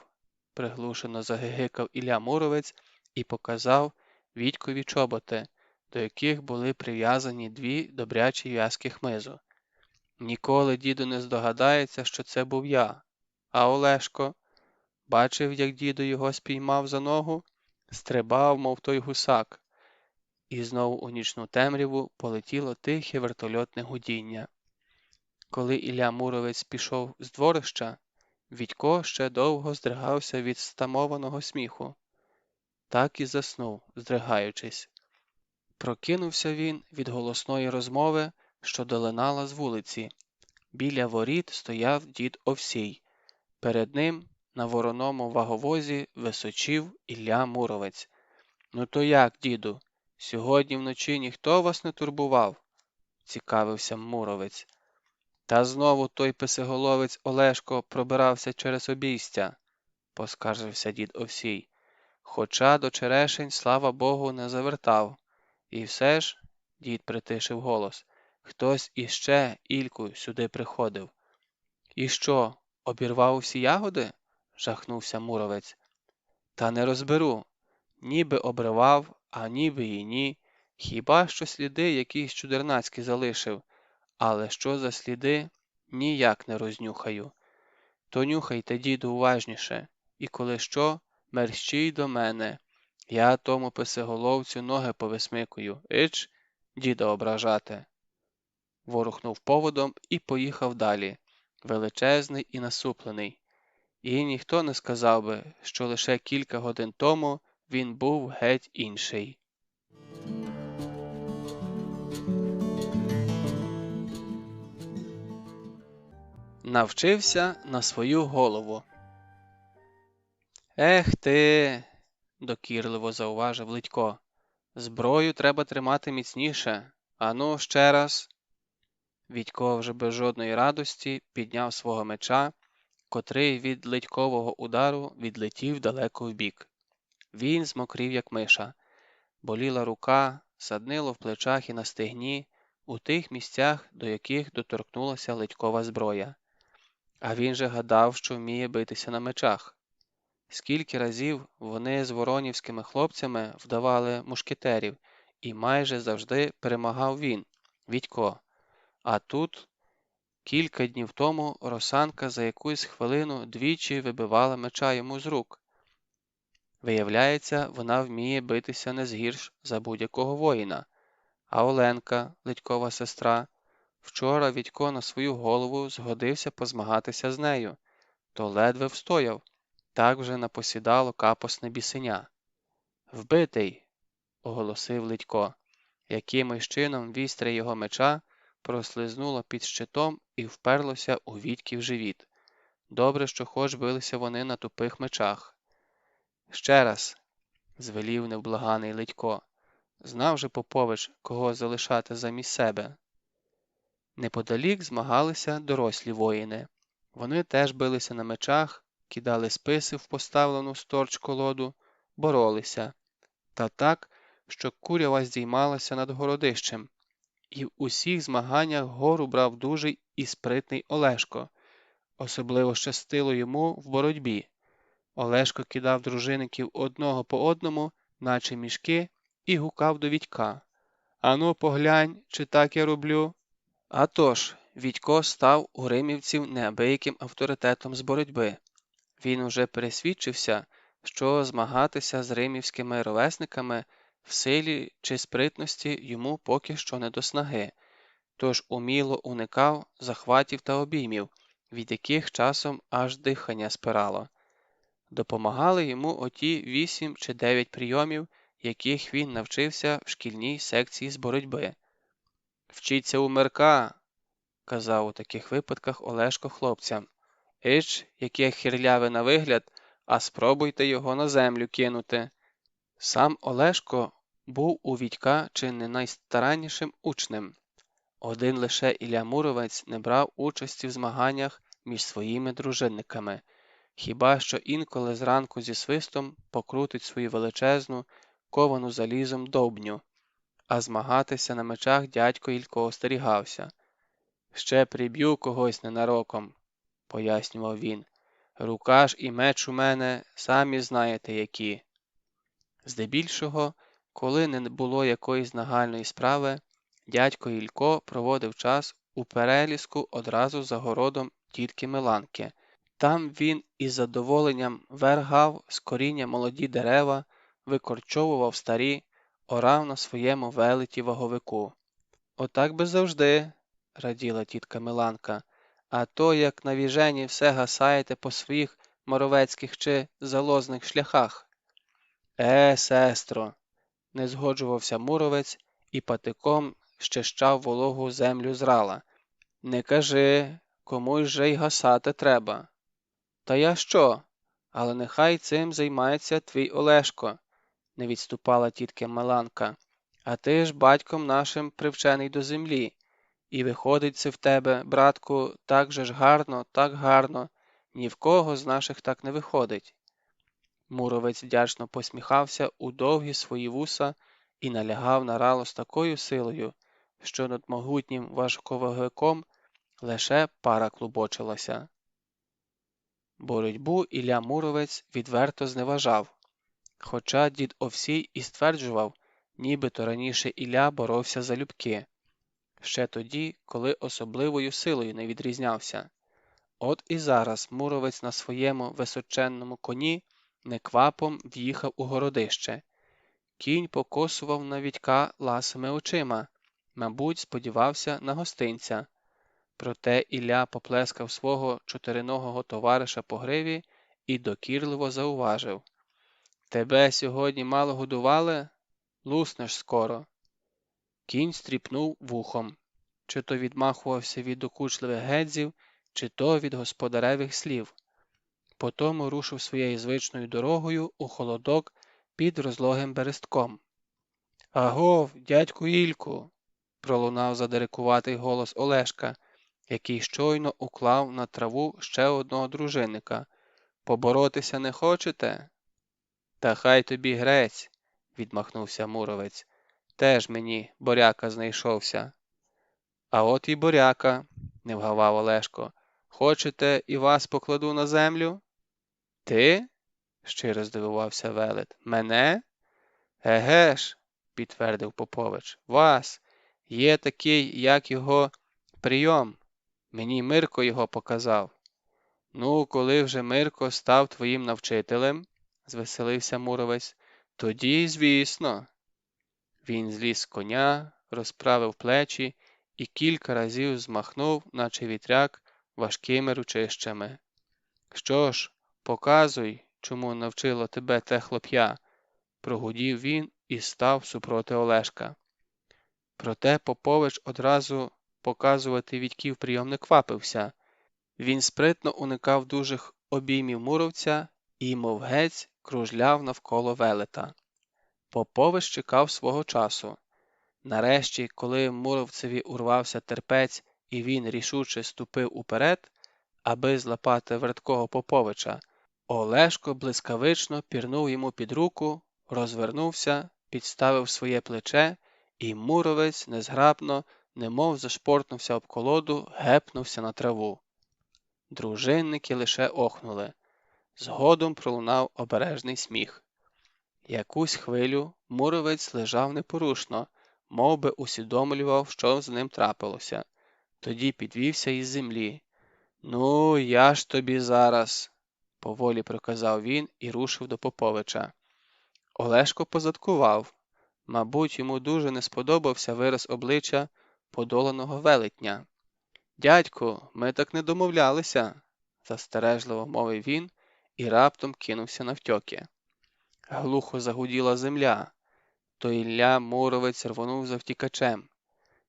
приглушено загигикав Ілля Муромець і показав Вітькові чоботи, до яких були прив'язані дві добрячі в'язки хмизу. Ніколи діду не здогадається, що це був я. А Олешко? Бачив, як діду його спіймав за ногу? Стрибав, мов той гусак. І знову у нічну темряву полетіло тихе вертольотне гудіння. Коли Ілля Муромець пішов з дворища, Вітько ще довго здригався від стамованого сміху. Так і заснув, здригаючись. Прокинувся він від голосної розмови, що долинала з вулиці. Біля воріт стояв дід Овсій. Перед ним на вороному ваговозі височів Ілля Муромець. «Ну то як, діду, сьогодні вночі ніхто вас не турбував?» – цікавився Муромець. «Та знову той писиголовець Олешко пробирався через обійстя», – поскаржився дід Овсій. «Хоча до черешень, слава Богу, не завертав. І все ж, – дід притишив голос, – хтось іще, Ільку, сюди приходив». «І що, обірвав усі ягоди?» – жахнувся Муромець. «Та не розберу. Ніби обривав, а ніби і ні. Хіба що сліди якісь чудернацькі залишив. Але що за сліди, ніяк не рознюхаю. То нюхайте, діду, уважніше. І коли що, мерщій до мене. Я тому писиголовцю ноги повисмикую. Ич, діда ображати». Ворухнув поводом і поїхав далі, величезний і насуплений. І ніхто не сказав би, що лише кілька годин тому він був геть інший. Навчився на свою голову. «Ех ти!» – докірливо зауважив Ледько. «Зброю треба тримати міцніше. Ану, ще раз!» Вітько вже без жодної радості підняв свого меча, котрий від Ледькового удару відлетів далеко вбік. Він змокрів, як миша. Боліла рука, саднило в плечах і на стегні, у тих місцях, до яких доторкнулася Ледькова зброя. А він же гадав, що вміє битися на мечах. Скільки разів вони з воронівськими хлопцями вдавали мушкетерів, і майже завжди перемагав він, Вітько. А тут кілька днів тому Росанка за якусь хвилину двічі вибивала меча йому з рук. Виявляється, вона вміє битися не згірш за будь-якого воїна. А Оленка, Ледькова сестра, вчора Вітько на свою голову згодився позмагатися з нею, то ледве встояв, так вже напосідало капосне бісеня. «Вбитий!» – оголосив Ледько. Якимось чином вістря його меча прослизнуло під щитом і вперлося у Вітьків живіт. Добре, що хоч билися вони на тупих мечах. «Ще раз!» – звелів невблаганий Ледько. Знав же Попович, кого залишати замість себе. Неподалік змагалися дорослі воїни. Вони теж билися на мечах, кидали списи в поставлену сторч колоду, боролися. Та так, що курява здіймалася над городищем. І в усіх змаганнях гору брав дужий і спритний Олешко. Особливо щастило йому в боротьбі. Олешко кидав дружинників одного по одному, наче мішки, і гукав до Вітька. «Ану, поглянь, чи так я роблю?» А тож, Вітько став у римівців неабияким авторитетом з боротьби. Він уже пересвідчився, що змагатися з римівськими ровесниками в силі чи спритності йому поки що не до снаги, тож уміло уникав захватів та обіймів, від яких часом аж дихання спирало. Допомагали йому оті 8 чи 9 прийомів, яких він навчився в шкільній секції з боротьби. «Вчіться у Мирка», – казав у таких випадках Олешко хлопцям. «Іч, яке хирляве на вигляд, а спробуйте його на землю кинути». Сам Олешко був у Вітька чи не найстараннішим учнем. Один лише Ілля Муромець не брав участі в змаганнях між своїми дружинниками, хіба що інколи зранку зі свистом покрутить свою величезну, ковану залізом довбню, а змагатися на мечах дядько Ілько остерігався. «Ще приб'ю когось ненароком», пояснював він. Рука ж і меч у мене, самі знаєте які. Здебільшого, коли не було якоїсь нагальної справи, дядько Ілько проводив час у переліску одразу за городом тітки Миланки. Там він із задоволенням вергав з коріння молоді дерева, викорчовував старі, орав на своєму велеті ваговику. Отак би завжди, раділа тітка Миланка, а то, як навіжені все гасаєте по своїх моровецьких чи залозних шляхах. Сестро, не згоджувався муровець і патиком щищав вологу землю з рала. Не кажи, комусь же й гасати треба. Та я що? Але нехай цим займається твій Олешко, не відступала тітка Миланка. А ти ж батьком нашим привчений до землі. І виходить це в тебе, братку, так же ж гарно, ні в кого з наших так не виходить. Муровець вдячно посміхався у довгі свої вуса і налягав на рало з такою силою, що над могутнім важковаговиком лише пара клубочилася. Боротьбу Ілля Муровець відверто зневажав, хоча дід Овсій і стверджував, нібито раніше Ілля боровся залюбки, ще тоді, коли особливою силою не відрізнявся. От і зараз Муровець на своєму височенному коні неквапом в'їхав у городище. Кінь покосував на Вітька ласими очима, мабуть, сподівався на гостинця. Проте Ілля поплескав свого чотириногого товариша по гриві і докірливо зауважив. Тебе сьогодні мало годували? Луснеш скоро. Кінь стріпнув вухом. Чи то відмахувався від докучливих гедзів, чи то від господаревих слів. Потому рушив своєю звичною дорогою у холодок під розлогим берестком. Агов, дядьку Ільку, пролунав задирикуватий голос Олешка, який щойно уклав на траву ще одного дружинника. Поборотися не хочете? Та хай тобі грець, відмахнувся Муровець. Теж мені боряка знайшовся. А от і боряка, не вгавав Олешко. Хочете, і вас покладу на землю? Ти? Щиро здивувався велет. Мене? Еге ж, підтвердив Попович. Вас. Є такий, як його, прийом. Мені Мирко його показав. Ну, коли вже Мирко став твоїм навчителем, звеселився Муровець, тоді, звісно. Він зліз з коня, розправив плечі і кілька разів змахнув, наче вітряк, важкими ручищами. Що ж, показуй, чому навчило тебе те хлоп'я, прогудів він і став супроти Олешка. Проте Попович одразу показувати Вітьків прийом не квапився. Він спритно уникав дужих обіймів муровця і, мов гець, кружляв навколо велета. Попович чекав свого часу. Нарешті, коли муровцеві урвався терпець і він рішуче ступив уперед, аби злапати верткого Поповича, Олешко блискавично пірнув йому під руку, розвернувся, підставив своє плече, і муровець незграбно, немов зашпортнувся об колоду, гепнувся на траву. Дружинники лише охнули. Згодом пролунав обережний сміх. Якусь хвилю муровець лежав непорушно, мов би усвідомлював, що з ним трапилося. Тоді підвівся із землі. Ну, я ж тобі зараз, поволі проказав він і рушив до Поповича. Олешко позадкував. Мабуть, йому дуже не сподобався вираз обличчя подоланого велетня. Дядьку, ми так не домовлялися, застережливо мовив він і раптом кинувся навтьоки. Глухо загуділа земля. То Ілля Муровець рвонув за втікачем.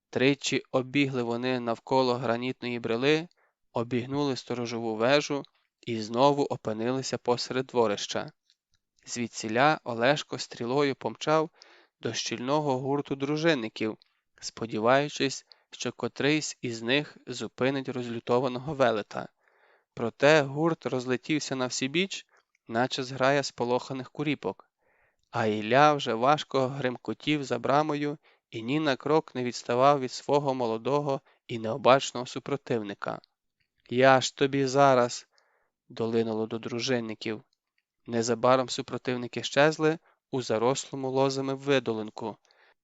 Тричі обігли вони навколо гранітної брили, обігнули сторожову вежу і знову опинилися посеред дворища. Звідсіля Олешко стрілою помчав до щільного гурту дружинників, сподіваючись, що котрийсь із них зупинить розлютованого велета. Проте гурт розлетівся навсібіч, наче зграя сполоханих куріпок. А Ілля вже важко гримкотів за брамою і ні на крок не відставав від свого молодого і необачного супротивника. Я ж тобі зараз, долинуло до дружинників. Незабаром супротивники щезли у зарослому лозами видолинку,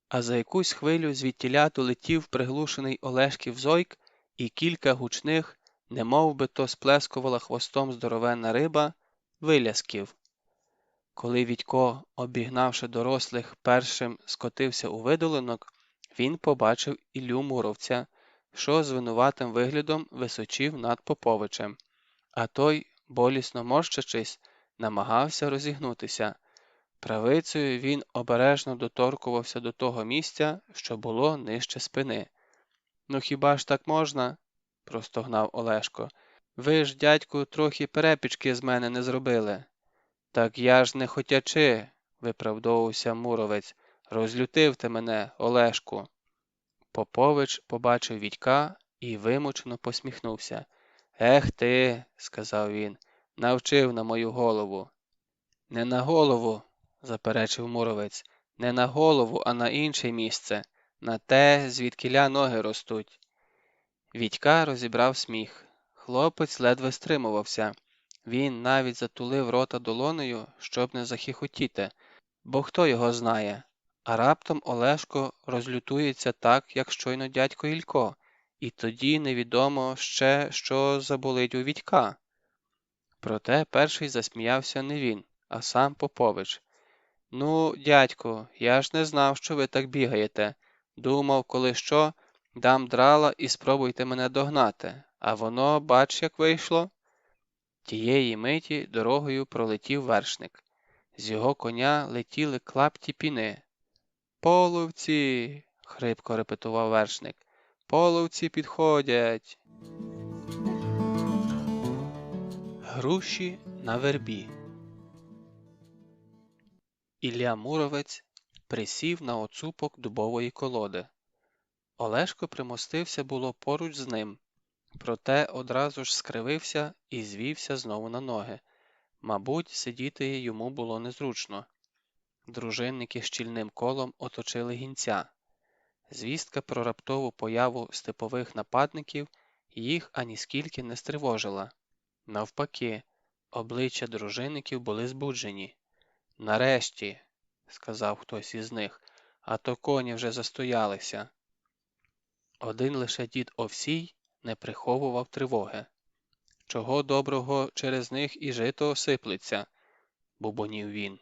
а за якусь хвилю звідтіля долетів приглушений Олешків зойк і кілька гучних, немов би то сплескувала хвостом здоровенна риба, вилясків. Коли Відько, обігнавши дорослих, першим скотився у видолинок, він побачив Іллю Муровця, що з винуватим виглядом височів над Поповичем, а той, болісно морщачись, намагався розігнутися. Правицею він обережно доторкувався до того місця, що було нижче спини. «Ну хіба ж так можна?» – простогнав Олешко. «Ви ж, дядьку, трохи перепічки з мене не зробили». «Так я ж не хотячи», – виправдовувався Муровець. «Розлютив ти мене, Олешку». Попович побачив Відька і вимучено посміхнувся. «Ех ти», – сказав він, – «навчив на мою голову». «Не на голову», – заперечив Муровець, – «не на голову, а на інше місце, на те, звідкіля ноги ростуть». Відька розібрав сміх. Хлопець ледве стримувався. Він навіть затулив рота долонею, щоб не захихотіти, бо хто його знає. А раптом Олешко розлютується так, як щойно дядько Ілько, і тоді невідомо ще, що заболить у Відька. Проте перший засміявся не він, а сам Попович. «Ну, дядьку, я ж не знав, що ви так бігаєте. Думав, коли що, дам драла і спробуйте мене догнати. А воно, бач, як вийшло». Тієї миті дорогою пролетів вершник. З його коня летіли клапті піни. «Половці!» – хрипко репетував вершник. «Половці підходять!» Груші на вербі. Ілля Муровець присів на оцупок дубової колоди. Олешко примостився було поруч з ним, проте одразу ж скривився і звівся знову на ноги. Мабуть, сидіти йому було незручно. Дружинники щільним колом оточили гінця. Звістка про раптову появу степових нападників їх аніскільки не стривожила. Навпаки, обличчя дружинників були збуджені. «Нарешті», – сказав хтось із них, – «а то коні вже застоялися». Один лише дід Овсій не приховував тривоги. «Чого доброго через них і жито осиплеться», – бубонів він.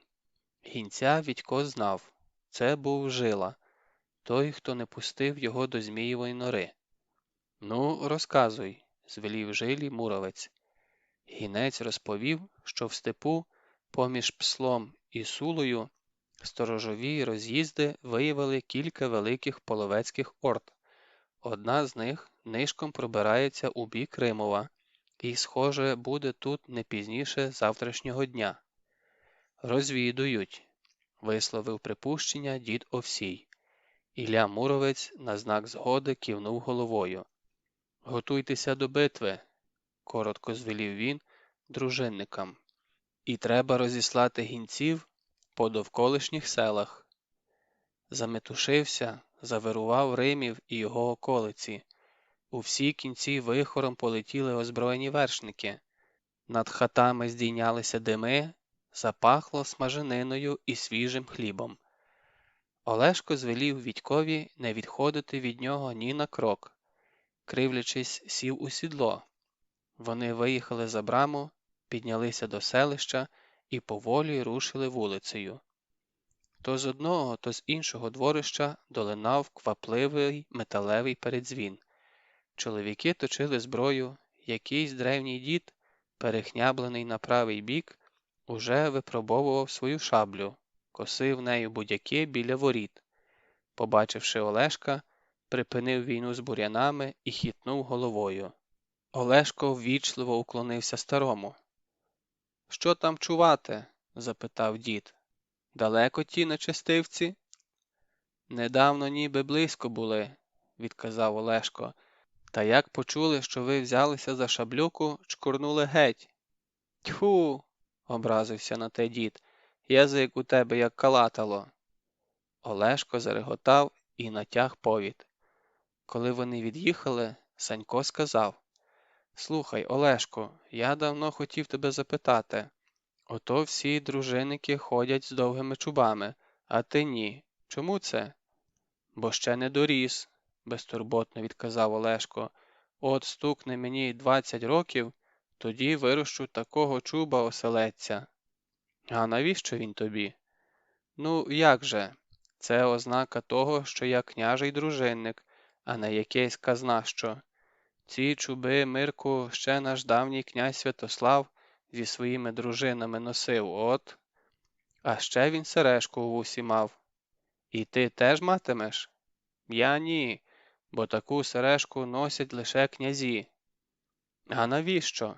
Гінця Відько знав. Це був Жила, той, хто не пустив його до Змієвої нори. «Ну, розказуй», – звелів Жилі Муровець. Гінець розповів, що в степу, поміж Пслом і Сулою, сторожові роз'їзди виявили кілька великих половецьких орд. Одна з них нишком пробирається у бік Кримова і, схоже, буде тут не пізніше завтрашнього дня. «Розвідують», – висловив припущення дід Овсій. Ілля Муровець на знак згоди кивнув головою. «Готуйтеся до битви», – коротко звелів він дружинникам. «І треба розіслати гінців по довколишніх селах». Заметушився, завирував Римів і його околиці. У всі кінці вихором полетіли озброєні вершники. Над хатами здійнялися дими, запахло смажениною і свіжим хлібом. Олешко звелів Відькові не відходити від нього ні на крок. Кривлячись, сів у сідло. Вони виїхали за браму, піднялися до селища і поволі рушили вулицею. То з одного, то з іншого дворища долинав квапливий металевий передзвін. Чоловіки точили зброю, якийсь древній дід, перехняблений на правий бік, уже випробовував свою шаблю, косив нею будяки біля воріт. Побачивши Олешка, припинив війну з бурянами і хитнув головою. Олешко ввічливо уклонився старому. «Що там чувати?» – запитав дід. «Далеко ті нечестивці?» «Недавно ніби близько були», – відказав Олешко. «Та як почули, що ви взялися за шаблюку, чкурнули геть». «Тьху!» – образився на те дід. «Язик у тебе як калатало». Олешко зареготав і натяг повід. Коли вони від'їхали, Санько сказав: Слухай, Олешко, я давно хотів тебе запитати. Ото всі дружинники ходять з довгими чубами, а ти ні. Чому це? Бо ще не доріс, безтурботно відказав Олешко. От стукне мені 20 років, тоді вирощу такого чуба оселедця. А навіщо він тобі? Ну, як же? Це ознака того, що я княжий дружинник, а не якийсь казнащо. Ці чуби, Мирку, ще наш давній князь Святослав зі своїми дружинами носив, от. А ще він сережку у вусі мав. І ти теж матимеш? Я ні, бо таку сережку носять лише князі. А навіщо?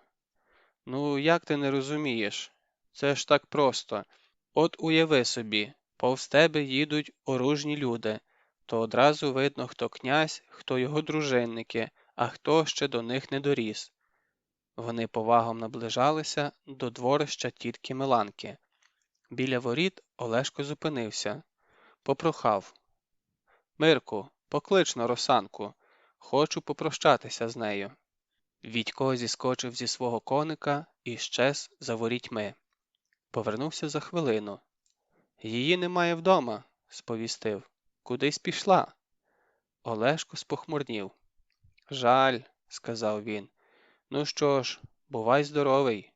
Ну, як ти не розумієш? Це ж так просто. От уяви собі, повз тебе їдуть оружні люди, то одразу видно, хто князь, хто його дружинники, а хто ще до них не доріс. Вони повагом наближалися до дворища тітки Миланки. Біля воріт Олешко зупинився, попрохав. Мирку, поклич на Росанку, хочу попрощатися з нею. Вітько зіскочив зі свого коника і щез за ворітьми. Повернувся за хвилину. Її немає вдома, сповістив. Кудись пішла. Олешко спохмурнів. Жаль, сказав він. Ну що ж, бувай здоровий.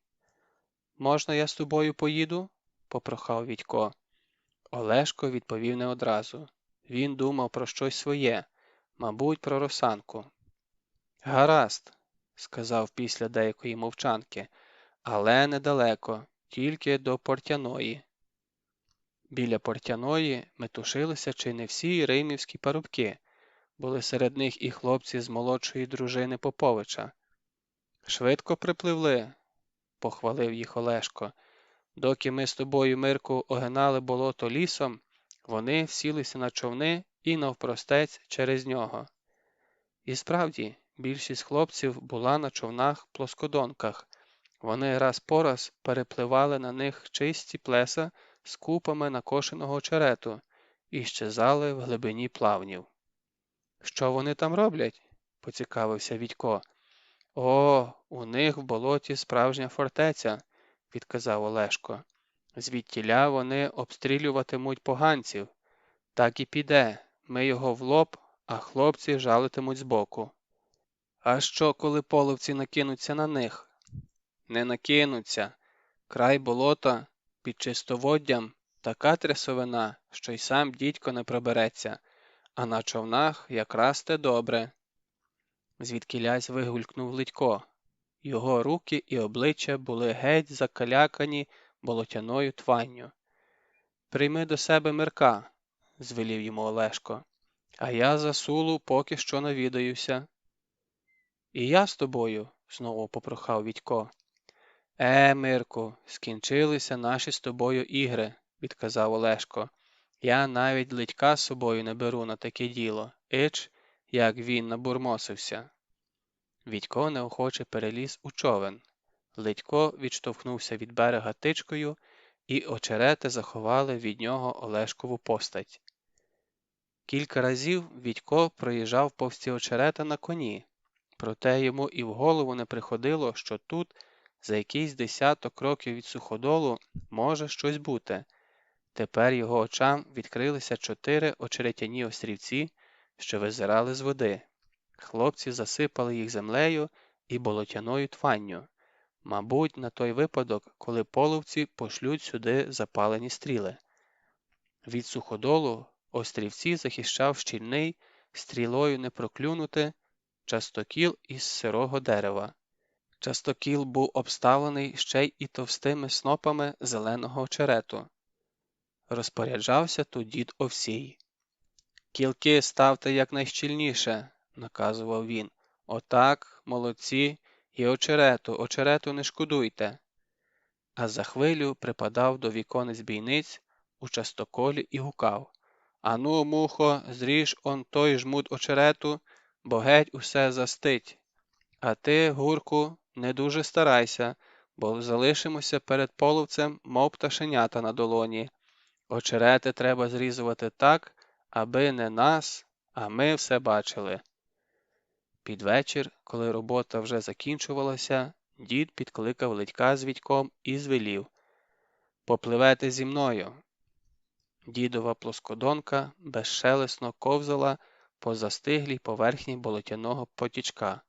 Можна я з тобою поїду? Попрохав Вітько. Олешко відповів не одразу. Він думав про щось своє, мабуть, про Росанку. Гаразд, сказав після деякої мовчанки, але недалеко, тільки до Портяної. Біля Портяної метушилися чи не всі римівські парубки, були серед них і хлопці з молодшої дружини Поповича. Швидко припливли, похвалив їх Олешко. Доки ми з тобою, Мирку, огинали болото лісом, вони всілися на човни і навпростець через нього. І справді, більшість хлопців була на човнах-плоскодонках. Вони раз по раз перепливали на них чисті плеса з купами накошеного очерету і щезали в глибині плавнів. Що вони там роблять? Поцікавився Відько. О, у них в болоті справжня фортеця, відказав Олешко. Звідтіля вони обстрілюватимуть поганців. Так і піде, ми його в лоб, а хлопці жалитимуть збоку. А що, коли половці накинуться на них? Не накинуться. Край болота під чистоводдям така трясовина, що й сам дідько не пробереться, а на човнах якраз те добре. Звідкілясь вигулькнув Литько. Його руки і обличчя були геть закалякані болотяною тванню. Прийми до себе Мирка, звелів йому Олешко, а я за Сулу поки що навідаюся. І я з тобою, знову попрохав Відько. Мирку, скінчилися наші з тобою ігри, відказав Олешко. Я навіть Литька з собою не беру на таке діло. Ич, як він набурмосився. Відько неохоче переліз у човен. Литько відштовхнувся від берега тичкою, і очерети заховали від нього Олешкову постать. Кілька разів Відько проїжджав повз ці очерета на коні, проте йому і в голову не приходило, що тут, за якийсь десяток кроків від суходолу, може щось бути. Тепер його очам відкрилися 4 очеретяні острівці, що визирали з води. Хлопці засипали їх землею і болотяною тванню. Мабуть, на той випадок, коли половці пошлють сюди запалені стріли. Від суходолу острівці захищав щільний, стрілою не проклюнути, частокіл із сирого дерева. Частокіл був обставлений ще й і товстими снопами зеленого очерету. Розпоряджався тут дід Овсій. «Кілки ставте якнайщільніше», – наказував він. «Отак, молодці, і очерету не шкодуйте». А за хвилю припадав до віконець бійниць у частоколі і гукав. «Ану, мухо, зріж он той жмут очерету, бо геть усе застить. А ти, Гурку, не дуже старайся, бо залишимося перед половцем, мов пташенята на долоні. Очерети треба зрізувати так, аби не нас, а ми все бачили». Під вечір, коли робота вже закінчувалася, дід підкликав Ледька з Вітьком і звелів: «Попливете зі мною». Дідова плоскодонка безшелесно ковзала по застиглій поверхні болотяного потічка.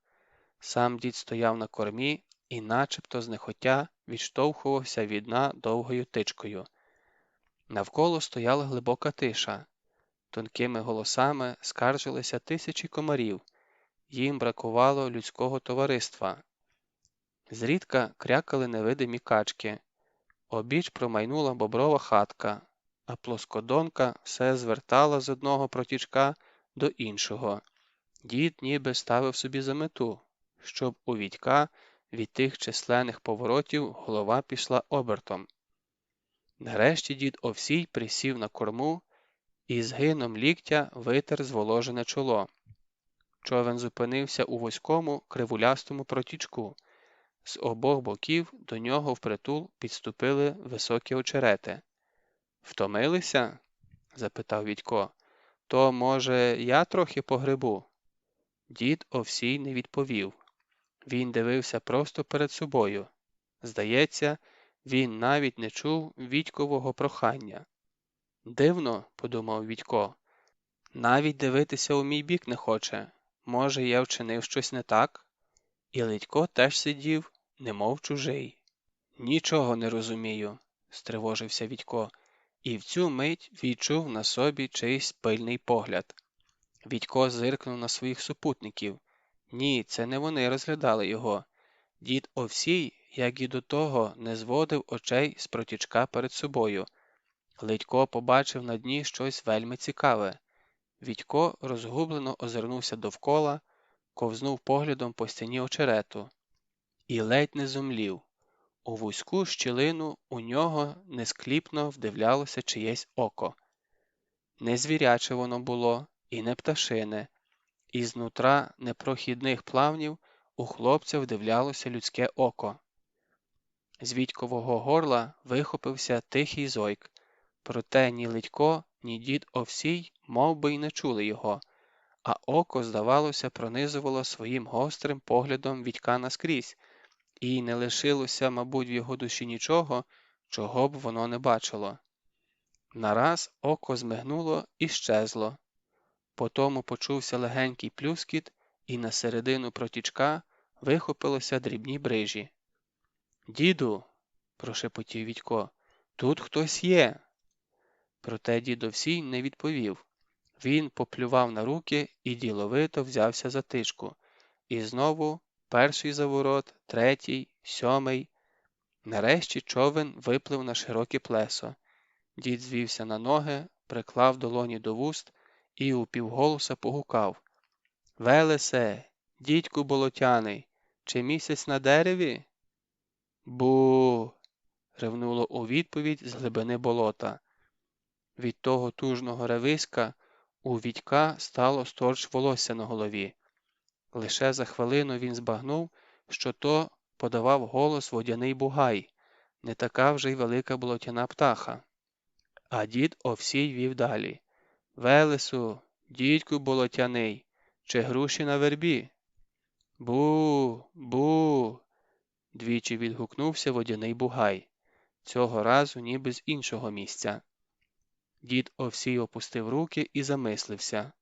Сам дід стояв на кормі і начебто знехотя відштовхувався від дна довгою тичкою. Навколо стояла глибока тиша. Тонкими голосами скаржилися тисячі комарів. Їм бракувало людського товариства. Зрідка крякали невидимі качки. Обіч промайнула боброва хатка, а плоскодонка все звертала з одного протічка до іншого. Дід ніби ставив собі за мету, щоб у Вітька від тих численних поворотів голова пішла обертом. Нарешті дід Овсій присів на корму і згином ліктя витер зволожене чоло. Човен зупинився у вузькому кривулястому протічку. З обох боків до нього впритул підступили високі очерети. «Втомилися?» – запитав Вітько. «То, може, я трохи погребу?» Дід Овсій не відповів. Він дивився просто перед собою. Здається, він навіть не чув Вітькового прохання. «Дивно», – подумав Вітько, – «навіть дивитися у мій бік не хоче. Може, я вчинив щось не так?» І Ледько теж сидів, немов чужий. «Нічого не розумію», – стривожився Вітько, і в цю мить відчув на собі чийсь пильний погляд. Вітько зиркнув на своїх супутників. Ні, це не вони розглядали його. Дід Овсій, як і до того, не зводив очей з протічка перед собою. Ледько побачив на дні щось вельми цікаве. Вітько розгублено озирнувся довкола, ковзнув поглядом по стіні очерету. І ледь не зомлів. У вузьку щілину у нього нескліпно вдивлялося чиєсь око. Не звіряче воно було, і не пташине. Із нутра непрохідних плавнів у хлопця вдивлялося людське око. З Вітькового горла вихопився тихий зойк. Проте ні Ледько, ні дід Овсій мов би й не чули його, а око, здавалося, пронизувало своїм гострим поглядом Вітька наскрізь, і не лишилося, мабуть, в його душі нічого, чого б воно не бачило. Нараз око змигнуло і щезло. Потому почувся легенький плюскіт, і на середину протічка вихопилося дрібні брижі. «Діду!» – прошепотів Вітько. «Тут хтось є!» Проте дід Овсій не відповів. Він поплював на руки і діловито взявся за тичку. І знову перший заворот, третій, сьомий. Нарешті човен виплив на широке плесо. Дід звівся на ноги, приклав долоні до вуст і упівголоса погукав: «Велесе, дідьку болотяний, чи місяць на дереві?» «Бу!» – ревнуло у відповідь з глибини болота. Від того тужного ревиська у Вітька стало сторч волосся на голові. Лише за хвилину він збагнув, що то подавав голос водяний бугай, не така вже й велика болотяна птаха. А дід Овсій вів далі: «Велесу, дідьку болотяний, чи груші на вербі?» «Бу, бу!» – двічі відгукнувся водяний бугай, цього разу ніби з іншого місця. Дід Овсій опустив руки і замислився.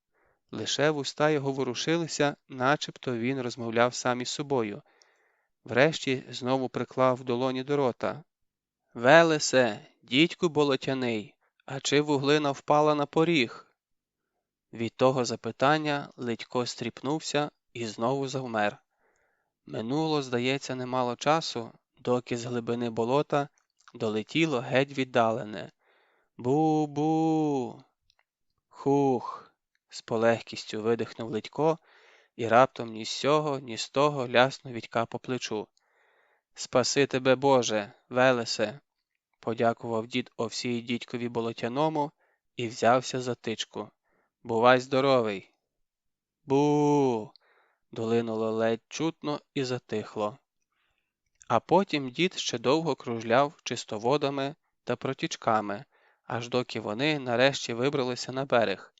Лише вуста його ворушилися, начебто він розмовляв сам із собою. Врешті знову приклав долоні до рота. «Велесе, дідьку болотяний, а чи вуглина впала на поріг?» Від того запитання Ледько стріпнувся і знову завмер. Минуло, здається, немало часу, доки з глибини болота долетіло геть віддалене: «Бу-бу!» «Хух!» – з полегкістю видихнув Ледько і раптом ні з сього, ні з того ляснув Вітька по плечу. «Спаси тебе, Боже, Велесе!» – подякував дід Овсій дідькові болотяному і взявся за тичку. «Бувай здоровий!» «Бу!» – долинуло ледь чутно і затихло. А потім дід ще довго кружляв чистоводами та протічками, аж доки вони нарешті вибралися на берег.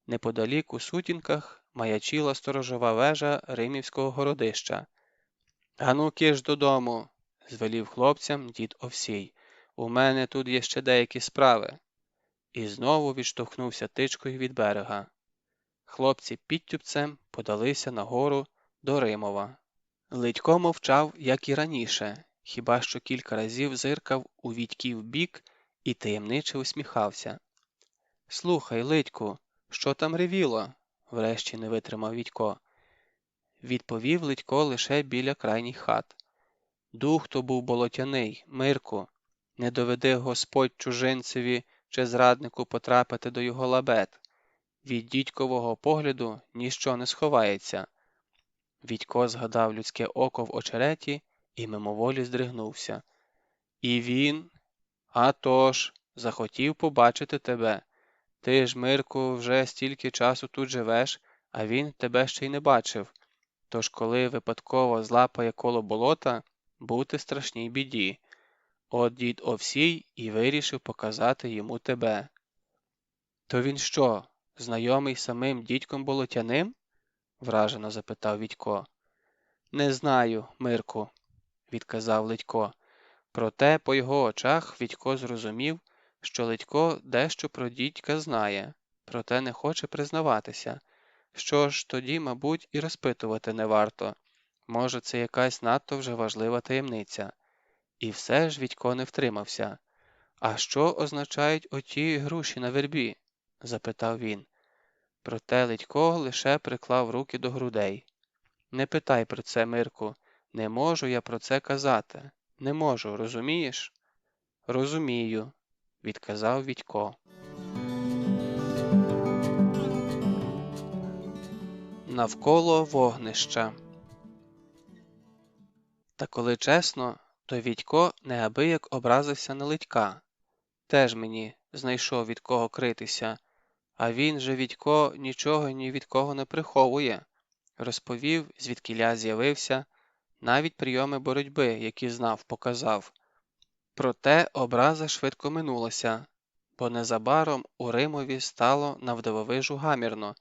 Неподалік у сутінках маячіла сторожова вежа Римівського городища. «Ану киш додому!» – звелів хлопцям дід Овсій. «У мене тут є ще деякі справи». І знову відштовхнувся тичкою від берега. Хлопці підтюпцем подалися нагору до Римова. Ледько мовчав, як і раніше, хіба що кілька разів зиркав у Вітьків бік і таємниче усміхався. «Слухай, Ледьку, що там ревіло?» – врешті не витримав Вітько. Відповів Ледько лише біля крайніх хат. «Дух то був болотяний, Мирку, не доведи Господь чужинцеві чи зраднику потрапити до його лабет. Від дідькового погляду ніщо не сховається». Вітько згадав людське око в очереті і мимоволі здригнувся. «І він? А тож, захотів побачити тебе. Ти ж, Мирку, вже стільки часу тут живеш, а він тебе ще й не бачив. Тож коли випадково злапає коло болота, бути страшній біді. От дід Овсій і вирішив показати йому тебе». «То він що, знайомий з самим дідьком болотяним?» – вражено запитав Вітько. «Не знаю, Мирку», – відказав Ледько. Проте по його очах Вітько зрозумів, що Ледько дещо про дідька знає, проте не хоче признаватися. Що ж, тоді, мабуть, і розпитувати не варто. Може, це якась надто вже важлива таємниця. І все ж Вітько не втримався. «А що означають оті груші на вербі?» – запитав він. Проте Ледько лише приклав руки до грудей. «Не питай про це, Мирку, не можу я про це казати. Не можу, розумієш?» «Розумію», – відказав Вітько. Навколо вогнища. Та коли чесно, то Вітько неабияк образився на Ледька. Теж мені знайшов від кого критися, а він же, Вітько, нічого ні від кого не приховує. Розповів, звідкіля з'явився, навіть прийоми боротьби, які знав, показав. Проте образа швидко минулася, бо незабаром у Римові стало навдивовижу гамірно,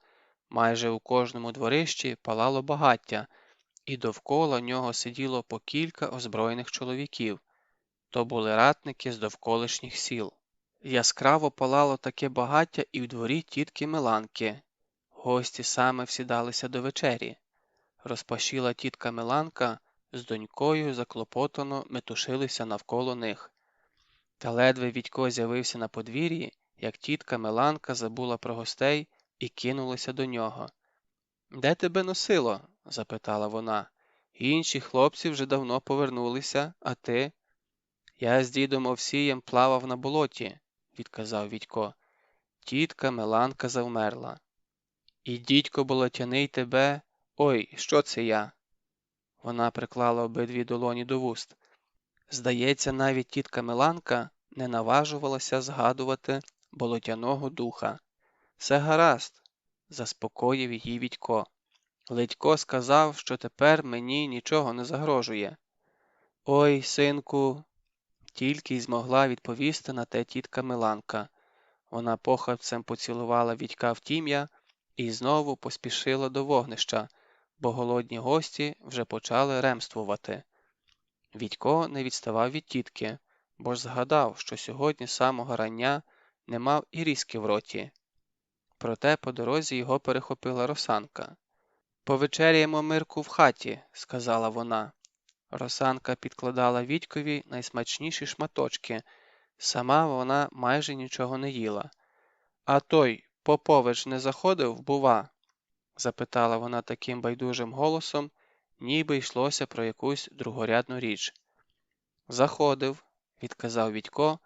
майже у кожному дворищі палало багаття, і довкола нього сиділо по кілька озброєних чоловіків. То були ратники з довколишніх сіл. Яскраво палало таке багаття і в дворі тітки Миланки. Гості саме всідалися до вечері. Розпашіла тітка Миланка з донькою заклопотано метушилися навколо них. Та ледве Вітько з'явився на подвір'ї, як тітка Миланка забула про гостей і кинулася до нього. «Де тебе носило?» – запитала вона. «Інші хлопці вже давно повернулися, а ти?» «Я з дідом Овсієм плавав на болоті», – відказав Вітько. Тітка Миланка завмерла. «І дідько болотяний тебе? Ой, що це я?» Вона приклала обидві долоні до вуст. Здається, навіть тітка Миланка не наважувалася згадувати болотяного духа. «Все гаразд», – заспокоїв її Вітько. «Ледько сказав, що тепер мені нічого не загрожує». «Ой, синку», – тільки й змогла відповісти на те тітка Миланка. Вона похапцем поцілувала Вітька в тім'я і знову поспішила до вогнища, бо голодні гості вже почали ремствувати. Вітько не відставав від тітки, бо ж згадав, що сьогодні з самого рання не мав і різки в роті. Проте по дорозі його перехопила Росанка. «Повечеряємо, Мирку, в хаті», – сказала вона. Росанка підкладала Вітькові найсмачніші шматочки, сама вона майже нічого не їла. «А той Попович не заходив, бува?» – запитала вона таким байдужим голосом, ніби йшлося про якусь другорядну річ. «Заходив», – відказав Вітько,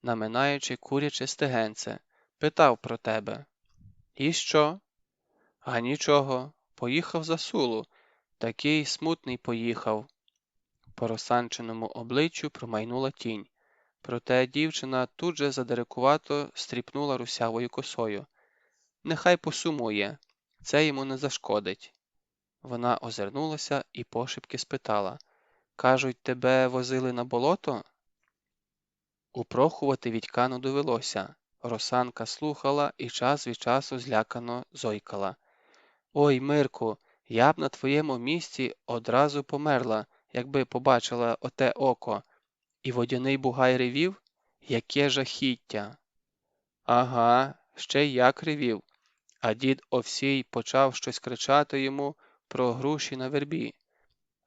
наминаючи куряче стегенце. «Питав про тебе». «І що?» «А нічого. Поїхав за Сулу. Такий смутний поїхав». По Росанчиному обличчю промайнула тінь. Проте дівчина тут же задирикувато стріпнула русявою косою. «Нехай посумує. Це йому не зашкодить». Вона озирнулася і пошепки спитала. «Кажуть, тебе возили на болото?» Упрохувати Вітька не довелося. Росанка слухала і час від часу злякано зойкала. Ой, Мирку, я б на твоєму місці одразу померла, якби побачила оте око. І водяний бугай ревів? Яке жахіття! Ага, ще й як ревів. А дід Овсій почав щось кричати йому про груші на вербі.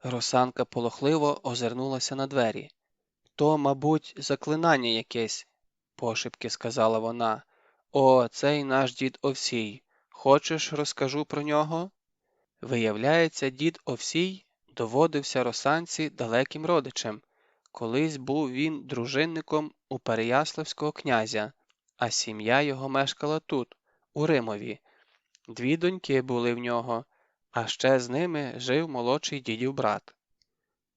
Росанка полохливо озирнулася на двері. То, мабуть, заклинання якесь, пошепки сказала вона. О, цей наш дід Овсій. Хочеш, розкажу про нього? Виявляється, дід Овсій доводився Росанці далеким родичем. Колись був він дружинником у Переяславського князя, а сім'я його мешкала тут, у Римові. 2 доньки були в нього, а ще з ними жив молодший дідів брат.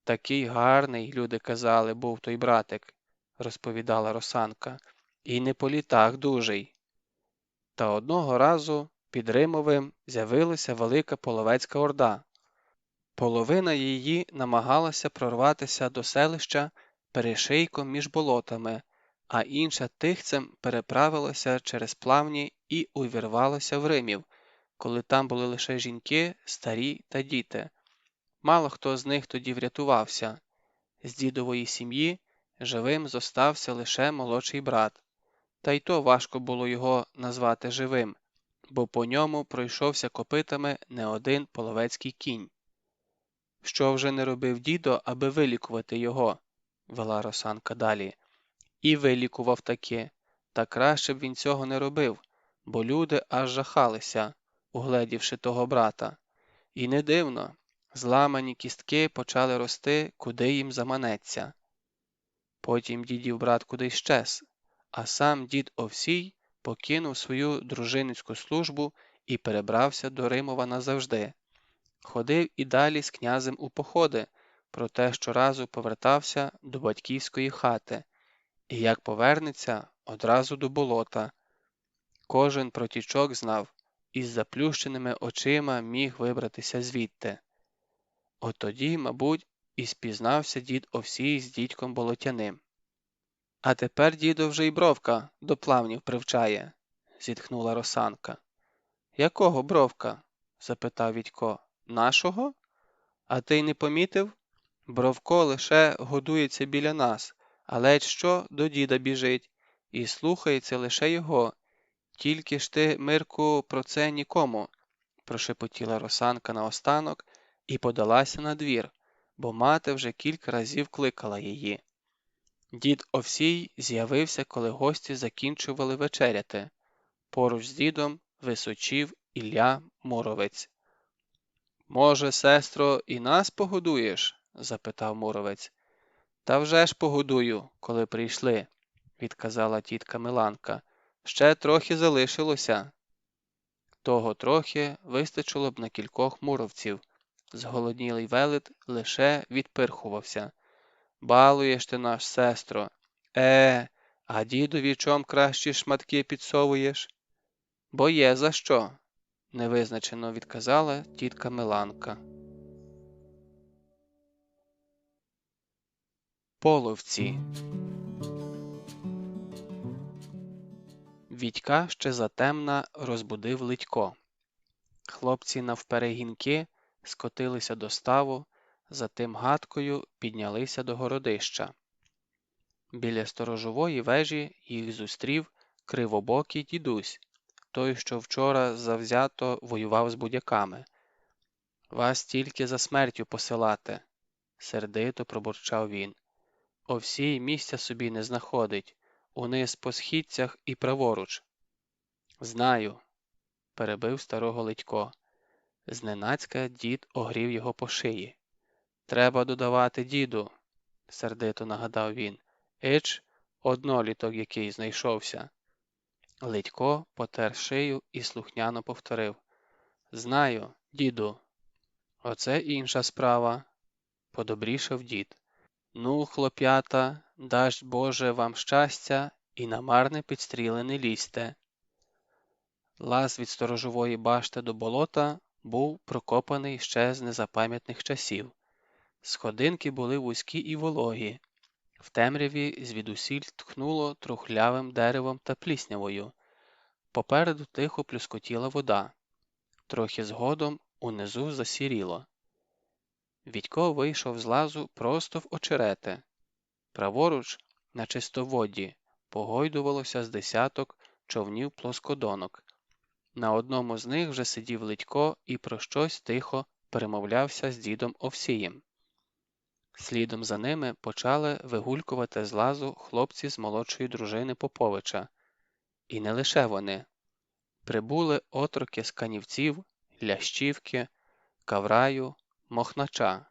Такий гарний, люди казали, був той братик, розповідала Росанка, і не по літах дужий. Та одного разу під Римовим з'явилася велика половецька орда. Половина її намагалася прорватися до селища перешийком між болотами, а інша тихцем переправилася через плавні і увірвалася в Римів, коли там були лише жінки, старі та діти. Мало хто з них тоді врятувався. З дідової сім'ї живим зостався лише молодший брат. Та й то важко було його назвати живим, бо по ньому пройшовся копитами не один половецький кінь. Що вже не робив дідо, аби вилікувати його, вела Росанка далі. І вилікував таки, та краще б він цього не робив, бо люди аж жахалися, угледівши того брата. І не дивно, зламані кістки почали рости, куди їм заманеться. Потім дідів брат кудись щез, а сам дід Овсій покинув свою дружинницьку службу і перебрався до Римова назавжди. Ходив і далі з князем у походи, проте щоразу повертався до батьківської хати, і як повернеться, одразу до болота. Кожен протічок знав, і з заплющеними очима міг вибратися звідти. От тоді, мабуть, і спізнався дід Овсій з дідьком болотяним. А тепер дідо вже й Бровка до плавнів привчає, зітхнула Росанка. Якого Бровка? Запитав Відько. Нашого? А ти й не помітив? Бровко лише годується біля нас, а ледь що до діда біжить, і слухається лише його. Тільки ж ти, Мирку, про це нікому, прошепотіла Росанка наостанок і подалася на двір, бо мати вже кілька разів кликала її. Дід Овсій з'явився, коли гості закінчували вечеряти. Поруч з дідом височів Ілля Муровець. Може, сестро, і нас погодуєш? Запитав Муровець. Та вже ж погодую, коли прийшли, відказала тітка Миланка. Ще трохи залишилося. Того трохи вистачило б на кількох муровців. Зголоднілий велет лише відпирхувався. Балуєш ти наш, сестро. А дідові чом кращі шматки підсовуєш? Бо є за що, невизначено відказала тітка Миланка. Половці. Відька ще затемна розбудив Литько. Хлопці навперегінки скотилися до ставу, затим гадкою піднялися до городища. Біля сторожової вежі їх зустрів кривобокий дідусь, той, що вчора завзято воював з будяками. «Вас тільки за смертю посилати», – сердито пробурчав він. «Овсій місця собі не знаходить, униз по східцях і праворуч». «Знаю», – перебив старого Литько. Зненацька дід огрів його по шиї. «Треба додавати, діду», – сердито нагадав він. «Ич, одноліток який знайшовся». Литько потер шию і слухняно повторив. «Знаю, діду». «Оце інша справа», – подобрішав дід. «Ну, хлоп'ята, дасть Боже вам щастя і на марне підстріли не лізьте». Лаз від сторожової башти до болота був прокопаний ще з незапам'ятних часів. Сходинки були вузькі і вологі. В темряві звідусіль тхнуло трухлявим деревом та пліснявою. Попереду тихо плюскотіла вода. Трохи згодом унизу засіріло. Відько вийшов з лазу просто в очерети. Праворуч, на чистоводді, погойдувалося з десяток човнів-плоскодонок. На одному з них вже сидів Ледько і про щось тихо перемовлявся з дідом Овсієм. Слідом за ними почали вигулькувати з лазу хлопці з молодшої дружини Поповича. І не лише вони. Прибули отроки з Канівців, Лящівки, Кавраю, Мохнача.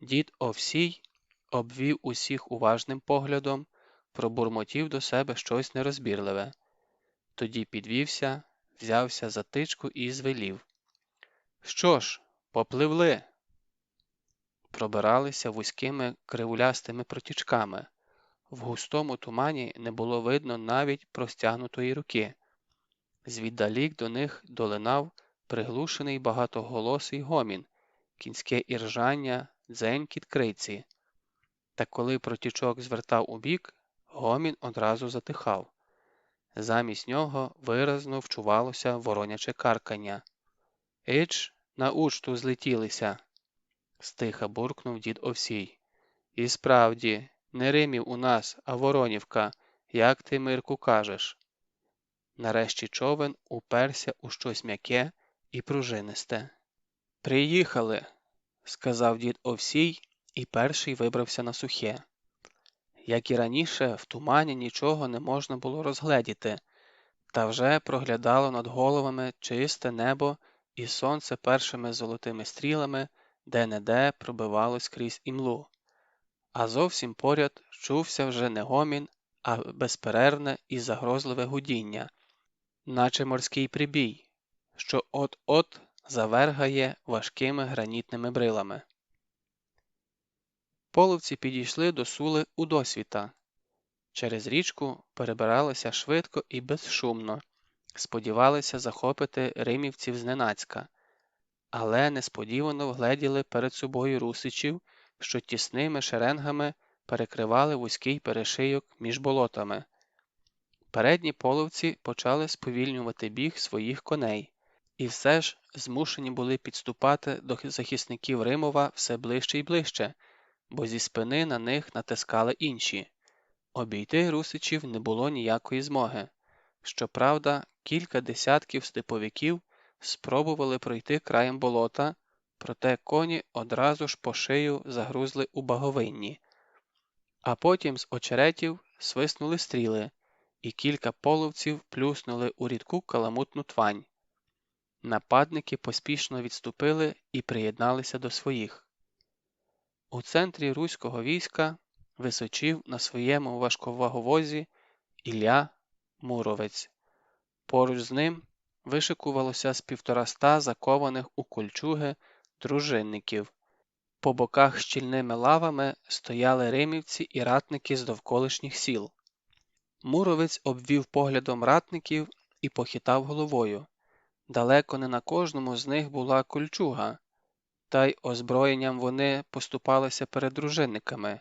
Дід Овсій обвів усіх уважним поглядом, пробурмотів до себе щось нерозбірливе. Тоді підвівся, взявся за тичку і звелів: «Що ж, попливли!» Пробиралися вузькими кривулястими протічками. В густому тумані не було видно навіть простягнутої руки. Звіддалік до них долинав приглушений багатоголосий гомін, кінське іржання, дзенькіт криці. Та коли протічок звертав убік, гомін одразу затихав. Замість нього виразно вчувалося вороняче каркання. «Ич, на учту злетілися!» – стиха буркнув дід Овсій. «І справді, не Римів у нас, а Воронівка, як ти, Мирку, кажеш?» Нарешті човен уперся у щось м'яке і пружинисте. «Приїхали!» – сказав дід Овсій і перший вибрався на сухе. Як і раніше, в тумані нічого не можна було розгледіти, та вже проглядало над головами чисте небо і сонце першими золотими стрілами де-не-де пробивалось крізь імлу. А зовсім поряд чувся вже не гомін, а безперервне і загрозливе гудіння, наче морський прибій, що от-от завергає важкими гранітними брилами. Половці підійшли до Сули у досвіта. Через річку перебиралися швидко і безшумно, сподівалися захопити римівців зненацька, але несподівано вгледіли перед собою русичів, що тісними шеренгами перекривали вузький перешийок між болотами. Передні половці почали сповільнювати біг своїх коней, і все ж змушені були підступати до захисників Римова все ближче й ближче, бо зі спини на них натискали інші. Обійти русичів не було ніякої змоги. Щоправда, кілька десятків степовиків спробували пройти краєм болота, проте коні одразу ж по шию загрузли у баговинні. А потім з очеретів свиснули стріли, і кілька половців плюснули у рідку каламутну твань. Нападники поспішно відступили і приєдналися до своїх. У центрі руського війська височів на своєму важковаговозі Ілля Муровець. Поруч з ним вишикувалося з 150 закованих у кольчуги дружинників. По боках щільними лавами стояли римівці і ратники з довколишніх сіл. Муровець обвів поглядом ратників і похитав головою. Далеко не на кожному з них була кольчуга, та й озброєнням вони поступалися перед дружинниками.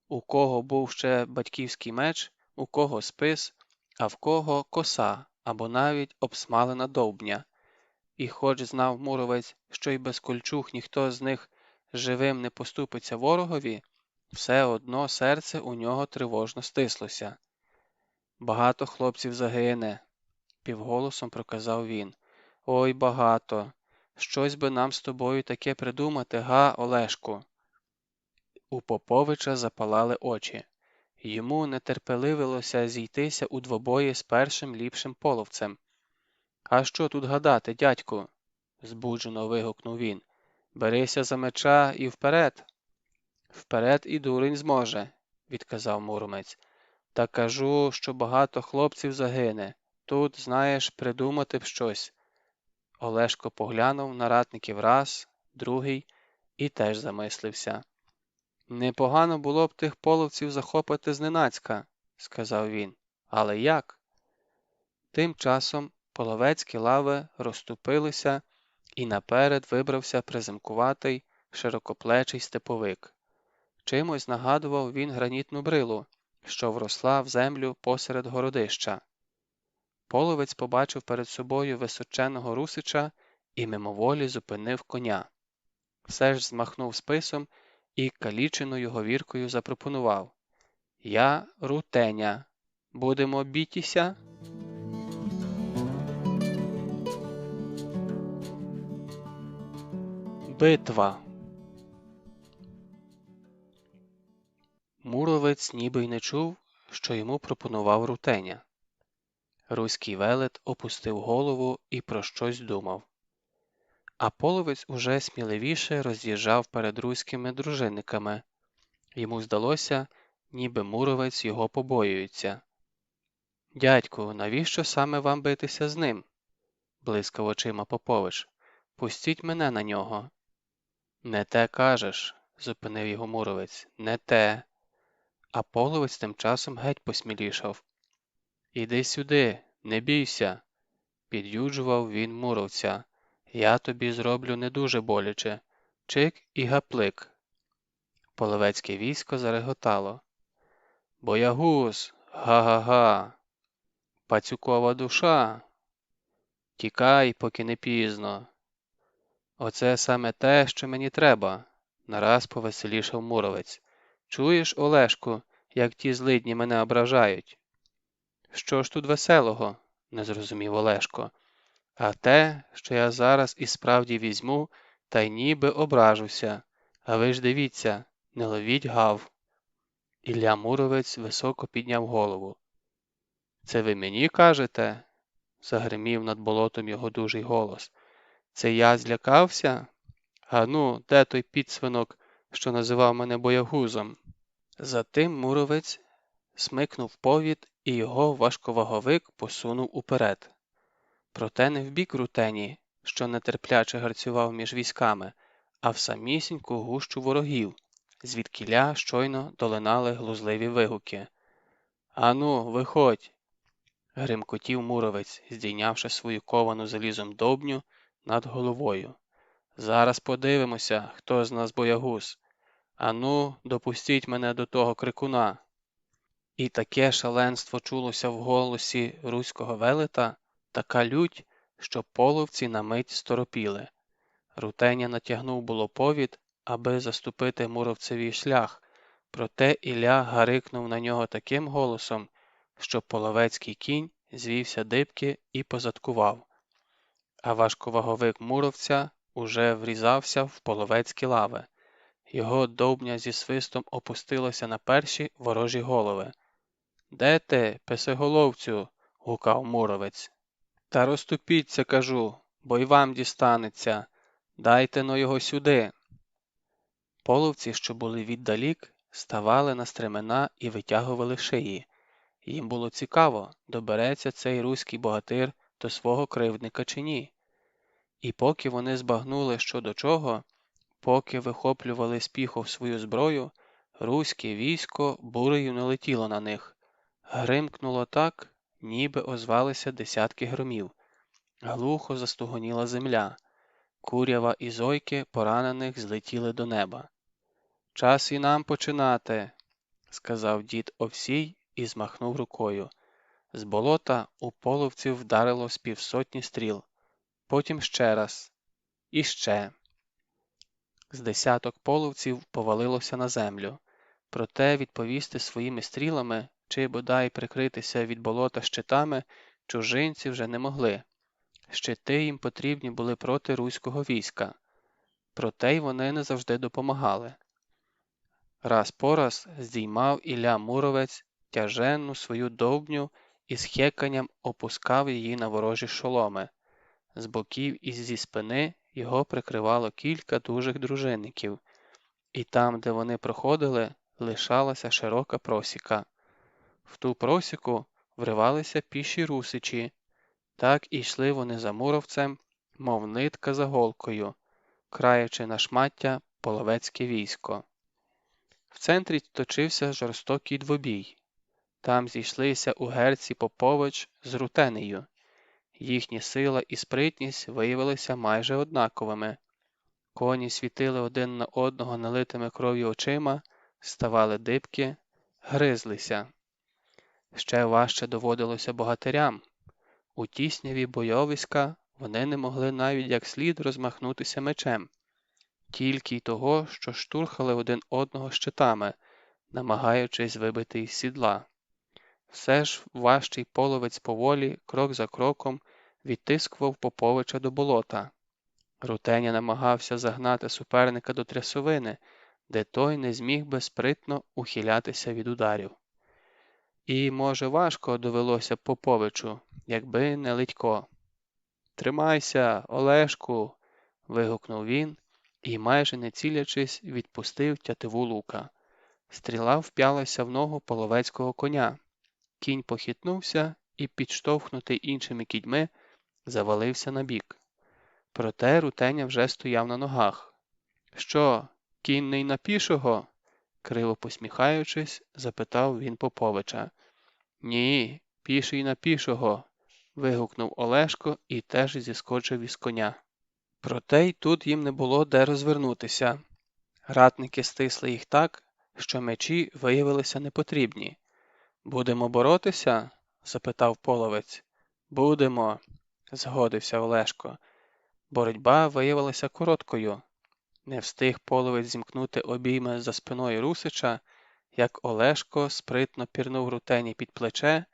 У кого був ще батьківський меч, у кого спис, а в кого коса або навіть обсмалена довбня. І хоч знав Муровець, що й без кольчуг ніхто з них живим не поступиться ворогові, все одно серце у нього тривожно стислося. «Багато хлопців загине», – півголосом проказав він. «Ой, багато. Щось би нам з тобою таке придумати, га, Олешку?» У Поповича запалали очі. Йому нетерпеливилося зійтися у двобої з першим ліпшим половцем. «А що тут гадати, дядьку?» – збуджено вигукнув він. «Берися за меча і вперед!» «Вперед і дурень зможе», – відказав Муромець. «Та кажу, що багато хлопців загине. Тут, знаєш, придумати б щось». Олешко поглянув на ратників раз, другий і теж замислився. «Непогано було б тих половців захопити зненацька», – сказав він. «Але як?» Тим часом половецькі лави розступилися, і наперед вибрався приземкуватий, широкоплечий степовик. Чимось нагадував він гранітну брилу, що вросла в землю посеред городища. Половець побачив перед собою височеного русича і мимоволі зупинив коня. Все ж змахнув списом і каліченою говіркою запропонував: «Я Рутеня. Будемо бітіся?» Битва. Муровець ніби й не чув, що йому пропонував Рутеня. Руський велет опустив голову і про щось думав. А половець уже сміливіше роз'їжджав перед руськими дружинниками. Йому здалося, ніби муровець його побоюється. «Дядьку, навіщо саме вам битися з ним?» – блискав очима Попович. «Пустіть мене на нього». «Не те кажеш», – зупинив його муровець, – «не те». А половець тим часом геть посмілішав. «Іди сюди, не бійся», – під'юджував він муровця. «Я тобі зроблю не дуже боляче. Чик і гаплик». Половецьке військо зареготало. «Боягуз! Га-га-га! Пацюкова душа! Тікай, поки не пізно!» «Оце саме те, що мені треба», – нараз повеселішав муровець. «Чуєш, Олешку, як ті злидні мене ображають?» «Що ж тут веселого?» – не зрозумів Олешко. «А те, що я зараз і справді візьму, та й ніби ображуся. А ви ж дивіться, не ловіть гав». Ілля Муровець високо підняв голову. «Це ви мені кажете?» – загримів над болотом його дужий голос. «Це я злякався? А ну, де той підсвинок, що називав мене боягузом?» Затим Муровець смикнув повід, і його важковаговик посунув уперед. Проте не в бік Рутені, що нетерпляче гарцював між військами, а в самісіньку гущу ворогів, звідкіля щойно долинали глузливі вигуки. «Ану, виходь!» – гримкотів Муровець, здійнявши свою ковану залізом довбню над головою. «Зараз подивимося, хто з нас боягуз. Ану, допустіть мене до того крикуна!» І таке шаленство чулося в голосі руського велета, така лють, що половці на мить сторопіли. Рутеня натягнув було повід, аби заступити муровцеві шлях, проте Ілля гарикнув на нього таким голосом, що половецький кінь звівся дибки і позадкував. А важковаговик муровця уже врізався в половецькі лави. Його довбня зі свистом опустилася на перші ворожі голови. «Де ти, песеголовцю?» – гукав муровець. «Та розступіться, кажу, бо й вам дістанеться. Дайте-но його сюди!» Половці, що були віддалік, ставали на стремена і витягували шиї. Їм було цікаво, добереться цей руський богатир до свого кривдника чи ні. І поки вони збагнули, що до чого, поки вихоплювали з піхов свою зброю, руське військо бурею налетіло на них. Гримкнуло так, ніби озвалися десятки громів. Глухо застугоніла земля. Курява і зойки поранених злетіли до неба. «Час і нам починати», – сказав дід Овсій і змахнув рукою. З болота у половців вдарило з півсотні стріл. Потім ще раз. І ще. З десяток половців повалилося на землю. Проте відповісти своїми стрілами чи бодай прикритися від болота щитами чужинці вже не могли. Щити їм потрібні були проти руського війська. Проте й вони не завжди допомагали. Раз по раз здіймав Ілля Муровець тяженну свою довбню і з хеканням опускав її на ворожі шоломи. З боків і зі спини його прикривало кілька дужих дружинників, і там, де вони проходили, лишалася широка просіка. В ту просіку вривалися піші русичі. Так і йшли вони за муровцем, мов нитка за голкою, краючи на шмаття половецьке військо. В центрі точився жорстокий двобій. Там зійшлися угерці Попович з Рутенею. Їхні сила і спритність виявилися майже однаковими. Коні світили один на одного налитими кров'ю очима, ставали дибки, гризлися. Ще важче доводилося богатирям. У тісняві бойовиська Вони не могли навіть як слід розмахнутися мечем, тільки й того, що штурхали один одного щитами, намагаючись вибити із сідла. Все ж важчий половець поволі, крок за кроком, відтискував Поповича до болота. Рутеня намагався загнати суперника до трясовини, де той не зміг би спритно ухилятися від ударів. І, може, важко довелося б Поповичу, якби не Ледько. «Тримайся, Олешку!» – вигукнув він і, майже не цілячись, відпустив тятиву лука. Стріла вп'ялася в ногу половецького коня. Кінь похитнувся і, підштовхнутий іншими кіньми, завалився набік. Проте Рутеня вже стояв на ногах. «Що, кінний на пішого?» – криво посміхаючись, запитав він Поповича. «Ні, піший на пішого!» – вигукнув Олешко і теж зіскочив із коня. Проте й тут їм не було де розвернутися. Ратники стисли їх так, що мечі виявилися непотрібні. «Будемо боротися?» – запитав половець. «Будемо», – згодився Олешко. Боротьба виявилася короткою. Не встиг половець зімкнути обійми за спиною Русича, як Олешко спритно пірнув Рутені під плече,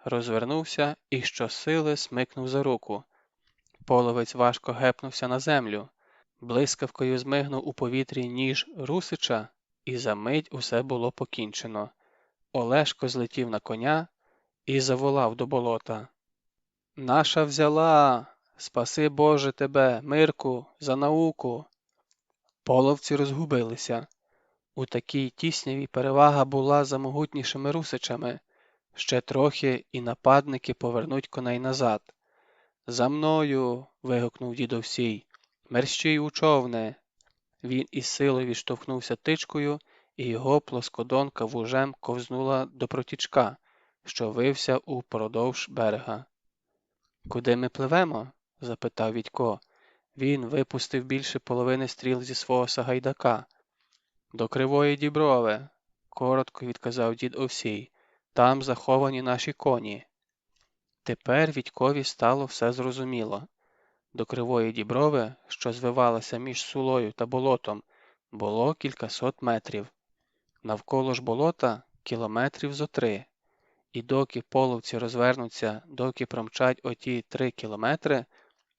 розвернувся і щосили смикнув за руку. Половець важко гепнувся на землю. Блискавкою змигнув у повітрі ніж Русича, і за мить усе було покінчено. Олешко злетів на коня і заволав до болота. «Наша взяла! Спаси Боже тебе, Мирку, за науку!» Половці розгубилися. У такій тісняві перевага була за могутнішими Русичами. Ще трохи і нападники повернуть коней назад. «За мною!» – вигукнув дід Овсій. «Мерщій у човни!» Він із силою відштовхнувся тичкою, і його плоскодонка вужем ковзнула до протічка, що вився упродовж берега. «Куди ми пливемо?» – запитав Відько. Він випустив більше половини стріл зі свого сагайдака. «До Кривої Діброви», – коротко відказав дід Овсій. «Там заховані наші коні». Тепер Відькові стало все зрозуміло. До Кривої Діброви, що звивалася між Сулою та болотом, було кількасот метрів. Навколо ж болота кілометрів зо 3. І доки половці розвернуться, доки промчать оті 3 кілометри,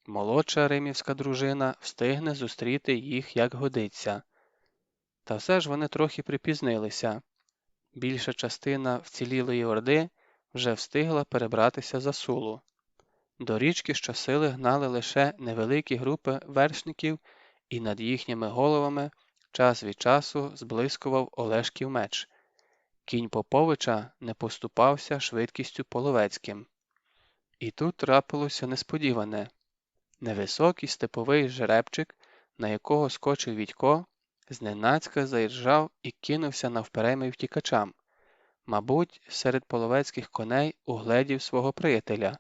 молодша римівська дружина встигне зустріти їх як годиться. Та все ж вони трохи припізнилися. Більша частина вцілілої орди вже встигла перебратися за Сулу. До річки щосили гнали лише невеликі групи вершників, і над їхніми головами час від часу зблискував Олешків меч. Кінь Поповича не поступався швидкістю половецьким. І тут трапилося несподіване. Невисокий степовий жеребчик, на якого скочив Відько, зненацька заіржав і кинувся навперейми втікачам. Мабуть, серед половецьких коней угледів свого приятеля.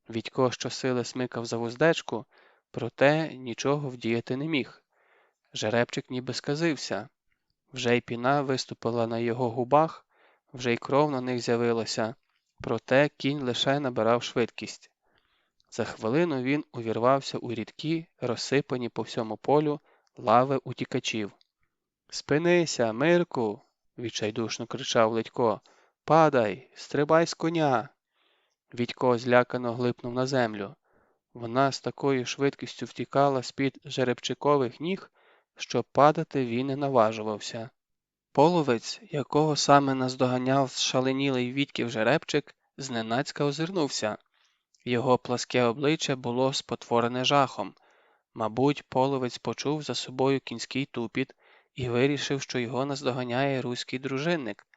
Відько щосили смикав за вуздечку, проте нічого вдіяти не міг. Жеребчик ніби сказився. Вже й піна виступила на його губах, вже й кров на них з'явилася, проте кінь лише набирав швидкість. За хвилину він увірвався у рідкі, розсипані по всьому полю лави утікачів. «Спинися, Мирку!» – відчайдушно кричав Ледько. «Падай! Стрибай з коня!» Відько злякано глипнув на землю. Вона з такою швидкістю втікала з-під жеребчикових ніг, що падати він не наважувався. Половець, якого саме наздоганяв зшаленілий Відьків жеребчик, зненацька озирнувся. Його пласке обличчя було спотворене жахом. Мабуть, половець почув за собою кінський тупіт і вирішив, що його наздоганяє руський дружинник.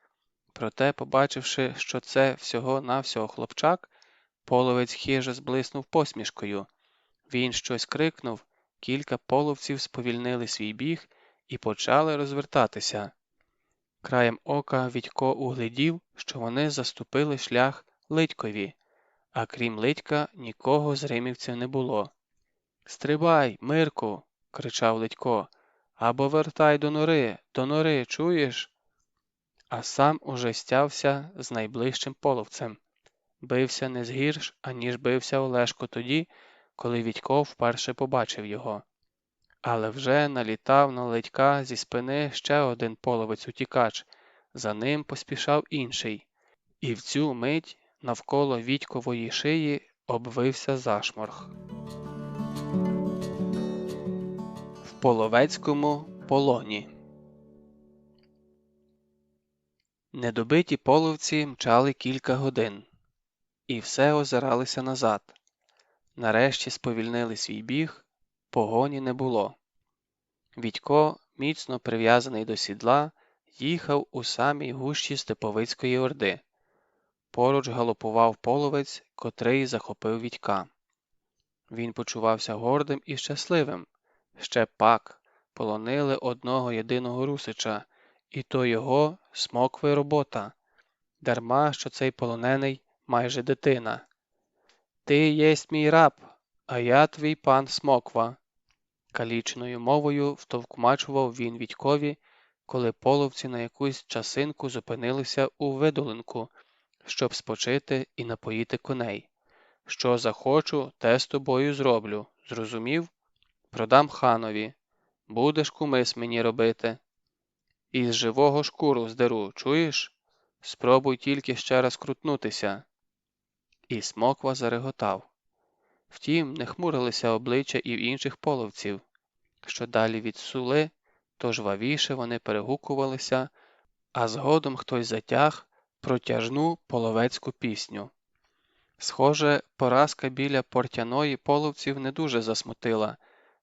Проте, побачивши, що це всього-навсього хлопчак, половець хижо зблиснув посмішкою. Він щось крикнув, кілька половців сповільнили свій біг і почали розвертатися. Краєм ока Відько угледів, що вони заступили шлях Лидькові, а крім Лидька нікого з римівців не було. «Стрибай, Мирку!» – кричав Лидько. «Або вертай до нори, чуєш?» А сам уже стявся з найближчим половцем. Бився не згірш, аніж бився Олешко тоді, коли Вітько вперше побачив його. Але вже налітав на Ледька зі спини ще один половець-утікач, за ним поспішав інший, і в цю мить навколо Вітькової шиї обвився зашморг. В половецькому полоні. Недобиті половці мчали кілька годин, і все озиралися назад. Нарешті сповільнили свій біг, погоні не було. Вітько, міцно прив'язаний до сідла, їхав у самій гущі Степовицької орди. Поруч галопував половець, котрий захопив Вітька. Він почувався гордим і щасливим. Ще пак, полонили одного єдиного русича, і то його смокви робота. Дарма, що цей полонений майже дитина. «Ти єсть мій раб, а я твій пан Смоква», – калічною мовою втовкмачував він Вітькові, коли половці на якусь часинку зупинилися у видолинку, щоб спочити і напоїти коней. «Що захочу, те з тобою зроблю, зрозумів? Продам ханові. Будеш кумис мені робити. Із живого шкуру здеру, чуєш? Спробуй тільки ще раз крутнутися». І Смоква зареготав. Втім, не хмурилися обличчя і в інших половців. Що далі від сули, то жвавіше вони перегукувалися, а згодом хтось затяг протяжну половецьку пісню. Схоже, поразка біля Портяної половців не дуже засмутила.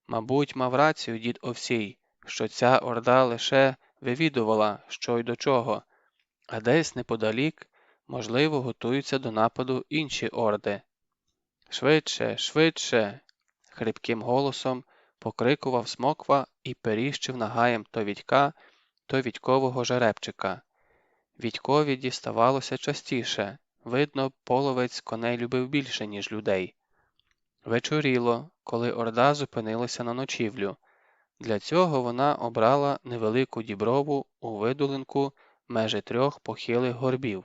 Мабуть, мав рацію дід Овсій, що ця орда лише вивідувала, що й до чого, а десь неподалік, можливо, готуються до нападу інші орди. «Швидше, швидше!» – хрипким голосом покрикував Смоква і періщив нагаєм то Вітька, то Вітькового жеребчика. Вітькові діставалося частіше, видно, половець коней любив більше, ніж людей. Вечоріло, коли орда зупинилася на ночівлю. Для цього вона обрала невелику діброву у видолинку межі 3 похилих горбів.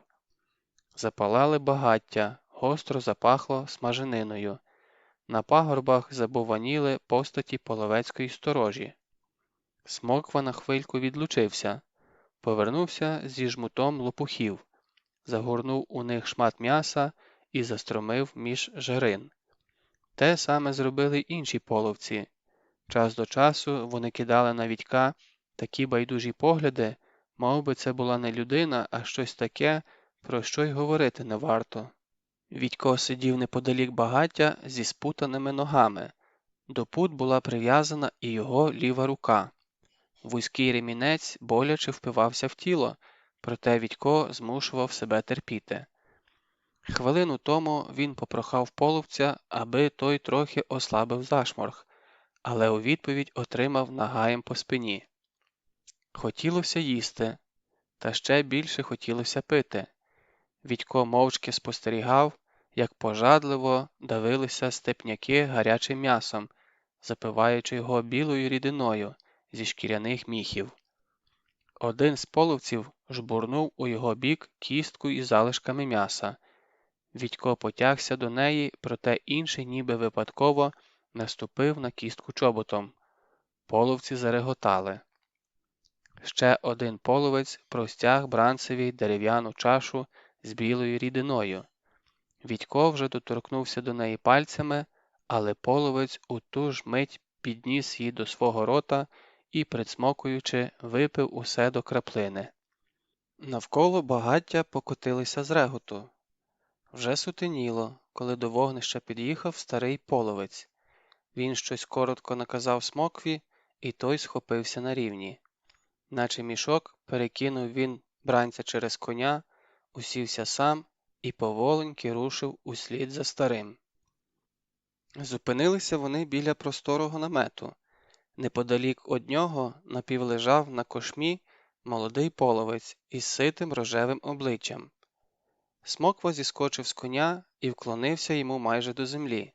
Запалали багаття, гостро запахло смажениною. На пагорбах забованіли постаті половецької сторожі. Смоква на хвильку відлучився, повернувся зі жмутом лопухів, загорнув у них шмат м'яса і застромив між жерин. Те саме зробили й інші половці. Час до часу вони кидали на Вітька такі байдужі погляди, мов би це була не людина, а щось таке, про що й говорити не варто. Вітько сидів неподалік багаття зі спутаними ногами. До пут була прив'язана і його ліва рука. Вузький ремінець боляче впивався в тіло, проте Вітько змушував себе терпіти. Хвилину тому він попрохав половця, аби той трохи ослабив зашморг, але у відповідь отримав нагаєм по спині. Хотілося їсти, та ще більше хотілося пити. Вітько мовчки спостерігав, як пожадливо давилися степняки гарячим м'ясом, запиваючи його білою рідиною зі шкіряних міхів. Один з половців жбурнув у його бік кістку із залишками м'яса. Вітько потягся до неї, проте інший ніби випадково наступив на кістку чоботом. Половці зареготали. Ще один половець простяг бранцеві дерев'яну чашу з білою рідиною. Вітько вже доторкнувся до неї пальцями, але половець у ту ж мить підніс її до свого рота і, прицмокуючи, випив усе до краплини. Навколо багаття покотилися з реготу. Вже сутеніло, коли до вогнища під'їхав старий половець. Він щось коротко наказав Смокві, і той схопився на рівні. Наче мішок, перекинув він бранця через коня, усівся сам і поволеньки рушив услід за старим. Зупинилися вони біля просторого намету. Неподалік од нього напівлежав на кошмі молодий половець із ситим рожевим обличчям. Смоква зіскочив з коня і вклонився йому майже до землі.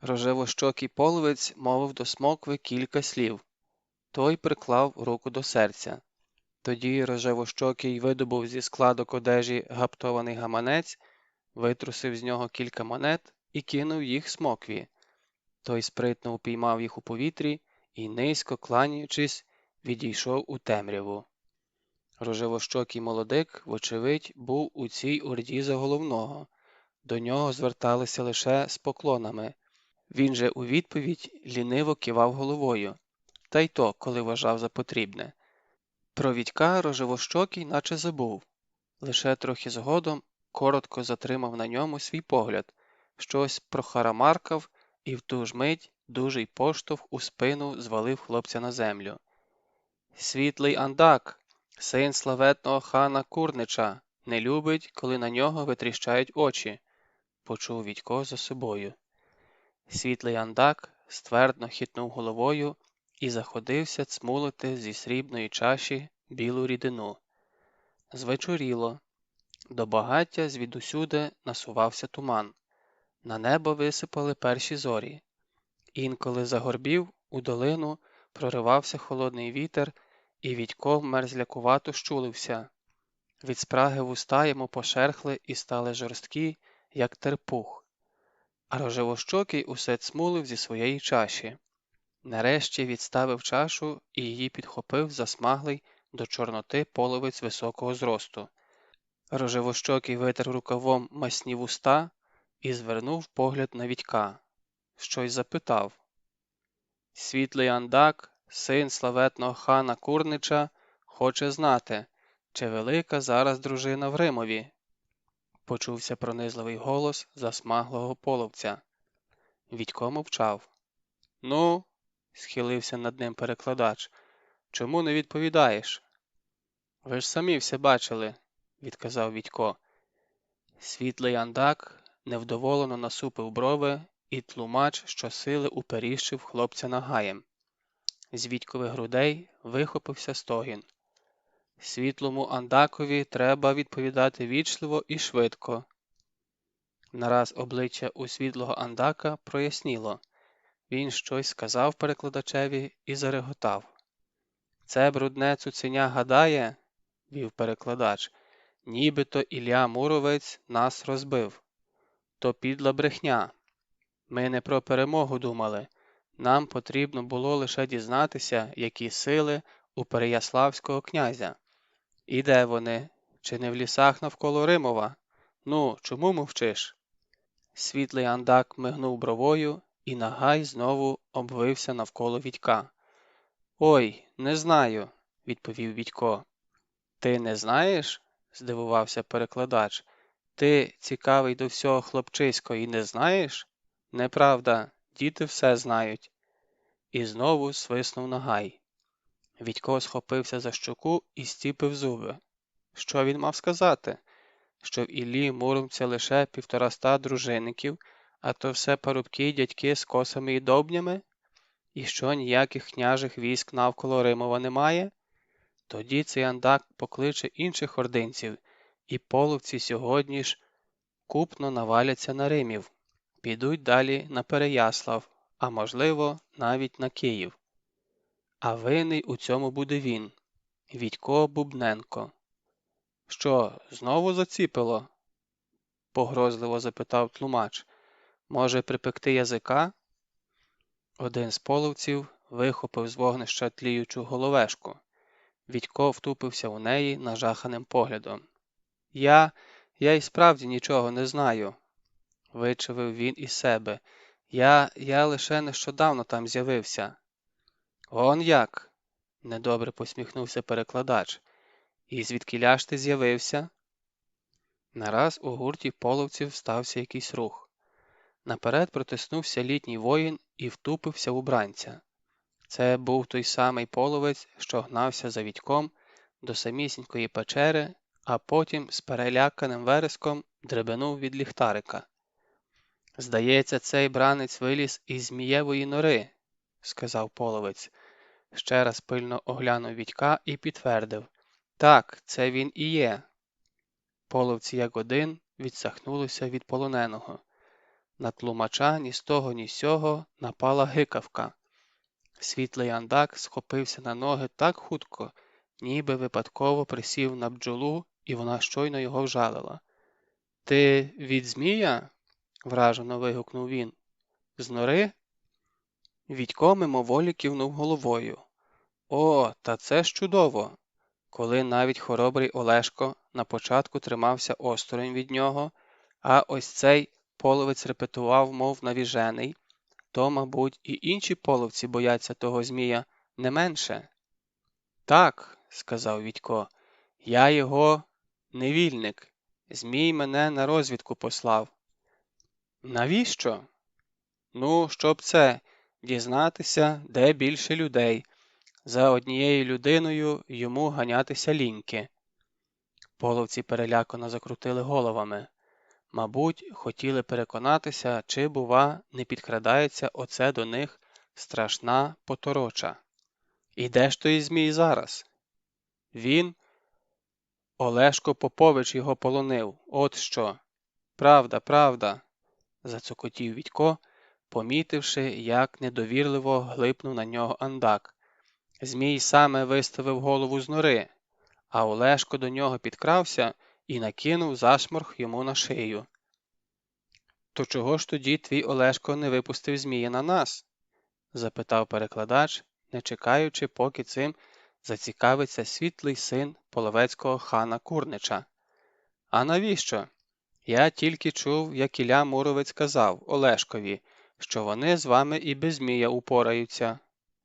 Рожевощокий половець мовив до Смокви кілька слів. Той приклав руку до серця. Тоді рожевощокий видобув зі складок одежі гаптований гаманець, витрусив з нього кілька монет і кинув їх Смокві. Той спритно упіймав їх у повітрі і, низько кланяючись, відійшов у темряву. Рожевощокий молодик, вочевидь, був у цій орді за головного. До нього зверталися лише з поклонами. Він же у відповідь ліниво кивав головою, та й то, коли вважав за потрібне. Про Вітька Рожевощокий наче забув. Лише трохи згодом коротко затримав на ньому свій погляд, щось прохарамаркав, і в ту ж мить дужий поштовх у спину звалив хлопця на землю. «Світлий Андак, син славетного хана Курнича, не любить, коли на нього витріщають очі», – почув Вітько за собою. Світлий Андак ствердно хитнув головою і заходився цмулити зі срібної чаші білу рідину. Звечоріло. До багаття звідусюди насувався туман. На небо висипали перші зорі. Інколи за горбів у долину проривався холодний вітер, і Вітько мерзлякувато щулився. Від спраги вуста йому пошерхли і стали жорсткі, як терпух. А Рожевощокий усе цмулив зі своєї чаші. Нарешті відставив чашу і її підхопив засмаглий до чорноти половець високого зросту. Рожевощокий витер рукавом масні вуста і звернув погляд на Вітька. Щось запитав. «Світлий Андак, син славетного хана Курнича, хоче знати, чи велика зараз дружина в Римові?» Почувся пронизливий голос засмаглого половця. Вітько мовчав. «Ну?» – схилився над ним перекладач. «Чому не відповідаєш?» «Ви ж самі все бачили», – відказав Вітько. Світлий Андак невдоволено насупив брови, і тлумач щосили уперіщив хлопця нагаєм. З Вітькових грудей вихопився стогін. «Світлому Андакові треба відповідати вічливо і швидко». Нараз обличчя у світлого Андака проясніло. Він щось сказав перекладачеві і зареготав. «Це брудне цуценя гадає, – вів перекладач, – нібито Ілля Муромець нас розбив. То підла брехня. Ми не про перемогу думали. Нам потрібно було лише дізнатися, які сили у Переяславського князя. І де вони? Чи не в лісах навколо Римова? Ну, чому мовчиш?» Світлий Андак мигнув бровою, і нагай знову обвився навколо Вітька. «Ой, не знаю», – відповів Вітько. «Ти не знаєш?» – здивувався перекладач. «Ти, цікавий до всього хлопчисько, і не знаєш?» «Неправда, діти все знають». І знову свиснув нагай. Вітько схопився за щоку і стіпив зуби. Що він мав сказати? Що в Іллі Муромця лише 150 дружинників, а то все парубки й дядьки з косами і довбнями? І що ніяких княжих військ навколо Римова немає? Тоді цей Андак покличе інших ординців, і половці сьогодні ж купно наваляться на Римів, підуть далі на Переяслав, а можливо, навіть на Київ. А винний у цьому буде він, Вітько Бубненко. «Що, знову заціпило?» – погрозливо запитав тлумач. «Може, припекти язика?» Один з половців вихопив з вогнища тліючу головешку. Вітько втупився у неї нажаханим поглядом. Я й справді нічого не знаю», – вичавив він із себе. Я лише нещодавно там з'явився». «Он як?» – недобре посміхнувся перекладач. «І звідкіля ж ти з'явився?» Нараз у гурті половців стався якийсь рух. Наперед протиснувся літній воїн і втупився у бранця. Це був той самий половець, що гнався за Вітьком до самісінької печери, а потім з переляканим вереском дребенув від ліхтарика. «Здається, цей бранець виліз із Змієвої нори», – сказав половець. Ще раз пильно оглянув Вітька і підтвердив. «Так, це він і є». Половці як один відсахнулися від полоненого. На тлумача ні з того, ні з сього напала гикавка. Світлий Андак схопився на ноги так хутко, ніби випадково присів на бджолу, і вона щойно його вжалила. «Ти від Змія?» – вражено вигукнув він. «З нори?» Відько мимоволі кивнув головою. О, та це ж чудово! Коли навіть хоробрий Олешко на початку тримався осторонь від нього, а ось цей половець репетував, мов навіжений, то, мабуть, і інші половці бояться того змія не менше. Так, сказав Відько, я його невільник. Змій мене на розвідку послав. Навіщо? Ну, щоб це, дізнатися, де більше людей. За однією людиною йому ганятися ліньки. Половці перелякано закрутили головами. Мабуть, хотіли переконатися, чи, бува, не підкрадається оце до них страшна потороча. І де ж той змій зараз? Він, Олешко Попович його полонив, от що. Правда, правда, зацокотів Відько, помітивши, як недовірливо глипнув на нього Андак. Змій саме виставив голову з нори, а Олешко до нього підкрався і накинув зашморг йому на шию. То чого ж тоді твій Олешко не випустив змія на нас? Запитав перекладач, не чекаючи, поки цим зацікавиться світлий син половецького хана Курнича. А навіщо? Я тільки чув, як Ілля Муромець казав Олешкові, що вони з вами і без змія упораються,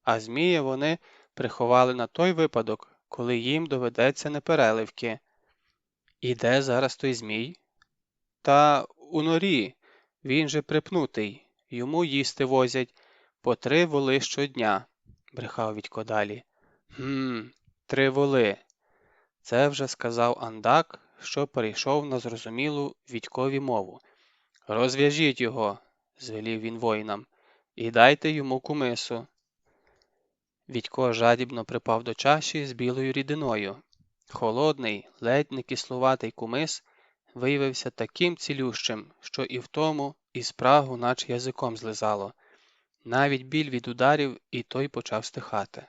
а змія вони приховали на той випадок, коли їм доведеться непереливки. І де зараз той змій? Та у норі, він же припнутий, йому їсти возять по 3 воли щодня, брехав Відько далі. 3 воли. Це вже сказав Андак, що перейшов на зрозумілу Відькові мову. Розв'яжіть його, звелів він воїнам, і дайте йому кумису. Відько жадібно припав до чаші з білою рідиною. Холодний, ледь не кислуватий кумис виявився таким цілющим, що і в тому, і спрагу наче язиком злизало. Навіть біль від ударів і той почав стихати.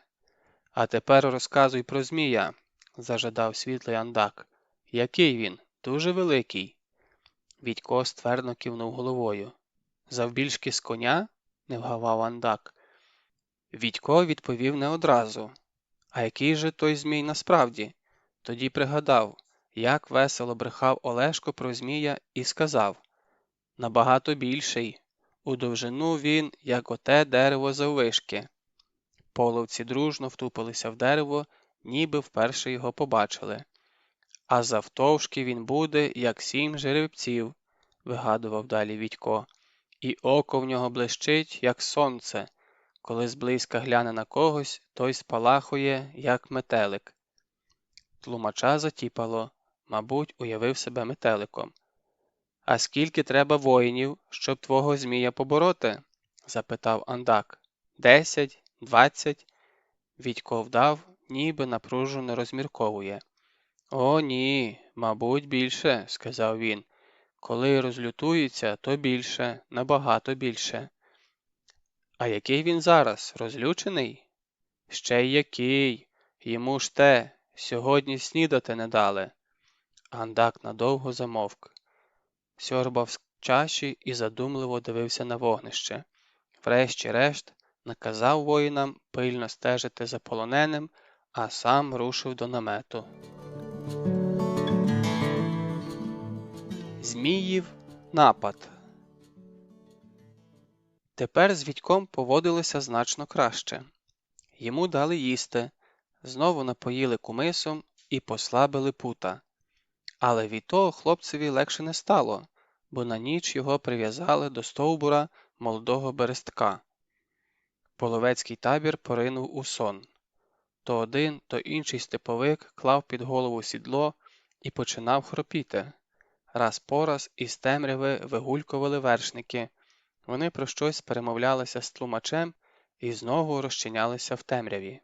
А тепер розказуй про змія, зажадав світлий Андак. Який він? Дуже великий. Відько ствердно кивнув головою. Завбільшки з коня? Не вгавав Андак. Відько відповів не одразу. А який же той змій насправді? Тоді пригадав, як весело брехав Олешко про змія і сказав: набагато більший. У довжину він, як оте дерево заввишки. Половці дружно втупилися в дерево, ніби вперше його побачили. А завтовшки він буде, як 7 жеребців, вигадував далі Відько, і око в нього блищить, як сонце. Коли зблизька гляне на когось, той спалахує, як метелик. Тлумача затіпало, мабуть, уявив себе метеликом. А скільки треба воїнів, щоб твого змія побороти? Запитав Андак. 10? 20? Відько вдав, ніби напружено розмірковує. О, ні, мабуть, більше, сказав він. Коли розлютується, то більше, набагато більше. А який він зараз? Розлючений? Ще й який. Йому ж те, сьогодні снідати не дали. Андак надовго замовк. Сьорбав з чаші і задумливо дивився на вогнище. Врешті-решт наказав воїнам пильно стежити за полоненим, а сам рушив до намету. Зміїв напад. Тепер з Відьком поводилося значно краще. Йому дали їсти, знову напоїли кумисом і послабили пута. Але від того хлопцеві легше не стало, бо на ніч його прив'язали до стовбура молодого берестка. Половецький табір поринув у сон. То один, то інший степовик клав під голову сідло і починав хропіти. Раз по раз із темряви вигулькували вершники. Вони про щось перемовлялися з тлумачем і знову розчинялися в темряві.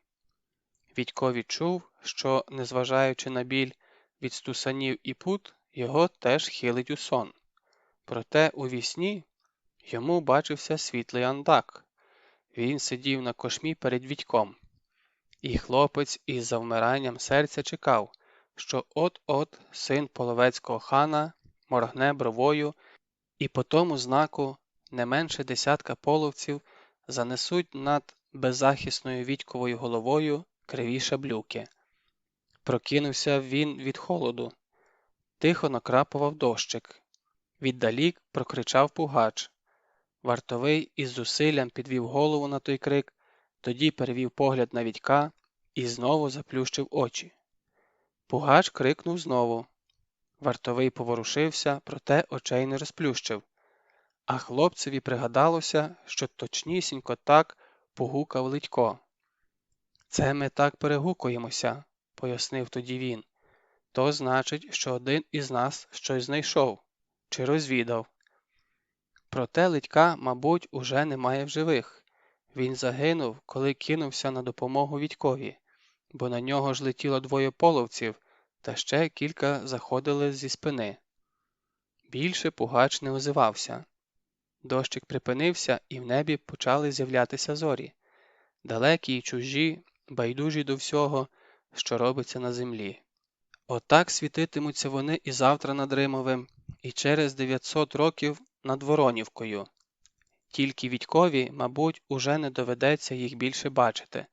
Відько відчув, що, незважаючи на біль від стусанів і пут, його теж хилить у сон. Проте у вісні йому бачився світлий Андак. Він сидів на кошмі перед Відьком. І хлопець із завмиранням серця чекав, що от-от син половецького хана моргне бровою, і по тому знаку не менше 10 половців занесуть над беззахисною Вітьковою головою криві шаблюки. Прокинувся він від холоду. Тихо накрапував дощик. Віддалік прокричав пугач. Вартовий із зусиллям підвів голову на той крик, тоді перевів погляд на Вітька і знову заплющив очі. Пугач крикнув знову. Вартовий поворушився, проте очей не розплющив. А хлопцеві пригадалося, що точнісінько так погукав Ледько. «Це ми так перегукуємося», – пояснив тоді він. «То значить, що один із нас щось знайшов чи розвідав. Проте Ледька, мабуть, уже немає в живих. Він загинув, коли кинувся на допомогу Вітькові, бо на нього ж летіло двоє половців, та ще кілька заходили зі спини». Більше Пугач не озивався. Дощик припинився, і в небі почали з'являтися зорі. Далекі й чужі, байдужі до всього, що робиться на землі. Отак світитимуться вони і завтра над Римовим, і через 900 років над Воронівкою. Тільки Вітькові, мабуть, уже не доведеться їх більше бачити.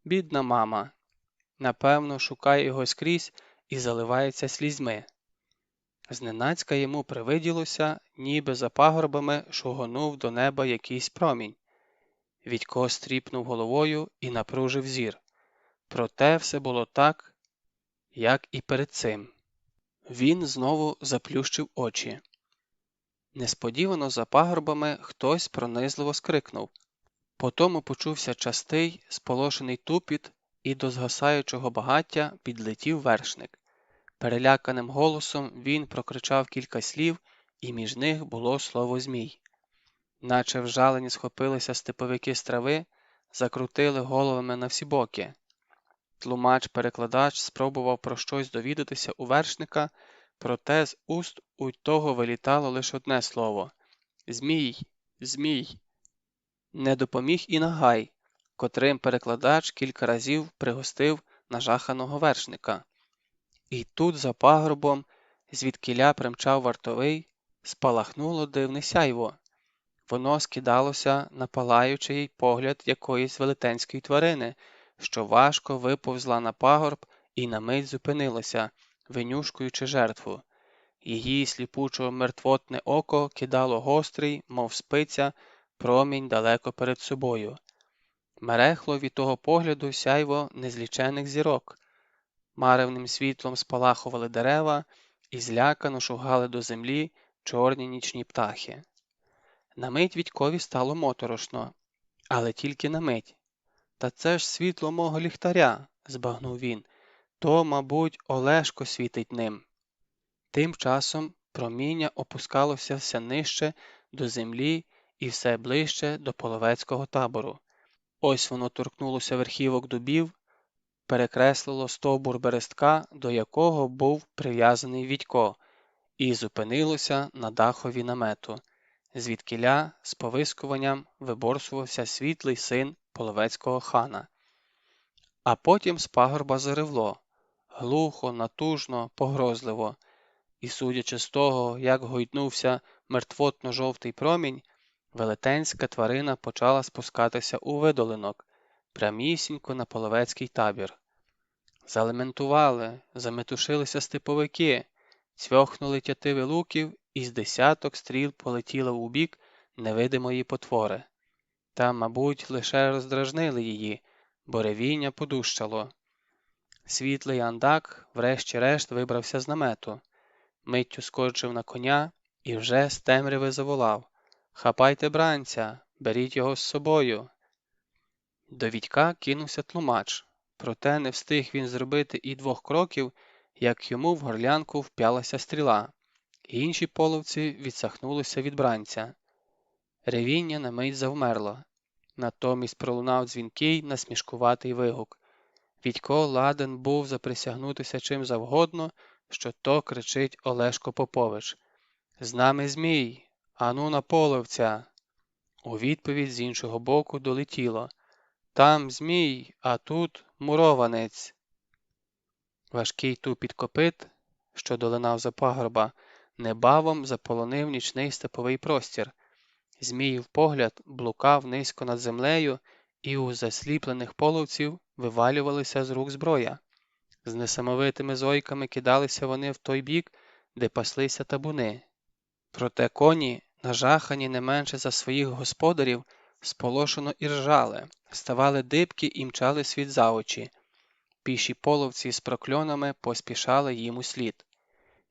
Бідна мама. Напевно, шукає його скрізь і заливається слізьми. Зненацька йому привиділося, ніби за пагорбами шугонув до неба якийсь промінь. Вітько стріпнув головою і напружив зір. Проте все було так, як і перед цим. Він знову заплющив очі. Несподівано за пагорбами хтось пронизливо скрикнув. Потому почувся частий, сполошений тупіт, і до згасаючого багаття підлетів вершник. Переляканим голосом він прокричав кілька слів, і між них було слово «змій». Наче вжалені схопилися степовики з трави, закрутили головами на всі боки. Тлумач-перекладач спробував про щось довідатися у вершника, проте з уст у того вилітало лише одне слово – «Змій! Змій!». Не допоміг і нагай, котрим перекладач кілька разів пригостив нажаханого вершника. І тут за пагорбом, звідкіля примчав вартовий, спалахнуло дивне сяйво. Воно скидалося на палаючий погляд якоїсь велетенської тварини, що важко виповзла на пагорб і на мить зупинилася, винюшкуючи жертву. Її сліпучо-мертвотне око кидало гострий, мов спиця, промінь далеко перед собою. Мерехло від того погляду сяйво незлічених зірок. Маревним світлом спалахували дерева і злякано шугали до землі чорні нічні птахи. На мить Вітькові стало моторошно, але тільки на мить. «Та це ж світло мого ліхтаря», – збагнув він, – «то, мабуть, Олешко світить ним». Тим часом проміння опускалося все нижче до землі і все ближче до половецького табору. Ось воно торкнулося верхівок дубів, перекреслило стовбур берестка, до якого був прив'язаний Вітько, і зупинилося на дахові намету, звідкіля з повискуванням виборсувався світлий син половецького хана. А потім з пагорба заревло, глухо, натужно, погрозливо, і, судячи з того, як гойднувся мертвотно-жовтий промінь, велетенська тварина почала спускатися у видолинок, прямісінько на половецький табір. Залементували, заметушилися степовики, цьохнули тятиви луків, і з десяток стріл полетіло у бік невидимої потвори. Та, мабуть, лише роздражнили її, бо ревіння подужчало. Світлий андак врешті-решт вибрався з намету, миттю скочив на коня і вже з темряви заволав: «Хапайте бранця, беріть його з собою!» До Вітька кинувся тлумач, проте не встиг він зробити і 2 кроків, як йому в горлянку вп'ялася стріла. Інші половці відсахнулися від бранця. Ревіння на мить завмерло. Натомість пролунав дзвінкий, насмішкуватий вигук. Вітько ладен був заприсягнутися чим завгодно, що то кричить Олешко Попович. «З нами Змій! Ану на половця!» У відповідь з іншого боку долетіло: «Там Змій, а тут мурованець!» Важкий тупіт копит, що долинав за пагорба, небавом заполонив нічний степовий простір. Зміїв погляд блукав низько над землею, і у засліплених половців вивалювалися з рук зброя. З несамовитими зойками кидалися вони в той бік, де паслися табуни. Проте коні, нажахані не менше за своїх господарів, сполошено іржали, ставали дибки і мчали світ за очі. Піші половці з прокльонами поспішали їм услід.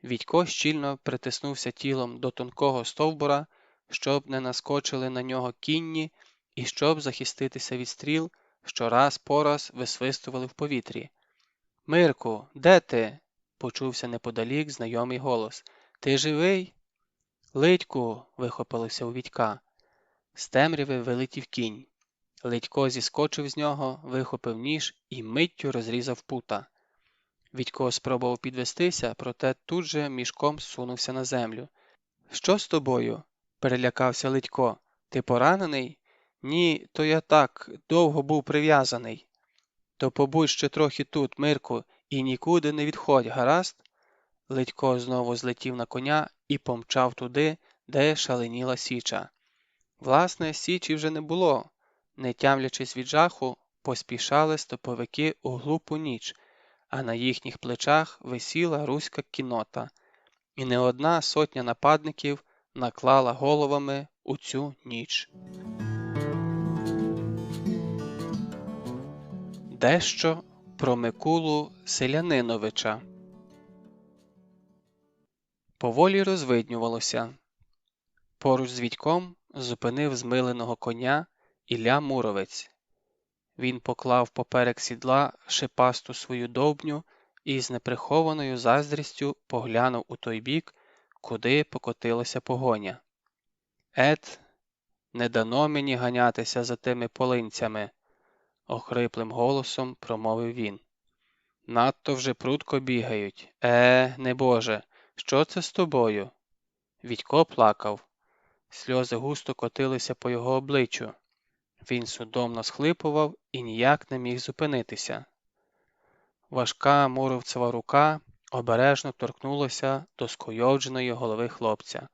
Відько щільно притиснувся тілом до тонкого стовбура, щоб не наскочили на нього кінні і щоб захиститися від стріл, що раз по раз висвистували в повітрі. «Мирку, де ти?» – почувся неподалік знайомий голос. «Ти живий?» «Литьку!» – вихопилося у Відька. З темряви вилетів кінь. Литько зіскочив з нього, вихопив ніж і миттю розрізав пута. Відько спробував підвестися, проте тут же мішком сунувся на землю. «Що з тобою?» – перелякався Литько. «Ти поранений?» «Ні, то я так, довго був прив'язаний». «То побудь ще трохи тут, Мирку, і нікуди не відходь, гаразд?» Литько знову злетів на коня і помчав туди, де шаленіла січа. Власне, січі вже не було. Не тямлячись від жаху, поспішали стоповики у глупу ніч, а на їхніх плечах висіла руська кіннота, і не одна сотня нападників наклала головами у цю ніч. Дещо про Микулу Селяниновича. Поволі розвиднювалося. Поруч з Відьком зупинив змиленого коня Ілля Муровець. Він поклав поперек сідла шипасту свою довбню і з неприхованою заздрістю поглянув у той бік, куди покотилася погоня. «Ет, не дано мені ганятися за тими полинцями», – охриплим голосом промовив він. «Надто вже прудко бігають. Небоже, що це з тобою?» Відько плакав. Сльози густо котилися по його обличчю. Він судомно схлипував і ніяк не міг зупинитися. Важка муровцева рука обережно торкнулася до скуйовдженої голови хлопця.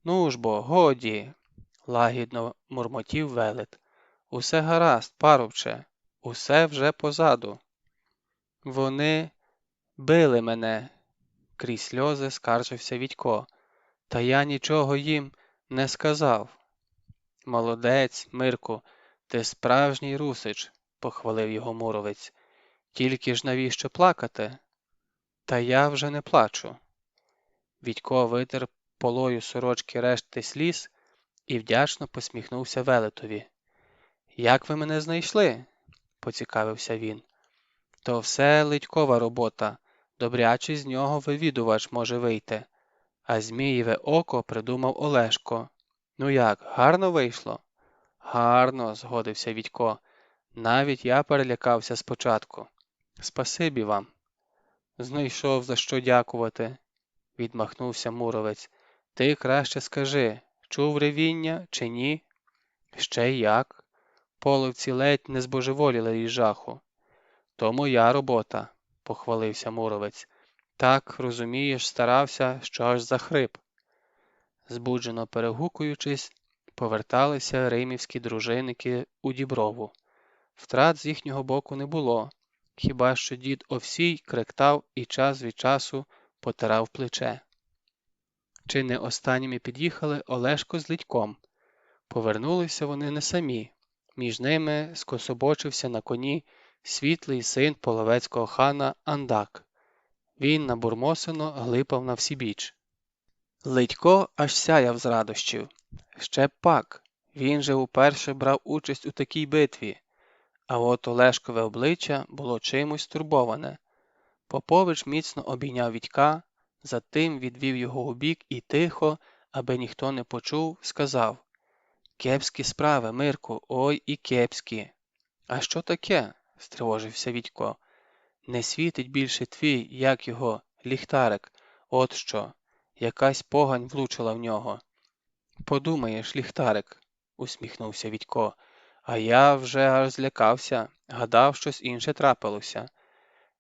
«Ну ж бо, годі!» – лагідно мурмотів велет. «Усе гаразд, парубче, усе вже позаду». «Вони били мене», – крізь сльози скаржився Відько. «Та я нічого їм не сказав». «Молодець, Мирку, ти справжній русич», – похвалив його Муровець. «Тільки ж навіщо плакати?» «Та я вже не плачу». Відько витер полою сорочки решти сліз і вдячно посміхнувся велетові. «Як ви мене знайшли?» – поцікавився він. «То все Литькова робота, добрячий з нього вивідувач може вийти. А Змієве око придумав Олешко. Ну як, гарно вийшло?» «Гарно», – згодився Відько. «Навіть я перелякався спочатку. Спасибі вам». «Знайшов за що дякувати», – відмахнувся Муровець. «Ти краще скажи, чув ревіння чи ні?» «Ще й як». Половці ледь не збожеволіли із жаху. «То моя робота», – похвалився Муровець. «Так, розумієш, старався, що аж захрип». Збуджено перегукуючись, поверталися римівські дружинники у Діброву. Втрат з їхнього боку не було, хіба що дід Овсій кректав і час від часу потирав плече. Чи не останніми під'їхали Олешко з Литьком. Повернулися вони не самі. Між ними скособочився на коні світлий син половецького хана Андак. Він набурмосено глипав навсібіч. Литько аж сяяв з радощів. Ще б пак, він же уперше брав участь у такій битві. А от Олешкове обличчя було чимось стурбоване. Попович міцно обійняв Відька, затим відвів його у бік і тихо, аби ніхто не почув, сказав: «Кепські справи, Мирку, ой і кепські». «А що таке?» – стривожився Відько. «Не світить більше твій, як його, ліхтарик, от що. Якась погань влучила в нього». «Подумаєш, ліхтарик», – усміхнувся Відько. «А я вже аж злякався, гадав, щось інше трапилося».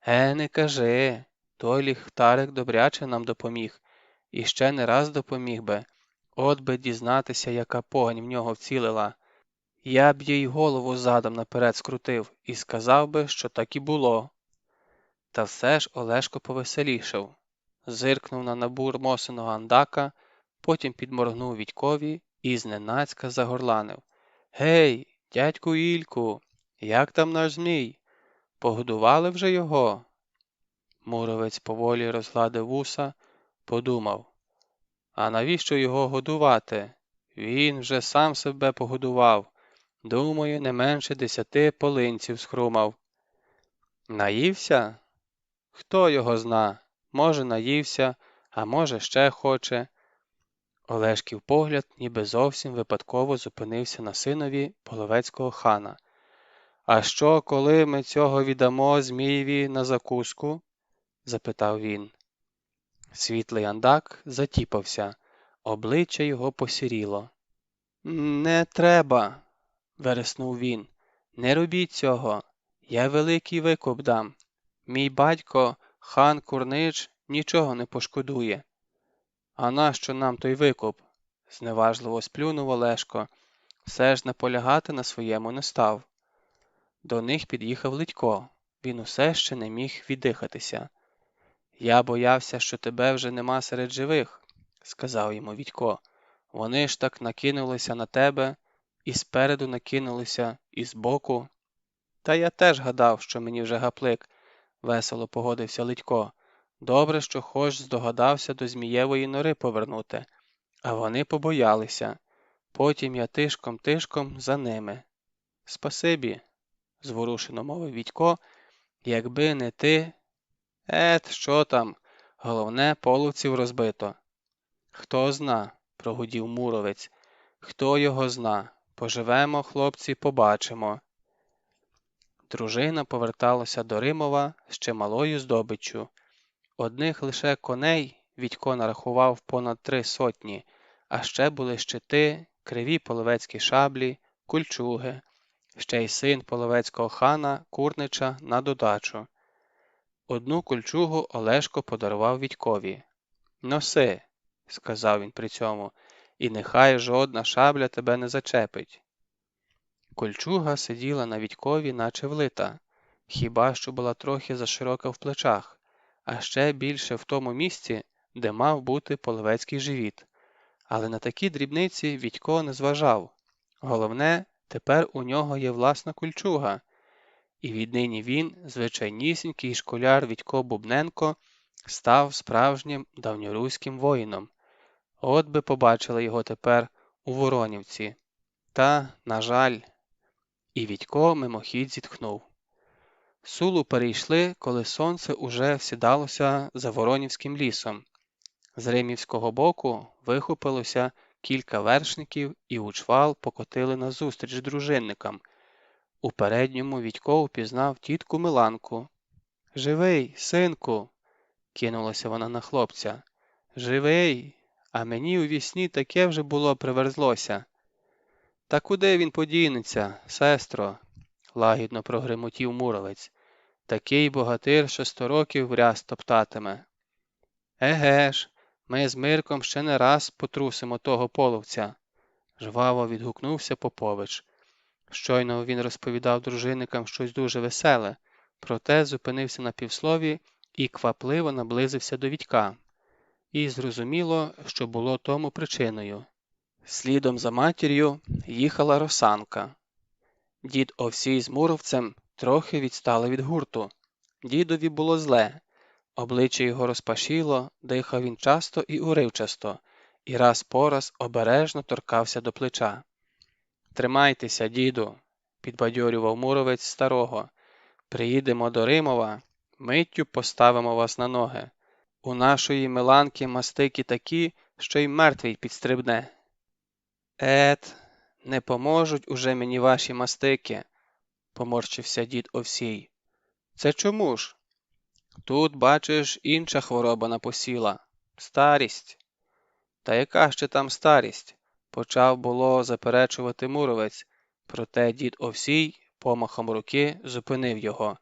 Не кажи, той ліхтарик добряче нам допоміг. І ще не раз допоміг би. От би дізнатися, яка погань в нього вцілила. Я б їй голову задом наперед скрутив і сказав би, що так і було. Та все ж Олешко повеселішав. Зиркнув на набурмосеного Андака, потім підморгнув Вітькові і зненацька загорланив. «Гей, дядьку Ільку, як там наш Змій? Погодували вже його?» Муровець поволі розгладив вуса, подумав. А навіщо його годувати? Він вже сам себе погодував. Думаю, не менше 10 полинців схрумав. Наївся? Хто його зна? Може, наївся, а може, ще хоче. Олешків погляд ніби зовсім випадково зупинився на синові половецького хана. А що, коли ми цього віддамо Змієві на закуску? Запитав він. Світлий Андак затіпався, обличчя його посіріло. Не треба, вереснув він. Не робіть цього. Я великий викуп дам. Мій батько, хан Курнич, нічого не пошкодує. А нащо нам той викуп? Зневажливо сплюнув Олешко. Все ж наполягати на своєму не став. До них під'їхав Литько. Він усе ще не міг віддихатися. Я боявся, що тебе вже нема серед живих, сказав йому Вітько. Вони ж так накинулися на тебе, і спереду накинулися, і збоку. Та я теж гадав, що мені вже гаплик, весело погодився Литько. Добре, що хоч здогадався до Змієвої нори повернути. А вони побоялися. Потім я тишком-тишком за ними. Спасибі, зворушено мовив Вітько, якби не ти. Що там? Головне, половців розбито. Хто зна, прогудів Муровець. Хто його зна? Поживемо, хлопці, побачимо. Дружина поверталася до Римова з чималою здобиччю. Одних лише коней Вітько нарахував понад 3 сотні, а ще були щити, криві половецькі шаблі, кульчуги, ще й син половецького хана Курнича на додачу. Одну кульчугу Олешко подарував Вітькові. «Носи», – сказав він при цьому, – «і нехай жодна шабля тебе не зачепить». Кольчуга сиділа на Вітькові, наче влита, хіба що була трохи заширока в плечах, а ще більше в тому місці, де мав бути половецький живіт. Але на такі дрібниці Вітько не зважав. Головне, тепер у нього є власна кольчуга. І віднині він, звичайнісінький школяр Вітько Бубненко, став справжнім давньоруським воїном. От би побачили його тепер у Воронівці. Та, на жаль... І Вітько мимохідь зітхнув. Сулу перейшли, коли сонце уже всідалося за Воронівським лісом. З римівського боку вихопилося кілька вершників і у чвал покотили назустріч дружинникам. У передньому Вітько упізнав тітку Миланку. «Живий, синку!» – кинулася вона на хлопця. «Живий! А мені у вісні таке вже було приверзлося!» «Та куди він подінеться, сестро?» – лагідно прогремотів Муровець. «Такий богатир, що 100 років в ряс топтатиме». «Еге ж, ми з Мирком ще не раз потрусимо того половця», – жваво відгукнувся Попович. Щойно він розповідав дружинникам щось дуже веселе, проте зупинився на півслові і квапливо наблизився до Вітька. І зрозуміло, що було тому причиною. Слідом за матір'ю їхала Росанка. Дід Овсій з Муровцем трохи відстали від гурту. Дідові було зле. Обличчя його розпашіло, дихав він часто і уривчасто, і раз по раз обережно торкався до плеча. «Тримайтеся, діду», – підбадьорював Муровець старого. «Приїдемо до Римова, миттю поставимо вас на ноги. У нашої Миланки мастики такі, що й мертвий підстрибне». Не поможуть уже мені ваші мастики», – поморщився дід Овсій. «Це чому ж?» «Тут, бачиш, інша хвороба напосіла – старість». «Та яка ще там старість?» – почав було заперечувати Муровець, проте дід Овсій помахом руки зупинив його.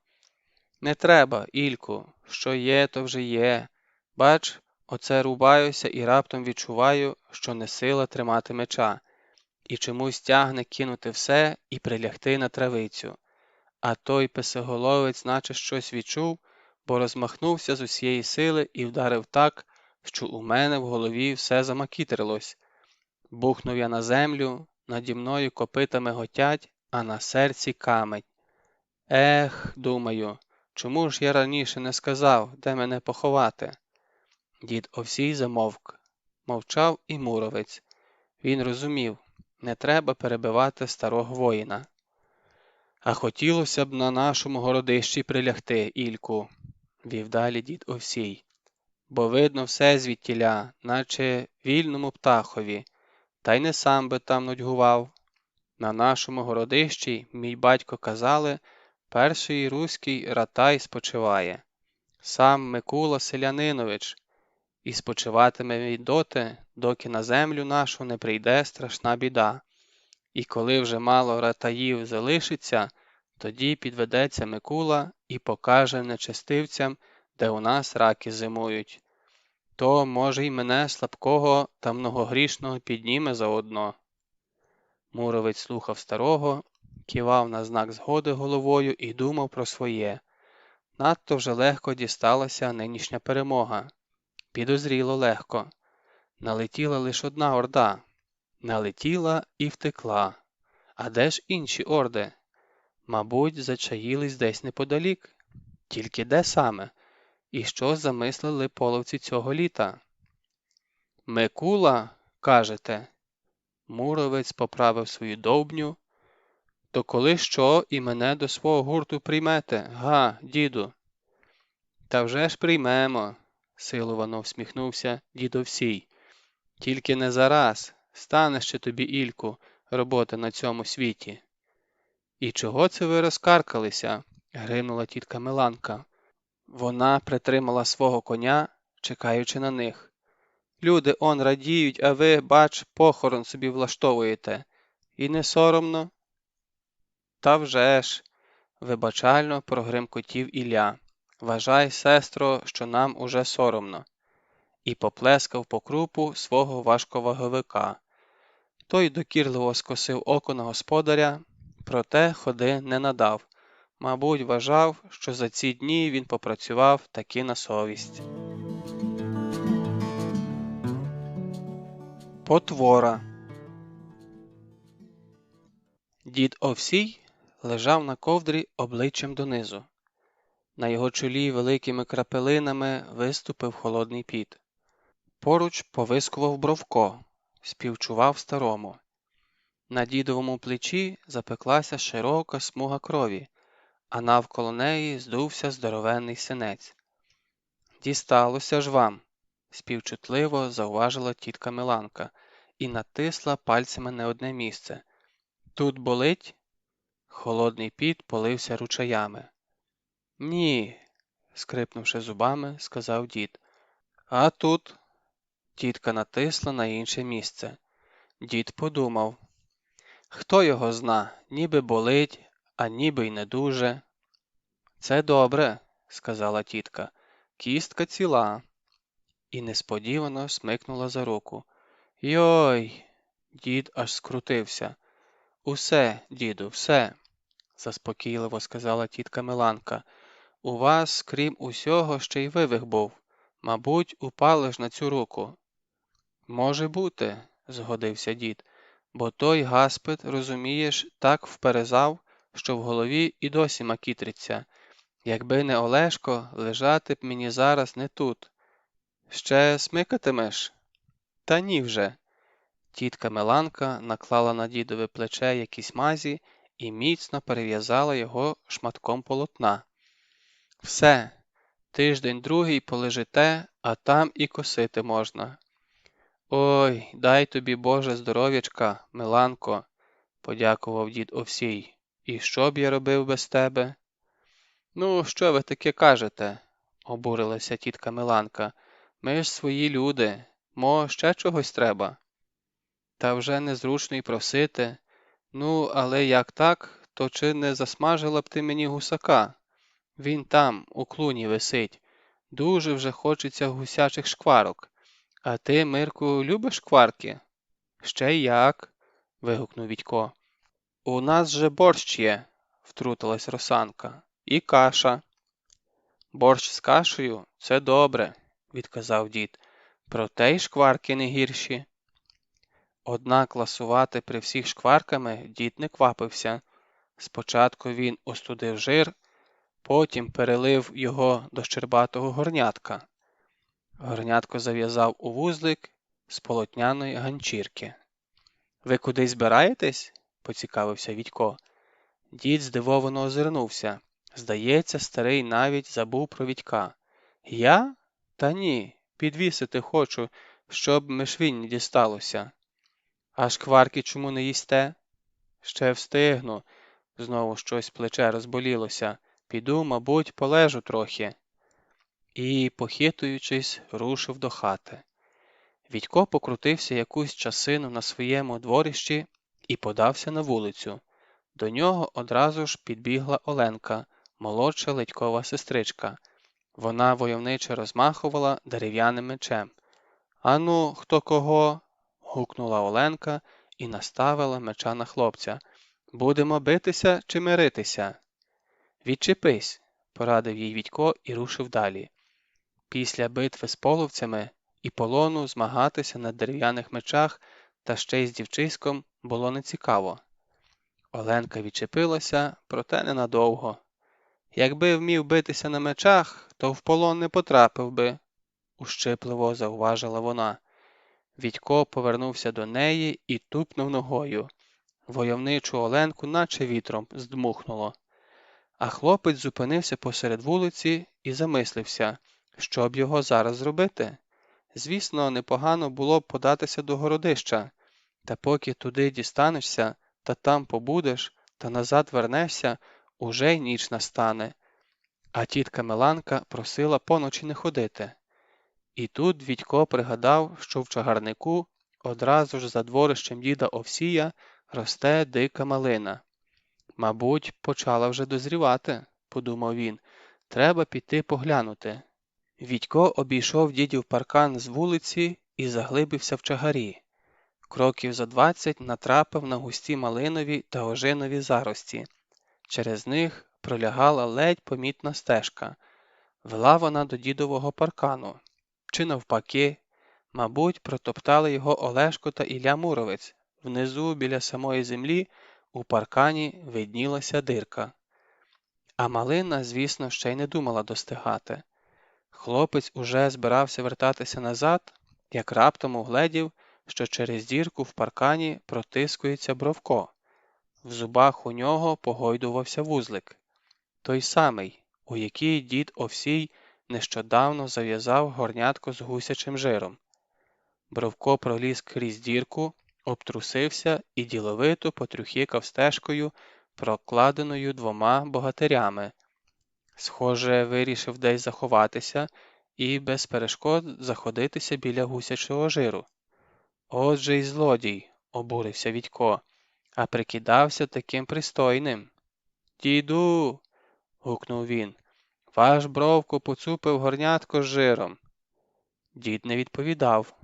«Не треба, Ільку, що є, то вже є. Бач, Оце рубаюся і раптом відчуваю, що не сила тримати меча, і чомусь тягне кинути все і прилягти на травицю. А той писоголовець наче щось відчув, бо розмахнувся з усієї сили і вдарив так, що у мене в голові все замакітрилось. Бухнув я на землю, наді мною копитами готять, а на серці камень. Ех, думаю, чому ж я раніше не сказав, де мене поховати? Дід Овсій замовк. Мовчав і муровець. Він розумів, не треба перебивати старого воїна. А хотілося б на нашому городищі прилягти, Ільку, вів далі дід Овсій, бо видно все звідтіля, наче вільному птахові, та й не сам би там нудьгував. На нашому городищі, мій батько казали, перший руський ратай спочиває. Сам Микула Селянинович, і спочиватиме він доти, доки на землю нашу не прийде страшна біда. І коли вже мало ратаїв залишиться, тоді підведеться Микула і покаже нечестивцям, де у нас раки зимують. То, може, й мене слабкого та многогрішного підніме заодно. Муровець слухав старого, кивав на знак згоди головою і думав про своє. Надто вже легко дісталася нинішня перемога. Підозріло легко. Налетіла лише одна орда. Налетіла і втекла. А де ж інші орди? Мабуть, зачаїлись десь неподалік. Тільки де саме? І що замислили половці цього літа? Микула, кажете? Муровець поправив свою довбню. То коли що і мене до свого гурту приймете, га, діду? Та вже ж приймемо, силувано всміхнувся дід Овсій. Тільки не зараз, стане ще тобі, Ільку, роботи на цьому світі. І чого це ви розкаркалися? Гримнула тітка Миланка. Вона притримала свого коня, чекаючи на них. Люди он радіють, а ви, бач, похорон собі влаштовуєте. І не соромно? Та вже ж, вибачально прогримкотів Ілля. Вважай, сестро, що нам уже соромно. І поплескав по крупу свого важковаговика. Той докірливо скосив око на господаря, проте ходи не надав. Мабуть, вважав, що за ці дні він попрацював таки на совість. Потвора. Дід Овсій лежав на ковдрі обличчям донизу. На його чолі великими крапелинами виступив холодний піт. Поруч повискував Бровко, співчував старому. На дідовому плечі запеклася широка смуга крові, а навколо неї здувся здоровенний синець. «Дісталося ж вам», – співчутливо зауважила тітка Миланка і натисла пальцями не одне місце. «Тут болить?» Холодний піт полився ручаями. «Ні», – скрипнувши зубами, сказав дід. «А тут?» Тітка натисла на інше місце. Дід подумав. «Хто його зна, ніби болить, а ніби й не дуже». «Це добре», – сказала тітка. «Кістка ціла». І несподівано смикнула за руку. «Йой!» Дід аж скрутився. «Усе, діду, все», – заспокійливо сказала тітка Миланка. «У вас, крім усього, ще й вивих був. Мабуть, упали ж на цю руку». «Може бути», – згодився дід, «бо той гаспид, розумієш, так вперезав, що в голові і досі макітриться. Якби не Олешко, лежати б мені зараз не тут. Ще смикатимеш?» «Та ні вже». Тітка Миланка наклала на дідове плече якісь мазі і міцно перев'язала його шматком полотна. «Все, тиждень другий полежите, а там і косити можна». «Ой, дай тобі, Боже, здоров'ячка, Миланко», – подякував дід Овсій. «І що б я робив без тебе?» «Ну, що ви таке кажете?» – обурилася тітка Миланка. «Ми ж свої люди. Мо, ще чогось треба?» «Та вже незручно й просити. Ну, але як так, то чи не засмажила б ти мені гусака? Він там, у клуні висить. Дуже вже хочеться гусячих шкварок. А ти, Мирку, любиш шкварки? Ще як. Вигукнув Відько. У нас же борщ є, втрутилась Росанка. І каша. Борщ з кашею – це добре, відказав дід. Проте й шкварки не гірші. Однак ласувати при всіх шкварками дід не квапився. Спочатку він остудив жир, потім перелив його до щербатого горнятка. Горнятко зав'язав у вузлик з полотняної ганчірки. Ви кудись збираєтесь? Поцікавився Відько. Дід здивовано озирнувся. Здається, старий навіть забув про Відька. Я? Та ні, підвісити хочу, щоб мишвінь не дісталося. А шкварки чому не їсте? Ще встигну. Знову щось плече розболілося. Піду, мабуть, полежу трохи. І, похитуючись, рушив до хати. Відько покрутився якусь часину на своєму дворищі і подався на вулицю. До нього одразу ж підбігла Оленка, молодша Ледькова сестричка. Вона войовниче розмахувала дерев'яним мечем. «Ану, хто кого?» – гукнула Оленка і наставила меча на хлопця. «Будемо битися чи миритися?» «Відчепись», – порадив їй Відько і рушив далі. Після битви з половцями і полону змагатися на дерев'яних мечах та ще й з дівчиськом було нецікаво. Оленка відчепилася, проте ненадовго. «Якби вмів битися на мечах, то в полон не потрапив би», – ущипливо зауважила вона. Відько повернувся до неї і тупнув ногою. Войовничу Оленку наче вітром здмухнуло. А хлопець зупинився посеред вулиці і замислився, що б його зараз зробити. Звісно, непогано було б податися до городища, та поки туди дістанешся, та там побудеш, та назад вернешся, уже й ніч настане. А тітка Миланка просила поночі не ходити. І тут Відько пригадав, що в чагарнику одразу ж за дворищем діда Овсія росте дика малина. «Мабуть, почала вже дозрівати», – подумав він. «Треба піти поглянути». Відько обійшов дідів паркан з вулиці і заглибився в чагарі. Кроків за 20 натрапив на густі малинові та ожинові зарості. Через них пролягала ледь помітна стежка. Вела вона до дідового паркану. Чи навпаки, мабуть, протоптали його Олешко та Ілля Муровець. Внизу, біля самої землі, у паркані виднілася дирка. А малина, звісно, ще й не думала достигати. Хлопець уже збирався вертатися назад, як раптом угледів, що через дірку в паркані протискується Бровко. В зубах у нього погойдувався вузлик. Той самий, у який дід Овсій нещодавно зав'язав горнятко з гусячим жиром. Бровко проліз крізь дірку, обтрусився і діловито потрюхікав стежкою, прокладеною 2 богатирями. Схоже, вирішив десь заховатися і без перешкод заходитися біля гусячого жиру. «Отже й злодій», – обурився Відько, – «а прикидався таким пристойним». «Діду!» – гукнув він. «Ваш Бровко поцупив горнятко з жиром». Дід не відповідав.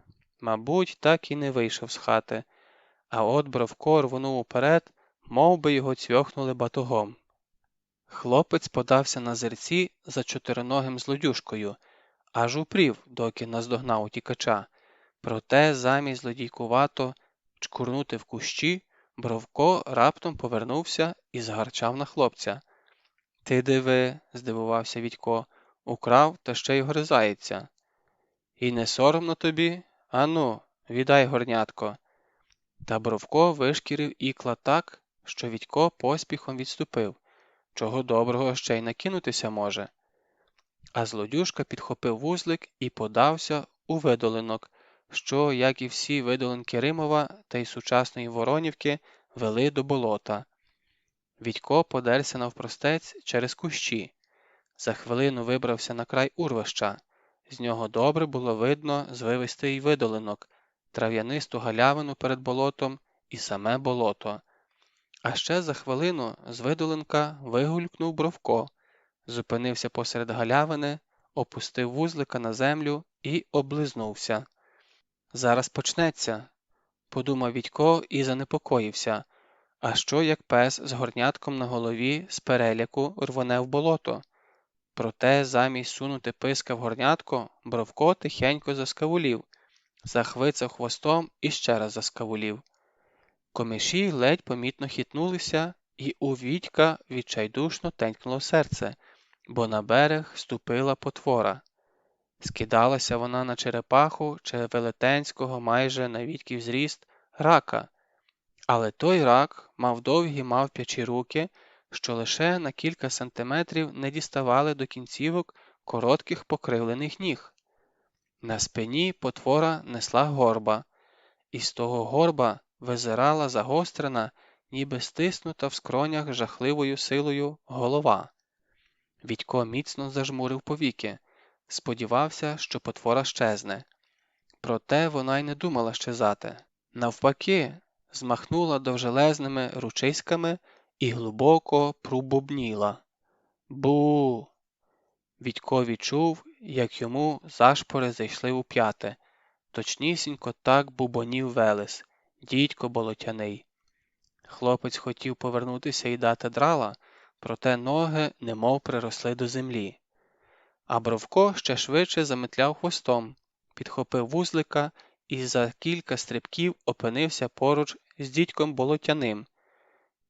Мабуть, так і не вийшов з хати. А от Бровко рвонув уперед, мов би його цьохнули батогом. Хлопець подався на зерці за чотириногим злодюжкою, аж упрів, доки наздогнав утікача. Проте замість злодійкувато чкурнути в кущі, Бровко раптом повернувся і загарчав на хлопця. «Ти диви», – здивувався Відько, – «украв та ще й гризається». «І не соромно тобі? Ану, віддай горнятко». Та Бровко вишкірив ікла так, що Відько поспіхом відступив. Чого доброго ще й накинутися може. А злодюжка підхопив вузлик і подався у видолинок, що, як і всі видолинки Римова та й сучасної Воронівки, вели до болота. Відько подерся навпростець через кущі. За хвилину вибрався на край урвища. З нього добре було видно звивистий видолинок, трав'янисту галявину перед болотом і саме болото. А ще за хвилину з видолинка вигулькнув Бровко, зупинився посеред галявини, опустив вузлика на землю і облизнувся. «Зараз почнеться», – подумав Вітько і занепокоївся. А що, як пес з горнятком на голові з переляку рвоне в болото? Проте замість сунути писка в горнятко, Бровко тихенько заскавулів, захвицав хвостом і ще раз заскавулів. Комиші ледь помітно хитнулися, і у Вітька відчайдушно тенькнуло серце, бо на берег ступила потвора. Скидалася вона на черепаху чи велетенського майже на Вітьків зріст рака. Але той рак мав довгі мавпячі руки, що лише на кілька сантиметрів не діставали до кінцівок коротких покривлених ніг. На спині потвора несла горба, і з того горба визирала загострена, ніби стиснута в скронях жахливою силою голова. Вітько міцно зажмурив повіки, сподівався, що потвора щезне. Проте вона й не думала щезати. Навпаки, змахнула довжелезними ручиськами і глибоко пробубніла. Бу! Вітько відчув, як йому зашпори зайшли у п'яте. Точнісінько так бубонів Велес, дідько болотяний. Хлопець хотів повернутися і дати драла, проте ноги немов приросли до землі. А Бровко ще швидше заметляв хвостом, підхопив вузлика і за кілька стрибків опинився поруч з дідьком болотяним.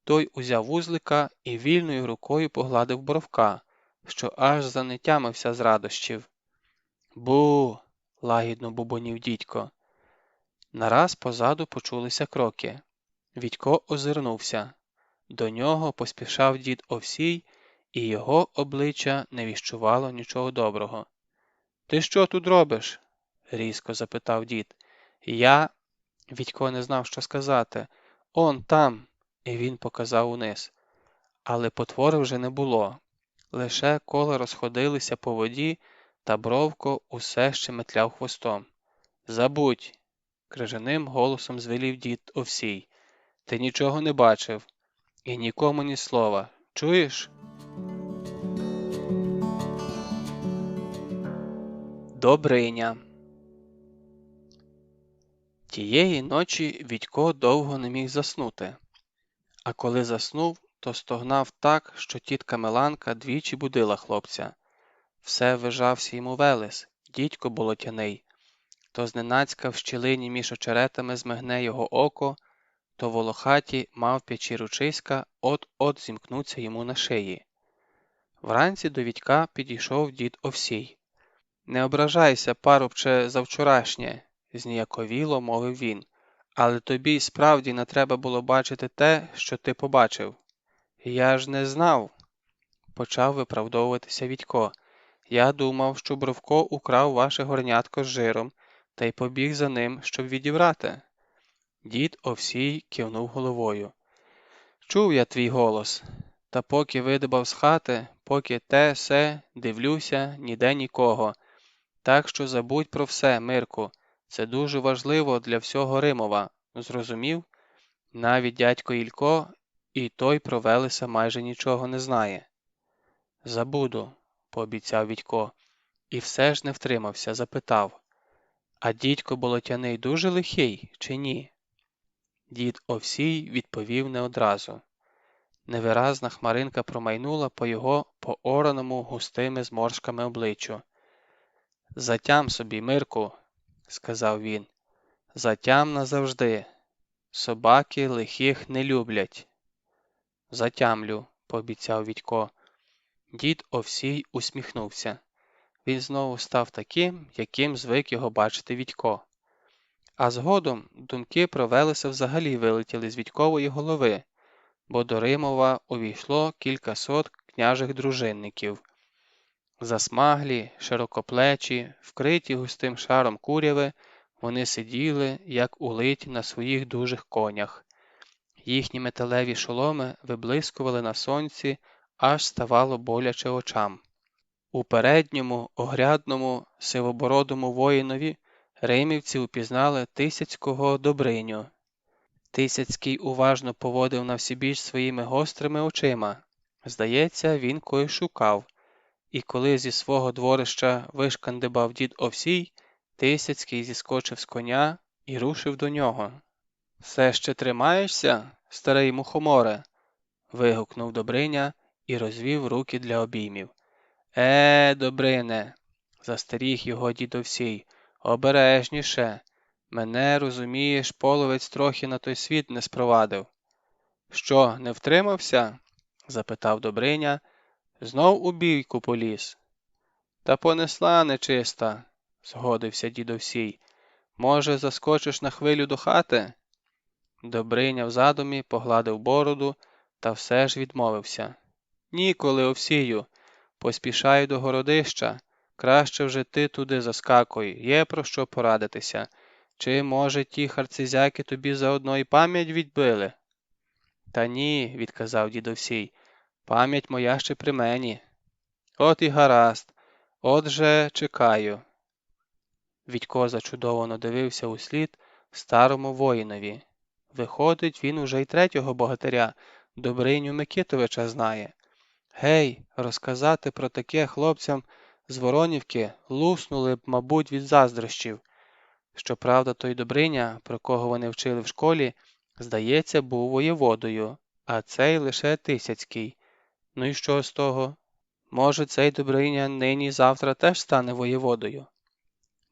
Той узяв вузлика і вільною рукою погладив Бровка, що аж занетямився з радощів. «Бу!» – лагідно бубонів дідько. Нараз позаду почулися кроки. Вітько озирнувся. До нього поспішав дід Овсій, і його обличчя не віщувало нічого доброго. «Ти що тут робиш?» – різко запитав дід. «Я...» – Вітько не знав, що сказати. «Он там!» – і він показав униз. Але потвори вже не було. Лише кола розходилися по воді, та Бровко усе ще метляв хвостом. «Забудь!» – крижаним голосом звелів дід Овсій. «Ти нічого не бачив. І нікому ні слова. Чуєш?» Добриня. Тієї ночі Вітько довго не міг заснути. А коли заснув, то стогнав так, що тітка Миланка двічі будила хлопця. Все вижався йому Велес, дідько болотяний. То зненацька в щілині між очеретами змигне його око, то волохаті мавпячі ручиська от-от зімкнуться йому на шиї. Вранці до Вітька підійшов дід Овсій. «Не ображайся, парубче, за вчорашнє», – зніяковіло мовив він. «Але тобі справді не треба було бачити те, що ти побачив». «Я ж не знав», – почав виправдовуватися Вітько. «Я думав, що Бровко украв ваше горнятко з жиром, та й побіг за ним, щоб відібрати». Дід Овсій кивнув головою. «Чув я твій голос, та поки видибав з хати, поки те-се, дивлюся, ніде нікого. Так що забудь про все, Мирку, це дуже важливо для всього Римова, зрозумів? Навіть дядько Ілько і той про Велеса майже нічого не знає». «Забуду», – пообіцяв Вітько, і все ж не втримався, запитав. «А дідько болотяний дуже лихий, чи ні?» Дід Овсій відповів не одразу. Невиразна хмаринка промайнула по його поораному густими зморшками обличчю. «Затям собі, Мирку», – сказав він, – «затям назавжди. Собаки лихих не люблять». «Затямлю», – пообіцяв Вітько. Дід Овсій усміхнувся. Він знову став таким, яким звик його бачити Вітько. А згодом думки про Велеса взагалі вилетіли з Вітькової голови, бо до Римова увійшло кількасот княжих дружинників. Засмаглі, широкоплечі, вкриті густим шаром куряви, вони сиділи, як улиті на своїх дужих конях. Їхні металеві шоломи виблискували на сонці, аж ставало боляче очам. У передньому, огрядному, сивобородому воїнові римівці упізнали Тисяцького Добриню. Тисяцький уважно поводив навсібіч своїми гострими очима. Здається, він когось шукав. і коли зі свого дворища вишкандибав дід Овсій, Тисяцький зіскочив з коня і рушив до нього. «Все ще тримаєшся, старий мухоморе?» – вигукнув Добриня і розвів руки для обіймів. Добрине!» – застеріг його дід Овсій. «Обережніше! Мене, розумієш, половець трохи на той світ не спровадив». «Що, не втримався?» – запитав Добриня. «Знов у бійку поліз?» «Та понесла нечиста», – згодився дід Овсій. «Може, заскочиш на хвилю до хати?» Добриня в задумі погладив бороду та все ж відмовився. «Ніколи, Овсію, поспішаю до городища. Краще вже ти туди заскакуй, є про що порадитися. Чи, може, ті харцизяки тобі заодно й пам'ять відбили?» «Та ні», – відказав дід Овсій, – «пам'ять моя ще при мені». «От і гаразд. Отже, чекаю». Відько зачудовано дивився услід старому воїнові. Виходить, він уже й третього богатиря, Добриню Микитовича, знає. Гей, розказати про таке хлопцям з Воронівки луснули б, мабуть, від заздрощів. Щоправда, той Добриня, про кого вони вчили в школі, здається, був воєводою, а цей лише Тисяцький. Ну і що з того? Може, цей Добриня нині-завтра теж стане воєводою?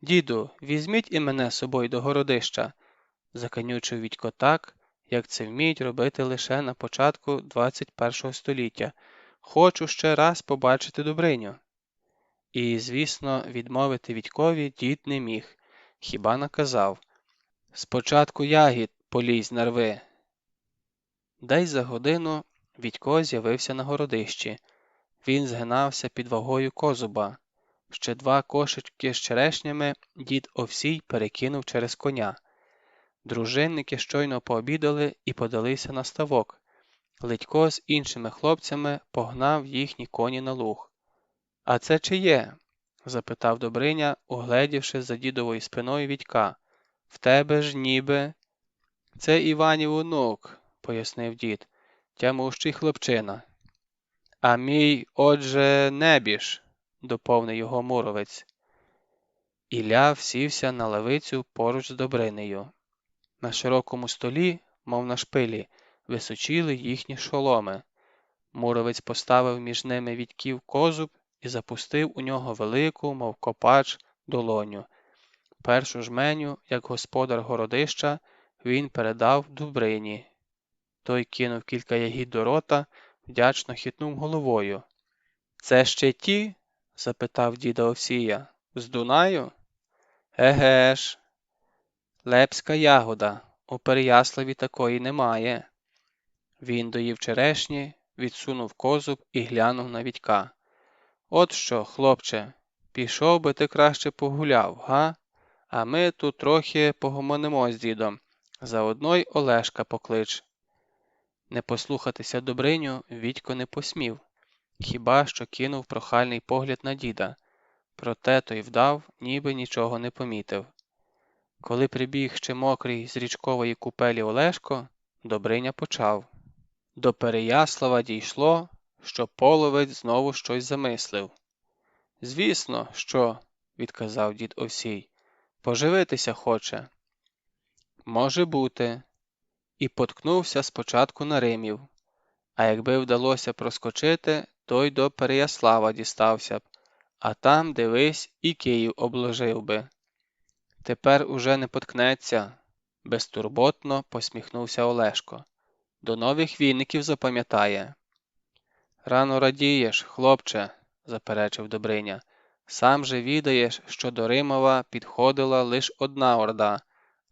«Діду, візьміть і мене з собою до городища», – заканючив Відько так, як це вміють робити лише на початку 21 століття. «Хочу ще раз побачити Добриню». І, звісно, відмовити Відькові дід не міг, хіба наказав: «Спочатку ягід полізь нарви». Десь за годину Відько з'явився на городищі. Він згинався під вагою козуба. Ще 2 кошики з черешнями дід Овсій перекинув через коня. Дружинники щойно пообідали і подалися на ставок. Ледько з іншими хлопцями погнав їхні коні на луг. «А це чиє?» – запитав Добриня, угледівши за дідовою спиною Відька. «В тебе ж ніби…» «Це Іванів онук», – пояснив дід, – «тямущий хлопчина». «А мій, отже, небіж», – доповнив його муровець. Ілля всівся на лавицю поруч з Добринею. На широкому столі, мов на шпилі, височіли їхні шоломи. Муровець поставив між ними Відьків козуб і запустив у нього велику, мов копач, долоню. Першу жменю, як господар городища, він передав Добрині. Той кинув кілька ягід до рота, вдячно хитнув головою. «Це ще ті?» – запитав діда Овсія. «З Дунаю?» «Еге ж. Лепська ягода, у Переяславі такої немає». Він доїв черешні, відсунув козуб і глянув на Відька. «От що, хлопче, пішов би ти краще погуляв, га? А ми тут трохи погомонимо з дідом. Заодно й Олешка поклич». Не послухатися Добриню Відько не посмів, хіба що кинув прохальний погляд на діда. Проте той вдав, ніби нічого не помітив. Коли прибіг ще мокрий з річкової купелі Олешко, Добриня почав. До Переяслава дійшло, що половець знову щось замислив. «Звісно, що», – відказав дід Овсій, – «поживитися хоче». «Може бути». І поткнувся спочатку на Римів. А якби вдалося проскочити, то й до Переяслава дістався б, а там, дивись, і Київ обложив би. «Тепер уже не поткнеться», – безтурботно посміхнувся Олешко. «До нових віників запам'ятає». «Рано радієш, хлопче», – заперечив Добриня. «Сам же відаєш, що до Римова підходила лиш одна орда,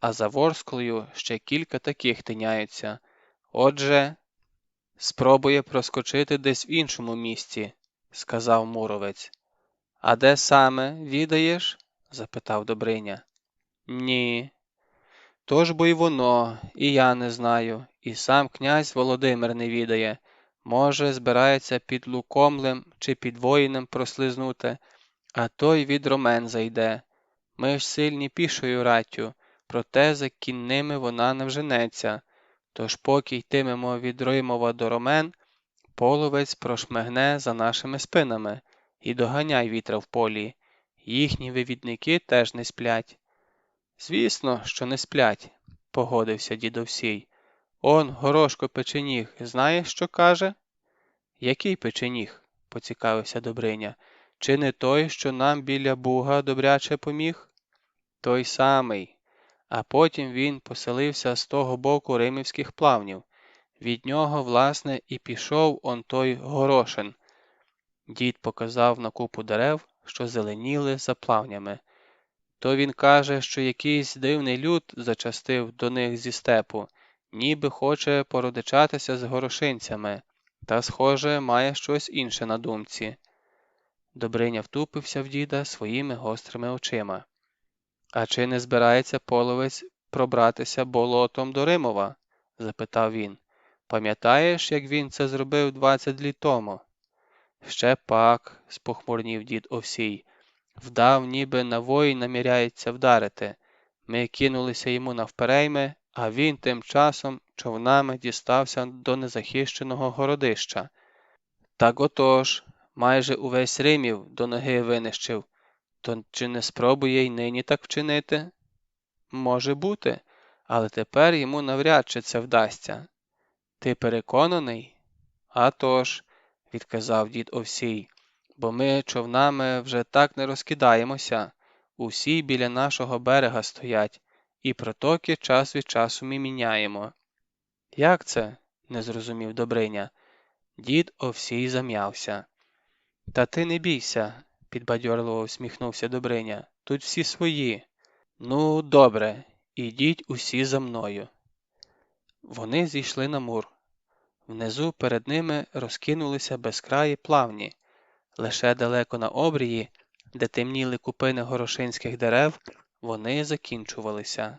а за Ворсклою ще кілька таких тиняються. Отже, спробує проскочити десь в іншому місці», – сказав муровець. «А де саме, відаєш?» – запитав Добриня. «Ні». «Тож бо й воно, і я не знаю, і сам князь Володимир не відає. Може, збирається під Лукомлем чи під Воїнем прослизнути, а той від Ромен зайде. Ми ж сильні пішою раттю, проте за кінними вона не вженеться. Тож поки йтимемо від Римова до Ромен, половець прошмигне за нашими спинами, і доганяй вітра в полі. Їхні вивідники теж не сплять. Звісно, що не сплять, погодився дід Овсій. Он Горошко Печеніг, знаєш, що каже? Який печеніг? Поцікавився Добриня. Чи не той, що нам біля Буга добряче поміг? Той самий. А потім він поселився з того боку Римівських плавнів. Від нього, власне, і пішов он той Горошин. Дід показав на купу дерев, що зеленіли за плавнями. То він каже, що якийсь дивний люд зачастив до них зі степу, ніби хоче породичатися з горошинцями, та, схоже, має щось інше на думці. Добриня втупився в діда своїми гострими очима. «А чи не збирається половець пробратися болотом до Римова?» – запитав він. «Пам'ятаєш, як він це зробив 20 літ тому?» «Ще пак», – спохмурнів дід Овсій. «Вдав, ніби на вої наміряється вдарити. Ми кинулися йому навперейми, а він тим часом човнами дістався до незахищеного городища. Так отож, майже увесь Римів до ноги винищив. То чи не спробує й нині так вчинити?» «Може бути, але тепер йому навряд чи це вдасться». «Ти переконаний?» «А тож», – відказав дід Овсій, – «бо ми човнами вже так не розкидаємося. Усі біля нашого берега стоять, і протоки час від часу ми міняємо». «Як це?» – не зрозумів Добриня. Дід Овсій зам'явся. «Та ти не бійся», – підбадьорливо усміхнувся Добриня. «Тут всі свої». «Ну, добре, ідіть усі за мною». Вони зійшли на мур. Внизу перед ними розкинулися безкраї плавні. Лише далеко на обрії, де темніли купини горошинських дерев, вони закінчувалися.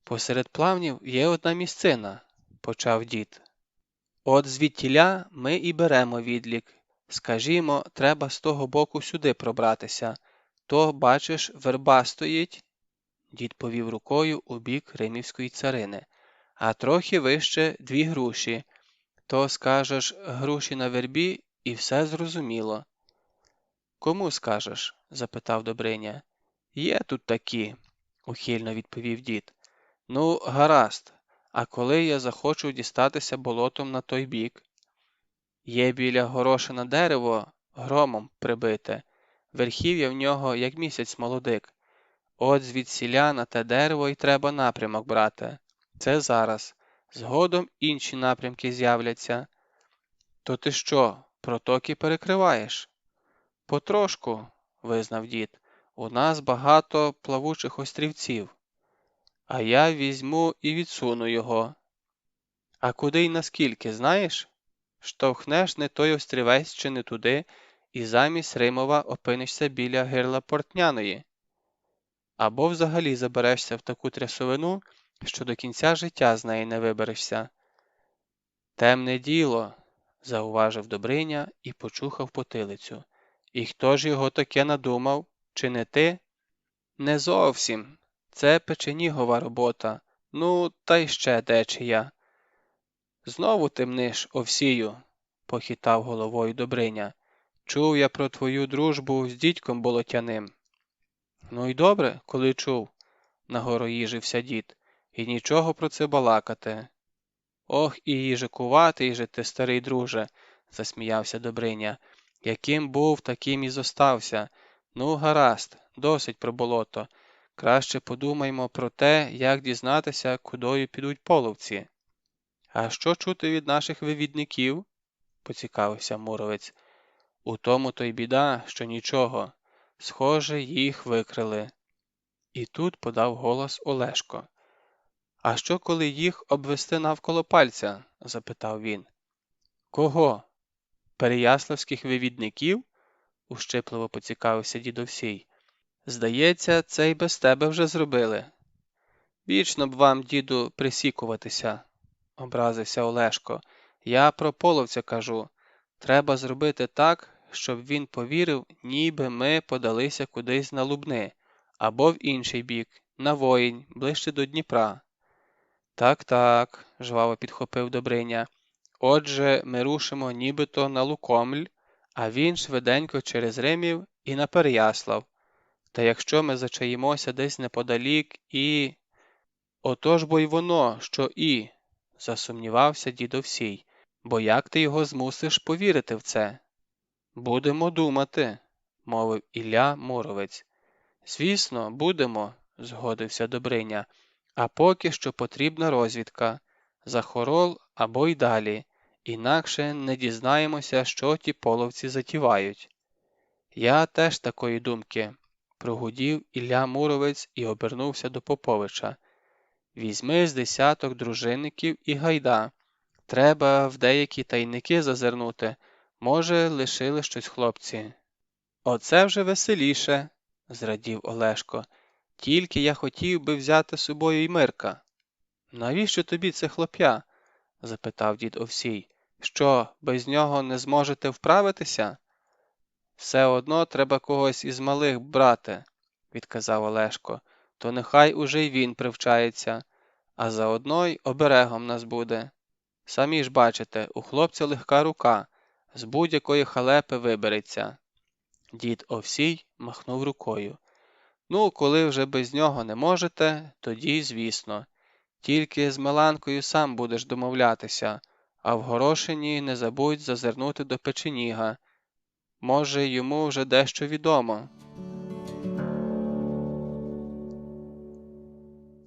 «Посеред плавнів є одна місцина», – почав дід. «От звідтіля ми і беремо відлік. Скажімо, треба з того боку сюди пробратися. То, бачиш, верба стоїть?» Дід повів рукою у бік Римівської царини. «А трохи вище 2 груші. То, скажеш, груші на вербі, і все зрозуміло». «Кому скажеш?» – запитав Добриня. «Є тут такі», – ухильно відповів дід. «Ну, гаразд. А коли я захочу дістатися болотом на той бік?» «Є біля Горошина дерево, громом прибите. Верхів'я в нього, як місяць молодик. От звідсіля на те дерево й треба напрямок брати. Це зараз. Згодом інші напрямки з'являться». «То ти що, протоки перекриваєш?» «Потрошку», – визнав дід. «У нас багато плавучих острівців. А я візьму і відсуну його». «А куди й наскільки, знаєш? Штовхнеш не той острівець чи не туди, і замість Римова опинишся біля гирла Портняної. Або взагалі заберешся в таку трясовину, що до кінця життя з неї не виберешся». «Темне діло», – зауважив Добриня і почухав потилицю. «І хто ж його таке надумав? Чи не ти?» «Не зовсім. Це печенігова робота. Ну, та й ще дечия». «Знову темниш, Овсію», – похитав головою Добриня. «Чув я про твою дружбу з дідьком болотяним». «Ну й добре, коли чув», – нагороїжився дід. «І нічого про це балакати». «Ох, і їжикуватий же ти, старий друже», – засміявся Добриня. «Яким був, таким і зостався. Ну, гаразд, досить про болото. Краще подумаймо про те, як дізнатися, кудою підуть половці». «А що чути від наших вивідників?» – поцікавився Муровець. «У тому то й біда, що нічого. Схоже, їх викрили». І тут подав голос Олешко. «А що, коли їх обвести навколо пальця?» – запитав він. «Кого? Переяславських вивідників?» – ущипливо поцікавився дід Овсій. «Здається, це й без тебе вже зробили». «Вічно б вам, діду, присікуватися», – образився Олешко. «Я про половця кажу. Треба зробити так, щоб він повірив, ніби ми подалися кудись на Лубни, або в інший бік, на Воїнь, ближче до Дніпра». «Так», – жваво підхопив Добриня. «Отже, ми рушимо нібито на Лукомль, а він швиденько через Римів і на Переяслав. Та якщо ми зачаїмося десь неподалік і... Отож бо й воно, що і, засумнівався дід Овсій, бо як ти його змусиш повірити в це? Будемо думати, мовив Ілля Муромець. Звісно, будемо, згодився Добриня, а поки що потрібна розвідка, за Хорол або й далі, інакше не дізнаємося, що ті половці затівають. Я теж такої думки, прогудів Ілля Муромець і обернувся до Поповича. Візьми з десяток дружинників і гайда. Треба в деякі тайники зазирнути. Може, лишили щось хлопці. Оце вже веселіше, зрадів Олешко. Тільки я хотів би взяти з собою й Мирка. Навіщо тобі це хлоп'я? Запитав дід Овсій. Що, без нього не зможете вправитися? Все одно треба когось із малих брати, відказав Олешко. То нехай уже й він привчається, а заодно й оберегом нас буде. Самі ж бачите, у хлопця легка рука, з будь-якої халепи вибереться. Дід Овсій махнув рукою. Ну, коли вже без нього не можете, тоді, звісно. Тільки з Меланкою сам будеш домовлятися, а в Горошині не забудь зазирнути до печеніга. Може, йому вже дещо відомо.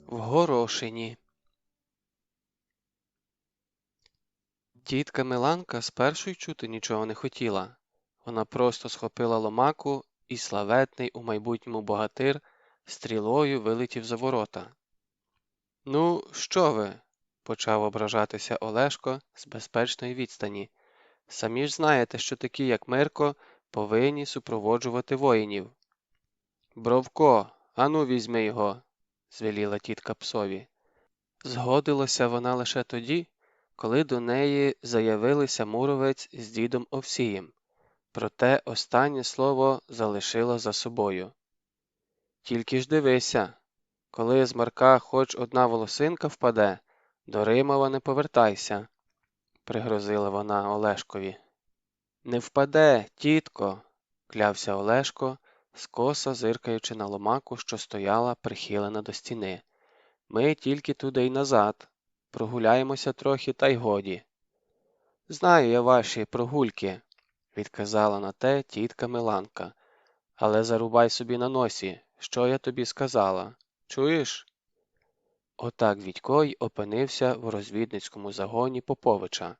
В Горошині. Тітка Меланка спершу й чути нічого не хотіла. Вона просто схопила ломаку, і славетний у майбутньому богатир стрілою вилетів за ворота. «Ну, що ви?» – почав ображатися Олешко з безпечної відстані. «Самі ж знаєте, що такі, як Мирко, повинні супроводжувати воїнів». «Бровко, ану візьми його», – звеліла тітка псові. Згодилася вона лише тоді, коли до неї заявилися Муромець з дідом Овсієм. Проте останнє слово залишила за собою. «Тільки ж дивися, коли з Марка хоч одна волосинка впаде, до Римова не повертайся», – пригрозила вона Олешкові. «Не впаде, тітко», – клявся Олешко, скоса зиркаючи на ломаку, що стояла прихилена до стіни. «Ми тільки туди й назад. Прогуляємося трохи, та й годі». «Знаю я ваші прогульки», – відказала на те тітка Меланка. «Але зарубай собі на носі, що я тобі сказала. Чуєш?» Отак Відько й опинився в розвідницькому загоні Поповича.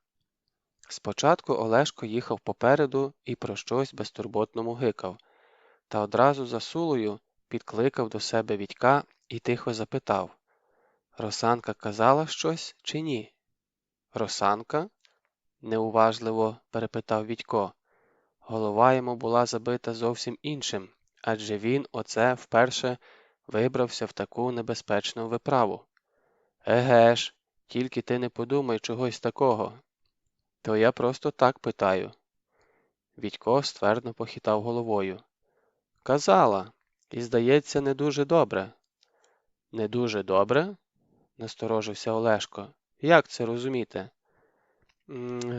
Спочатку Олешко їхав попереду і про щось безтурботно мугикав, та одразу за Сулою підкликав до себе Відька і тихо запитав: «Росанка казала щось чи ні?» «Росанка?» – неуважливо перепитав Відько. Голова йому була забита зовсім іншим, адже він оце вперше вибрався в таку небезпечну виправу. «Еге ж, тільки ти не подумай чогось такого. То я просто так питаю». Відько ствердно похитав головою. «Казала, і, здається, не дуже добре». «Не дуже добре?» – насторожився Олешко. «Як це розуміти?»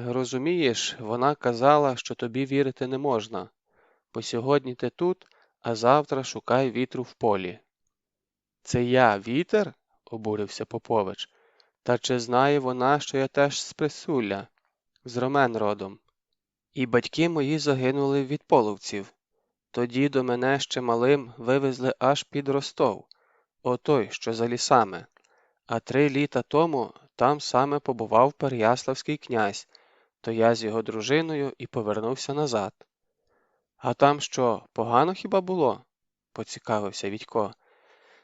«Розумієш, вона казала, що тобі вірити не можна. Бо сьогодні ти тут, а завтра шукай вітру в полі». «Це я вітер?» – обурився Попович. «Та чи знає вона, що я теж з Присулля, з Ромен родом? І батьки мої загинули від половців. Тоді до мене ще малим вивезли аж під Ростов, отой, що за лісами. А 3 літа тому там саме побував Переяславський князь, то я з його дружиною і повернувся назад». «А там що, погано хіба було?» – поцікавився Відько.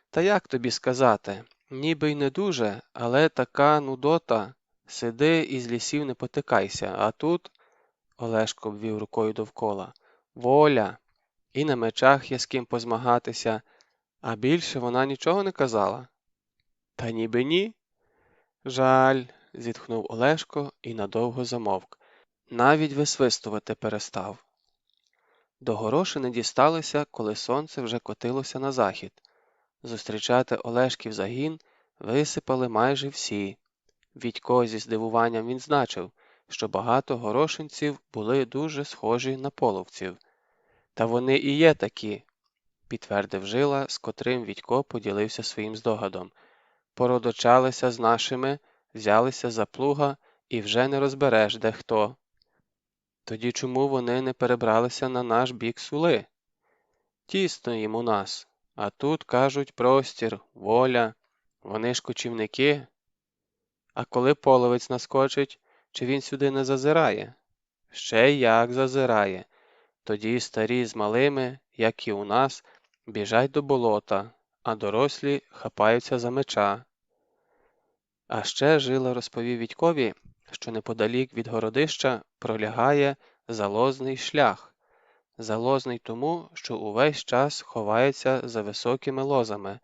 «Та як тобі сказати? Ніби й не дуже, але така нудота. Сиди і з лісів не потикайся, а тут...» – Олешко обвів рукою довкола. «Воля! І на мечах є з ким позмагатися, а більше вона нічого не казала». «Та ніби ні?» «Жаль», – зітхнув Олешко і надовго замовк. Навіть висвистувати перестав. До Горошини дісталися, коли сонце вже котилося на захід. Зустрічати Олешків загін висипали майже всі. Відько зі здивуванням відзначив, що багато горошинців були дуже схожі на половців. Та вони і є такі, підтвердив Жила, з котрим Відько поділився своїм здогадом. Породочалися з нашими, взялися за плуга і вже не розбереш, де хто. Тоді чому вони не перебралися на наш бік Сули? Тісно їм у нас, а тут, кажуть, простір, воля, вони ж кочівники. А коли половець наскочить, чи він сюди не зазирає? Ще як зазирає. Тоді старі з малими, як і у нас, біжать до болота, а дорослі хапаються за меча. А ще Жила розповів Відькові, що неподалік від городища пролягає залозний шлях. Залозний тому, що увесь час ховається за високими лозами,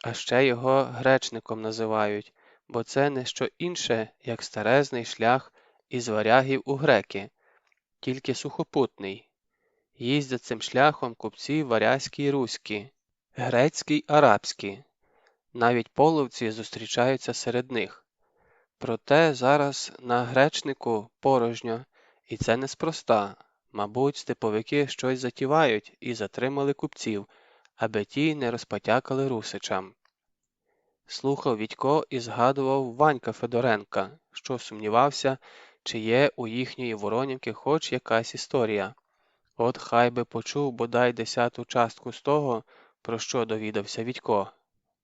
а ще його гречником називають, бо це не що інше, як старезний шлях із варягів у греки, тільки сухопутний. Їздять цим шляхом купці варязькі й руські, грецькі й арабські. Навіть половці зустрічаються серед них. Проте зараз на гречнику порожньо, і це неспроста. Мабуть, степовики щось затівають і затримали купців, аби ті не розпотякали русичам. Слухав Відько і згадував Ванька Федоренка, що сумнівався, чи є у їхньої Воронівки хоч якась історія. От хай би почув бодай 10-ту частку з того, про що довідався Відько.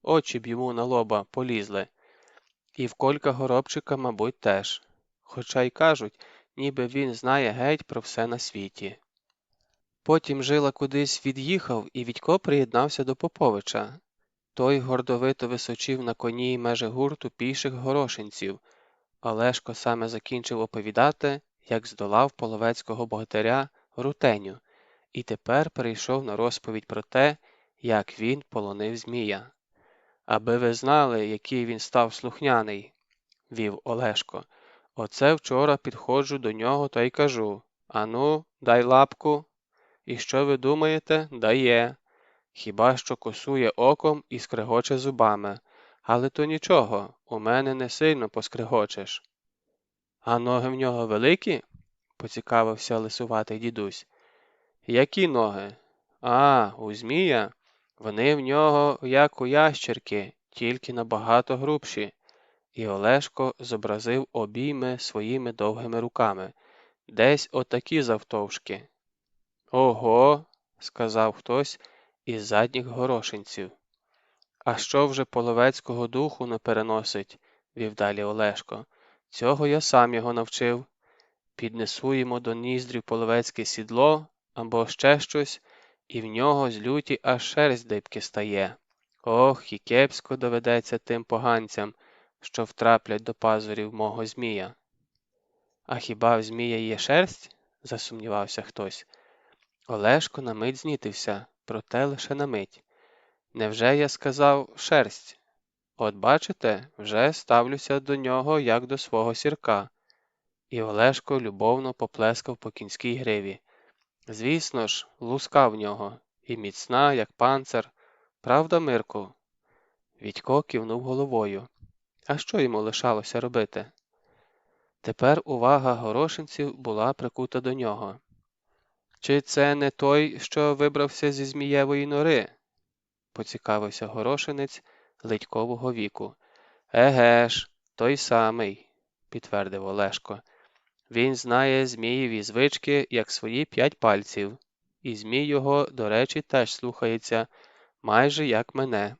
Очі б йому на лоба полізли. І в Колька Горобчика, мабуть, теж. Хоча й кажуть, ніби він знає геть про все на світі. Потім Жила кудись від'їхав, і Відько приєднався до Поповича. Той гордовито височив на коні межи гурту піших горошинців. Олешко саме закінчив оповідати, як здолав половецького богатиря Рутеню, і тепер перейшов на розповідь про те, як він полонив Змія. «Аби ви знали, який він став слухняний», – вів Олешко. «Оце вчора підходжу до нього та й кажу: ану, дай лапку. І що ви думаєте? Дає. Хіба що косує оком і скрегоче зубами. Але то нічого, у мене не сильно поскрегочеш». «А ноги в нього великі?» – поцікавився лисуватий дідусь. «Які ноги? А, у Змія? Вони в нього, як у ящерки, тільки набагато грубші». І Олешко зобразив обійми своїми довгими руками, десь отакі завтовшки. «Ого!» – сказав хтось із задніх горошинців. «А що вже половецького духу не переносить?» – вів далі Олешко. «Цього я сам його навчив. Піднесу йому до ніздрів половецьке сідло або ще щось, і в нього з люті аж шерсть дибки стає. Ох, і кепсько доведеться тим поганцям, що втраплять до пазурів мого Змія». «А хіба в Змія є шерсть?» – засумнівався хтось. Олешко на мить знітився, проте лише на мить. «Невже я сказав шерсть? От бачите, вже ставлюся до нього, як до свого сірка». І Олешко любовно поплескав по кінській гриві. «Звісно ж, луска в нього, і міцна, як панцир. Правда, Мирку?» Відько кивнув головою. А що йому лишалося робити? Тепер увага горошинців була прикута до нього. «Чи це не той, що вибрався зі Змієвої нори?» – поцікавився горошинець ледькового віку. «Еге ж, той самий», – підтвердив Олешко. «Він знає Змієві звички, як свої 5 пальців, і Змій його, до речі, теж слухається, майже як мене».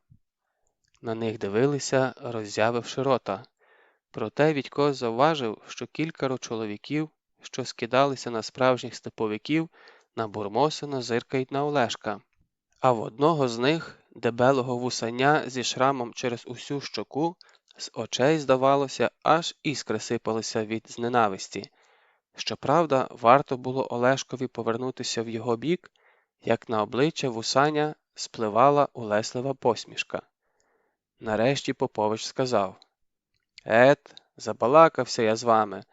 На них дивилися, роззявивши рота. Проте Відько завважив, що кількоро чоловіків, що скидалися на справжніх степовиків, набурмосено зиркають на Олешка. А в одного з них, дебелого вусаня зі шрамом через усю щоку, з очей, здавалося, аж іскри сипалися від зненависті. Щоправда, варто було Олешкові повернутися в його бік, як на обличчя вусаня спливала улеслива посмішка. Нарешті Попович сказав: «Ет, забалакався я з вами.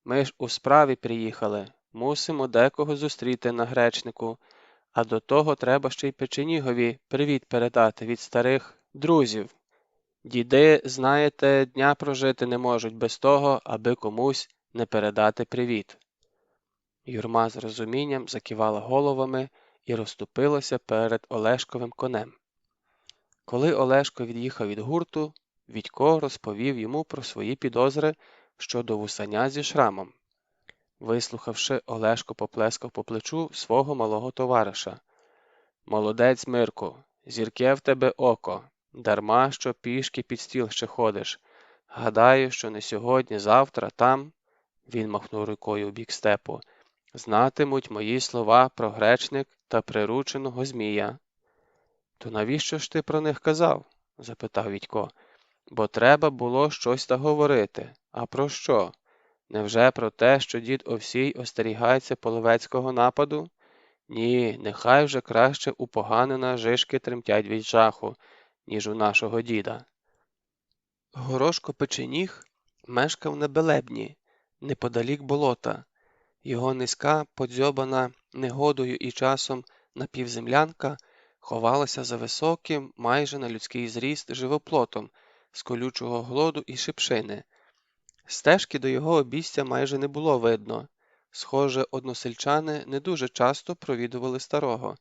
Ми ж у справі приїхали, мусимо декого зустріти на гречнику, а до того треба ще й Печенігові привіт передати від старих друзів. Діди, знаєте, дня прожити не можуть без того, аби комусь не передати привіт. Юрма з розумінням закивала головами і розступилася перед Олешковим конем. Коли Олешко від'їхав від гурту, Вітько розповів йому про свої підозри щодо вусаня зі шрамом. Вислухавши, Олешко поплескав по плечу свого малого товариша. «Молодець, Мирку, зірке в тебе око, дарма що пішки під стіл ще ходиш. Гадаю, що не сьогодні-завтра там, — він махнув рукою у бік степу, — знатимуть мої слова про гречник та прирученого змія». «То навіщо ж ти про них казав?» — запитав Вітько. «Бо треба було щось та говорити. А про що? Невже про те, що дід Овсій остерігається половецького нападу? Ні, нехай вже краще у поганина жишки тремтять від жаху, ніж у нашого діда». Горошко Печеніг мешкав на Белебні, неподалік болота. Його низька, подзьобана негодою і часом напівземлянка ховалася за високим, майже на людський зріст живоплотом з колючого глоду і шипшини. Стежки до його обійстя майже не було видно. Схоже, односельчани не дуже часто провідували старого.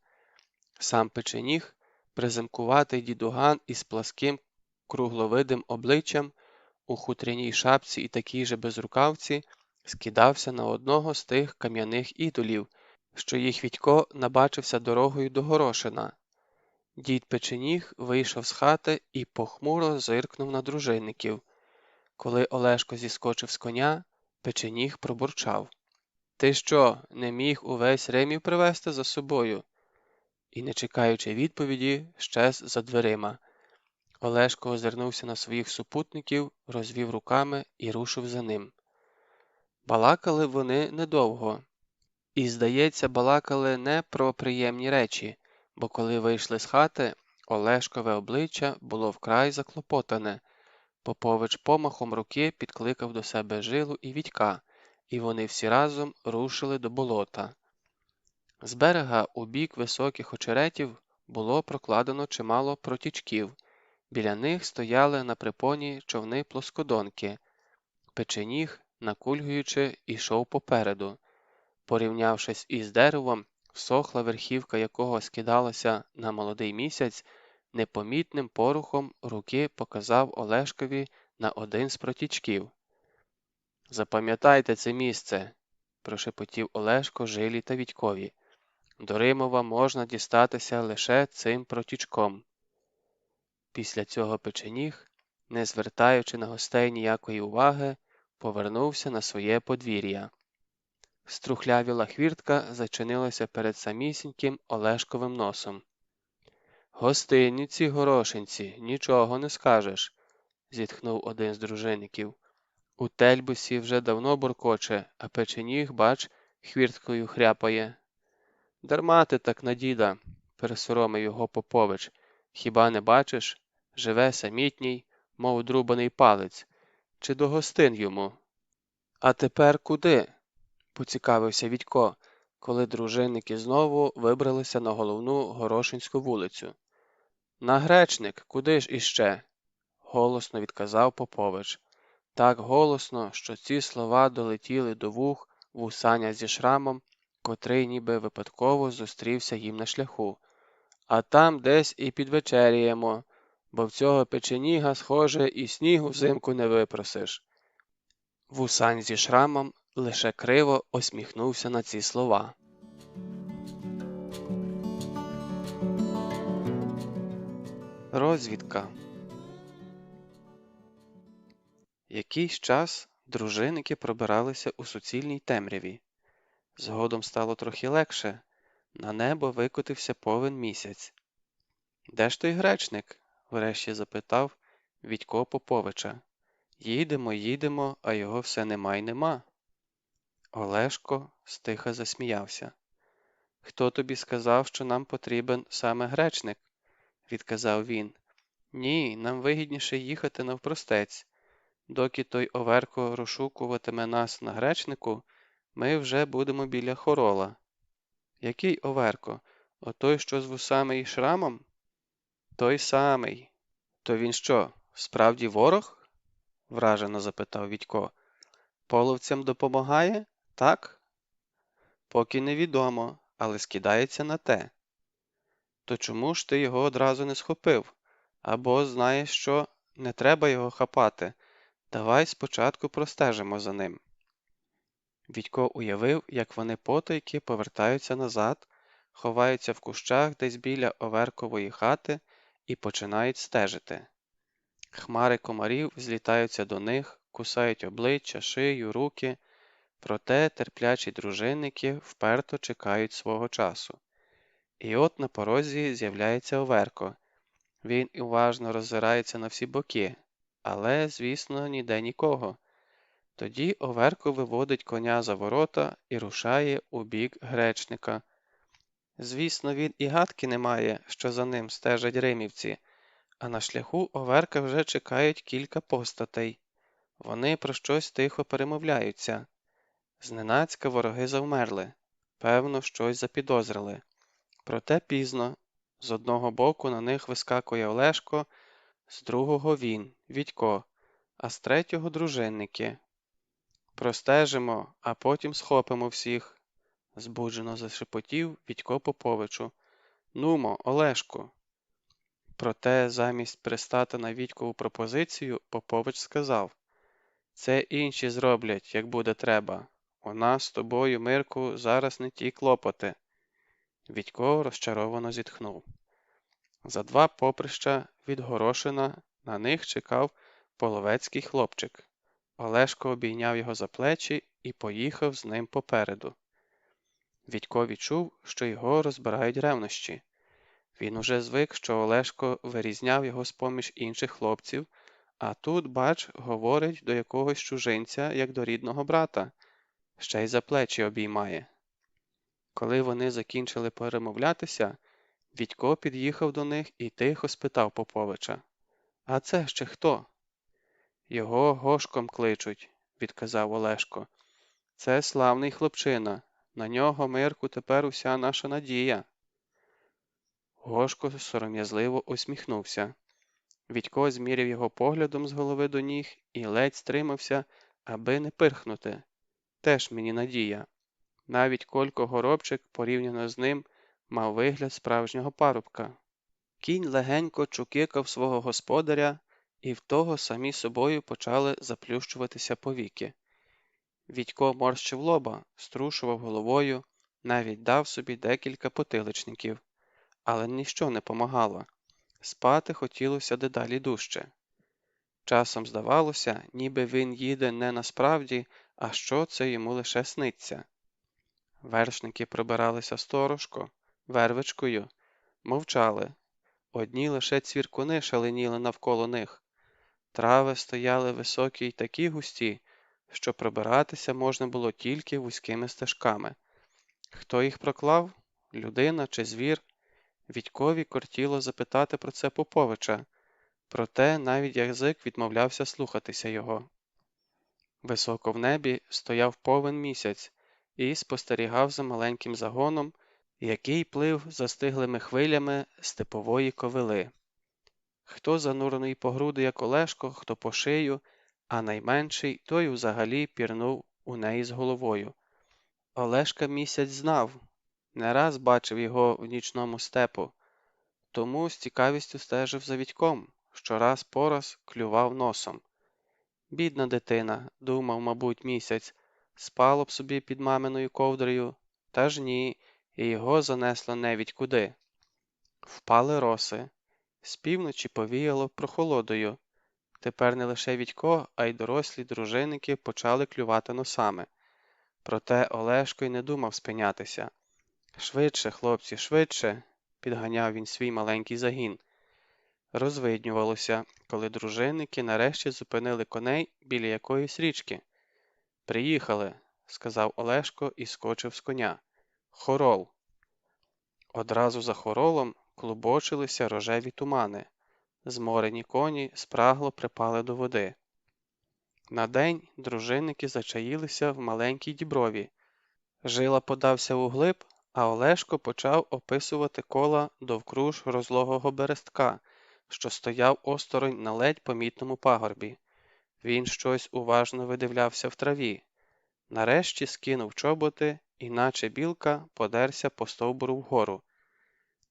Сам Печеніг, приземкуватий дідуган із пласким кругловидим обличчям, у хутряній шапці і такій же безрукавці, скидався на одного з тих кам'яних ідолів, що їх Вітько набачився дорогою до Горошина. Дід Печеніг вийшов з хати і похмуро зиркнув на дружинників. Коли Олешко зіскочив з коня, Печеніг пробурчав: «Ти що, не міг увесь Римів привезти за собою?» І, не чекаючи відповіді, щез за дверима. Олешко озирнувся на своїх супутників, розвів руками і рушив за ним. Балакали вони недовго. І, здається, балакали не про приємні речі, бо коли вийшли з хати, Олешкове обличчя було вкрай заклопотане. Попович помахом руки підкликав до себе Жилу і Вітька, і вони всі разом рушили до болота. З берега у бік високих очеретів було прокладено чимало протічків. Біля них стояли на припоні човни-плоскодонки. Печеніг, накульгуючи, ішов попереду. Порівнявшись із деревом, всохла верхівка якого скидалася на молодий місяць, непомітним порухом руки показав Олешкові на один з протічків. «Запам'ятайте це місце», – прошепотів Олешко Жилі та Вітькові. «До Римова можна дістатися лише цим протічком». Після цього Печеніг, не звертаючи на гостей ніякої уваги, повернувся на своє подвір'я. Струхлявіла хвіртка зачинилася перед самісіньким Олешковим носом. «Гостинниці, горошинці, нічого не скажеш», – зітхнув один з дружинників. «У тельбусі вже давно буркоче, а Печеніг, бач, хвірткою хряпає». «Дарма ти так на діда», – пересоромив його Попович. «Хіба не бачиш? Живе самітній, мов друбаний палець. Чи до гостин йому?» «А тепер куди?» – поцікавився Вітько, коли дружинники знову вибралися на головну Горошинську вулицю. «На Гречник, куди ж іще?» – голосно відказав Попович. Так голосно, що ці слова долетіли до вух вусаня зі шрамом, котрий ніби випадково зустрівся їм на шляху. «А там десь і підвечеряємо, бо в цього Печеніга, схоже, і снігу взимку не випросиш». Вусань зі шрамом лише криво осміхнувся на ці слова. Розвідка. Якийсь час дружинники пробиралися у суцільній темряві. Згодом стало трохи легше. На небо викотився повен місяць. «Де ж той гречник?» – врешті запитав Вітько Поповича. «Їдемо, їдемо, а його все нема й нема». Олешко стиха засміявся. «Хто тобі сказав, що нам потрібен саме гречник?» – відказав він. «Ні, нам вигідніше їхати навпростець. Доки той Оверко розшукуватиме нас на гречнику, ми вже будемо біля Хорола». «Який Оверко? Отой, що з вусами і шрамом?» «Той самий. То він що, справді ворог?» – вражено запитав Вітько. Половцям допомагає? Так? Поки невідомо, але скидається на те. То чому ж ти його одразу не схопив? Або, знаєш що, не треба його хапати. Давай спочатку простежимо за ним. Відько уявив, як вони потайки повертаються назад, ховаються в кущах десь біля Оверкової хати і починають стежити. Хмари комарів злітаються до них, кусають обличчя, шию, руки, проте терплячі дружинники вперто чекають свого часу. І от на порозі з'являється Оверко. Він уважно роззирається на всі боки, але, звісно, ніде нікого. Тоді Оверко виводить коня за ворота і рушає у бік гречника. Звісно, він і гадки не має, що за ним стежать римівці, а на шляху Оверка вже чекають кілька постатей. Вони про щось тихо перемовляються. Зненацька вороги завмерли. Певно, щось запідозрили. Проте пізно. З одного боку на них вискакує Олешко, з другого він, Відько, а з третього дружинники. Простежимо, а потім схопимо всіх, збуджено зашепотів Відько Поповичу. Нумо, Олешку. Проте замість пристати на Відькову пропозицію Попович сказав: це інші зроблять, як буде треба. У нас з тобою, Мирку, зараз не ті клопоти. Відько розчаровано зітхнув. За 2 поприща від Горошина на них чекав половецький хлопчик. Олешко обійняв його за плечі і поїхав з ним попереду. Відько відчув, що його розбирають ревнощі. Він уже звик, що Олешко вирізняв його з-поміж інших хлопців, а тут, бач, говорить до якогось чужинця, як до рідного брата, ще й за плечі обіймає. Коли вони закінчили перемовлятися, Відько під'їхав до них і тихо спитав Поповича: «А це ще хто?» «Його Гошком кличуть», – відказав Олешко. «Це славний хлопчина, на нього, Мирку, тепер уся наша надія». Гошко сором'язливо усміхнувся. Відько зміряв його поглядом з голови до ніг і ледь стримався, аби не пирхнути. Теж мені надія. Навіть Колько Горобчик, порівняно з ним, мав вигляд справжнього парубка. Кінь легенько чукикав свого господаря, і в того самі собою почали заплющуватися повіки. Відько морщив лоба, струшував головою, навіть дав собі декілька потиличників. Але ніщо не помагало. Спати хотілося дедалі дужче. Часом здавалося, ніби він їде не насправді, а що це йому лише сниться. Вершники пробиралися сторожко, вервичкою, мовчали. Одні лише цвіркуни шаленіли навколо них. Трави стояли високі й такі густі, що пробиратися можна було тільки вузькими стежками. Хто їх проклав? Людина чи звір? Відькові кортіло запитати про це Поповича, проте навіть язик відмовлявся слухатися його. Високо в небі стояв повен місяць і спостерігав за маленьким загоном, який плив застиглими хвилями степової ковили. Хто занурений по груди, як Олешко, хто по шию, а найменший той взагалі пірнув у неї з головою. Олешка місяць знав, не раз бачив його в нічному степу, тому з цікавістю стежив за Відьком, що раз по раз клював носом. Бідна дитина, думав, мабуть, місяць, спало б собі під маминою ковдрою, та ж ні, і його занесло невідь куди. Впали роси, з півночі повіяло прохолодою. Тепер не лише Відько, а й дорослі дружинники почали клювати носами. Проте Олешко й не думав спинятися. «Швидше, хлопці, швидше!» – підганяв він свій маленький загін. Розвиднювалося, коли дружинники нарешті зупинили коней біля якоїсь річки. «Приїхали», – сказав Олешко і скочив з коня. «Хорол!» Одразу за хоролом клубочилися рожеві тумани. Зморені коні спрагло припали до води. На день дружинники зачаїлися в маленькій діброві. Жила подався углиб, а Олешко почав описувати кола довкруж розлогого берестка, що стояв осторонь на ледь помітному пагорбі. Він щось уважно видивлявся в траві. Нарешті скинув чоботи і, наче білка, подерся по стовбуру вгору.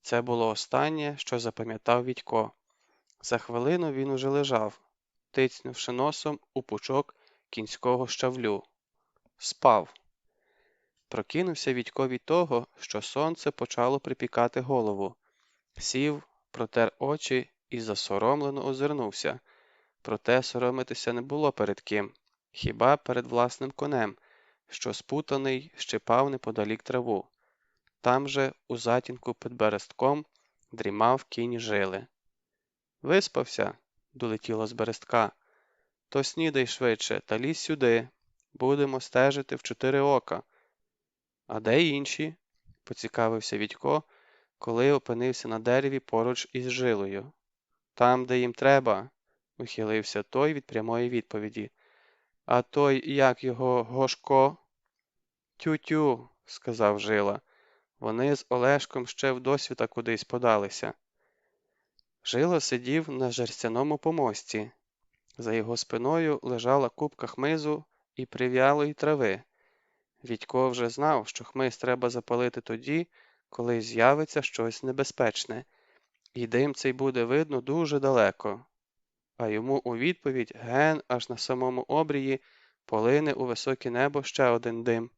Це було останнє, що запам'ятав Вітько. За хвилину він уже лежав, тицнувши носом у пучок кінського щавлю. Спав. Прокинувся Вітько від того, що сонце почало припікати голову. Сів, протер очі і засоромлено озирнувся. Проте соромитися не було перед ким, хіба перед власним конем, що спутаний щипав неподалік траву. Там же, у затінку під берестком, дрімав кінь Жили. «Виспався?» – долетіло з берестка. «То снідай швидше та лізь сюди. Будемо стежити в 4 ока». «А де інші?» – поцікавився Вітько, коли опинився на дереві поруч із Жилою. «Там, де їм треба», – ухилився той від прямої відповіді. «А той, як його, Гошко?» «Тю-тю», – сказав Жила. «Вони з Олешком ще вдосвіта кудись подалися». Жила сидів на жерстяному помості. За його спиною лежала купка хмизу і прив'ялої трави. Вітько вже знав, що хмиз треба запалити тоді, коли з'явиться щось небезпечне, і дим цей буде видно дуже далеко. А йому у відповідь ген аж на самому обрії полине у високе небо ще один дим.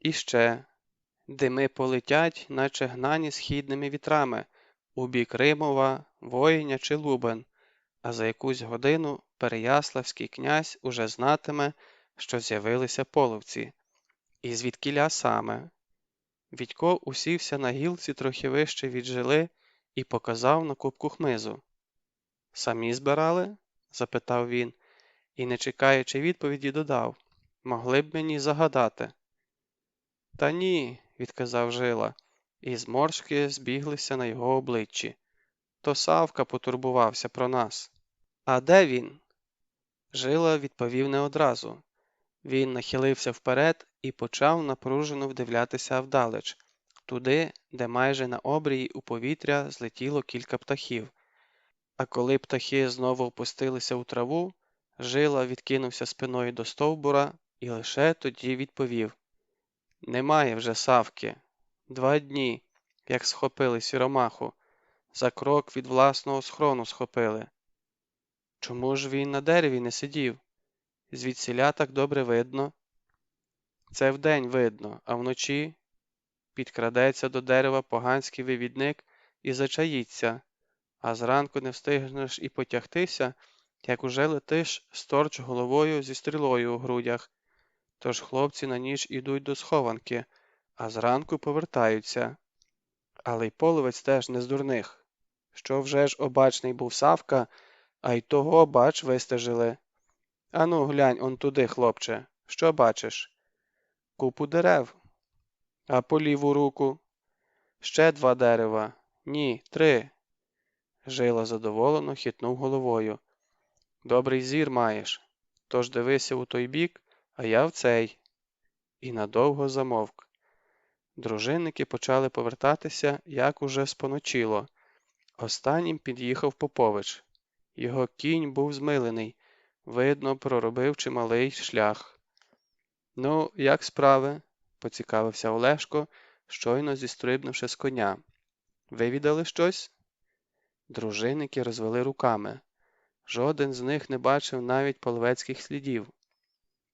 І ще. Дими полетять, наче гнані східними вітрами, у бік Римова, Воїня чи Лубен, а за якусь годину Переяславський князь уже знатиме, що з'явилися половці. І звідкіля саме? Вітько усівся на гілці трохи вище від Жили і показав на купку хмизу. «Самі збирали?» – запитав він, і, не чекаючи відповіді, додав. «Могли б мені загадати?» «Та ні», – відказав Жила, і зморшки збіглися на його обличчі. «То Савка потурбувався про нас». «А де він?» Жила відповів не одразу. Він нахилився вперед і почав напружено вдивлятися вдалеч, туди, де майже на обрії у повітря злетіло кілька птахів. А коли птахи знову опустилися у траву, Жила відкинувся спиною до стовбура і лише тоді відповів. «Немає вже Савки. 2 дні, як схопили сіромаху. За крок від власного схрону схопили». «Чому ж він на дереві не сидів? Звідсіля так добре видно». «Це вдень видно, а вночі підкрадеться до дерева поганський вивідник і зачаїться, а зранку не встигнеш і потягтися, як уже летиш сторч головою зі стрілою у грудях. Тож хлопці на ніч ідуть до схованки, а зранку повертаються. Але й половець теж не з дурних. Що вже ж обачний був Савка, а й того, бач, вистежили. Ану, глянь он туди, хлопче, що бачиш?» «Купу дерев». «А по ліву руку?» «Ще 2 дерева. Ні, 3. Жила задоволено хитнув головою. «Добрий зір маєш. Тож дивися у той бік, а я в цей». І надовго замовк. Дружинники почали повертатися, як уже споночило. Останнім під'їхав Попович. Його кінь був змилений, видно, проробив чималий шлях. «Ну, як справи?» – поцікавився Олешко, щойно зістрибнувши з коня. «Вивідали щось?» Дружинники розвели руками. Жоден з них не бачив навіть половецьких слідів.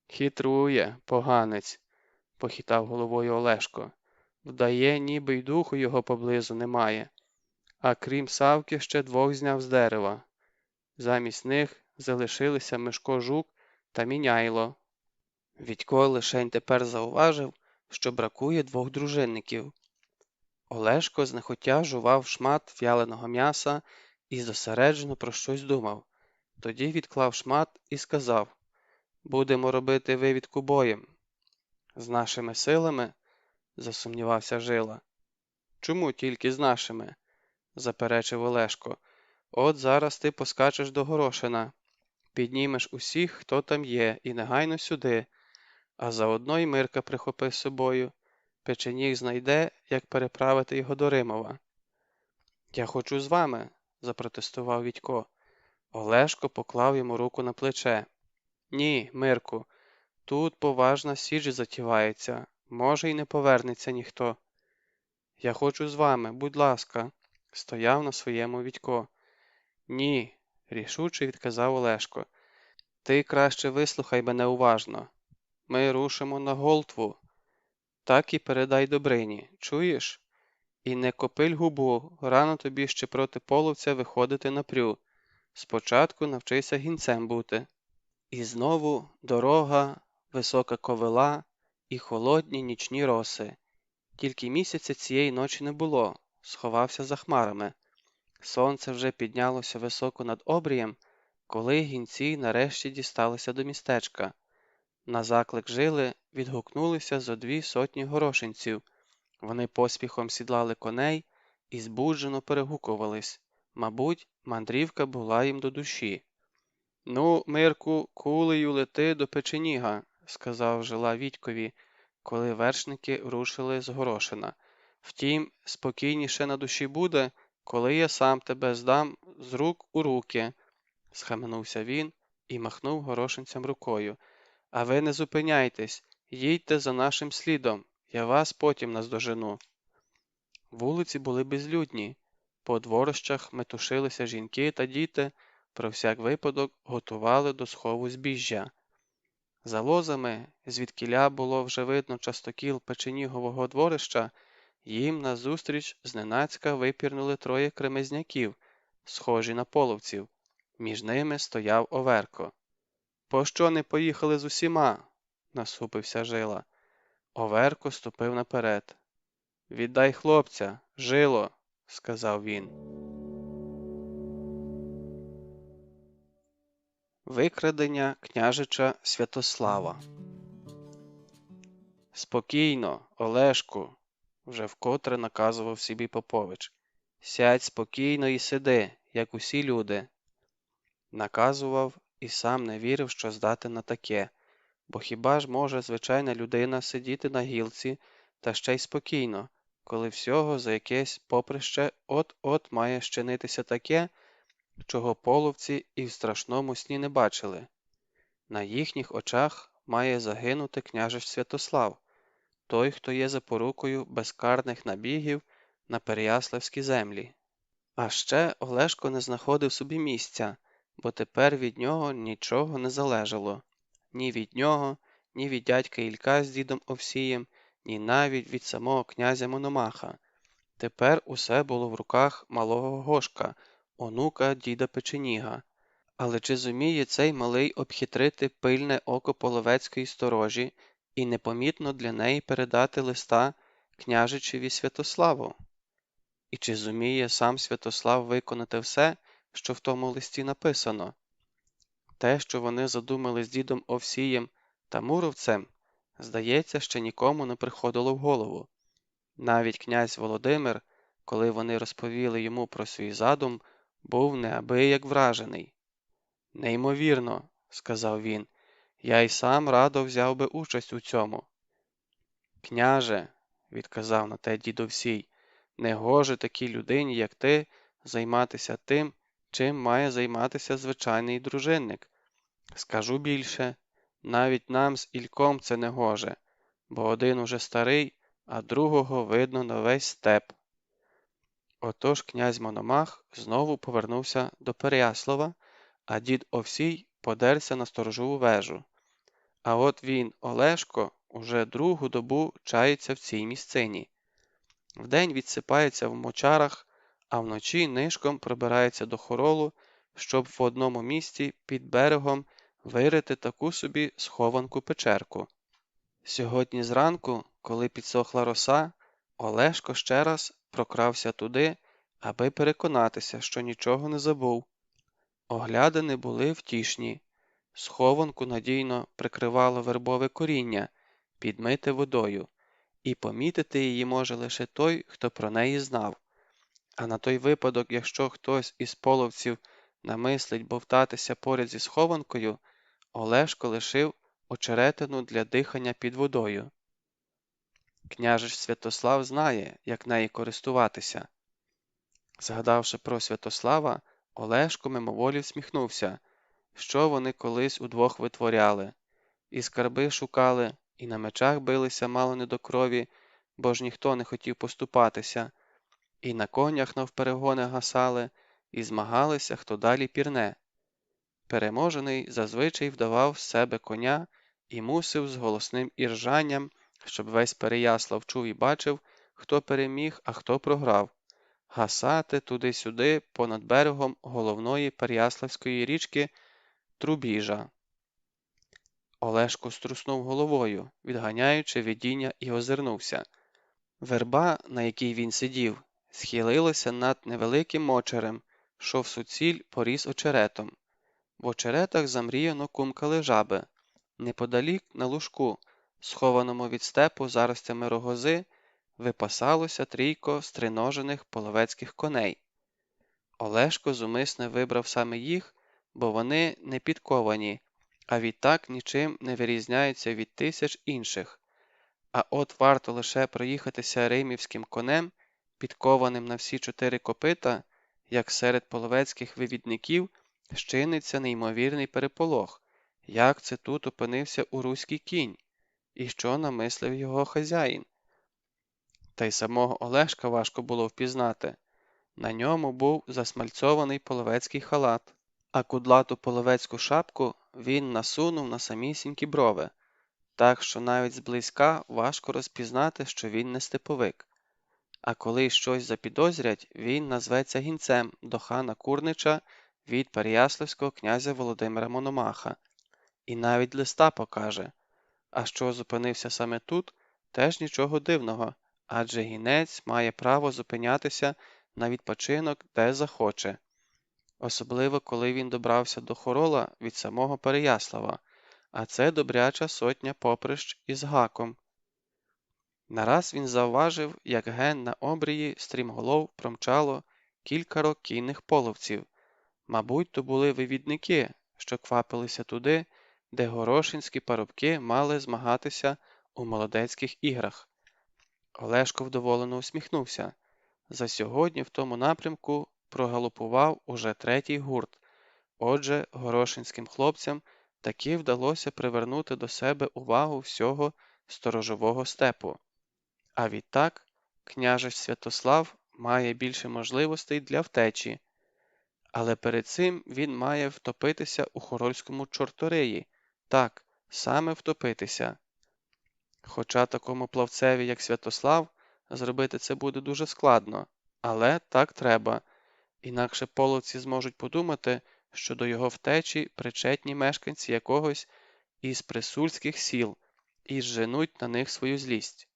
«Хитрує, поганець», – похитав головою Олешко. «Вдає, ніби й духу його поблизу немає. А крім Савки, ще 2 зняв з дерева. Замість них залишилися Мишко Жук та Міняйло». Вітько лишень тепер зауважив, що бракує 2 дружинників. Олешко знехотя жував шмат в'яленого м'яса і зосереджено про щось думав. Тоді відклав шмат і сказав: «Будемо робити вивідку боєм». «З нашими силами?» – засумнівався Жила. «Чому тільки з нашими?» – заперечив Олешко. «От зараз ти поскачеш до Горошина, піднімеш усіх, хто там є, і негайно сюди, а заодно й Мирка прихопи з собою. Печеніг знайде, як переправити його до Римова». «Я хочу з вами», – запротестував Вітько. Олешко поклав йому руку на плече. Ні, Мирку, тут поважна січ затівається, може й не повернеться ніхто. Я хочу з вами, будь ласка, стояв на своєму Відько. Ні, рішуче відказав Олешко. Ти краще вислухай мене уважно. Ми рушимо на Голтву. Так і передай Добрині, чуєш? І не копиль губу, рано тобі ще проти половця виходити напрю. Спочатку навчися гінцем бути. І знову дорога, висока ковила і холодні нічні роси. Тільки місяця цієї ночі не було, сховався за хмарами. Сонце вже піднялося високо над обрієм, коли гінці нарешті дісталися до містечка. На заклик жили відгукнулися зо 200 горошинців. Вони поспіхом сідлали коней і збуджено перегукувались. Мабуть, мандрівка була їм до душі. Ну, Мирку, кулею лети до Печеніга, сказав жила Вітькові, коли вершники рушили з Горошина. Втім, спокійніше на душі буде, коли я сам тебе здам з рук у руки, схаменувся він і махнув горошинцям рукою. А ви не зупиняйтесь, їдьте за нашим слідом, я вас потім наздожену. Вулиці були безлюдні, по дворищах метушилися жінки та діти, про всяк випадок готували до схову збіжжя. За лозами, звідкіля було вже видно частокіл печенігового дворища, їм назустріч зненацька випірнули 3 кремезняків, схожі на половців. Між ними стояв Оверко. Пощо не поїхали з усіма? Насупився жила. Оверко ступив наперед. Віддай хлопця, жило, сказав він. Викрадення княжича Святослава. Спокійно, Олешку, вже вкотре наказував собі Попович. Сядь спокійно і сиди, як усі люди. Наказував і сам не вірив, що здати на таке, бо хіба ж може звичайна людина сидіти на гілці та ще й спокійно, коли всього за якесь поприще от-от має щинитися таке, чого половці і в страшному сні не бачили. На їхніх очах має загинути княжич Святослав, той, хто є запорукою безкарних набігів на Переяславські землі. А ще Олешко не знаходив собі місця, бо тепер від нього нічого не залежало. Ні від нього, ні від дядька Ілька з дідом Овсієм, ні навіть від самого князя Мономаха. Тепер усе було в руках малого Гошка, онука діда Печеніга. Але чи зуміє цей малий обхитрити пильне око половецької сторожі і непомітно для неї передати листа княжичеві Святославу? І чи зуміє сам Святослав виконати все, що в тому листі написано? Те, що вони задумали з дідом Овсієм та Муровцем, здається, ще нікому не приходило в голову. Навіть князь Володимир, коли вони розповіли йому про свій задум, був неабияк вражений. «Неймовірно», – сказав він, – «я й сам радо взяв би участь у цьому». «Княже», – відказав на те дід Овсій, – «не гоже такій людині, як ти, займатися тим, чим має займатися звичайний дружинник. Скажу більше, навіть нам з Ільком це не гоже, бо один уже старий, а другого видно на весь степ». Отож князь Мономах знову повернувся до Переяслава, а дід Овсій подерся на сторожову вежу. А от він, Олешко, уже другу добу чається в цій місцині. Вдень відсипається в мочарах, а вночі нишком пробирається до хоролу, щоб в одному місці під берегом вирити таку собі схованку печерку. Сьогодні зранку, коли підсохла роса, Олешко ще раз прокрався туди, аби переконатися, що нічого не забув. Оглядини були втішні. Схованку надійно прикривало вербове коріння, підмите водою, і помітити її може лише той, хто про неї знав. А на той випадок, якщо хтось із половців намислить бовтатися поряд зі схованкою, Олешко лишив очеретину для дихання під водою. Княжич Святослав знає, як нею користуватися. Згадавши про Святослава, Олешко мимоволі всміхнувся. що вони колись удвох витворяли. І скарби шукали, і на мечах билися мало не до крові, бо ж ніхто не хотів поступатися, і на конях навперегони гасали, і змагалися, хто далі пірне. Переможений зазвичай вдавав з себе коня і мусив з голосним іржанням, щоб весь Переяслав чув і бачив, хто переміг, а хто програв, гасати туди-сюди понад берегом головної Переяславської річки Трубіжа. Олешко струснув головою, відганяючи видіння, і озирнувся. Верба, на якій він сидів, схилилася над невеликим мочерем, що всуціль поріс очеретом. В очеретах замріяно кумкали жаби. Неподалік на лужку, схованому від степу заростями рогози, випасалося трійко стриножених половецьких коней. Олешко зумисне вибрав саме їх, бо вони не підковані, а відтак нічим не вирізняються від тисяч інших. А от варто лише проїхатися римівським конем, підкованим на всі 4 копита, як серед половецьких вивідників щиниться неймовірний переполох, як це тут опинився уруський кінь, і що намислив його хазяїн. Та й самого Олешка важко було впізнати. На ньому був засмальцьований половецький халат, а кудлату половецьку шапку він насунув на самісінькі брови, так що навіть зблизька важко розпізнати, що він не степовик. А коли щось запідозрять, він назветься гінцем до хана Курнича від переяславського князя Володимира Мономаха, і навіть листа покаже. А що зупинився саме тут, теж нічого дивного, адже гінець має право зупинятися на відпочинок де захоче. Особливо, коли він добрався до Хорола від самого Переяслава, а це добряча сотня поприщ із гаком. Нараз він завважив, як ген на обрії стрімголов промчало кількаро кінних половців. Мабуть, то були вивідники, що квапилися туди, де горошинські парубки мали змагатися у молодецьких іграх. Олешко вдоволено усміхнувся. За сьогодні в тому напрямку прогалопував уже 3-й гурт. Отже, горошинським хлопцям таки вдалося привернути до себе увагу всього сторожового степу. А відтак, княжич Святослав має більше можливостей для втечі. Але перед цим він має втопитися у хорольському чорториї. Так, саме втопитися. Хоча такому плавцеві, як Святослав, зробити це буде дуже складно. Але так треба. Інакше половці зможуть подумати, що до його втечі причетні мешканці якогось із присульських сіл і зженуть на них свою злість.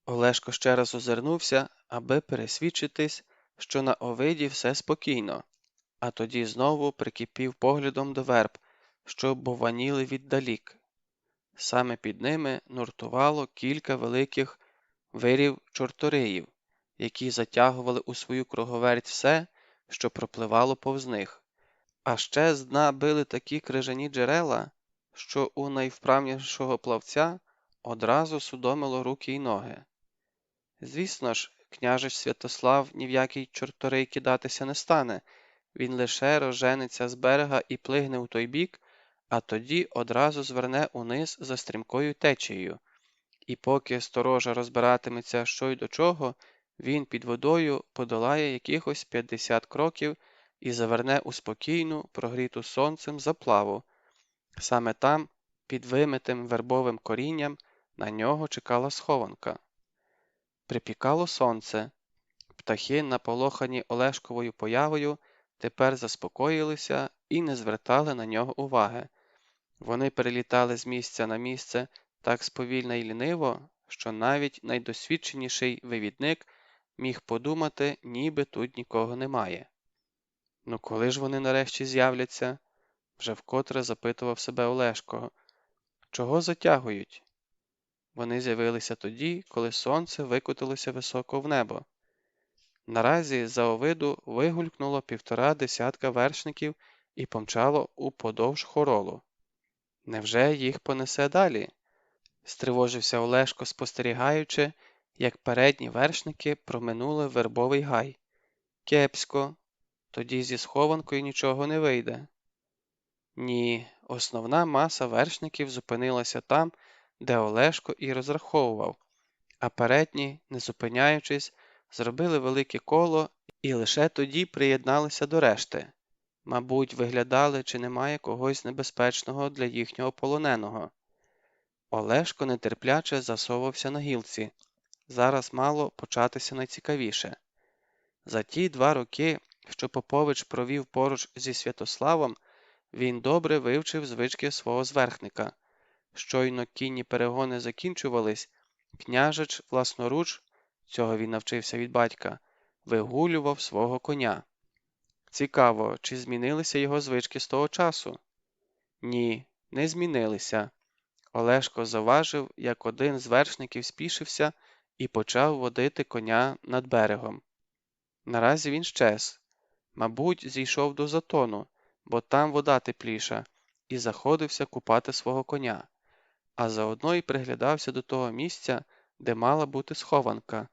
Олешко ще раз озирнувся, аби пересвідчитись, що на Овиді все спокійно, а тоді знову прикипів поглядом до верб, що бованіли віддалік. Саме під ними нуртувало кілька великих вирів чорториїв, які затягували у свою круговерть все, що пропливало повз них. А ще з дна били такі крижані джерела, що у найвправнішого плавця одразу судомило руки й ноги. Звісно ж, княжич Святослав ні в який чорторий кидатися не стане, він лише розженеться з берега і плигне у той бік, а тоді одразу зверне униз за стрімкою течією. І поки сторожа розбиратиметься, що й до чого, він під водою подолає якихось 50 кроків і заверне у спокійну, прогріту сонцем заплаву. Саме там, під вимитим вербовим корінням, на нього чекала схованка. Припікало сонце. Птахи, наполохані Олешковою появою, тепер заспокоїлися і не звертали на нього уваги. Вони перелітали з місця на місце так сповільно й ліниво, що навіть найдосвідченіший вивідник міг подумати, ніби тут нікого немає. Ну коли ж вони нарешті з'являться? Вже вкотре запитував себе Олешко. Чого затягують? Вони з'явилися тоді, коли сонце викотилося високо в небо. Наразі за Овиду вигулькнуло 1,5 десятка вершників і помчало уподовж Хоролу. Невже їх понесе далі? Стривожився Олешко, спостерігаючи, як передні вершники проминули вербовий гай. Кепсько, тоді зі схованкою нічого не вийде. Ні, основна маса вершників зупинилася там, де Олешко і розраховував, а передні, не зупиняючись, зробили велике коло і лише тоді приєдналися до решти. Мабуть, виглядали, чи немає когось небезпечного для їхнього полоненого. Олешко нетерпляче засовався на гілці. Зараз мало початися найцікавіше. За ті 2 роки, що Попович провів поруч зі Святославом, він добре вивчив звички свого зверхника. Щойно кінні перегони закінчувались, княжич власноруч, цього він навчився від батька, вигулював свого коня. Цікаво, чи змінилися його звички з того часу? Ні, не змінилися. Олешко завважив, як один з вершників спішився і почав водити коня над берегом. Наразі він щез. Мабуть, зійшов до затону, бо там вода тепліша, і заходився купати свого коня, а заодно й приглядався до того місця, де мала бути схованка,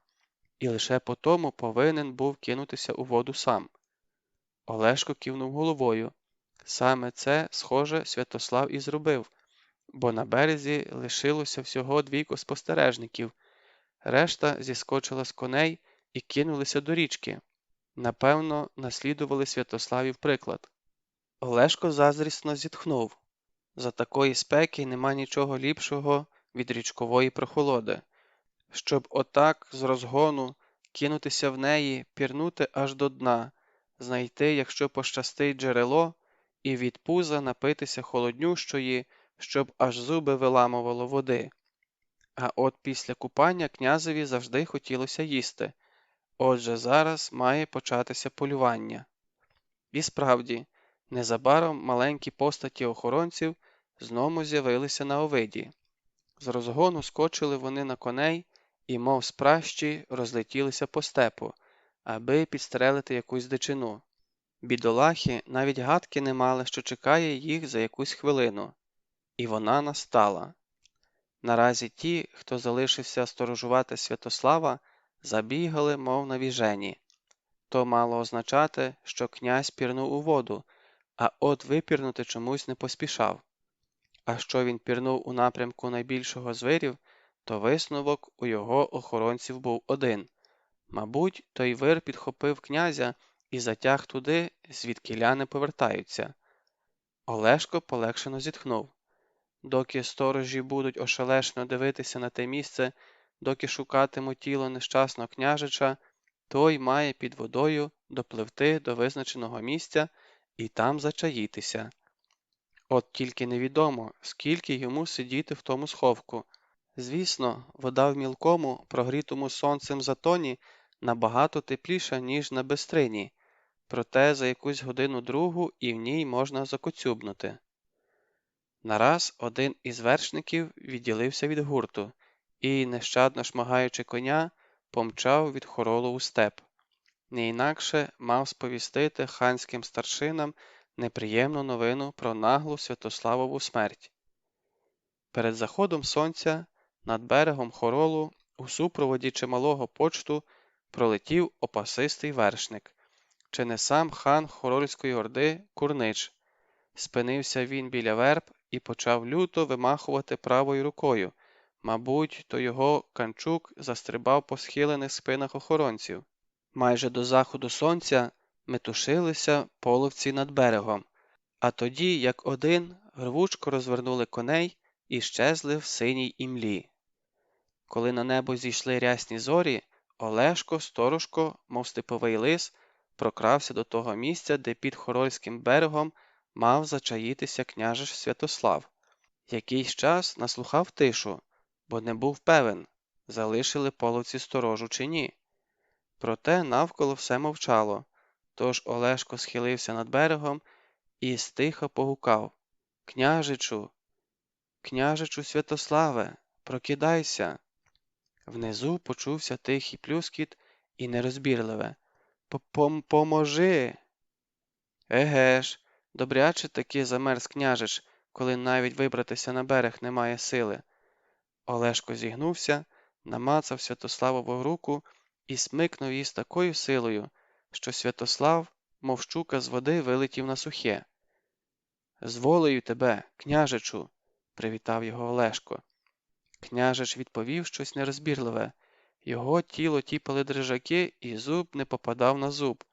і лише потому повинен був кинутися у воду сам. Олешко кивнув головою. Саме це, схоже, Святослав і зробив, бо на березі лишилося всього 2 спостережників. Решта зіскочила з коней і кинулися до річки. Напевно, наслідували Святославів приклад. Олешко заздрісно зітхнув. За такої спеки нема нічого ліпшого від річкової прохолоди. Щоб отак з розгону кинутися в неї, пірнути аж до дна, знайти, якщо пощастить, джерело, і від пуза напитися холоднющої, щоб аж зуби виламувало води. А от після купання князеві завжди хотілося їсти. Отже, зараз має початися полювання. І справді, незабаром маленькі постаті охоронців знову з'явилися на овиді. З розгону скочили вони на коней і, мов спращі, розлетілися по степу, аби підстрелити якусь дичину. Бідолахи навіть гадки не мали, що чекає їх за якусь хвилину. І вона настала. Наразі ті, хто залишився сторожувати Святослава, забігали, мов навіжені. То мало означати, що князь пірнув у воду, а от випірнути чомусь не поспішав. А що він пірнув у напрямку найбільшого з вирів, то висновок у його охоронців був один. Мабуть, той вир підхопив князя і затяг туди, звідкіля не повертаються. Олешко полегшено зітхнув. Доки сторожі будуть ошелешно дивитися на те місце, доки шукатимуть тіло нещасного княжича, той має під водою допливти до визначеного місця і там зачаїтися. От тільки невідомо, скільки йому сидіти в тому сховку. Звісно, вода в мілкому, прогрітому сонцем затоні набагато тепліша, ніж на бистрині, проте за якусь годину-другу і в ній можна закоцюбнути. Нараз один із вершників відділився від гурту і, нещадно шмагаючи коня, помчав від хоролу у степ. Не інакше мав сповістити ханським старшинам неприємну новину про наглу Святославову смерть. Перед заходом сонця над берегом хоролу у супроводі чималого почту пролетів опасистий вершник. Чи не сам хан Хорольської орди Курнич. Спинився він біля верб і почав люто вимахувати правою рукою. Мабуть, то його канчук застрибав по схилених спинах охоронців. Майже до заходу сонця метушилися половці над берегом, а тоді, як один, рвучко розвернули коней і щезли в синій імлі. Коли на небо зійшли рясні зорі, Олешко, сторожко, мов степовий лис, прокрався до того місця, де під Хорольським берегом мав зачаїтися княжич Святослав. Якийсь час наслухав тишу, бо не був певен, залишили половці сторожу чи ні. Проте навколо все мовчало, тож Олешко схилився над берегом і стиха погукав: «Княжичу! Княжичу Святославе! Прокидайся!» Внизу почувся тихий плюскіт і нерозбірливе: «Поможи!» Еге ж, добряче таки замерз княжич, коли навіть вибратися на берег немає сили. Олешко зігнувся, намацав Святославову руку і смикнув її з такою силою, що Святослав, мов щука з води, вилетів на сухе. З волею тебе, княжичу, привітав його Олешко. Княжич відповів щось нерозбірливе. Його тіло тіпали дрижаки, і зуб не попадав на зуб.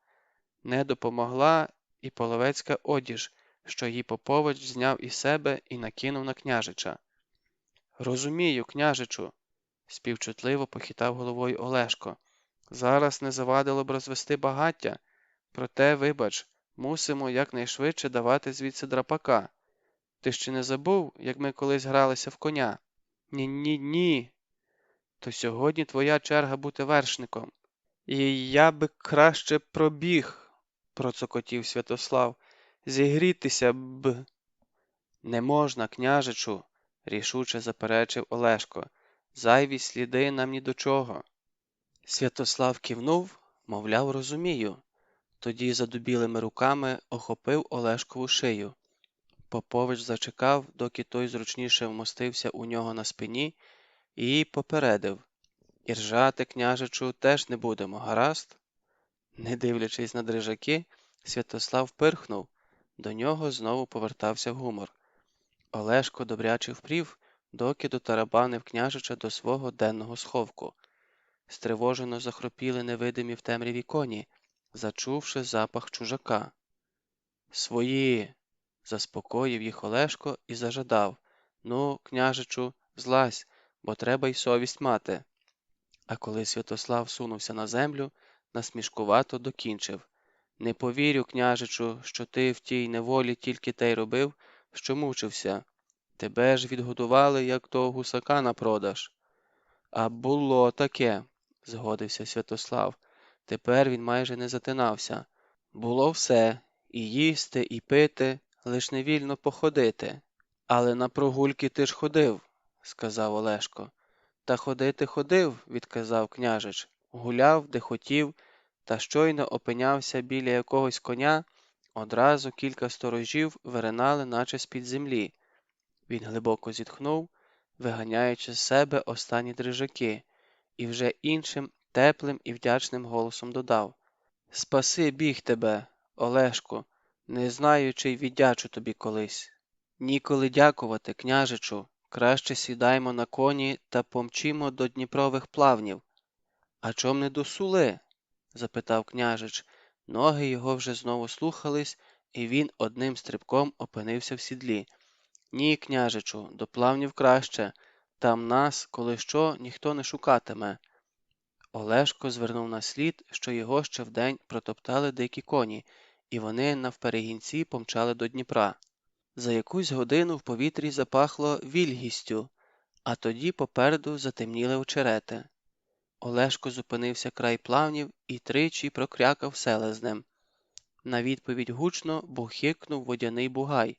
Не допомогла і половецька одіж, що її Попович зняв із себе і накинув на княжича. Розумію, княжичу, співчутливо похитав головою Олешко. Зараз не завадило б розвести багаття, проте, вибач, мусимо якнайшвидше давати звідси драпака. Ти ще не забув, як ми колись гралися в коня? Ні. То сьогодні твоя черга бути вершником. І я би краще пробіг, процокотів Святослав. Зігрітися б. Не можна, княжичу, рішуче заперечив Олешко. Зайві сліди нам ні до чого. Святослав кивнув, мовляв, розумію. Тоді задубілими руками охопив Олешкову шию. Попович зачекав, доки той зручніше вмостився у нього на спині, і попередив. І ржати, княжичу, теж не будемо, гаразд? Не дивлячись на дрижаки, Святослав пирхнув. До нього знову повертався гумор. Олешко добряче впрів, доки дотарабанив княжича до свого денного сховку. Стривожено захропіли невидимі в темряві коні, зачувши запах чужака. «Свої!» – заспокоїв їх Олешко і зажадав. «Ну, княжичу, злазь, бо треба й совість мати». А коли Святослав сунувся на землю, насмішкувато докінчив. «Не повірю, княжичу, що ти в тій неволі тільки те й робив, що мучився. Тебе ж відгодували, як того гусака на продаж». «А було таке», – згодився Святослав. Тепер він майже не затинався. «Було все – і їсти, і пити, лиш не вільно походити». «Але на прогульки ти ж ходив», – сказав Олешко. «Та ходити ходив», – відказав княжич. «Гуляв, де хотів, та щойно опинявся біля якогось коня, одразу кілька сторожів виринали, наче з-під землі». Він глибоко зітхнув, виганяючи з себе останні дрижаки, і вже іншим, теплим і вдячним голосом додав. «Спаси біг тебе, Олешку, не знаю, чи й віддячу тобі колись». «Ніколи дякувати, княжичу, краще сідаймо на коні та помчімо до Дніпрових плавнів». «А чом не до Сули?» – запитав княжич. Ноги його вже знову слухались, і він одним стрибком опинився в сідлі. «Ні, княжичу, до плавнів краще. Там нас, коли що, ніхто не шукатиме». Олешко звернув на слід, що його ще вдень протоптали дикі коні, і вони навперегінці помчали до Дніпра. За якусь годину в повітрі запахло вільгістю, а тоді попереду затемніли очерети. Олешко зупинився край плавнів і тричі прокрякав селезнем. На відповідь гучно бухикнув водяний бугай.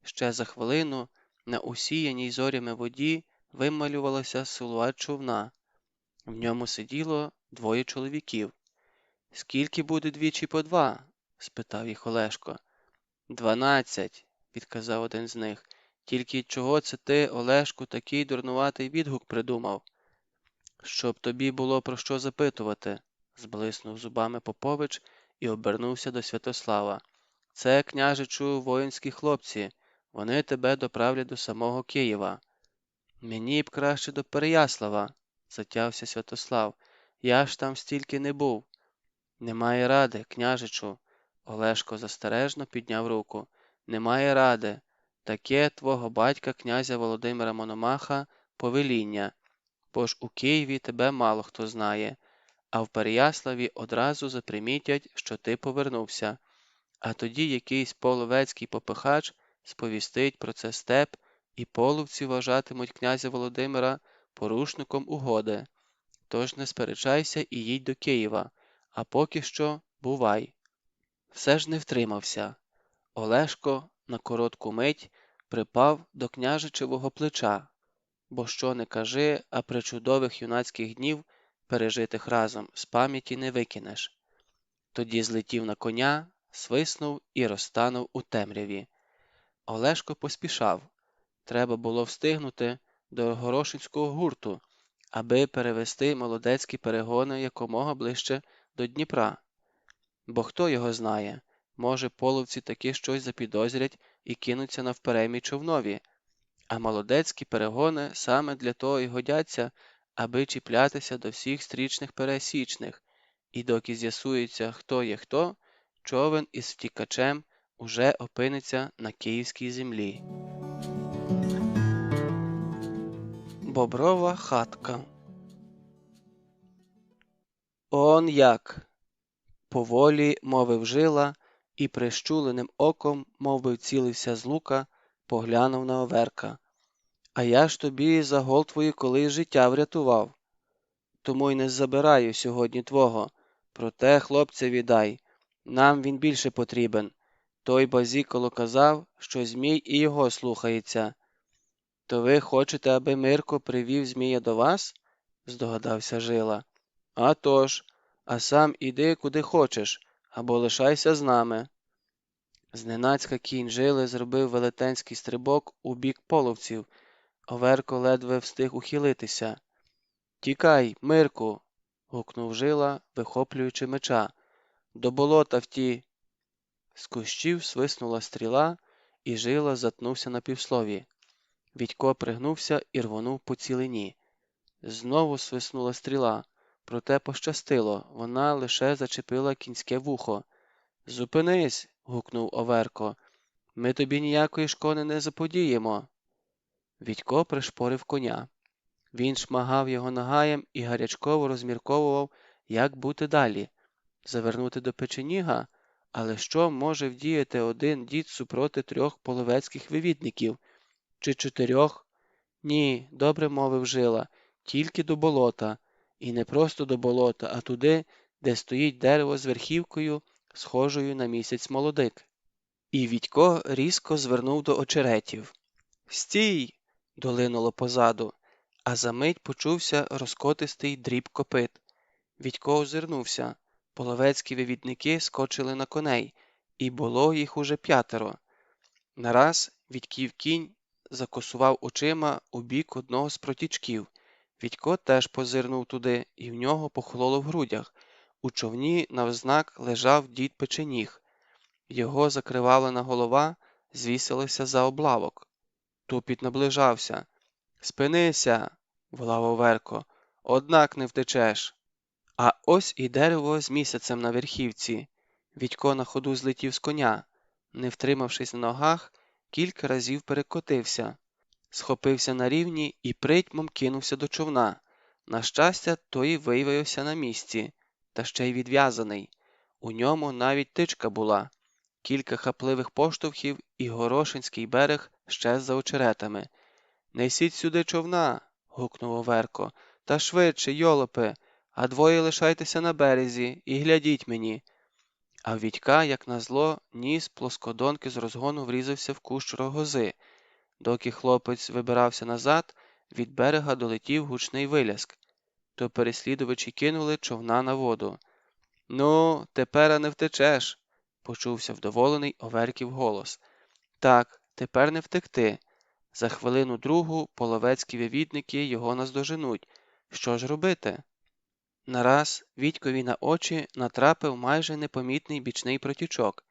Ще за хвилину на усіяній зорями воді вималювалося силует човна. В ньому сиділо двоє чоловіків. «Скільки буде двічі по два?» – спитав їх Олешко. «12», – відказав один з них. «Тільки чого це ти, Олешку, такий дурнуватий відгук придумав?» «Щоб тобі було про що запитувати», – зблиснув зубами Попович і обернувся до Святослава. «Це, княжичу, воїнські хлопці. Вони тебе доправлять до самого Києва». «Мені б краще до Переяслава», – затявся Святослав. «Я ж там стільки не був». «Немає ради, княжичу», – Олешко застережно підняв руку. «Немає ради. Таке твого батька, князя Володимира Мономаха, повеління. Бо ж у Києві тебе мало хто знає, а в Переяславі одразу запримітять, що ти повернувся. А тоді якийсь половецький попихач сповістить про це степ, і половці вважатимуть князя Володимира порушником угоди. Тож не сперечайся і їдь до Києва, а поки що бувай». Все ж не втримався. Олешко на коротку мить припав до княжичевого плеча, бо що не кажи, а причудових юнацьких днів, пережитих разом, з пам'яті не викинеш. Тоді злетів на коня, свиснув і розтанув у темряві. Олешко поспішав. Треба було встигнути до Горошинського гурту, аби перевести молодецькі перегони якомога ближче до Дніпра. Бо хто його знає, Може, половці таки щось запідозрять і кинуться навперемій човнові, а молодецькі перегони саме для того і годяться, аби чіплятися до всіх стрічних пересічних, і доки з'ясується, хто є хто, човен із втікачем уже опиниться на київській землі. Боброва хатка. Он як! Поволі мовив жила і прищуленим оком, мовби вцілився з лука, поглянув на Оверка. А я ж тобі за гол твої колись життя врятував. Тому й не забираю сьогодні твого. Проте хлопця віддай. Нам він більше потрібен. Той базіколо казав, що Змій і його слухається. То ви хочете, аби Мирко привів Змія до вас? Здогадався Жила. А тож, а сам іди куди хочеш, або лишайся з нами. Зненацька кінь Жили зробив велетенський стрибок у бік половців. Оверко ледве встиг ухилитися. «Тікай, Мирку!» – гукнув Жила, вихоплюючи меча. «До болота вті!» З кущів свиснула стріла, і Жила затнувся на півслові. Відько пригнувся і рвонув по цілині. Знову свиснула стріла, проте пощастило, вона лише зачепила кінське вухо. «Зупинись!» – гукнув Оверко. «Ми тобі ніякої шкоди не заподіємо!» Відько пришпорив коня. Він шмагав його нагаєм і гарячково розмірковував, як бути далі. Завернути до печеніга? Але що може вдіяти один дід супроти 3 половецьких вивідників? Чи 4? Ні, добре мовив Жила, тільки до болота. І не просто до болота, а туди, де стоїть дерево з верхівкою, схожою на місяць молодик. І Відько різко звернув до очеретів. «Стій!» – долинуло позаду, а за мить почувся розкотистий дріб копит. Відько озирнувся. Половецькі вивідники скочили на коней, і було їх уже 5. Нараз Відьків кінь закосував очима у бік одного з протічків. Відько теж позирнув туди, і в нього похололо в грудях. У човні навзнак лежав дід Печеніг. Його закривавлена голова звісилася за облавок. Тупіт наближався. «Спинися!» – волав Оверко. «Однак не втечеш!» А ось і дерево з місяцем на верхівці. Відько на ходу злетів з коня. Не втримавшись на ногах, кілька разів перекотився. Схопився на рівні і притьмом кинувся до човна. На щастя, той виявився на місці, та ще й відв'язаний. У ньому навіть тичка була. Кілька хапливих поштовхів, і Горошинський берег щез за очеретами. «Несіть сюди човна!» – гукнув Оверко. «Та швидше, йолопи! А 2 лишайтеся на березі і глядіть мені!» А в Відька, як назло, ніс плоскодонки з розгону врізався в кущ рогози. Доки хлопець вибирався назад, від берега долетів гучний виляск. То переслідувачі кинули човна на воду. «Ну, тепер не втечеш!» – почувся вдоволений Оверків голос. «Так, тепер не втекти. За хвилину-другу половецькі вивідники його наздоженуть. Що ж робити?» Нараз Відькові на очі натрапив майже непомітний бічний протічок.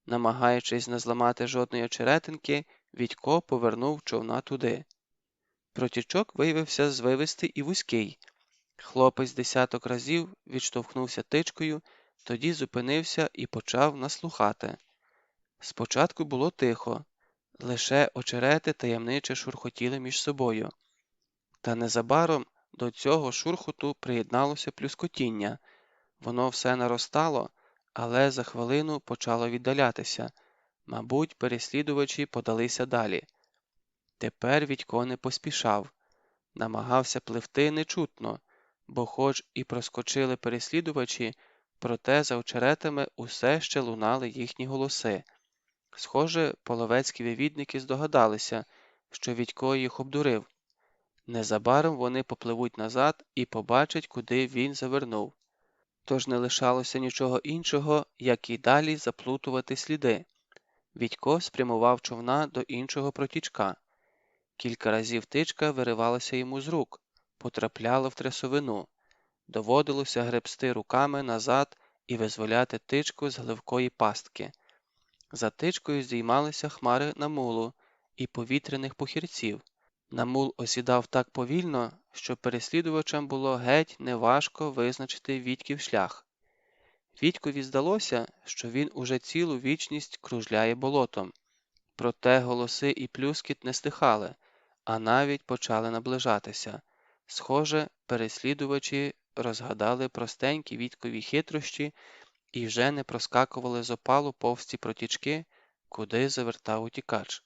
Намагаючись не зламати жодної очеретинки, Відько повернув човна туди. Протічок виявився звивистий і вузький. Хлопець десяток разів відштовхнувся тичкою, тоді зупинився і почав наслухати. Спочатку було тихо, лише очерети таємниче шурхотіли між собою. Та незабаром до цього шурхоту приєдналося плюскотіння. Воно все наростало, але за хвилину почало віддалятися. Мабуть, переслідувачі подалися далі. Тепер Відько не поспішав. Намагався пливти нечутно, бо хоч і проскочили переслідувачі, проте за очеретами усе ще лунали їхні голоси. Схоже, половецькі вивідники здогадалися, що Відько їх обдурив. Незабаром вони попливуть назад і побачать, куди він завернув. Тож не лишалося нічого іншого, як і далі заплутувати сліди. Відько спрямував човна до іншого протічка. Кілька разів тичка виривалася йому з рук, потрапляла в трясовину. Доводилося гребсти руками назад і визволяти тичку з гливкої пастки. За тичкою здіймалися хмари намулу і повітряних пухірців. Намул осідав так повільно, що переслідувачам було геть неважко визначити Вітьків шлях. Вітькові здалося, що він уже цілу вічність кружляє болотом. Проте голоси і плюскіт не стихали, а навіть почали наближатися. Схоже, переслідувачі розгадали простенькі Вітькові хитрощі і вже не проскакували з опалу повз ці протічки, куди завертав утікач.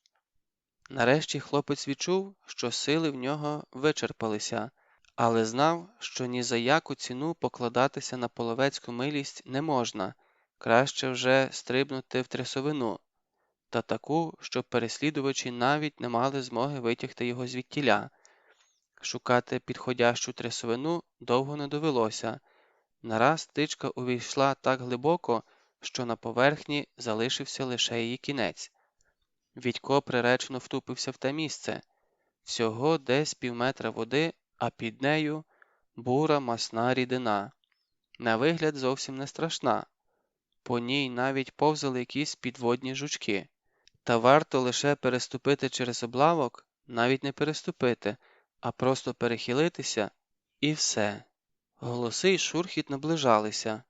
Нарешті хлопець відчув, що сили в нього вичерпалися, але знав, що ні за яку ціну покладатися на половецьку милість не можна, краще вже стрибнути в трясовину, та таку, щоб переслідувачі навіть не мали змоги витягти його звідтіля. Шукати підходящу трясовину довго не довелося. Нараз тичка увійшла так глибоко, що на поверхні залишився лише її кінець. Відько приречено втупився в те місце. Всього десь півметра води, а під нею бура масна рідина. На вигляд зовсім не страшна. По ній навіть повзали якісь підводні жучки. Та варто лише переступити через облавок, навіть не переступити, а просто перехилитися – і все. Голоси й шурхіт наближалися.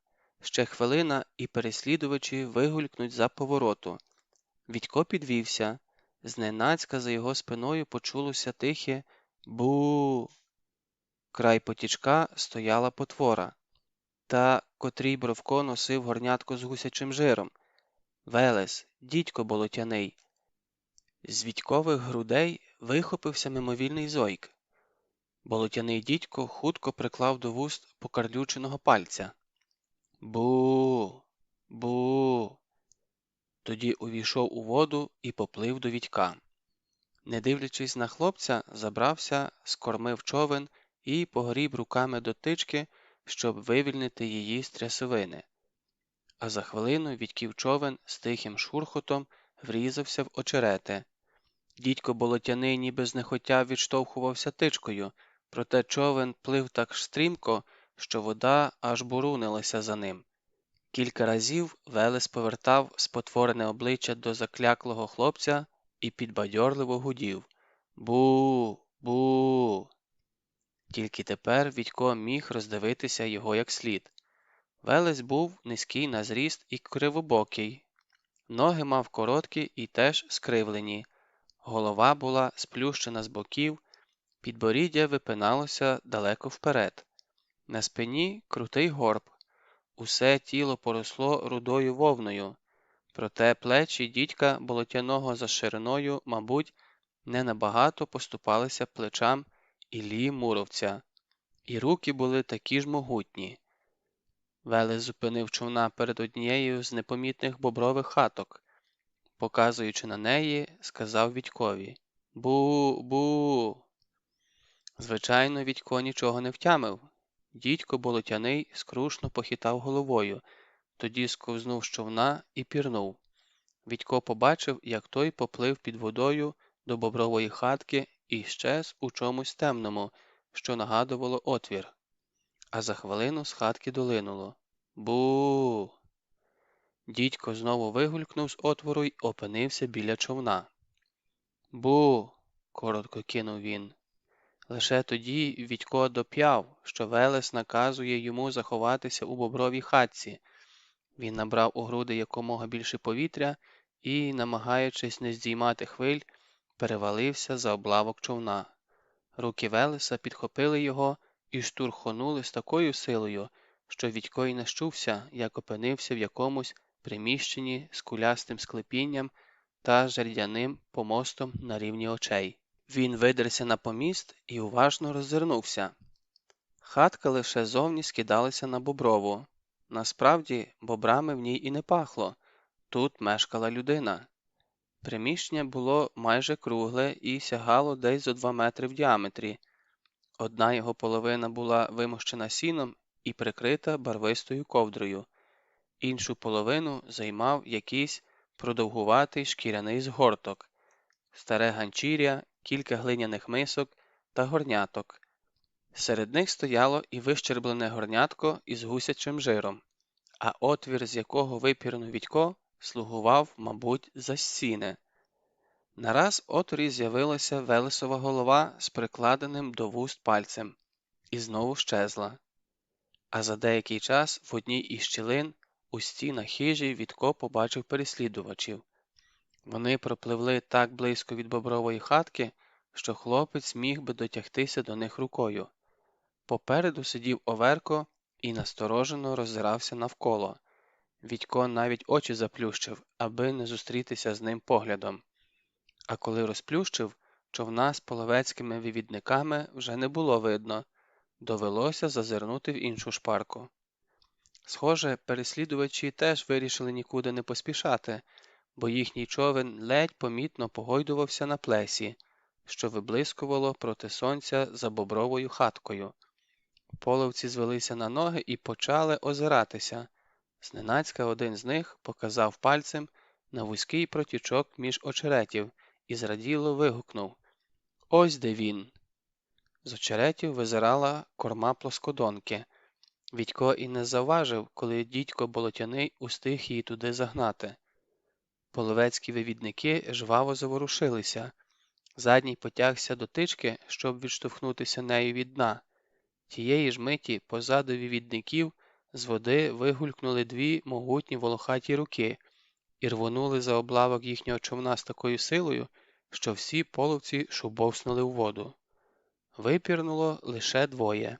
Ще хвилина, і переслідувачі вигулькнуть за повороту. Відько підвівся. Зненацька за його спиною почулося тихе «бу». Край потічка стояла потвора, та, котрій Бровко носив горнятко з гусячим жиром. Велес, дідько болотяний. З Відькових грудей вихопився мимовільний зойк. Болотяний дідько хутко приклав до вуст покарлюченого пальця. «Бу! Бу!» Тоді увійшов у воду і поплив до Відька. Не дивлячись на хлопця, забрався, скормив човен і погріб руками до тички, щоб вивільнити її з трясовини. А за хвилину Відьків човен з тихим шурхотом врізався в очерети. Дідько болотяний ніби знехотя відштовхувався тичкою, проте човен плив так стрімко, що вода аж бурунилася за ним. Кілька разів Велес повертав спотворене обличчя до закляклого хлопця і підбадьорливо гудів «Бу! Бу!». Тільки тепер Відько міг роздивитися його як слід. Велес був низький на зріст і кривобокий. Ноги мав короткі і теж скривлені. Голова була сплющена з боків, підборіддя випиналося далеко вперед. На спині крутий горб. Усе тіло поросло рудою вовною. Проте плечі дідька болотяного за шириною, мабуть, не набагато поступалися плечам Іллі Муровця. І руки були такі ж могутні. Велес зупинив човна перед однією з непомітних бобрових хаток. Показуючи на неї, сказав Відькові «Бу! Бу!». Звичайно, Відько нічого не втямив. Дідько болотяний скрушно похитав головою, тоді сковзнув з човна і пірнув. Відько побачив, як той поплив під водою до бобрової хатки і щез у чомусь темному, що нагадувало отвір. А за хвилину з хатки долинуло «Бу!». Дідько знову вигулькнув з отвору й опинився біля човна. «Бу!» – коротко кинув він. Лише тоді Відько доп'яв, що Велес наказує йому заховатися у бобровій хатці. Він набрав у груди якомога більше повітря і, намагаючись не здіймати хвиль, перевалився за облавок човна. Руки Велеса підхопили його і штурхонули з такою силою, що Відько й не щувся, як опинився в якомусь приміщенні з кулястим склепінням та жердяним помостом на рівні очей. Він видерся на поміст і уважно роззирнувся. Хатка лише зовні скидалася на боброву. Насправді, бобрами в ній і не пахло. Тут мешкала людина. Приміщення було майже кругле і сягало десь зо 2 метри в діаметрі. Одна його половина була вимощена сіном і прикрита барвистою ковдрою. Іншу половину займав якийсь продовгуватий шкіряний згорток, старе ганчір'я, кілька глиняних мисок та горняток. Серед них стояло і вищерблене горнятко із гусячим жиром, а отвір, з якого випірнув Відько, слугував, мабуть, за стіни. Нараз в отворі з'явилася Велесова голова з прикладеним до вуст пальцем і знову щезла. А за деякий час в одній із щілин у стінах хижі Вітко побачив переслідувачів. Вони пропливли так близько від бобрової хатки, що хлопець міг би дотягтися до них рукою. Попереду сидів Оверко і насторожено роззирався навколо. Вітько навіть очі заплющив, аби не зустрітися з ним поглядом. А коли розплющив, човна з половецькими вивідниками вже не було видно. Довелося зазирнути в іншу шпарку. Схоже, переслідувачі теж вирішили нікуди не поспішати, бо їхній човен ледь помітно погойдувався на плесі, що виблискувало проти сонця за бобровою хаткою. Половці звелися на ноги і почали озиратися. Зненацька один з них показав пальцем на вузький протічок між очеретів і зраділо вигукнув: «Ось де він!» З очеретів визирала корма плоскодонки. Вітько і не завважив, коли дідько Болотяний устиг її туди загнати. Половецькі вивідники жваво заворушилися. Задній потягся до тички, щоб відштовхнутися нею від дна. Тієї ж миті позаду вивідників з води вигулькнули дві могутні волохаті руки і рвонули за облавок їхнього човна з такою силою, що всі половці шубовснули у воду. Випірнуло лише двоє.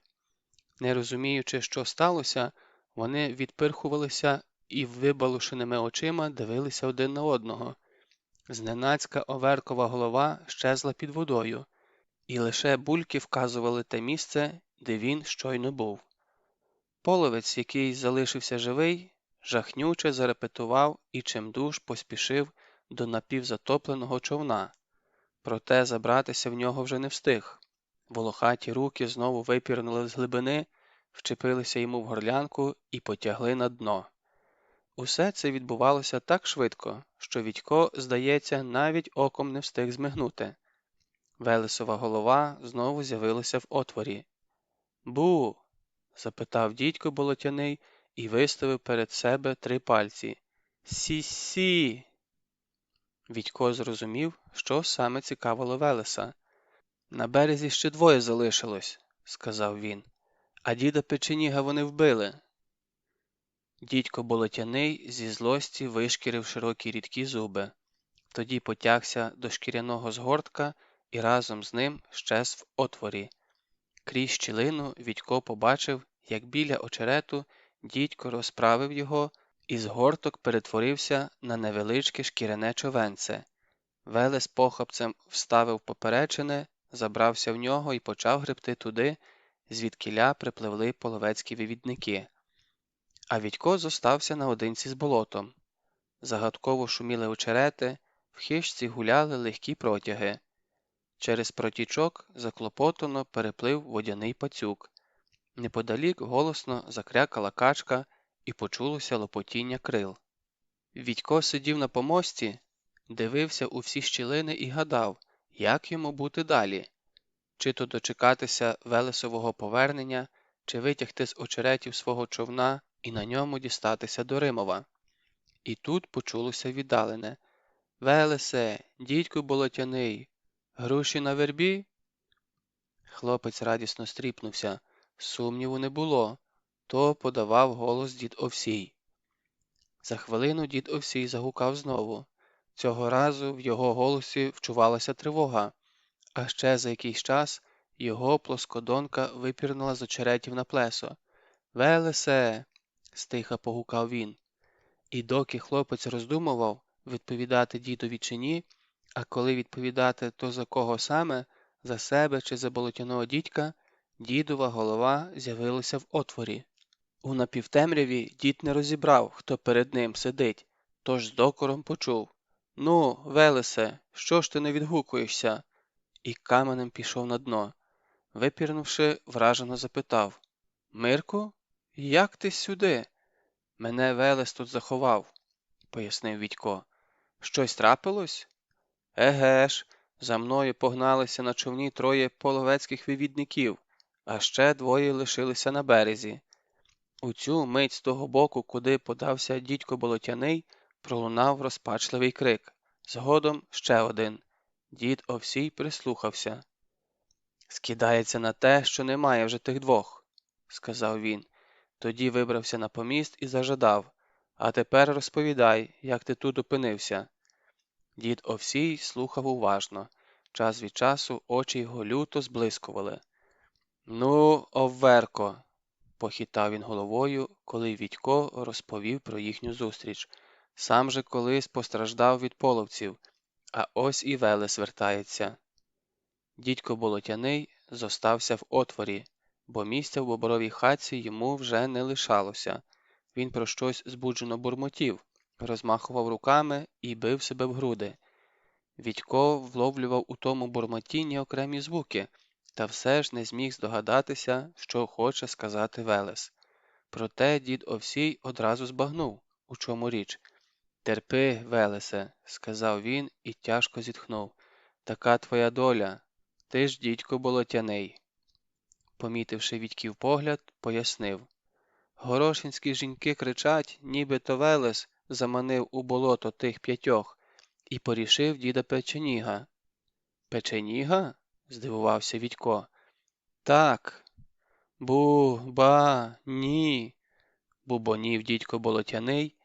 Не розуміючи, що сталося, вони відпирхувалися і вибалушеними очима дивилися один на одного. Зненацька Оверкова голова щезла під водою, і лише бульки вказували те місце, де він щойно був. Половець, який залишився живий, жахнюче зарепетував і чимдуж поспішив до напівзатопленого човна. Проте забратися в нього вже не встиг. Волохаті руки знову випірнули з глибини, вчепилися йому в горлянку і потягли на дно. Усе це відбувалося так швидко, що Вітько, здається, навіть оком не встиг змигнути. Велесова голова знову з'явилася в отворі. «Бу!» – запитав дідько Болотяний і виставив перед себе 3 пальці. «Сі-сі!» Вітько зрозумів, що саме цікавило Велеса. «На березі ще 2 залишилось», – сказав він. «А діда Печеніга вони вбили». Дідько Болотяний зі злості вишкірив широкі рідкі зуби. Тоді потягся до шкіряного згортка і разом з ним щез в отворі. Крізь щілину Вітько побачив, як біля очерету дідько розправив його, і згорток перетворився на невеличке шкіряне човенце. Велес похапцем вставив поперечине, забрався в нього і почав гребти туди, звідкіля припливли половецькі вивідники. А Вітько зостався наодинці з болотом. Загадково шуміли очерети, в хижці гуляли легкі протяги. Через протічок заклопотано переплив водяний пацюк. Неподалік голосно закрякала качка і почулося лопотіння крил. Вітько сидів на помості, дивився у всі щілини і гадав, як йому бути далі. Чи то дочекатися Велесового повернення, чи витягти з очеретів свого човна і на ньому дістатися до Римова. І тут почулося віддалене: «Велесе, дідьку Болотяний, груші на вербі?» Хлопець радісно стріпнувся. Сумніву не було. То подавав голос дід Овсій. За хвилину дід Овсій загукав знову. Цього разу в його голосі вчувалася тривога, а ще за якийсь час його плоскодонка випірнула з очеретів на плесо. «Велесе!» – стиха погукав він. І доки хлопець роздумував, відповідати дідові чи ні, а коли відповідати, то за кого саме, за себе чи за болотяного дідька, дідова голова з'явилася в отворі. У напівтемряві дід не розібрав, хто перед ним сидить, тож з докором почув: «Ну, Велесе, що ж ти не відгукуєшся?» І каменем пішов на дно. Випірнувши, вражено запитав: «Мирку, як ти сюди?» «Мене Велес тут заховав», – пояснив Вітько. «Щось трапилось?» «Еге ж, за мною погналися на човні 3 половецьких вивідників, а ще 2 лишилися на березі. У цю мить з того боку, куди подався дідько Болотяний, Пролунав розпачливий крик. Згодом ще один. Дід Овсій прислухався. «Скидається на те, що немає вже тих двох», – сказав він. Тоді вибрався на поміст і зажадав. «А тепер розповідай, як ти тут опинився». Дід Овсій слухав уважно. Час від часу очі його люто зблискували. «Ну, Овверко», – похитав він головою, коли Відько розповів про їхню зустріч. «Сам же колись постраждав від половців, а ось і Велес вертається». Дідько Болотяний зостався в отворі, бо місця в бобровій хатці йому вже не лишалося. Він про щось збуджено бурмотів, розмахував руками і бив себе в груди. Відько вловлював у тому бурмотінні окремі звуки, та все ж не зміг здогадатися, що хоче сказати Велес. Проте дід Овсій одразу збагнув, у чому річ. «Терпи, Велесе», – сказав він і тяжко зітхнув. «Така твоя доля. Ти ж дідько Болотяний». Помітивши Відьків погляд, пояснив. «Горошинські жінки кричать, нібито Велес заманив у болото тих 5 і порішив діда Печеніга». «Печеніга?» – здивувався Відько. «Так. Бу-ба-ні», – бубонів дідько Болотяний,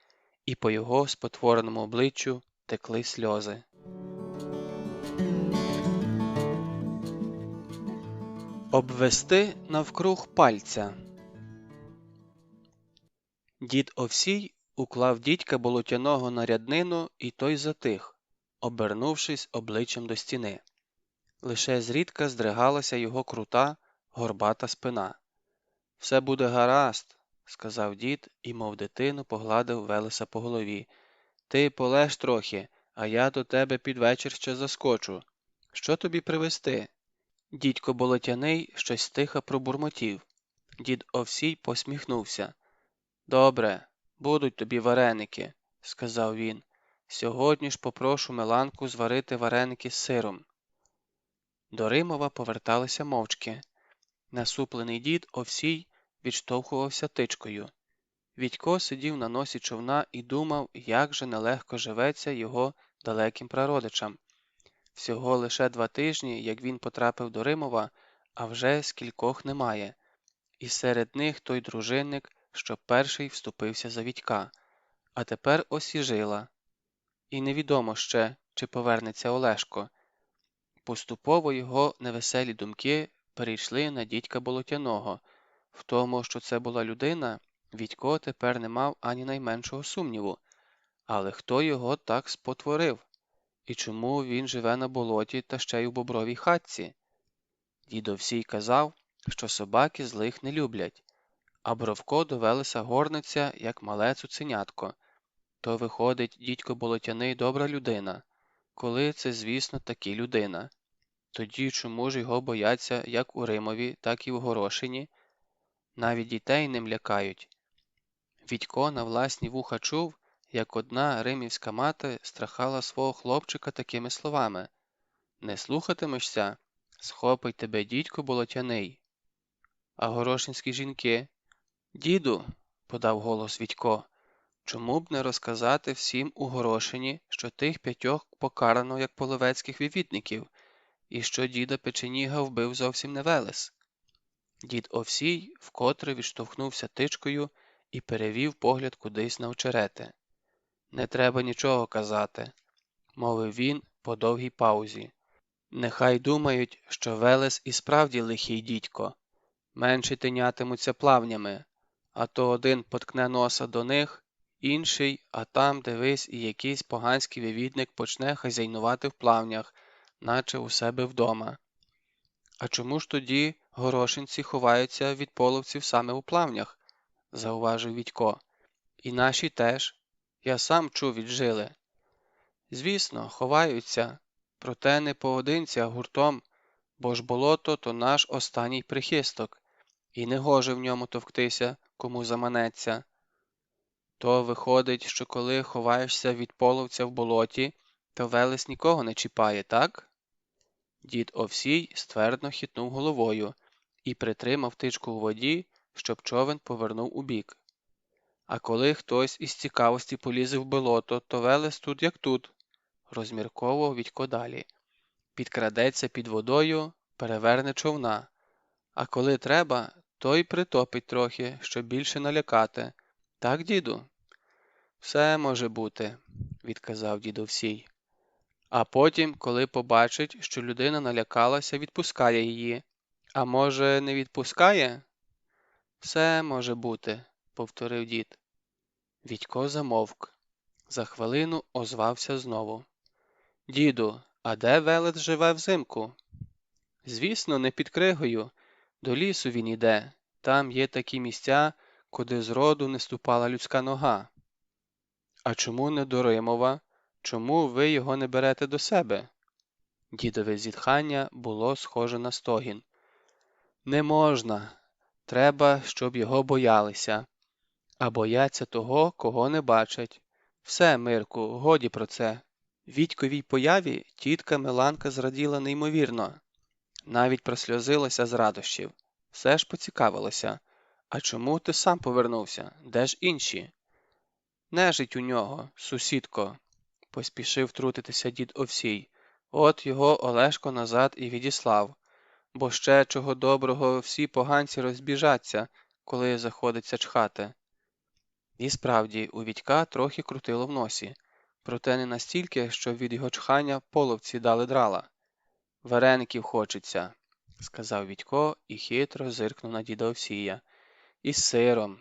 і по його спотвореному обличчю текли сльози. Обвести навкруг пальця. Дід Овсій уклав дідька Болотяного на ряднину, і той затих, обернувшись обличчям до стіни. Лише зрідка здригалася його крута, горбата спина. «Все буде гаразд», – сказав дід і, мов дитину, погладив Велеса по голові. «Ти полеж трохи, а я до тебе під вечір ще заскочу. Що тобі привезти?» Дідько Болотяний щось тихо пробурмотів. Дід Овсій посміхнувся. «Добре, будуть тобі вареники», – сказав він. «Сьогодні ж попрошу Миланку зварити вареники з сиром». До Римова поверталися мовчки. Насуплений дід Овсій відштовхувався тичкою. Відько сидів на носі човна і думав, як же нелегко живеться його далеким прародичам. Всього лише 2 тижні, як він потрапив до Римова, а вже скількох немає. І серед них той дружинник, що перший вступився за Відька. А тепер ось і Жила. І невідомо ще, чи повернеться Олешко. Поступово його невеселі думки перейшли на дідька Болотяного. В тому, що це була людина, Відько тепер не мав ані найменшого сумніву. Але хто його так спотворив? І чому він живе на болоті та ще й у бобровій хатці? Дід Овсій казав, що собаки злих не люблять, а Бровко до Велеса горниться, як мале цуценятко. То виходить, дідько Болотяний добра людина, коли це, звісно, таки людина. Тоді чому ж його бояться як у Римові, так і в Горошині? Навіть дітей ним лякають. Відько на власні вуха чув, як одна римівська мати страхала свого хлопчика такими словами: «Не слухатимешся? Схопить тебе дідько Болотяний». А горошинські жінки? «Діду», – подав голос Відько, – чому б не розказати всім у Горошині, що тих 5 покарано як половецьких вивідників, і що діда Печеніга вбив зовсім не Велес? Дід Овсій вкотре відштовхнувся тичкою і перевів погляд кудись на очерети. «Не треба нічого казати», – мовив він по довгій паузі. «Нехай думають, що Велес і справді лихий дідько. Менші тинятимуться плавнями, а то один поткне носа до них, інший, а там, дивись, і якийсь поганський вивідник почне хазяйнувати в плавнях, наче у себе вдома». «А чому ж тоді горошинці ховаються від половців саме у плавнях?» – зауважив Відько. «І наші теж. Я сам чув від Жили». «Звісно, ховаються, проте не поодинці, а гуртом, бо ж болото – то наш останній прихисток, і не гоже в ньому товктися, кому заманеться». «То виходить, що коли ховаєшся від половця в болоті, то Велес нікого не чіпає, так?» Дід Овсій ствердно хитнув головою і притримав тичку у воді, щоб човен повернув убік. А коли хтось із цікавості полізе в болото, то Велес тут як тут, розмірковував Відько далі. Підкрадеться під водою, переверне човна. А коли треба, то й притопить трохи, щоб більше налякати. Так, діду? Все може бути, відказав дід Овсій. А потім, коли побачить, що людина налякалася, відпускає її. А може, не відпускає? Все може бути, повторив дід. Відько замовк. За хвилину озвався знову. Діду, а де Велет живе взимку? Звісно, не під кригою. До лісу він іде. Там є такі місця, куди зроду не ступала людська нога. А чому не до Римова? Чому ви його не берете до себе? Дідове зітхання було схоже на стогін. Не можна. Треба, щоб його боялися. А бояться того, кого не бачать. Все, Мирку, годі про це. Відьковій появі тітка Миланка зраділа неймовірно. Навіть просльозилася з радощів. Все ж поцікавилася. А чому ти сам повернувся? Де ж інші? Нежить у нього, сусідко, поспішив втрутитися дід Овсій. От його Олешко назад і відіслав. Бо ще, чого доброго, всі поганці розбіжаться, коли заходиться чхати. І справді, у Відька трохи крутило в носі, проте не настільки, що від його чхання половці дали драла. Вареників хочеться, сказав Відько і хитро зиркнув на діда Овсія. Із сиром.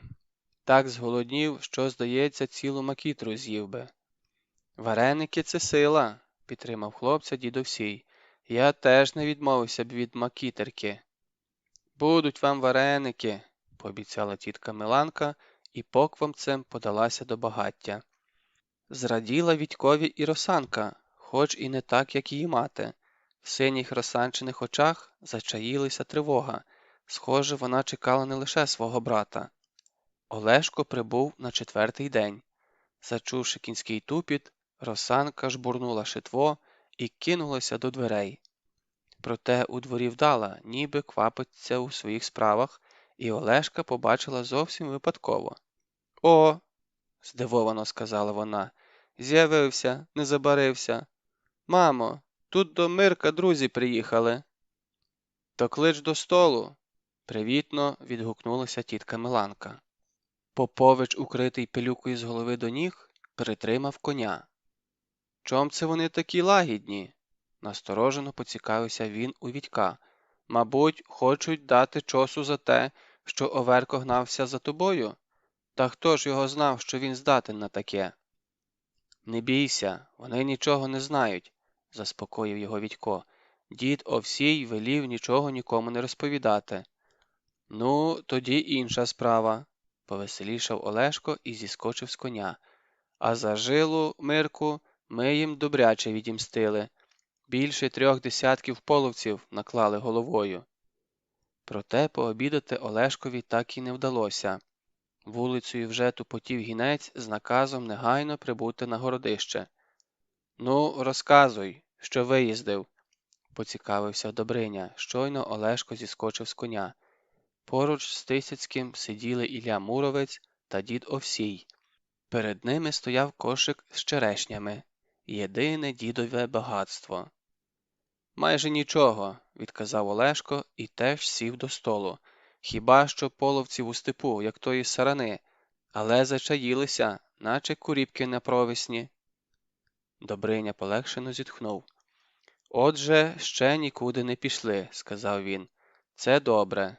Так зголоднів, що, здається, цілу макітру з'їв би. Вареники – це сила, підтримав хлопця дід Овсій. Я теж не відмовився б від макітерки. Будуть вам вареники, пообіцяла тітка Миланка і поквамцем подалася до багаття. Зраділа Відькові і Росанка, хоч і не так, як її мати. В синіх Росанчиних очах зачаїлася тривога. Схоже, вона чекала не лише свого брата. Олешко прибув на 4-й день. Зачувши кінський тупіт, Росанка жбурнула шитво і кинулася до дверей. Проте у дворі вдала, ніби квапиться у своїх справах, і Олешка побачила зовсім випадково. «О!» – здивовано сказала вона. «З'явився, не забарився. Мамо, тут до Мирка друзі приїхали». «То клич до столу!» – привітно відгукнулася тітка Миланка. Попович, укритий пилюкою з голови до ніг, притримав коня. «Чом це вони такі лагідні?» – насторожено поцікавився він у Відька. «Мабуть, хочуть дати чосу за те, що Оверко гнався за тобою? Та хто ж його знав, що він здатен на таке?» «Не бійся, вони нічого не знають», – заспокоїв його Відько. «Дід Овсій велів нічого нікому не розповідати». «Ну, тоді інша справа», – повеселішав Олешко і зіскочив з коня. «А за жилу, Мирку, ми їм добряче відімстили. Більше 3 десятків половців наклали головою». Проте пообідати Олешкові так і не вдалося. Вулицею вже тупотів гінець з наказом негайно прибути на городище. «Ну, розказуй, що виїздив», – поцікавився Добриня. Щойно Олешко зіскочив з коня. Поруч з Тисяцьким сиділи Ілля Муровець та дід Овсій. Перед ними стояв кошик з черешнями. Єдине дідове багатство. «Майже нічого», – відказав Олешко і теж сів до столу. «Хіба що половців у степу, як тої сарани, але зачаїлися, наче куріпки на провесні». Добриня полегшено зітхнув. «Отже, ще нікуди не пішли», – сказав він. «Це добре».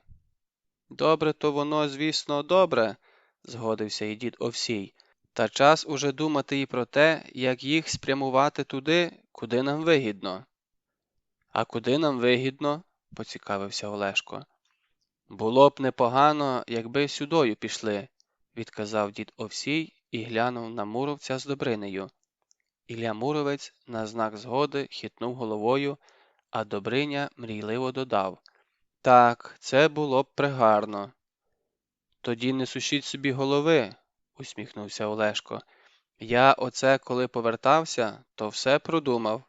«Добре то воно, звісно, добре», – згодився і дід Овсій. «Та час уже думати і про те, як їх спрямувати туди, куди нам вигідно». «А куди нам вигідно?» – поцікавився Олешко. «Було б непогано, якби сюдою пішли», – відказав дід Овсій і глянув на Муровця з Добринею. Ілля Муровець на знак згоди хитнув головою, а Добриня мрійливо додав. «Так, це було б пригарно». «Тоді не сушіть собі голови», – усміхнувся Олешко. «Я оце, коли повертався, то все продумав».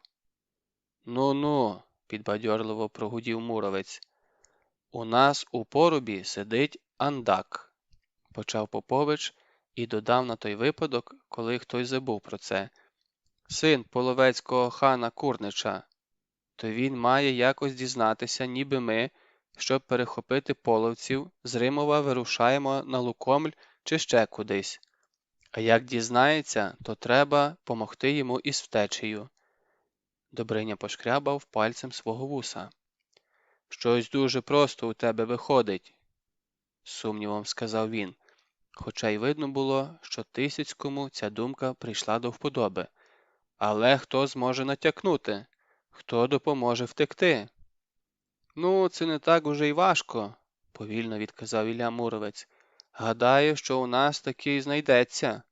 «Ну-ну», – підбадьорливо прогудів Муровець. «У нас у порубі сидить андак», – почав Попович і додав на той випадок, коли хтось забув про це: «Син половецького хана Курнича, то він має якось дізнатися, ніби ми, щоб перехопити половців, з Римова вирушаємо на Лукомль чи ще кудись. А як дізнається, то треба помогти йому із втечею». Добриня пошкрябав пальцем свого вуса. «Щось дуже просто у тебе виходить», – з сумнівом сказав він, хоча й видно було, що Тисяцькому ця думка прийшла до вподоби. «Але хто зможе натякнути? Хто допоможе втекти?» «Ну, це не так уже й важко», – повільно відказав Ілля Муромець. «Гадаю, що у нас такий знайдеться».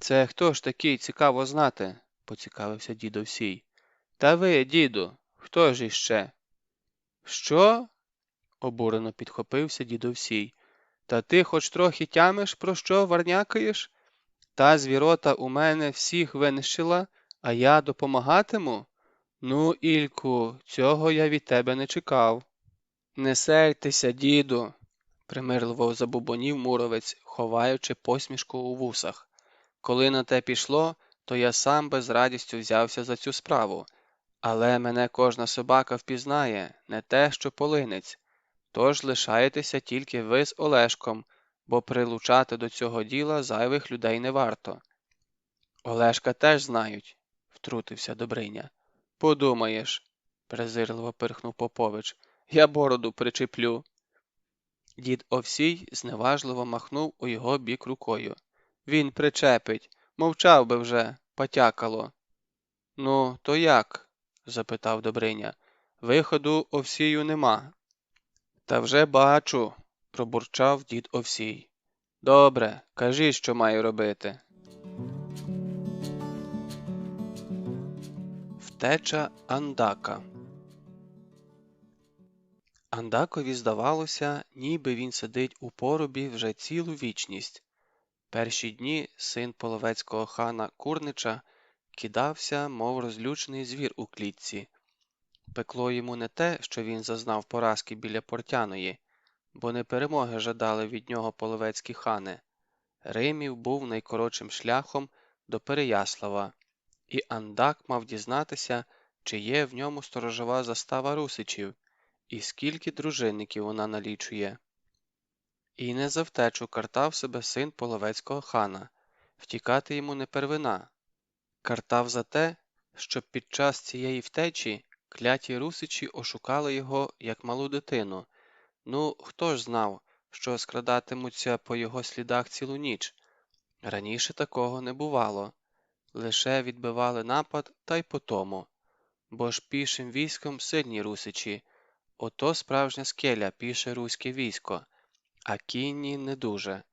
«Це хто ж такий, цікаво знати?» – поцікавився дід Овсій. «Та ви, діду, хто ж іще?» «Що?» – обурено підхопився дід Овсій. «Та ти хоч трохи тямиш, про що варнякаєш? Та звірота у мене всіх винищила, а я допомагатиму? Ну, Ільку, цього я від тебе не чекав». «Не сертеся, діду», – примирливо забубонів Муромець, ховаючи посмішку у вусах. «Коли на те пішло, то я сам би з радістю взявся за цю справу. Але мене кожна собака впізнає, не те, що полинець. Тож лишаєтеся тільки ви з Олешком, бо прилучати до цього діла зайвих людей не варто». «Олешка теж знають», – втрутився Добриня. «Подумаєш», – презирливо пирхнув Попович, – «я бороду причеплю». Дід Овсій зневажливо махнув у його бік рукою. «Він причепить, мовчав би вже, потякало». «Ну, то як?» – запитав Добриня. «Виходу, Овсію, нема». «Та вже бачу», – пробурчав дід Овсій. «Добре, кажіть, що маю робити». Втеча Андака. Андакові здавалося, ніби він сидить у поробі вже цілу вічність. Перші дні син половецького хана Курнича кидався, мов розлючений звір у клітці. Пекло йому не те, що він зазнав поразки біля Портяної, бо не перемоги жадали від нього половецькі хани. Римів був найкоротшим шляхом до Переяслава, і Андак мав дізнатися, чи є в ньому сторожова застава русичів, і скільки дружинників вона налічує. І не за втечу картав себе син половецького хана, втікати йому не первина. Картав за те, що під час цієї втечі кляті русичі ошукали його, як малу дитину. Ну, хто ж знав, що скрадатимуться по його слідах цілу ніч? Раніше такого не бувало. Лише відбивали напад та й по тому. Бо ж пішим військом сильні русичі. Ото справжня скеля піше руське військо, а кінні не дуже.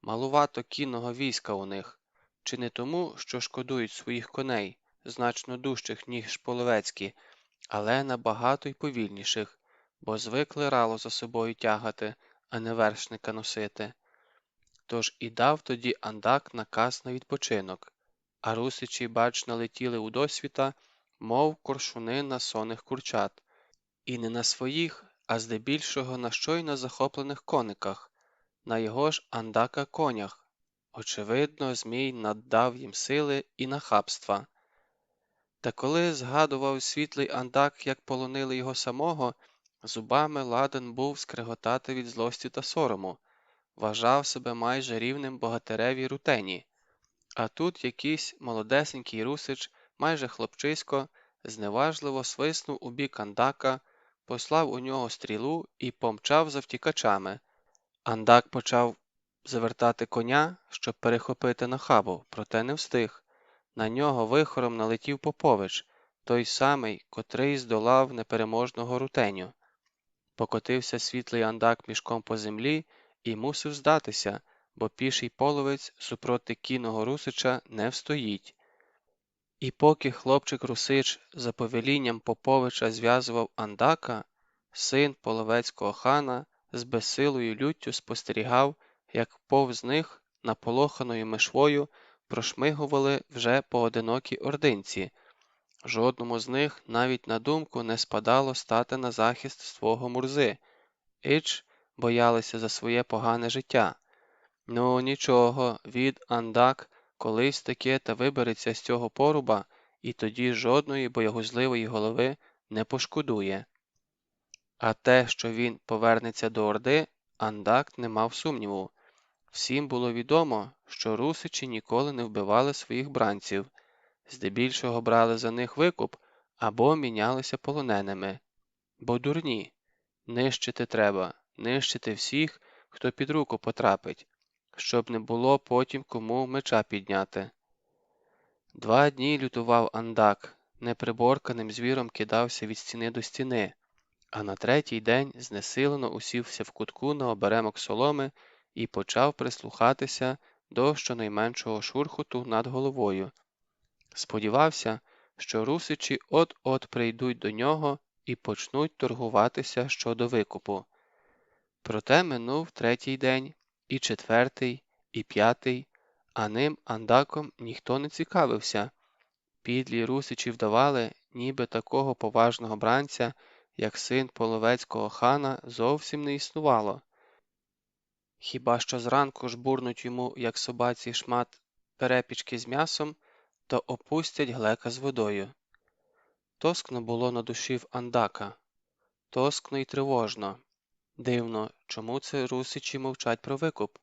Малувато кінного війська у них. Чи не тому, що шкодують своїх коней, значно дужчих, ніж половецькі, але набагато й повільніших, бо звикли рало за собою тягати, а не вершника носити. Тож і дав тоді Андак наказ на відпочинок, а русичі, бач, налетіли у досвіта, мов коршуни на сонних курчат, і не на своїх, а здебільшого на щойно захоплених кониках, на його ж Андака конях. Очевидно, Змій наддав їм сили і нахабства. Та коли згадував світлий Андак, як полонили його самого, зубами ладен був скреготати від злості та сорому, вважав себе майже рівним богатиреві Рутені. А тут якийсь молодесенький русич, майже хлопчисько, зневажливо свиснув у бік Андака, послав у нього стрілу і помчав за втікачами. Андак почав завертати коня, щоб перехопити нахабу, проте не встиг. На нього вихором налетів Попович, той самий, котрий здолав непереможного Рутеню. Покотився світлий Андак мішком по землі і мусив здатися, бо піший половець супроти кінного русича не встоїть. І поки хлопчик-русич за повелінням Поповича зв'язував Андака, син половецького хана з безсилою люттю спостерігав, як повз них наполоханою мишвою прошмигували вже поодинокі ординці. Жодному з них навіть на думку не спадало стати на захист свого Мурзи, ич боялися за своє погане життя. Ну, нічого, від Андак колись таке та вибереться з цього поруба, і тоді жодної боягузливої голови не пошкодує. А те, що він повернеться до Орди, Андак не мав сумніву. Всім було відомо, що русичі ніколи не вбивали своїх бранців, здебільшого брали за них викуп або мінялися полоненими. Бо дурні, нищити треба, нищити всіх, хто під руку потрапить, щоб не було потім кому меча підняти. 2 дні лютував Андак, неприборканим звіром кидався від стіни до стіни, а на 3-й день знесилено усівся в кутку на оберемок соломи і почав прислухатися до щонайменшого шурхоту над головою. Сподівався, що русичі от-от прийдуть до нього і почнуть торгуватися щодо викупу. Проте минув 3-й день, і 4-й, і 5-й, а ним Андаком ніхто не цікавився. Підлі русичі вдавали, ніби такого поважного бранця, як син половецького хана, зовсім не існувало. Хіба що зранку жбурнуть йому, як собаці, шмат перепічки з м'ясом, то опустять глека з водою. Тоскно було на душі в Андака, тоскно й тривожно. Дивно, чому це русичі мовчать про викуп?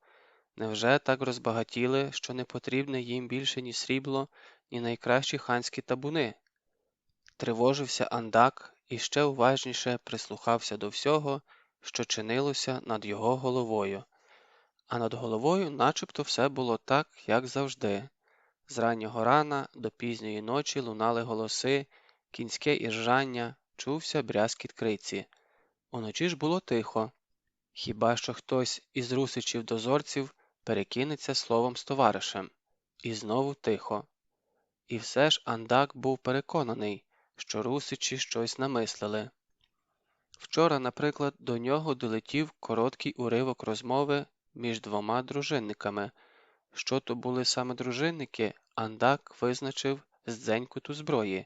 Невже так розбагатіли, що не потрібне їм більше ні срібло, ні найкращі ханські табуни? Тривожився Андак і ще уважніше прислухався до всього, що чинилося над його головою. А над головою начебто все було так, як завжди. З раннього рана до пізньої ночі лунали голоси, кінське іржання, чувся брязкіт криці. Уночі ж було тихо. Хіба що хтось із русичів-дозорців перекинеться словом з товаришем. І знову тихо. І все ж Андак був переконаний, що русичі щось намислили. Вчора, наприклад, до нього долетів короткий уривок розмови між 2 дружинниками. Що то були саме дружинники, Андак визначив з дзенькоту зброї.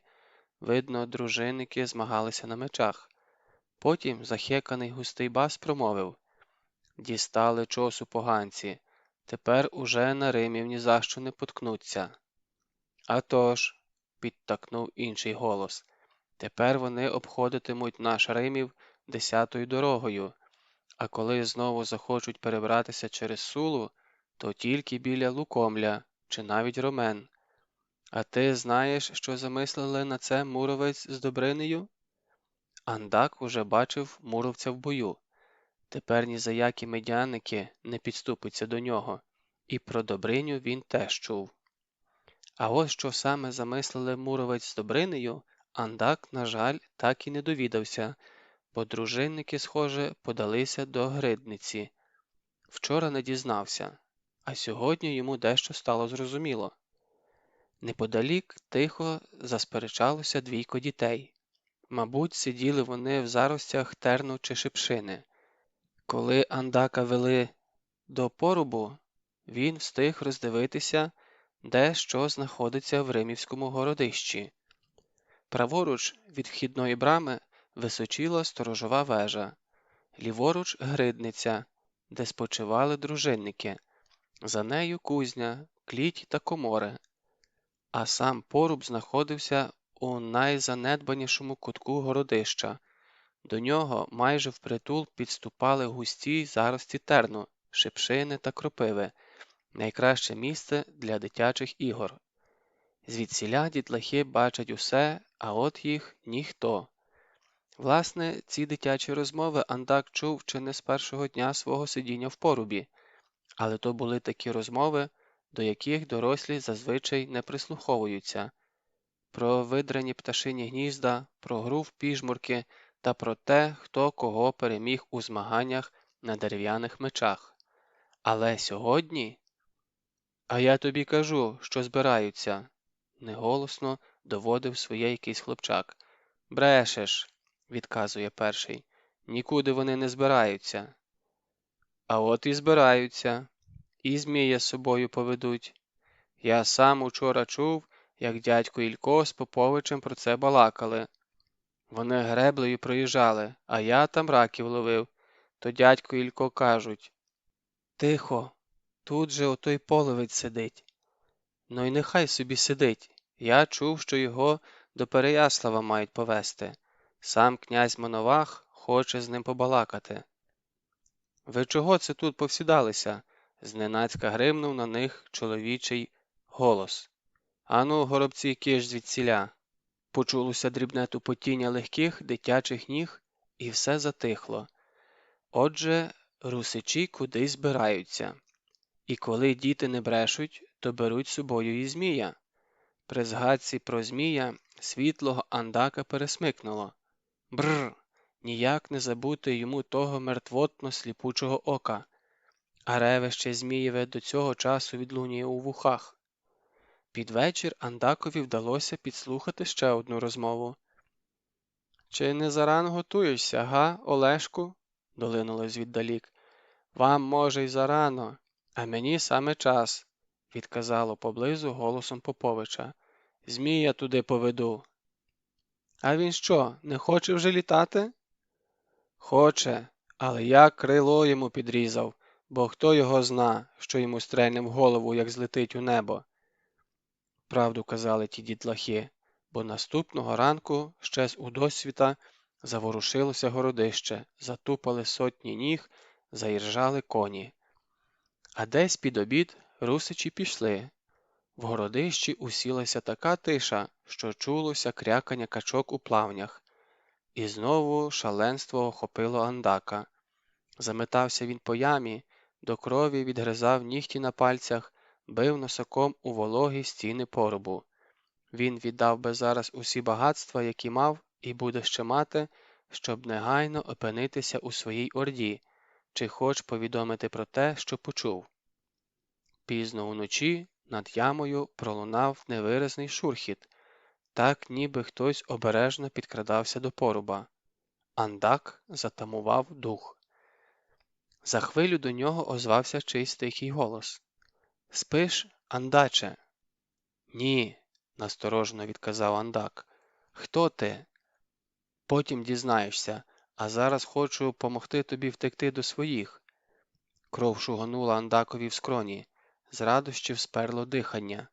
Видно, дружинники змагалися на мечах. Потім захеканий густий бас промовив: «Дістали чосу поганці, тепер уже на Римів ні за що не поткнуться». «А тож», – підтакнув інший голос, – «тепер вони обходитимуть наш Римів 10-ю дорогою, а коли знову захочуть перебратися через Сулу, то тільки біля Лукомля чи навіть Ромен. А ти знаєш, що замислили на це Муровець з Добринею?» Андак уже бачив муровця в бою. Тепер ні за які медяники не підступиться до нього, і про Добриню він теж чув. А ось що саме замислили Муровець з Добринею, Андак, на жаль, так і не довідався, бо дружинники, схоже, подалися до Гридниці. Вчора не дізнався, а сьогодні йому дещо стало зрозуміло. Неподалік тихо засперечалося 2 дітей. Мабуть, сиділи вони в заростях терну чи шипшини. Коли Андака вели до порубу, він встиг роздивитися, де що знаходиться в Римівському городищі. Праворуч від вхідної брами височіла сторожова вежа, ліворуч – гридниця, де спочивали дружинники, за нею кузня, кліть та комори, а сам поруб знаходився у найзанедбанішому кутку городища. До нього майже впритул підступали густі зарості терну, шипшини та кропиви, найкраще місце для дитячих ігор. Звідсіля дітлахи бачать усе, а от їх ніхто. Власне, ці дитячі розмови Андак чув чи не з першого дня свого сидіння в порубі, але то були такі розмови, до яких дорослі зазвичай не прислуховуються. Про видрані пташині гнізда, про гру в піжмурки та про те, хто кого переміг у змаганнях на дерев'яних мечах. Але сьогодні... «А я тобі кажу, що збираються», – неголосно доводив своє якийсь хлопчак. «Брешеш», – відказує перший, – «нікуди вони не збираються». «А от і збираються, і Змія з собою поведуть. Я сам учора чув, як дядько Ілько з Поповичем про це балакали. Вони греблею проїжджали, а я там раків ловив. То дядько Ілько кажуть: «Тихо, Тут же отой половець сидить. Ну й нехай собі сидить. Я чув, що його до Переяслава мають повести. Сам князь Моновах хоче з ним побалакати. Ви чого це тут повсідалися? Зненацька гримнув на них чоловічий голос. Ану, горобці, киш звідсіля. Почулося дрібне тупотіння легких дитячих ніг, і все затихло. Отже, русичі кудись збираються. І коли діти не брешуть, то беруть з собою і змія. При згадці про змія світлого Андака пересмикнуло. Бррр! Ніяк не забути йому того мертвотно-сліпучого ока, а ревище Змієве до цього часу відлунює у вухах. Під вечір Андакові вдалося підслухати ще одну розмову. «Чи не зарано готуєшся, га, Олешку?» – долинуло звіддалік. «Вам, може, й зарано, а мені саме час», – відказало поблизу голосом Поповича. «Змія туди поведу». «А він що, не хоче вже літати?» «Хоче, але я крило йому підрізав, бо хто його зна, що йому стрельне в голову, як злетить у небо». Правду казали ті дітлахи, бо наступного ранку ще з удосвіта заворушилося городище, затупали сотні ніг, заіржали коні. А десь під обід русичі пішли. В городищі усілася така тиша, що чулося крякання качок у плавнях. І знову шаленство охопило Андака. Заметався він по ямі, до крові відгризав нігті на пальцях, бив носоком у вологі стіни поробу. Він віддав би зараз усі багатства, які мав і буде ще мати, щоб негайно опинитися у своїй орді, чи хоч повідомити про те, що почув. Пізно уночі над ямою пролунав невиразний шурхіт, так ніби хтось обережно підкрадався до поруба. Андак затамував дух. За хвилю до нього озвався чийсь тихий голос. «Спиш, Андаче?» «Ні», – насторожено відказав Андак. «Хто ти?» «Потім дізнаєшся, а зараз хочу помогти тобі втекти до своїх». Кров шуганула Андакові в скроні, з радощів сперло дихання.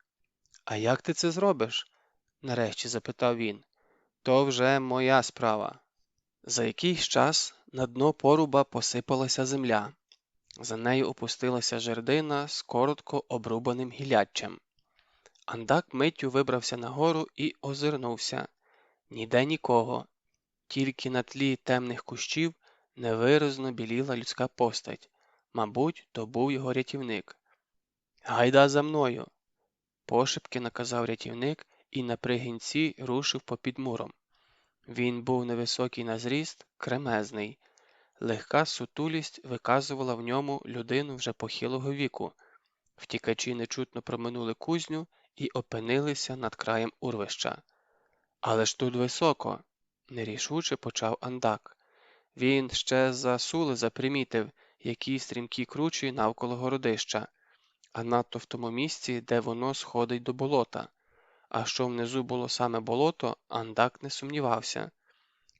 «А як ти це зробиш?» – нарешті запитав він. «То вже моя справа». За якийсь час на дно поруба посипалася земля. За нею опустилася жердина з коротко обрубаним гілляччям. Андак миттю вибрався нагору і озирнувся. Ніде нікого. Тільки на тлі темних кущів невиразно біліла людська постать. Мабуть, то був його рятівник. «Гайда за мною!» Пошепки наказав рятівник і напригінці рушив попід муром. Він був невисокий на зріст, кремезний. Легка сутулість виказувала в ньому людину вже похилого віку. Втікачі нечутно проминули кузню і опинилися над краєм урвища. «Але ж тут високо!» – нерішуче почав Андак. Він ще за сули запримітив, які стрімкі кручі навколо городища, а надто в тому місці, де воно сходить до болота. А що внизу було саме болото, Андак не сумнівався.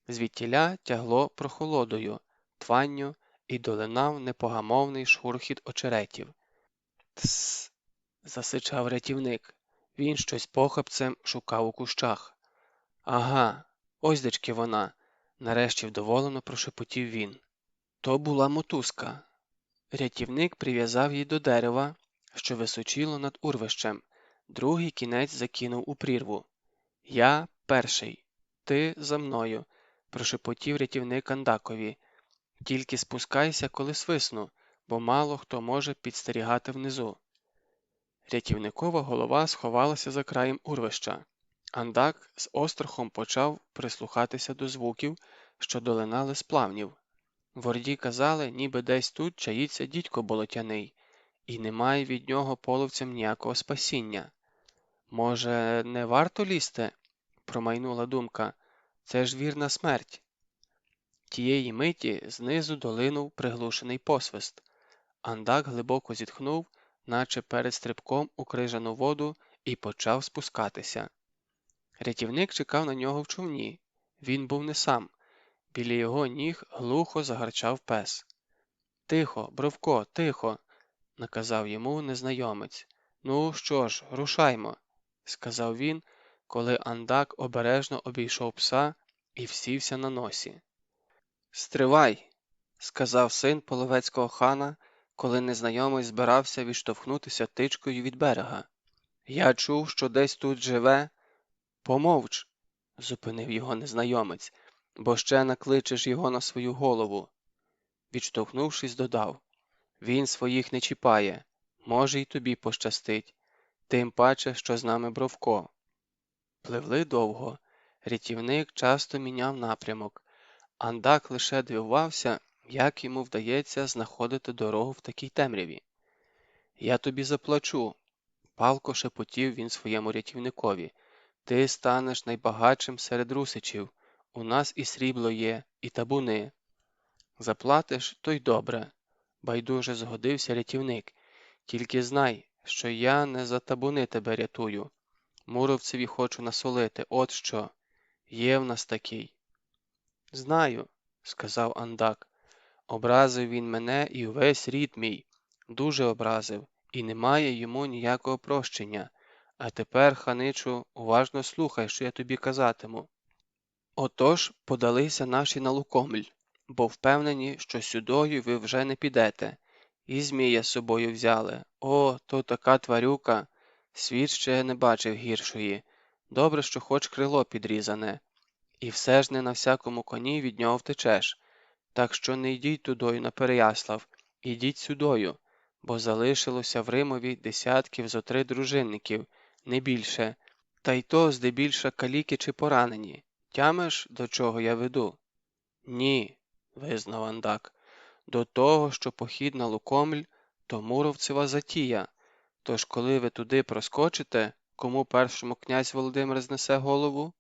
Звідтіля тягло прохолодою, тванню і долинав непогамовний шурхіт очеретів. «Тсс!» – засичав рятівник. Він щось похапцем шукав у кущах. «Ага, ось дечки вона!» – нарешті вдоволено прошепотів він. То була мотузка. Рятівник прив'язав її до дерева, що височило над урвищем. Другий кінець закинув у прірву. «Я перший. Ти за мною», – прошепотів рятівник Андакові. «Тільки спускайся, коли свисну, бо мало хто може підстерігати внизу». Рятівникова голова сховалася за краєм урвища. Андак з острахом почав прислухатися до звуків, що долинали з плавнів. В орді казали, ніби десь тут чаїться дідько болотяний, і немає від нього половцям ніякого спасіння. «Може, не варто лізти?» – промайнула думка. «Це ж вірна смерть». Тієї миті знизу долинув приглушений посвист. Андак глибоко зітхнув, наче перед стрибком у крижану воду, і почав спускатися. Рятівник чекав на нього в човні. Він був не сам. Біля його ніг глухо загарчав пес. «Тихо, Бровко, тихо!» – наказав йому незнайомець. Ну що ж, рушаймо, сказав він, коли Андак обережно обійшов пса і всівся на носі. Стривай, сказав син половецького хана, коли незнайомець збирався відштовхнутися тичкою від берега. Я чув, що десь тут живе. Помовч, зупинив його незнайомець, бо ще накличеш його на свою голову. Відштовхнувшись, додав: він своїх не чіпає, може й тобі пощастить, тим паче, що з нами Бровко. Пливли довго, рятівник часто міняв напрямок. Андак лише дивувався, як йому вдається знаходити дорогу в такій темряві. Я тобі заплачу, палко шепотів він своєму рятівникові. Ти станеш найбагатшим серед русичів. У нас і срібло є, і табуни. Заплатиш, то й добре, байдуже згодився рятівник. Тільки знай, що я не за табуни тебе рятую. Муровцеві хочу насолити, от що. Є в нас такий. Знаю, сказав Андак. Образив він мене і увесь рід мій. Дуже образив, і немає йому ніякого прощення. А тепер, ханичу, уважно слухай, що я тобі казатиму. Отож подалися наші на Лукомль, бо впевнені, що сюдою ви вже не підете. І змія з собою взяли. О, то така тварюка! Світ ще не бачив гіршої. Добре, що хоч крило підрізане. І все ж не на всякому коні від нього втечеш. Так що не йдіть тудою на Переяслав, ідіть сюдою, бо залишилося в Римові десятків зо 3 дружинників, не більше, та й то здебільша каліки чи поранені. Тямиш, до чого я веду? Ні, визнав Андак. До того, що похід на Лукомль, то Муровцева затія. Тож коли ви туди проскочите, кому першому князь Володимир знесе голову?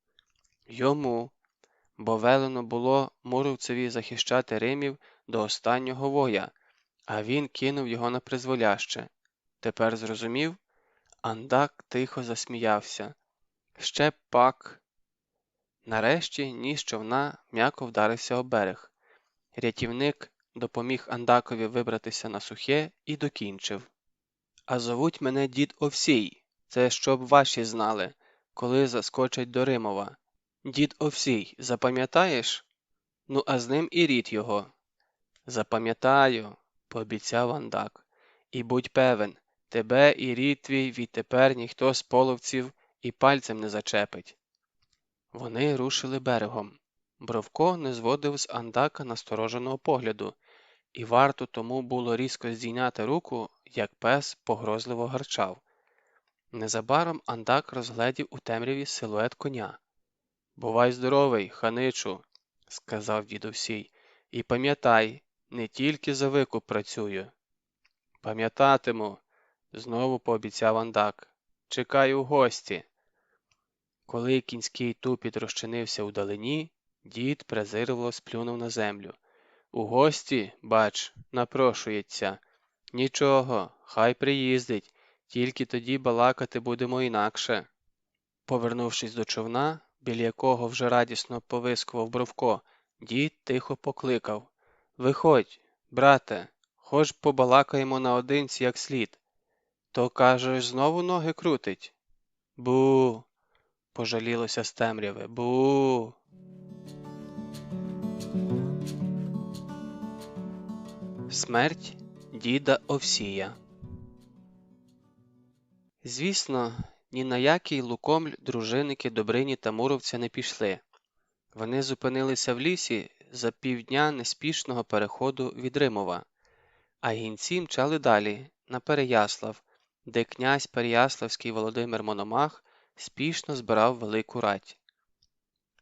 Йому. Бо велено було Муровцеві захищати Римів до останнього воя, а він кинув його на призволяще. Тепер зрозумів? Андак тихо засміявся. Ще б пак. Нарешті ніс човна м'яко вдарився об берег. Рятівник допоміг Андакові вибратися на сухе і докінчив. А зовуть мене дід Овсій, це щоб ваші знали, коли заскочать до Римова. Дід Овсій, запам'ятаєш? Ну, а з ним і рід його. Запам'ятаю, пообіцяв Андак. І будь певен, тебе і рід твій відтепер ніхто з половців і пальцем не зачепить. Вони рушили берегом. Бровко не зводив з Андака настороженого погляду, і варто тому було різко здійняти руку, як пес погрозливо гарчав. Незабаром Андак розгледів у темряві силует коня. «Бувай здоровий, ханичу», – сказав дід Овсій, – «і пам'ятай, не тільки за викуп працюю». «Пам'ятатиму», – знову пообіцяв Андак, – «чекай у гості». Коли кінський тупіт розчинився удалині, дід презирливо сплюнув на землю. «У гості, бач, напрошується. Нічого, хай приїздить, тільки тоді балакати будемо інакше». Повернувшись до човна, біля якого вже радісно повискував Бровко, дід тихо покликав. «Виходь, брате, хоч побалакаємо наодинці як слід». «То, кажеш, знову ноги крутить?» «Бу!» – пожалілося з темряви. «Бу!» Смерть діда Овсія. Звісно, ні на який Лукомль дружинники Добрині та Муровця не пішли. Вони зупинилися в лісі за півдня неспішного переходу від Римова, а гінці мчали далі, на Переяслав, де князь Переяславський Володимир Мономах спішно збирав велику рать.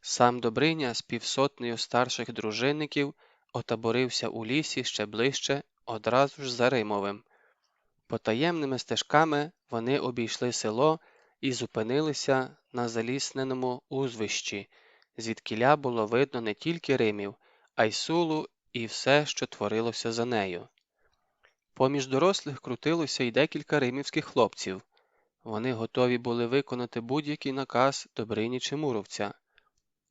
Сам Добриня з 500 старших дружинників отаборився у лісі ще ближче, одразу ж за Римовим. Потаємними стежками вони обійшли село і зупинилися на залісненому узвищі, звідкіля було видно не тільки Римів, а й Сулу і все, що творилося за нею. Поміж дорослих крутилося й декілька римівських хлопців. Вони готові були виконати будь-який наказ Добрині чи Муровця.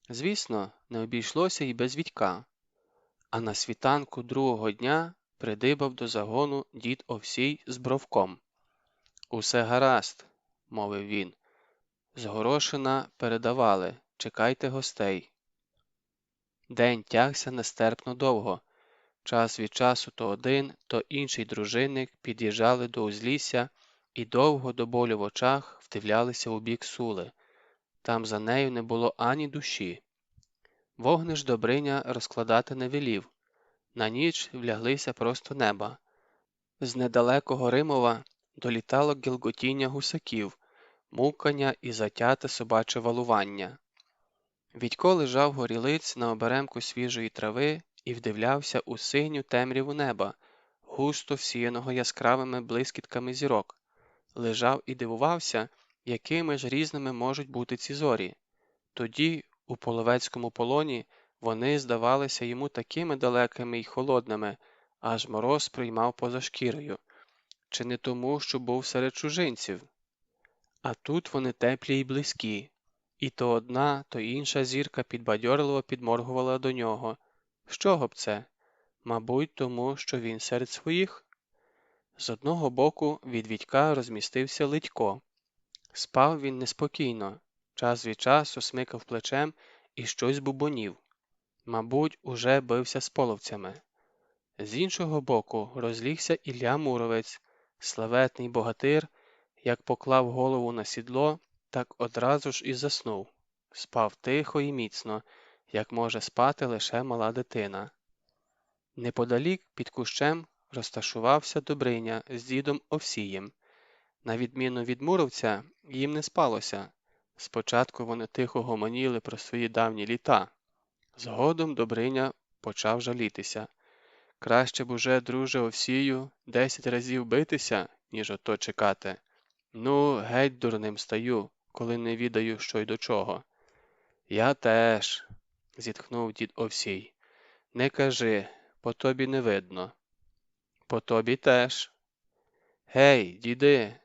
Звісно, не обійшлося й без Вітька. А на світанку другого дня придибав до загону дід Овсій з Бровком. «Усе гаразд», – мовив він. «З Горошина передавали. Чекайте гостей». День тягся нестерпно довго. Час від часу то один, то інший дружинник під'їжджали до узлісся і довго до болю в очах вдивлялися у бік Сули. Там за нею не було ані душі. Вогниш Добриня розкладати не велів. На ніч вляглися просто неба. З недалекого Римова долітало гілготіння гусаків, мукання і затяте собаче валування. Відько лежав горілиць на оберемку свіжої трави і вдивлявся у синю темряву неба, густо всіяного яскравими блискітками зірок. Лежав і дивувався, якими ж різними можуть бути ці зорі. Тоді, у половецькому полоні, вони здавалися йому такими далекими й холодними, аж мороз приймав поза шкірою. Чи не тому, що був серед чужинців? А тут вони теплі й близькі. І то одна, то інша зірка підбадьорливо підморгувала до нього. З чого б це? Мабуть, тому, що він серед своїх? З одного боку від Відька розмістився Ледько. Спав він неспокійно, час від часу смикав плечем і щось бубонів. Мабуть, уже бився з половцями. З іншого боку розлігся Ілля Муромець, славетний богатир, як поклав голову на сідло, так одразу ж і заснув. Спав тихо і міцно, як може спати лише мала дитина. Неподалік під кущем розташувався Добриня з дідом Овсієм. На відміну від Муромця, їм не спалося. Спочатку вони тихо гомоніли про свої давні літа. Згодом Добриня почав жалітися. Краще б уже, друже Овсію, 10 разів битися, ніж ото чекати. Ну, геть дурним стаю, коли не відаю, що й до чого. Я теж, зітхнув дід Овсій. Не кажи, по тобі не видно. По тобі теж. Гей, діди,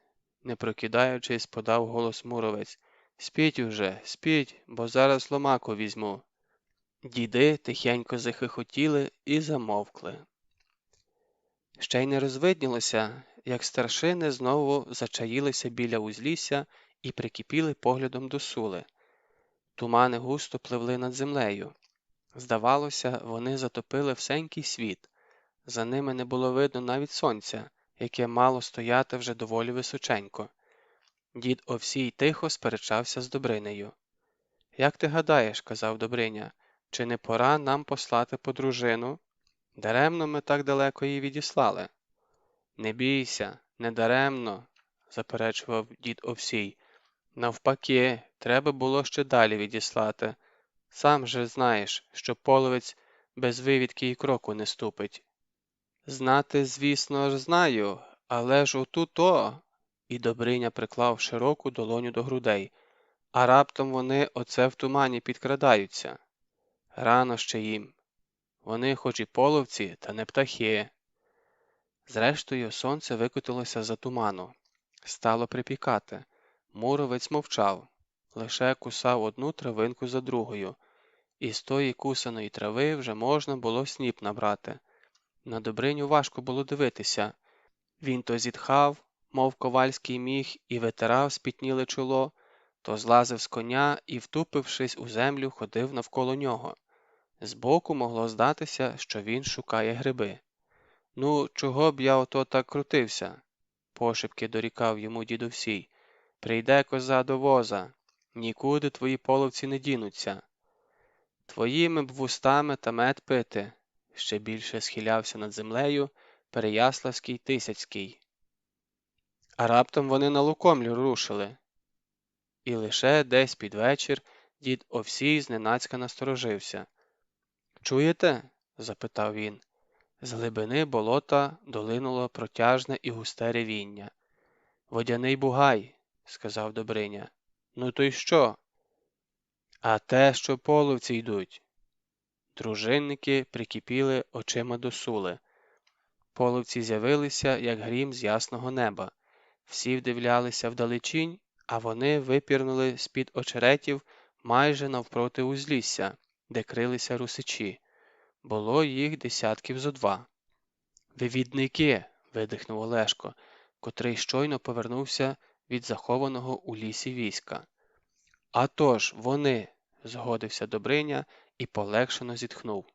не прокидаючись, подав голос Муромець. Спіть уже, спіть, бо зараз ломаку візьму. Діди тихенько захихотіли і замовкли. Ще й не розвиднілося, як старшини знову зачаїлися біля узлісся і прикипіли поглядом до Сули. Тумани густо пливли над землею. Здавалося, вони затопили всенький світ. За ними не було видно навіть сонця, яке мало стояти вже доволі височенько. Дід Овсій тихо сперечався з Добринею. «Як ти гадаєш, — казав Добриня, — чи не пора нам послати по дружину? Даремно ми так далеко її відіслали». «Не бійся, не даремно, — заперечував дід Овсій. Навпаки, треба було ще далі відіслати. Сам же знаєш, що половець без вивідки й кроку не ступить». «Знати, звісно ж, знаю, але ж отут-о!» І Добриня приклав широку долоню до грудей. «А раптом вони оце в тумані підкрадаються. Рано ще їм. Вони хоч і половці, та не птахи». Зрештою, сонце викотилося за туману. Стало припікати. Муромець мовчав, лише кусав одну травинку за другою. І з тої кусаної трави вже можна було сніп набрати. На Добриню важко було дивитися. Він то зітхав, мов ковальський міг, і витирав спітніле чоло, то злазив з коня і, втупившись у землю, ходив навколо нього. Збоку могло здатися, що він шукає гриби. «Ну, чого б я ото так крутився?» – пошепки дорікав йому дід Овсій. «Прийде коза до воза, нікуди твої половці не дінуться. Твоїми б вустами та мед пити», – ще більше схилявся над землею Переяславський Тисяцький. «А раптом вони на Лукомлю рушили». І лише десь під вечір дід Овсій зненацька насторожився. «Чуєте?» – запитав він. З глибини болота долинуло протяжне і густе ревіння. «Водяний бугай», – сказав Добриня. «Ну то й що?» «А те, що половці йдуть». Дружинники прикипіли очима до Сули. Половці з'явилися, як грім з ясного неба. Всі вдивлялися вдалечінь, а вони випірнули з-під очеретів майже навпроти узлісся, де крилися русичі. Було їх десятків зо 2. Вивідники! Видихнув Олешко, котрий щойно повернувся від захованого у лісі війська. А тож, вони! Згодився Добриня і полегшено зітхнув.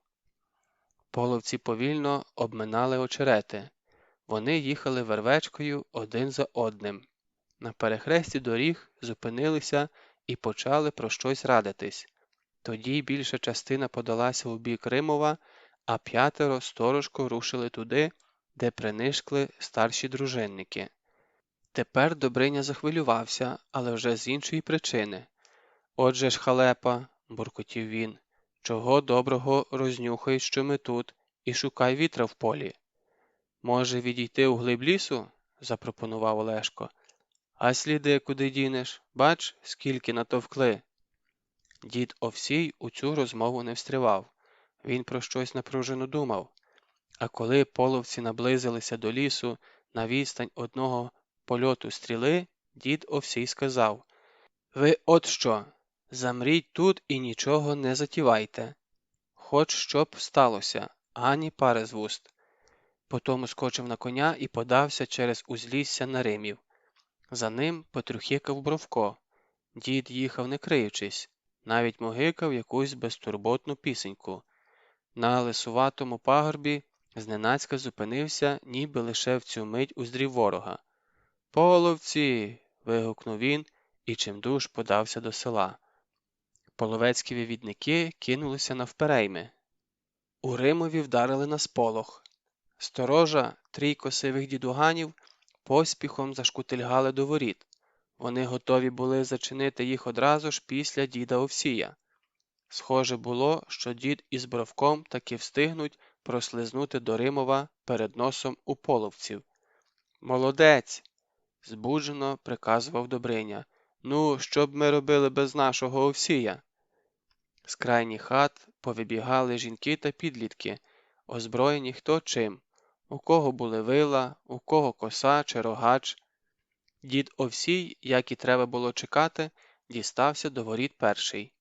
Половці повільно обминали очерети. Вони їхали вервечкою один за одним. На перехресті доріг зупинилися і почали про щось радитись. Тоді більша частина подалася у бік Римова, а 5 сторожко рушили туди, де принишкли старші дружинники. Тепер Добриня захвилювався, але вже з іншої причини. «Отже ж, халепа», – буркотів він, – «чого доброго рознюхають, що ми тут, і шукай вітра в полі». «Може, відійти у глиб лісу?» – запропонував Олешко. «А сліди куди дінеш? Бач, скільки натовкли». Дід Овсій у цю розмову не встрявав. Він про щось напружено думав. А коли половці наблизилися до лісу на відстань одного польоту стріли, дід Овсій сказав: «Ви от що, замріть тут і нічого не затівайте. Хоч що б сталося, ані пари з вуст». Потому скочив на коня і подався через узлісся на Римів. За ним потрюхикав Бровко. Дід їхав не криючись, навіть могикав якусь безтурботну пісеньку. На лисуватому пагорбі зненацька зупинився, ніби лише в цю мить уздрів ворога. «Половці!» – вигукнув він і чимдуж подався до села. Половецькі вивідники кинулися навперейми. У Римові вдарили на сполох. Сторожа, 3 сивих дідуганів, поспіхом зашкутильгали до воріт. Вони готові були зачинити їх одразу ж після діда Овсія. Схоже було, що дід із Бровком таки встигнуть прослизнути до Римова перед носом у половців. «Молодець!» – збуджено приказував Добриня. «Ну, що б ми робили без нашого Овсія?» З крайніх хат повибігали жінки та підлітки, озброєні хто чим. У кого були вила, у кого коса чи рогач. Дід Овсій, як і треба було чекати, дістався до воріт перший.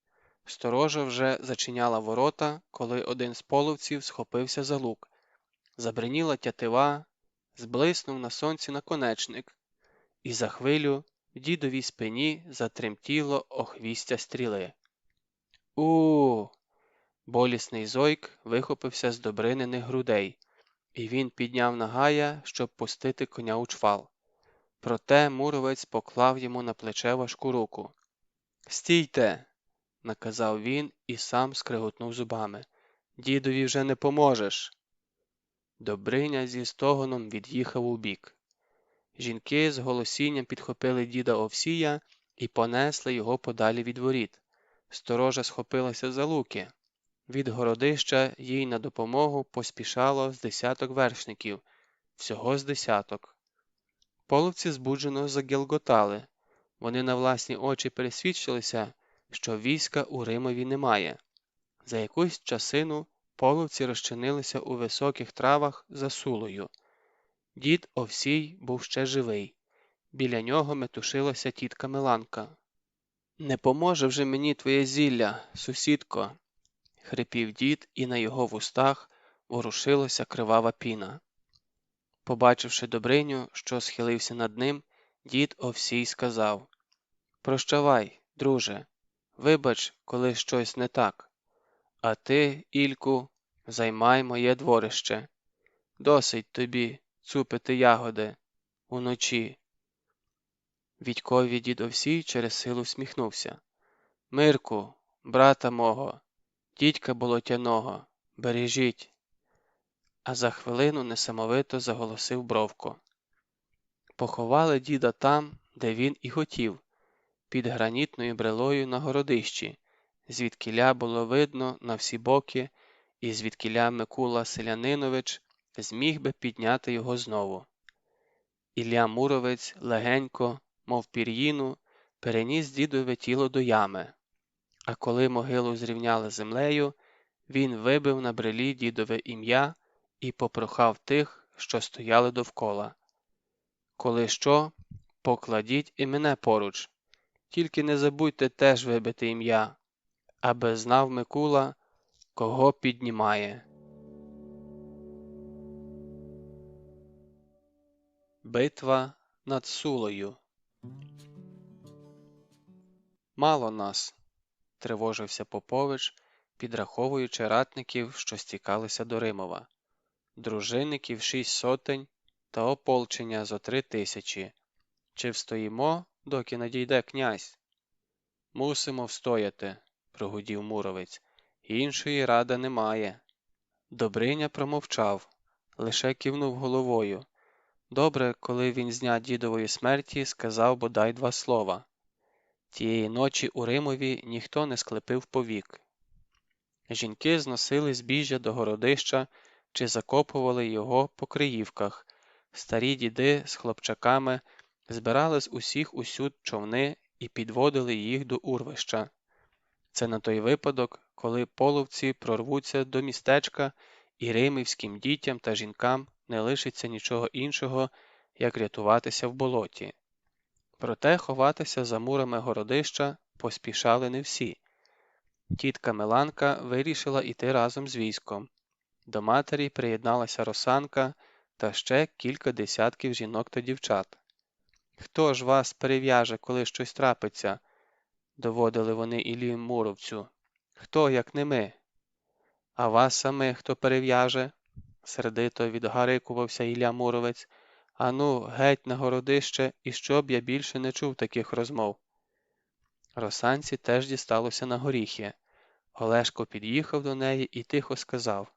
Сторожа вже зачиняла ворота, коли один з половців схопився за лук. Забриніла тятива, зблиснув на сонці наконечник, і за хвилю в дідовій спині затремтіло охвістя стріли. у Болісний зойк вихопився з Добрининих грудей, і він підняв нагая, щоб пустити коня у чвал. Проте муровець поклав йому на плече важку руку. «Стійте!» – наказав він і сам скриготнув зубами. «Дідові вже не поможеш!» Добриня зі стогоном від'їхав убік. Жінки з голосінням підхопили діда Овсія і понесли його подалі від воріт. Сторожа схопилася за луки. Від городища їй на допомогу поспішало з 10 вершників, всього з 10. Половці збуджено загелготали. Вони на власні очі пересвідчилися, що війська у Римові немає. За якусь часину половці розчинилися у високих травах за Сулою. Дід Овсій був ще живий. Біля нього метушилася тітка Миланка. «Не поможе вже мені твоє зілля, сусідко!» – хрипів дід, і на його вустах ворушилася кривава піна. Побачивши Добриню, що схилився над ним, дід Овсій сказав: «Прощавай, друже, вибач, коли щось не так. А ти, Ільку, займай моє дворище. Досить тобі цупити ягоди уночі». Відькові дід Овсій через силу всміхнувся. «Мирку, брата мого, дідька болотяного, бережіть!» А за хвилину несамовито заголосив Бровко. Поховали діда там, де він і хотів, під гранітною брелою на городищі, звідкіля було видно на всі боки, і звідкіля Микула Селянинович зміг би підняти його знову. Ілля Муровець легенько, мов пір'їну, переніс дідове тіло до ями, а коли могилу зрівняли землею, він вибив на брелі дідове ім'я і попрохав тих, що стояли довкола: «Коли що, покладіть і мене поруч, тільки не забудьте теж вибити ім'я, аби знав Микула, кого піднімає». Битва над Сулою. Мало нас, тривожився Попович, підраховуючи ратників, що стікалися до Римова. Дружинників 6 сотень та ополчення зо 3 тисячі. Чи встоїмо, доки надійде князь? Мусимо встояти, прогудів Муромець. Іншої ради немає. Добриня промовчав, лише кивнув головою. Добре, коли він з дня дідової смерті сказав бодай 2 слова. Тієї ночі у Римові ніхто не склепив повік. Жінки зносили збіжжя до городища чи закопували його по криївках. Старі діди з хлопчаками збирали з усіх усюд човни і підводили їх до урвища. Це на той випадок, коли половці прорвуться до містечка і римівським дітям та жінкам не лишиться нічого іншого, як рятуватися в болоті. Проте ховатися за мурами городища поспішали не всі. Тітка Миланка вирішила іти разом з військом. До матері приєдналася Росанка та ще кілька десятків жінок та дівчат. «Хто ж вас перев'яже, коли щось трапиться?» – доводили вони Іллі Муромцю. «Хто, як не ми?» «А вас самих хто перев'яже?» – сердито відгарикувався Ілля Муромець. «Ану, геть на городище, і щоб я більше не чув таких розмов». Росанці теж дісталося на горіхи. Олешко під'їхав до неї і тихо сказав: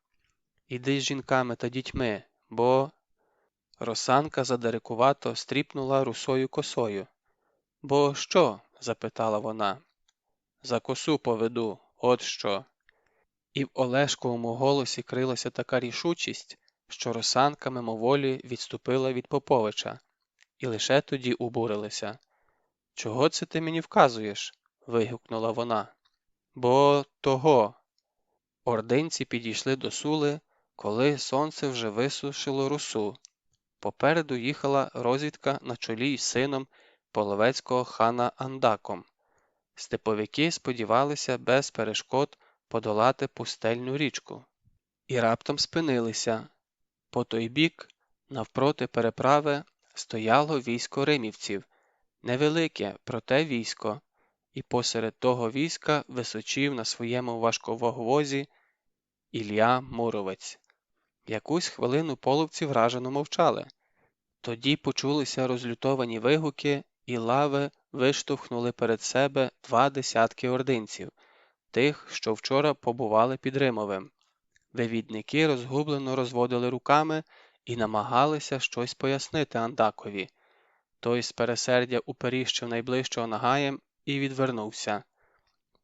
«Іди з жінками та дітьми, бо…» Росанка задирикувато стріпнула русою косою. «Бо що?» – запитала вона. «За косу поведу, от що». І в Олешковому голосі крилася така рішучість, що Росанка мимоволі відступила від Поповича. І лише тоді убурилися. «Чого це ти мені вказуєш?» – вигукнула вона. «Бо того». Ординці підійшли до Сули, коли сонце вже висушило русу. Попереду їхала розвідка на чолі із сином половецького хана Андаком. Степовики сподівалися без перешкод подолати пустельну річку. І раптом спинилися. По той бік, навпроти переправи, стояло військо римівців. Невелике, проте військо. І посеред того війська височів на своєму важковозі Ілля Муромець. Якусь хвилину половці вражено мовчали. Тоді почулися розлютовані вигуки, і лави виштовхнули перед себе 2 десятки ординців, тих, що вчора побували під Римовим. Вивідники розгублено розводили руками і намагалися щось пояснити Андакові. Той з пересердя уперіщив найближчого нагаєм і відвернувся.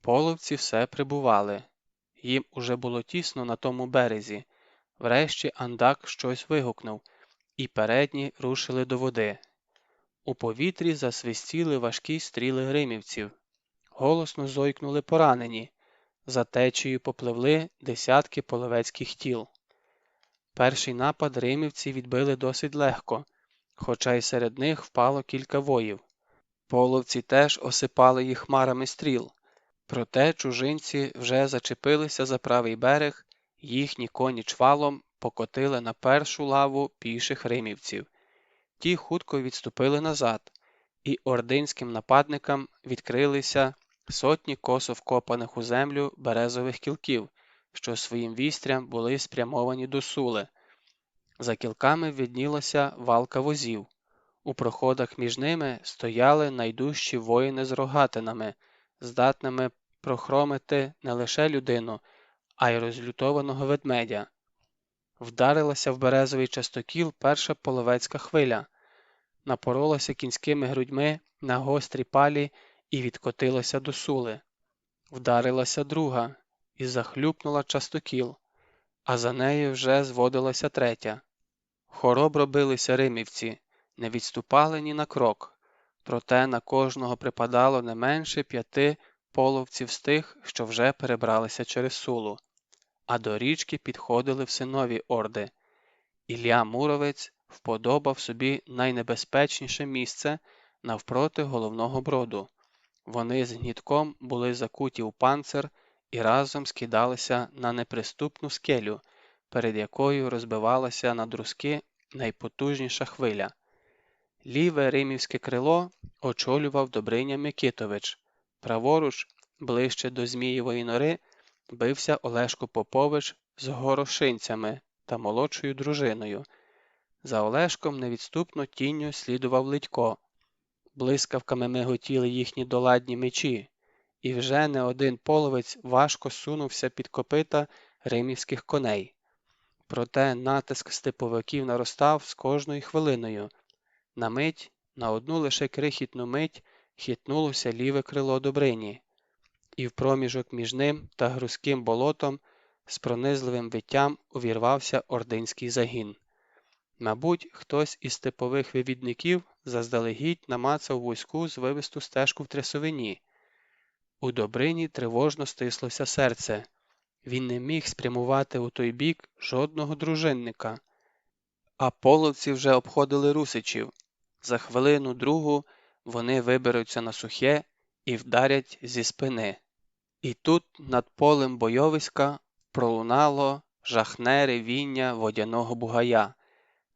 Половці все прибували. Їм уже було тісно на тому березі. Врешті Андак щось вигукнув, і передні рушили до води. У повітрі засвистіли важкі стріли римівців. Голосно зойкнули поранені. За течією попливли десятки половецьких тіл. Перший напад римівці відбили досить легко, хоча й серед них впало кілька воїв. Половці теж осипали їх хмарами стріл. Проте чужинці вже зачепилися за правий берег, їхні коні чвалом покотили на першу лаву піших римівців. Ті хутко відступили назад, і ординським нападникам відкрилися сотні косо вкопаних у землю березових кілків, що своїм вістрям були спрямовані до Сули. За кілками виднілася валка возів. У проходах між ними стояли найдужчі воїни з рогатинами, здатними прохромити не лише людину, а й розлютованого ведмедя. Вдарилася в березовий частокіл перша половецька хвиля, напоролася кінськими грудьми на гострі палі і відкотилася до Сули. Вдарилася друга і захлюпнула частокіл, а за нею вже зводилася третя. Хоробро билися римівці, не відступали ні на крок, проте на кожного припадало не менше 5 половців з тих, що вже перебралися через Сулу, а до річки підходили все нові орди. Ілля Муромець вподобав собі найнебезпечніше місце навпроти головного броду. Вони з Гнітком були закуті у панцир і разом скидалися на неприступну скелю, перед якою розбивалася на друзки найпотужніша хвиля. Ліве римівське крило очолював Добриня Микитович. Праворуч, ближче до Змієвої нори, бився Олешко Попович з горошинцями та молодшою дружиною. За Олешком невідступно тінню слідував Ледько. Блискавками миготіли їхні доладні мечі, і вже не один половець важко сунувся під копита римівських коней. Проте натиск степовиків наростав з кожною хвилиною. На мить, на одну лише крихітну мить, хитнулося ліве крило Добрині, і в проміжок між ним та грузьким болотом з пронизливим виттям увірвався ординський загін. Мабуть, хтось із степових вивідників заздалегідь намацав вузьку звивисту стежку в трясовині. У Добрині тривожно стислося серце. Він не міг спрямувати у той бік жодного дружинника. А половці вже обходили русичів. За хвилину-другу вони виберуться на сухе і вдарять зі спини. І тут над полем бойовиська пролунало жахне ревіння водяного бугая.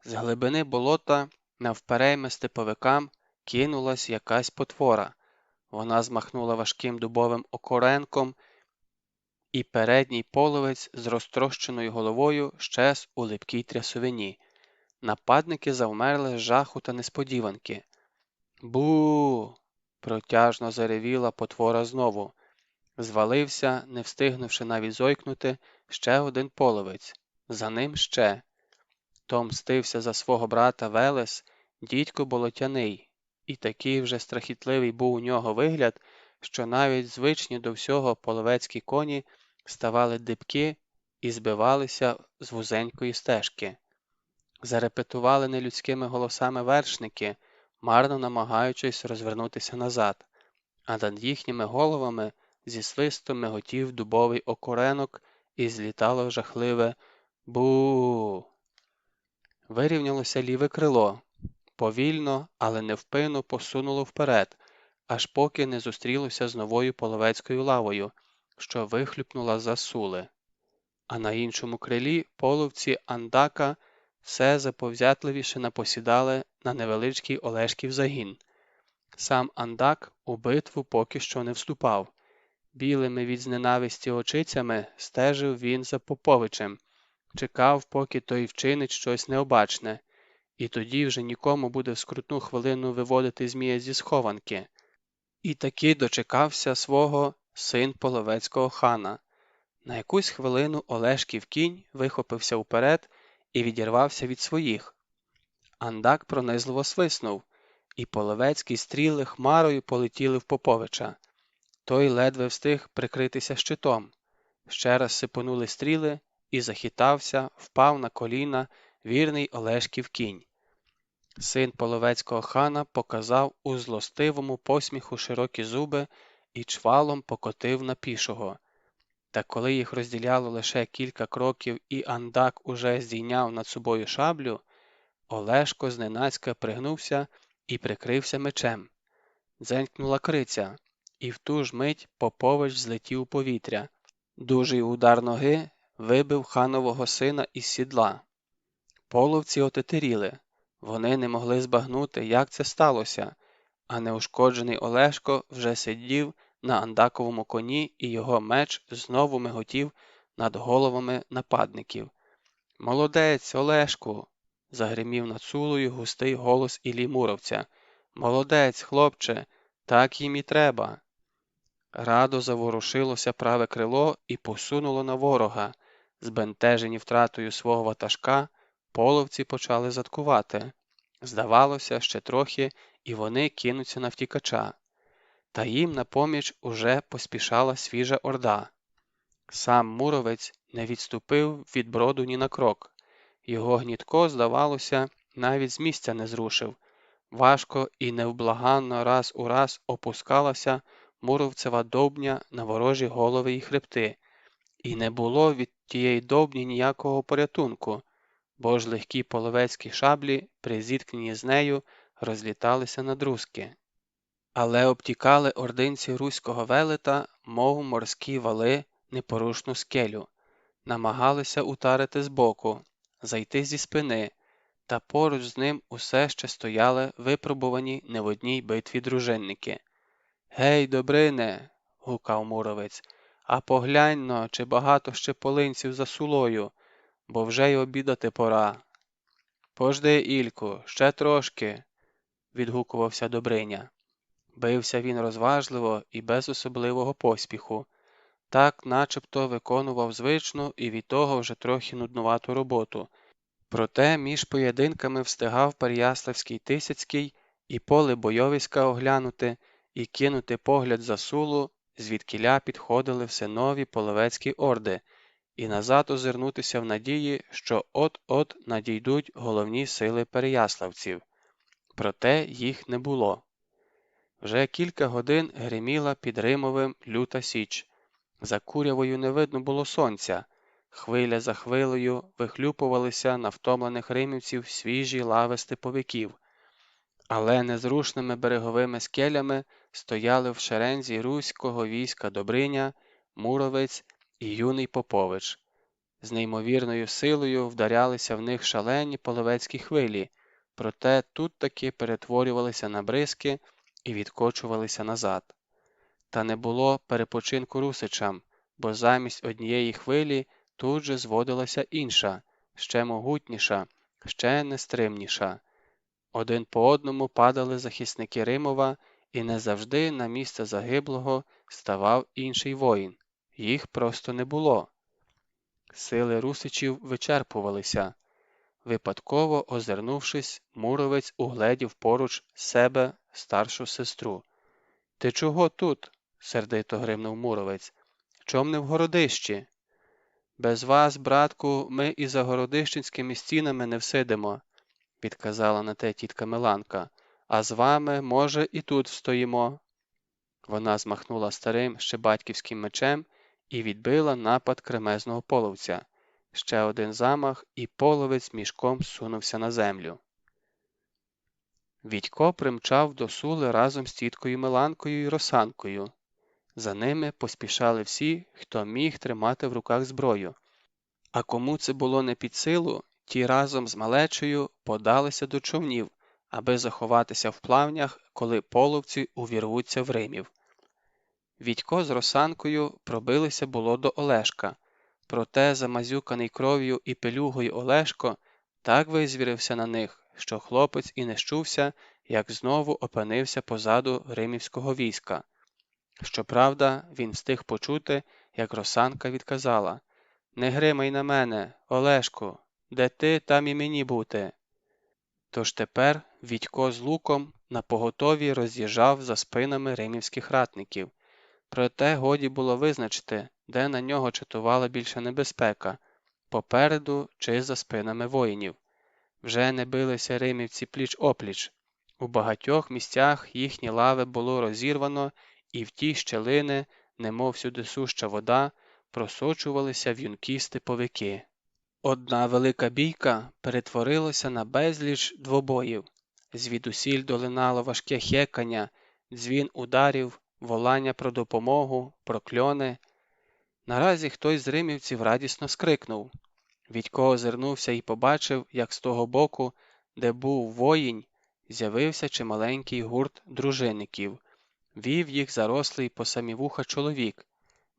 З глибини болота навперейми степовикам кинулась якась потвора. Вона змахнула важким дубовим окоренком, і передній половець з розтрощеною головою щез у липкій трясовині. Нападники завмерли з жаху та несподіванки. «Бу!» – протяжно заревіла потвора знову. Звалився, не встигнувши навіть зойкнути, ще один половець. За ним ще. То мстився за свого брата Велес, дідько болотяний, і такий вже страхітливий був у нього вигляд, що навіть звичні до всього половецькі коні ставали дибки і збивалися з вузенької стежки. Зарепетували нелюдськими голосами вершники, марно намагаючись розвернутися назад, а над їхніми головами зі свистом миготів дубовий окоренок і злітало жахливе «Бу!». Вирівнялося ліве крило. Повільно, але невпинно посунуло вперед, аж поки не зустрілося з новою половецькою лавою, що вихлюпнула за сули. А на іншому крилі половці Андака все заповзятливіше напосідали на невеличкий Олешків загін. Сам Андак у битву поки що не вступав. Білими від зненависті очицями стежив він за Поповичем, чекав, поки той вчинить щось необачне, і тоді вже нікому буде в скрутну хвилину виводити Змія зі схованки. І таки дочекався свого син половецького хана. На якусь хвилину Олешків кінь вихопився вперед і відірвався від своїх. Андак пронизливо свиснув, і половецькі стріли хмарою полетіли в Поповича. Той ледве встиг прикритися щитом. Ще раз сипонули стріли, і захитався, впав на коліна вірний Олешків кінь. Син половецького хана показав у злостивому посміху широкі зуби і чвалом покотив на пішого. Та коли їх розділяло лише кілька кроків і Андак уже здійняв над собою шаблю, Олешко зненацька пригнувся і прикрився мечем. Дзенькнула криця, і в ту ж мить Попович злетів у повітря. Дужий удар ноги вибив ханового сина із сідла. Половці отетеріли. Вони не могли збагнути, як це сталося, а неушкоджений Олешко вже сидів на Андаковому коні, і його меч знову миготів над головами нападників. «Молодець, Олешку!» – загримів над Сулою густий голос Іллі Муровця. «Молодець, хлопче! Так їм і треба!» Радо заворушилося праве крило і посунуло на ворога. Збентежені втратою свого ватажка, половці почали заткувати. Здавалося, ще трохи, і вони кинуться на втікача. Та їм на поміч уже поспішала свіжа орда. Сам Муровець не відступив від броду ні на крок. Його гнітко, здавалося, навіть з місця не зрушив. Важко і невблаганно раз у раз опускалася Муровцева довбня на ворожі голови й хребти. І не було від тієї довбні ніякого порятунку, бо ж легкі половецькі шаблі при зіткненні з нею розліталися на друзки. Але обтікали ординці руського велета, мов морські вали, непорушну скелю. Намагалися утарити збоку, зайти зі спини, та поруч з ним усе ще стояли випробувані не в одній битві дружинники. «Гей, Добрине!» – гукав Муромець. «А поглянь-но, чи багато ще полинців за Сулою, бо вже й обідати пора». «Пожди, Ільку, ще трошки!» – відгукувався Добриня. Бився він розважливо і без особливого поспіху, так начебто виконував звичну і від того вже трохи нуднувату роботу. Проте між поєдинками встигав Переяславський Тисяцький і поле бойовиська оглянути, і кинути погляд за Сулу, звідкіля підходили все нові половецькі орди, і назад озирнутися в надії, що от-от надійдуть головні сили переяславців. Проте їх не було. Вже кілька годин гриміла під Римовим люта січ. За курявою не видно було сонця. Хвиля за хвилею вихлюпувалися на втомлених римівців свіжі лави степовиків. Але незрушними береговими скелями стояли в шерензі руського війська Добриня, Муромець і юний Попович. З неймовірною силою вдарялися в них шалені половецькі хвилі, проте тут таки перетворювалися на бризки і відкочувалися назад. Та не було перепочинку русичам, бо замість однієї хвилі тут же зводилася інша, ще могутніша, ще нестримніша. Один по одному падали захисники Римова, і не завжди на місце загиблого ставав інший воїн. Їх просто не було. Сили русичів вичерпувалися. Випадково озирнувшись, Муромець угледів поруч себе старшу сестру. «Ти чого тут?» – сердито гримнув Муромець. «Чом не в Городищі?» «Без вас, братку, ми і за городищенськими стінами не всидимо», – підказала на те тітка Миланка. «А з вами, може, і тут встоїмо». Вона змахнула старим ще батьківським мечем і відбила напад кремезного половця. Ще один замах, і половець мішком сунувся на землю. Відько примчав до Сули разом з тіткою Миланкою і Росанкою. За ними поспішали всі, хто міг тримати в руках зброю. А кому це було не під силу, ті разом з малечею подалися до човнів, аби заховатися в плавнях, коли половці увірвуться в Римів. Відько з Росанкою пробилися було до Олешка, проте замазюканий кров'ю і пелюгою Олешко так визвірився на них, що хлопець і не щувся, як знову опинився позаду римівського війська. Щоправда, він встиг почути, як Росанка відказала: «Не гримай на мене, Олешку, де ти, там і мені бути». Тож тепер Відько з луком напоготові роз'їжджав за спинами римівських ратників. Проте годі було визначити, де на нього чатувала більша небезпека – попереду чи за спинами воїнів. Вже не билися римівці пліч-опліч. У багатьох місцях їхні лави було розірвано, і в ті щелини, немов сюди суща вода, просочувалися в'юнкі степовики. Одна велика бійка перетворилася на безліч двобоїв. Звідусіль долинало важке хекання, дзвін ударів, волання про допомогу, прокльони. Наразі хтось з римівців радісно скрикнув. Відько озирнувся і побачив, як з того боку, де був воїнь, з'явився чималенький гурт дружинників. Вів їх зарослий по самі вуха чоловік.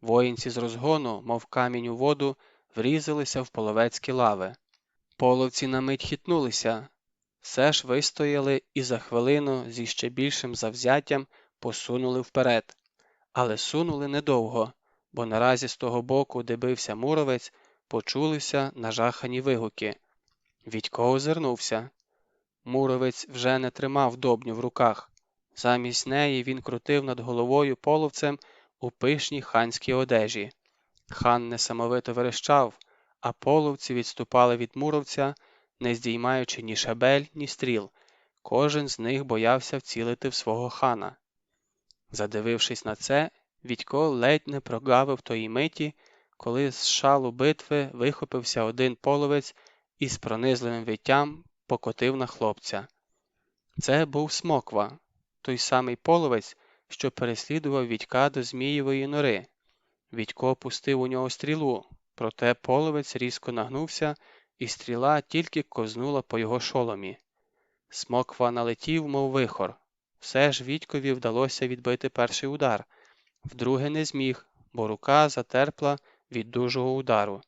Воїнці з розгону, мов камінь у воду, врізалися в половецькі лави. Половці на мить хитнулися. Все ж вистояли і за хвилину зі ще більшим завзяттям посунули вперед. Але сунули недовго, бо наразі з того боку, де бився Муромець, почулися нажахані вигуки. Відько озирнувся. Муромець вже не тримав добню в руках. Замість неї він крутив над головою половцем у пишній ханській одежі. Хан несамовито верещав, а половці відступали від муромця, не здіймаючи ні шабель, ні стріл. Кожен з них боявся вцілити в свого хана. Задивившись на це, Відько ледь не прогавив тої миті, коли з шалу битви вихопився один половець і з пронизливим виттям покотив на хлопця. Це був Смоква, той самий половець, що переслідував Відька до Змієвої нори. Відько пустив у нього стрілу, проте половець різко нагнувся і стріла тільки ковзнула по його шоломі. Смоква налетів, мов вихор. Все ж Вітькові вдалося відбити перший удар. Вдруге не зміг, бо рука затерпла від дужого удару.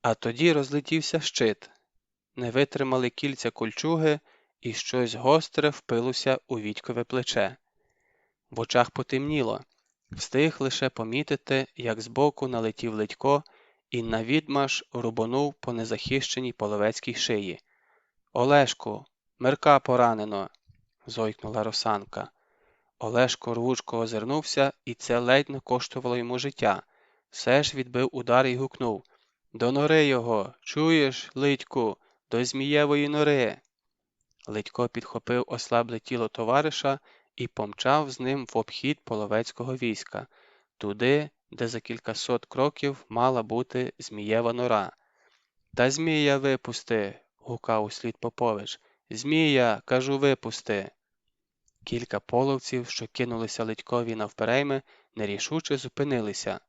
А тоді розлетівся щит. Не витримали кільця кольчуги, і щось гостре впилося у Вітькове плече. В очах потемніло. Встиг лише помітити, як збоку налетів Ледько і навідмаш рубанув по незахищеній половецькій шиї. «Олешку, Мирка поранено!» – зойкнула Росанка. Олешко рвучко озирнувся, і це ледь не коштувало йому життя. Все ж відбив удар і гукнув: «До нори його! Чуєш, Лидьку? До Змієвої нори!» Ледько підхопив ослабле тіло товариша і помчав з ним в обхід половецького війська, туди, де за кількасот кроків мала бути Змієва нора. «Та Змія випусти!» – гукав услід Попович. «Змія, кажу, випусти!» Кілька половців, що кинулися Ледькові навперейми, нерішуче зупинилися.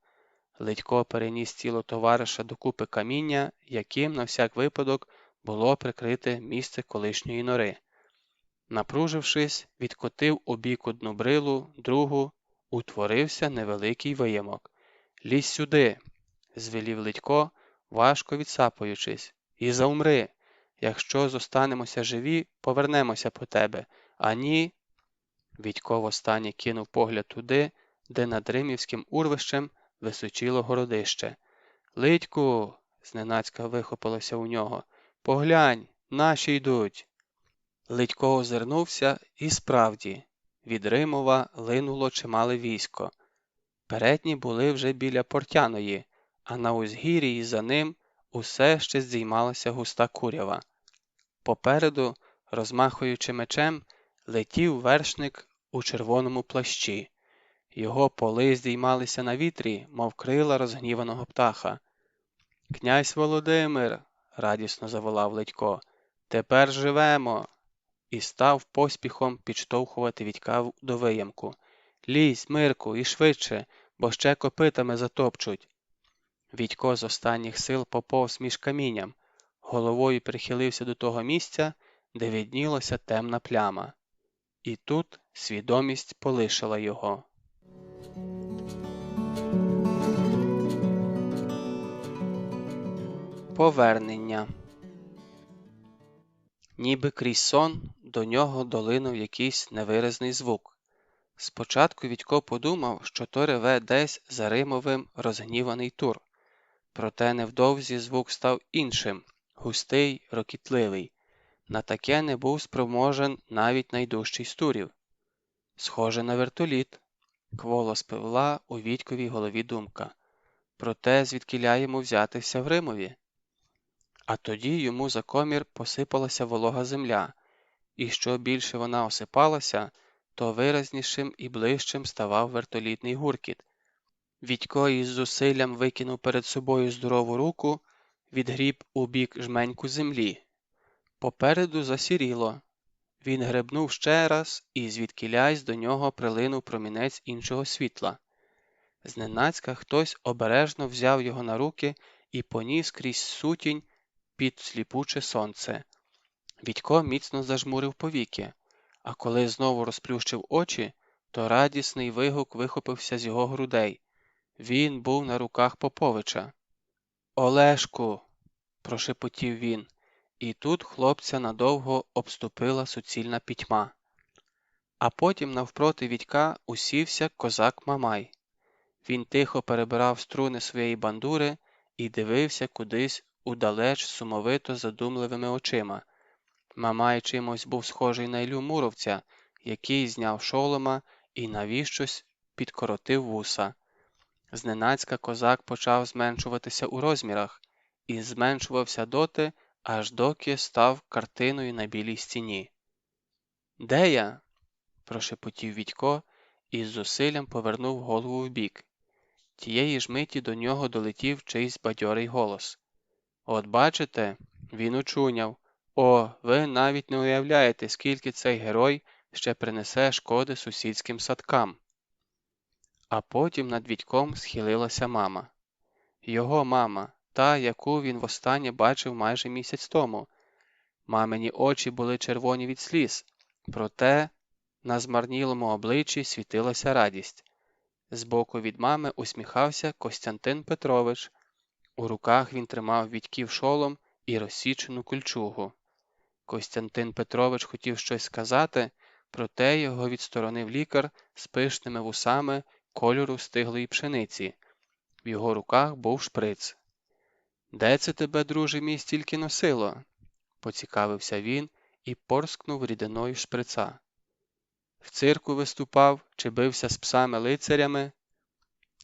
Ледько переніс тіло товариша до купи каміння, яким, на всяк випадок, було прикрите місце колишньої нори. Напружившись, відкотив у бік одну брилу, другу, утворився невеликий виямок. «Лізь сюди!» – звелів Ледько, важко відсапуючись. «І заумри! Якщо зостанемося живі, повернемося по тебе, а ні...» Вітько востаннє кинув погляд туди, де над Римівським урвищем височило городище. «Лидьку!» – зненацька вихопилося у нього. «Поглянь, наші йдуть!» Лидько озирнувся, і справді, від Римова линуло чимале військо. Передні були вже біля Портяної, а на узгір'ї за ним усе ще здіймалася густа курява. Попереду, розмахуючи мечем, летів вершник у червоному плащі. Його поли здіймалися на вітрі, мов крила розгніваного птаха. «Князь Володимир!» – радісно заволав Ледько. «Тепер живемо!» І став поспіхом підштовхувати Вітька до виямку. «Лізь, Мирку, і швидше, бо ще копитами затопчуть!» Вітько з останніх сил поповз між камінням, головою прихилився до того місця, де виднілася темна пляма. І тут свідомість полишила його. Повернення. Ніби крізь сон до нього долинув якийсь невиразний звук. Спочатку Вітько подумав, що то реве десь за Римовим розгніваний Тур. Проте невдовзі звук став іншим, густий, рокітливий. На таке не був спроможен навіть найдужчий з турів. «Схоже на вертоліт», – кволо спливла у Вітьковій голові думка. Проте звідкіля йому взятися в Римові? А тоді йому за комір посипалася волога земля, і що більше вона осипалася, то виразнішим і ближчим ставав вертолітний гуркіт. Вітько із зусиллям викинув перед собою здорову руку, відгріб у бік жменьку землі. Попереду засіріло. Він гребнув ще раз, і звідкілясь до нього прилинув промінець іншого світла. Зненацька хтось обережно взяв його на руки і поніс крізь сутінь під сліпуче сонце. Вітько міцно зажмурив повіки, а коли знову розплющив очі, то радісний вигук вихопився з його грудей. Він був на руках Поповича. «Олешку!» – прошепотів він, і тут хлопця надовго обступила суцільна пітьма. А потім навпроти Вітька усівся козак Мамай. Він тихо перебирав струни своєї бандури і дивився кудись удалеч сумовито задумливими очима. Мамай чимось був схожий на Іллю Муровця, який зняв шолома і навіщось підкоротив вуса. Зненацька козак почав зменшуватися у розмірах і зменшувався доти, аж доки став картиною на білій стіні. «Де я?» – прошепотів Вітько і з зусиллям повернув голову вбік. Тієї ж миті до нього долетів чийсь бадьорий голос. «От бачите, він очуняв. О, ви навіть не уявляєте, скільки цей герой ще принесе шкоди сусідським садкам». А потім над Вітьком схилилася мама. Його мама, та, яку він востаннє бачив майже місяць тому. Мамині очі були червоні від сліз, проте на змарнілому обличчі світилася радість. Збоку від мами усміхався Костянтин Петрович. У руках він тримав Вітьків шолом і розсічену кольчугу. Костянтин Петрович хотів щось сказати, проте його відсторонив лікар з пишними вусами кольору стиглої пшениці. В його руках був шприц. «Де це тебе, друже мій, стільки носило?» – поцікавився він і порскнув рідиною шприца. «В цирку виступав чи бився з псами-лицарями?»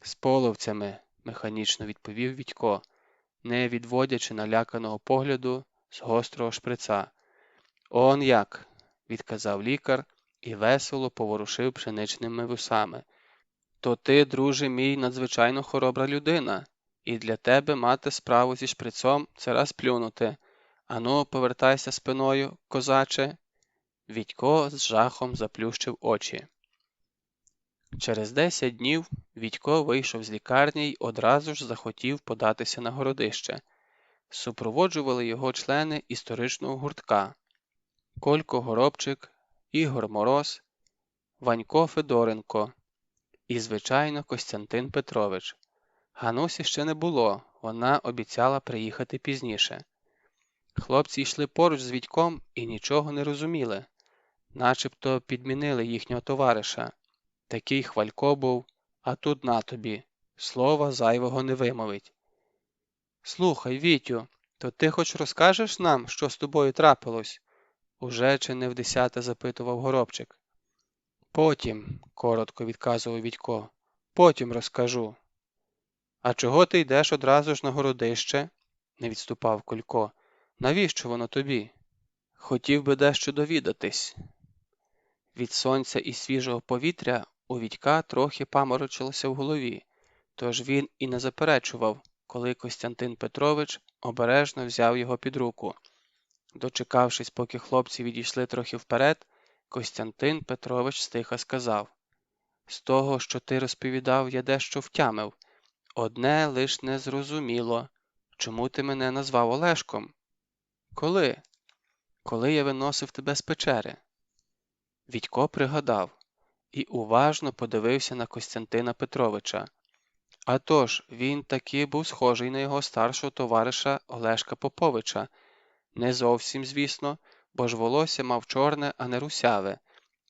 «З половцями», – механічно відповів Вітько, не відводячи наляканого погляду з гострого шприца. «Он як!» – відказав лікар і весело поворушив пшеничними вусами. «То ти, друже мій, надзвичайно хоробра людина, і для тебе мати справу зі шприцом – це раз плюнути. Ану, повертайся спиною, козаче!» Вітько з жахом заплющив очі. Через 10 днів Вітько вийшов з лікарні й одразу ж захотів податися на городище. Супроводжували його члени історичного гуртка: Колько Горобчик, Ігор Мороз, Ванько Федоренко і, звичайно, Костянтин Петрович. Ганусі ще не було, вона обіцяла приїхати пізніше. Хлопці йшли поруч з Вітьком і нічого не розуміли, начебто підмінили їхнього товариша. Такий хвалько був, а тут на тобі, слова зайвого не вимовить. «Слухай, Вітю, то ти хоч розкажеш нам, що з тобою трапилось?» Уже чи не вдесяте запитував Горобчик. «Потім», – коротко відказував Вітько, – «потім розкажу». «А чого ти йдеш одразу ж на городище?» – не відступав Колько. «Навіщо воно тобі?» «Хотів би дещо довідатись». Від сонця і свіжого повітря у Вітька трохи паморочилося в голові, тож він і не заперечував, коли Костянтин Петрович обережно взяв його під руку. Дочекавшись, поки хлопці відійшли трохи вперед, Костянтин Петрович стиха сказав: «З того, що ти розповідав, я дещо втямив. Одне лиш не зрозуміло. Чому ти мене назвав Олешком?» «Коли?» «Коли я виносив тебе з печери». Вітько пригадав і уважно подивився на Костянтина Петровича. А тож, він таки був схожий на його старшого товариша Олешка Поповича. Не зовсім, звісно, бо ж волосся мав чорне, а не русяве,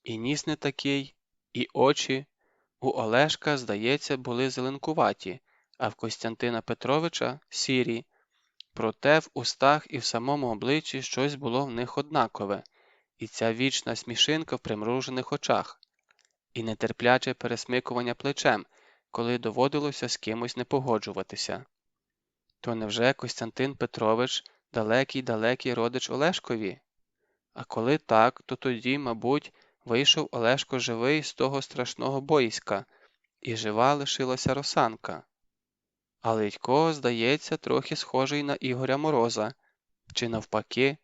і ніс не такий, і очі. У Олешка, здається, були зеленкуваті, а в Костянтина Петровича – сірі. Проте в устах і в самому обличчі щось було в них однакове, і ця вічна смішинка в примружених очах, і нетерпляче пересмикування плечем, коли доводилося з кимось не погоджуватися. То невже Костянтин Петрович далекий родич Олешкові? А коли так, то тоді, мабуть, вийшов Олешко живий з того страшного боїська, і жива лишилася Росанка. А Ледько, здається, трохи схожий на Ігоря Мороза. Чи навпаки?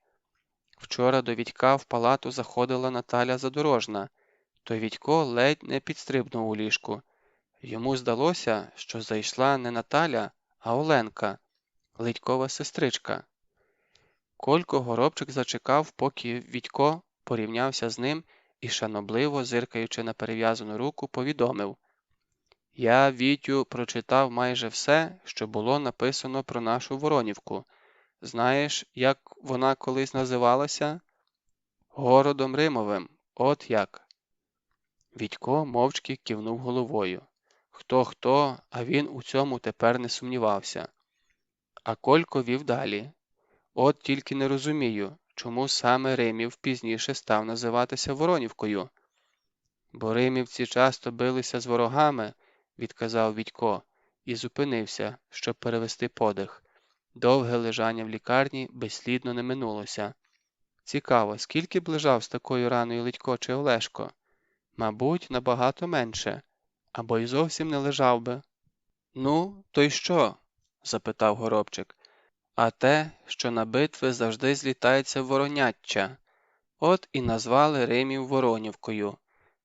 Вчора до Вітька в палату заходила Наталя Задорожна, то Вітько ледь не підстрибнув у ліжку. Йому здалося, що зайшла не Наталя, а Оленка, Ледькова сестричка. Колько Горобчик зачекав, поки Вітько порівнявся з ним і, шанобливо зиркаючи на перев'язану руку, повідомив: «Я, Вітю, прочитав майже все, що було написано про нашу Воронівку. Знаєш, як вона колись називалася? Городом Римовим. От як». Вітько мовчки кивнув головою. Хто, а він у цьому тепер не сумнівався. А Колько вів далі. «От тільки не розумію, чому саме Римів пізніше став називатися Воронівкою?» «Бо римівці часто билися з ворогами», – відказав Вітько, і зупинився, щоб перевести подих. Довге лежання в лікарні безслідно не минулося. Цікаво, скільки б лежав з такою раною Ледько чи Олешко? Мабуть, набагато менше. Або й зовсім не лежав би. «Ну, то й що?» – запитав Горобчик. «А те, що на битви завжди злітається вороняччя. От і назвали Римів Воронівкою,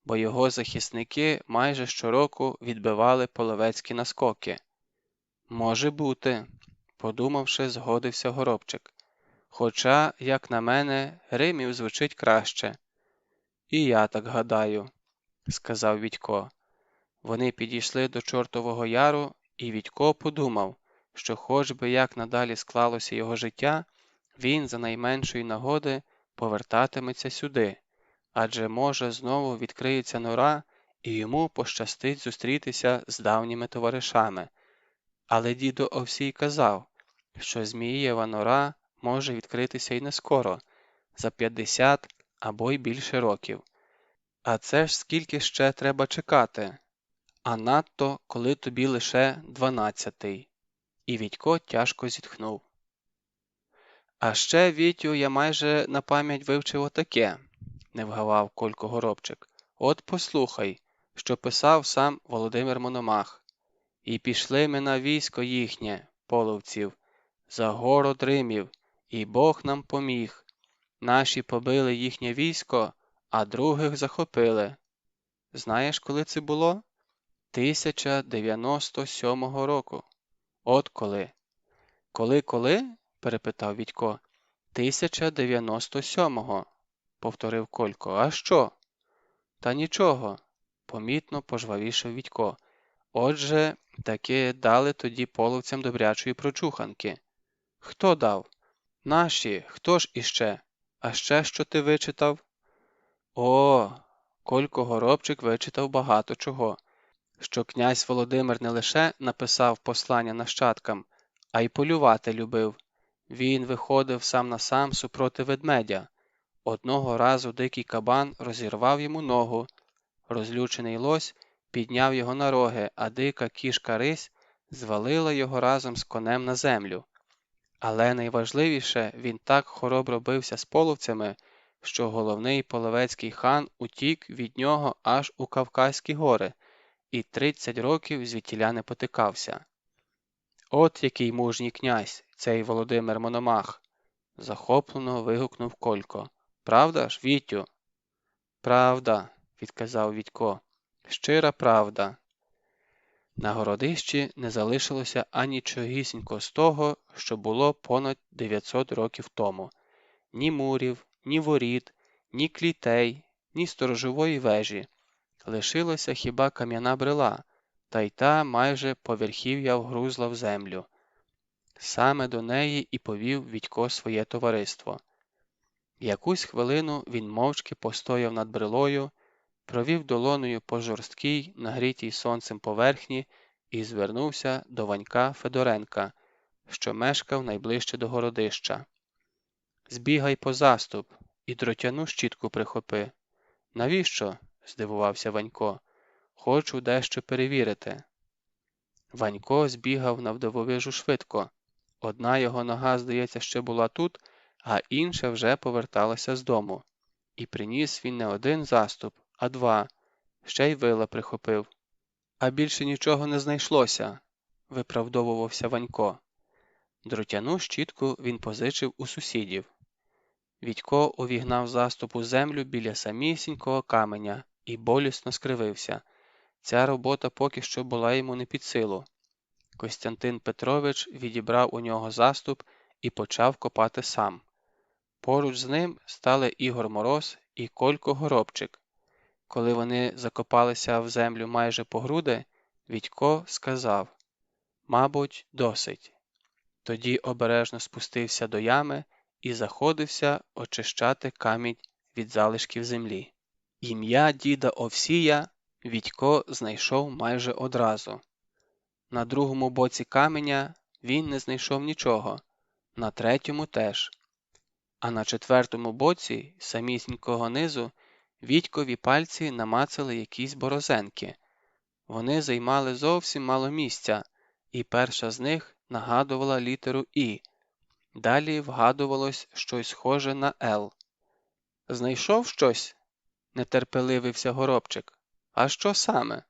бо його захисники майже щороку відбивали половецькі наскоки». «Може бути», подумавши, згодився Горобчик. Хоча, як на мене, Римів звучить краще. І я так гадаю, сказав Відько. Вони підійшли до Чортового Яру, і Відько подумав, що хоч би як надалі склалося його життя, він за найменшої нагоди повертатиметься сюди, адже, може, знову відкриється нора, і йому пощастить зустрітися з давніми товаришами. Але дідо Овсій казав, що Зміїєва нора може відкритися й не скоро, за 50 або й більше років. А це ж скільки ще треба чекати? А надто, коли тобі лише 12-й. І Відько тяжко зітхнув. А ще, Вітю, я майже на пам'ять вивчив отаке, не вгавав Колько Горобчик. От послухай, що писав сам Володимир Мономах. І пішли ми на військо їхнє, половців, за город Римів, і Бог нам поміг. Наші побили їхнє військо, а других захопили. Знаєш, коли це було? 1097 року. От коли. Коли? Перепитав Відько. 1097-го, повторив Колько. А що? Та нічого, помітно пожвавішав Відько. Отже, таки дали тоді половцям добрячої прочуханки. Хто дав? Наші, хто ж іще? А ще що ти вичитав? О, Колько Горобчик вичитав багато чого. Що князь Володимир не лише написав послання нащадкам, а й полювати любив. Він виходив сам на сам супроти ведмедя. Одного разу дикий кабан розірвав йому ногу. Розлючений лось підняв його на роги, а дика кішка Рись звалила його разом з конем на землю. Але найважливіше, він так хоробро бився з половцями, що головний половецький хан утік від нього аж у Кавказькі гори і 30 років звідтіля не потикався. От який мужній князь, цей Володимир Мономах! Захоплено вигукнув Колько. Правда ж, Вітю? Правда, відказав Відько. Щира правда. На городищі не залишилося анічогісінько з того, що було понад 900 років тому. Ні мурів, ні воріт, ні клітей, ні сторожової вежі. Лишилася хіба кам'яна брила, та й та майже поверхів'я вгрузла в землю. Саме до неї і повів Відько своє товариство. Якусь хвилину він мовчки постояв над брилою, провів долоною по жорсткій, нагрітій сонцем поверхні і звернувся до Ванька Федоренка, що мешкав найближче до городища. «Збігай по заступ і дротяну щітку прихопи». «Навіщо?» – здивувався Ванько. «Хочу дещо перевірити». Ванько збігав навдивовижу швидко. Одна його нога, здається, ще була тут, а інша вже поверталася з дому. І приніс він не один заступ, а 2. Ще й вила прихопив. «А більше нічого не знайшлося», – виправдовувався Ванько. Дротяну щітку він позичив у сусідів. Відько увігнав заступ у землю біля самісінького каменя і болісно скривився. Ця робота поки що була йому не під силу. Костянтин Петрович відібрав у нього заступ і почав копати сам. Поруч з ним стали Ігор Мороз і Колько Горобчик. Коли вони закопалися в землю майже по груди, Відько сказав: «Мабуть, досить». Тоді обережно спустився до ями і заходився очищати камінь від залишків землі. Ім'я діда Овсія Відько знайшов майже одразу. На другому боці каменя він не знайшов нічого, на третьому теж. А на четвертому боці, самісінького низу, Відькові пальці намацали якісь борозенки. Вони займали зовсім мало місця, і перша з них нагадувала літеру «І». Далі вгадувалось щось схоже на «Л». «Знайшов щось?» – нетерпеливився Горобчик. «А що саме?»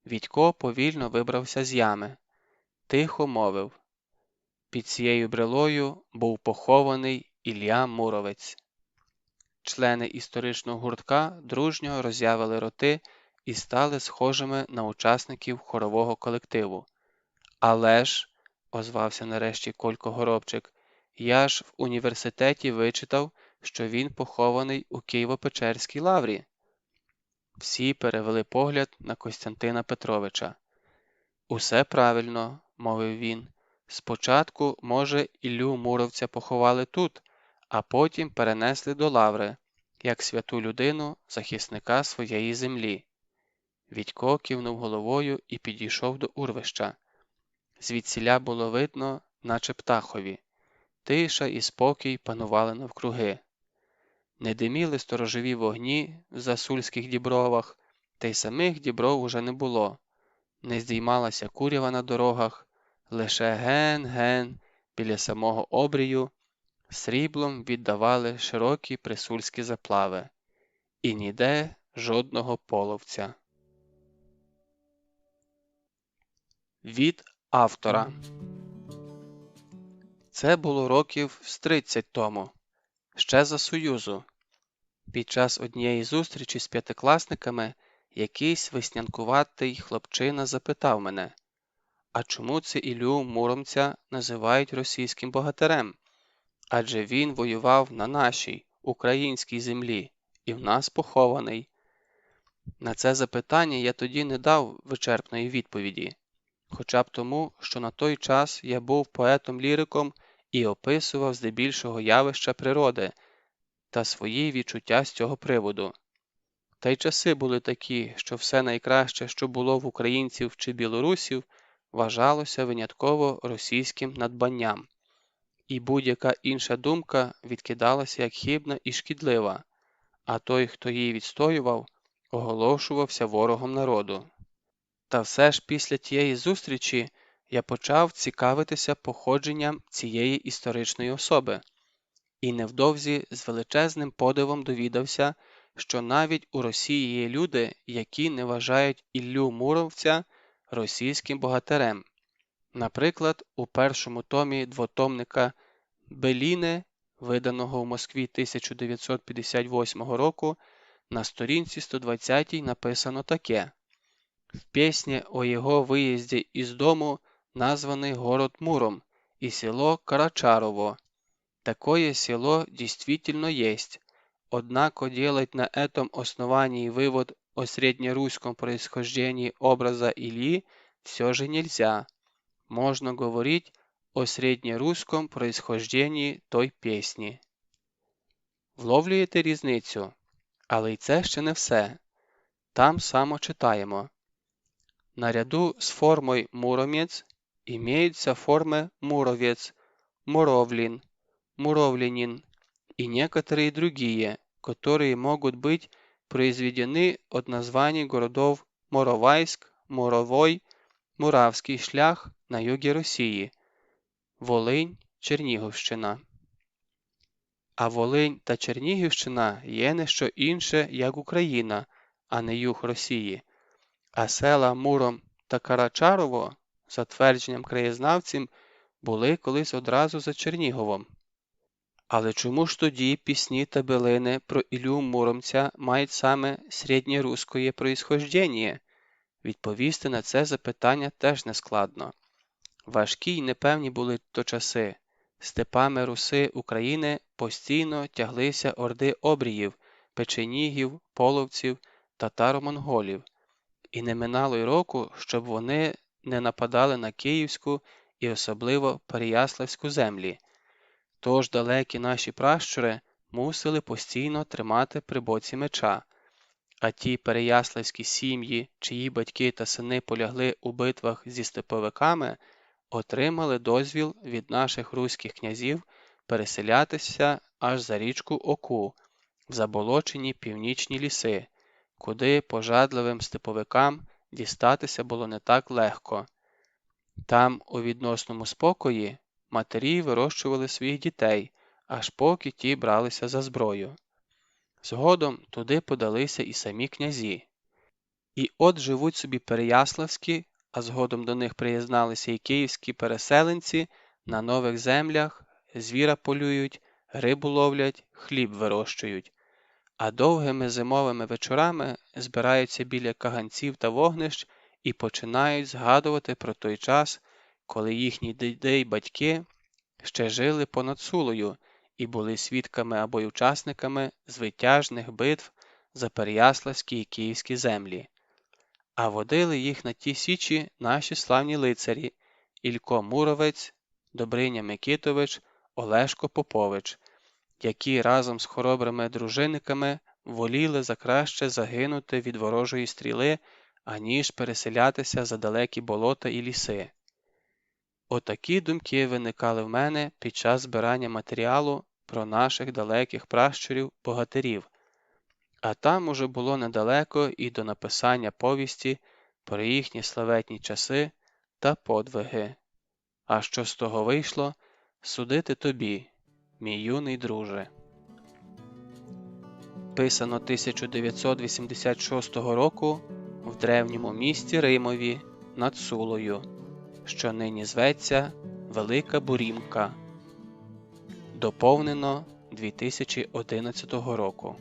Відько повільно вибрався з ями. Тихо мовив: «Під цією брилою був похований Ілля Муромець». Члени історичного гуртка дружньо роззявили роти і стали схожими на учасників хорового колективу. «Але ж», – озвався нарешті Колько Горобчик. Я ж в університеті вичитав, що він похований у Києво-Печерській лаврі. Всі перевели погляд на Костянтина Петровича. Усе правильно, мовив він. Спочатку, може, Іллю Муромця поховали тут, а потім перенесли до лаври, як святу людину, захисника своєї землі. Відько кивнув головою і підійшов до урвища. Звідсіля було видно, наче птахові. Тиша і спокій панували навкруги. Не диміли сторожові вогні в засульських дібровах, та й самих дібров уже не було. Не здіймалася курява на дорогах, лише ген-ген біля самого обрію сріблом віддавали широкі присульські заплави. І ніде жодного половця. Від автора. Це було років з 30 тому, ще за Союзу. Під час однієї зустрічі з п'ятикласниками якийсь веснянкуватий хлопчина запитав мене, а чому це Іллю Муромця називають російським богатирем? Адже він воював на нашій, українській землі, і в нас похований. На це запитання я тоді не дав вичерпної відповіді, хоча б тому, що на той час я був поетом-ліриком і описував здебільшого явища природи та свої відчуття з цього приводу. Та й часи були такі, що все найкраще, що було в українців чи білорусів, вважалося винятково російським надбанням, і будь-яка інша думка відкидалася як хибна і шкідлива, а той, хто її відстоював, оголошувався ворогом народу. Та все ж після тієї зустрічі я почав цікавитися походженням цієї історичної особи, і невдовзі з величезним подивом довідався, що навіть у Росії є люди, які не вважають Іллю Муромця російським богатирем. Наприклад, у першому томі двотомника Беліне, виданого в Москві 1958 року, на сторінці 120 написано таке. В песне о его выезде из дому названный город Муром и село Карачарово. Такое село действительно есть, однако делать на этом основании вывод о среднерусском происхождении образа Ильи все же нельзя. Можно говорить о среднерусском происхождении той пісні. Вловлюєте різницю? Але й це ще не все. Там само читаємо. Наряду с формой «муромец» имеются формы «муровец», «муровлин», «муровлянин» и некоторые другие, которые могут быть произведены от названий городов Моровайск, Моровой, Муравський шлях на югі Росії, Волинь, Чернігівщина. А Волинь та Чернігівщина є не що інше, як Україна, а не юг Росії. А села Муром та Карачарово, за твердженням краєзнавців, були колись одразу за Черніговом. Але чому ж тоді пісні та билини про Іллю Муромця мають саме середньоруське происхождення? Відповісти на це запитання теж нескладно. Важкі й непевні були то часи. Степами Руси України постійно тяглися орди обріїв, печенігів, половців, татаро-монголів. І не минало й року, щоб вони не нападали на Київську і особливо Переяславську землі. Тож далекі наші пращури мусили постійно тримати при боці меча, а ті переяславські сім'ї, чиї батьки та сини полягли у битвах зі степовиками, отримали дозвіл від наших руських князів переселятися аж за річку Оку, в заболочені північні ліси, куди пожадливим степовикам дістатися було не так легко. Там, у відносному спокої, матері вирощували своїх дітей, аж поки ті бралися за зброю. Згодом туди подалися і самі князі. І от живуть собі переяславські, а згодом до них приєдналися і київські переселенці на нових землях, звіра полюють, рибу ловлять, хліб вирощують. А довгими зимовими вечорами збираються біля каганців та вогнищ і починають згадувати про той час, коли їхні діди й батьки ще жили понад Сулою і були свідками або й учасниками звитяжних битв за Переяславські і Київські землі. А водили їх на ті січі наші славні лицарі Ілько Муровець, Добриня Микитович, Олешко Попович, які разом з хоробрими дружинниками воліли за краще загинути від ворожої стріли, аніж переселятися за далекі болота і ліси. Отакі думки виникали в мене під час збирання матеріалу про наших далеких пращурів-богатирів, а там уже було недалеко і до написання повісті про їхні славетні часи та подвиги. А що з того вийшло, судити тобі, мій юний друже. Писано 1986 року в древньому місті Римові над Сулою, що нині зветься Велика Бурімка. Доповнено 2011 року.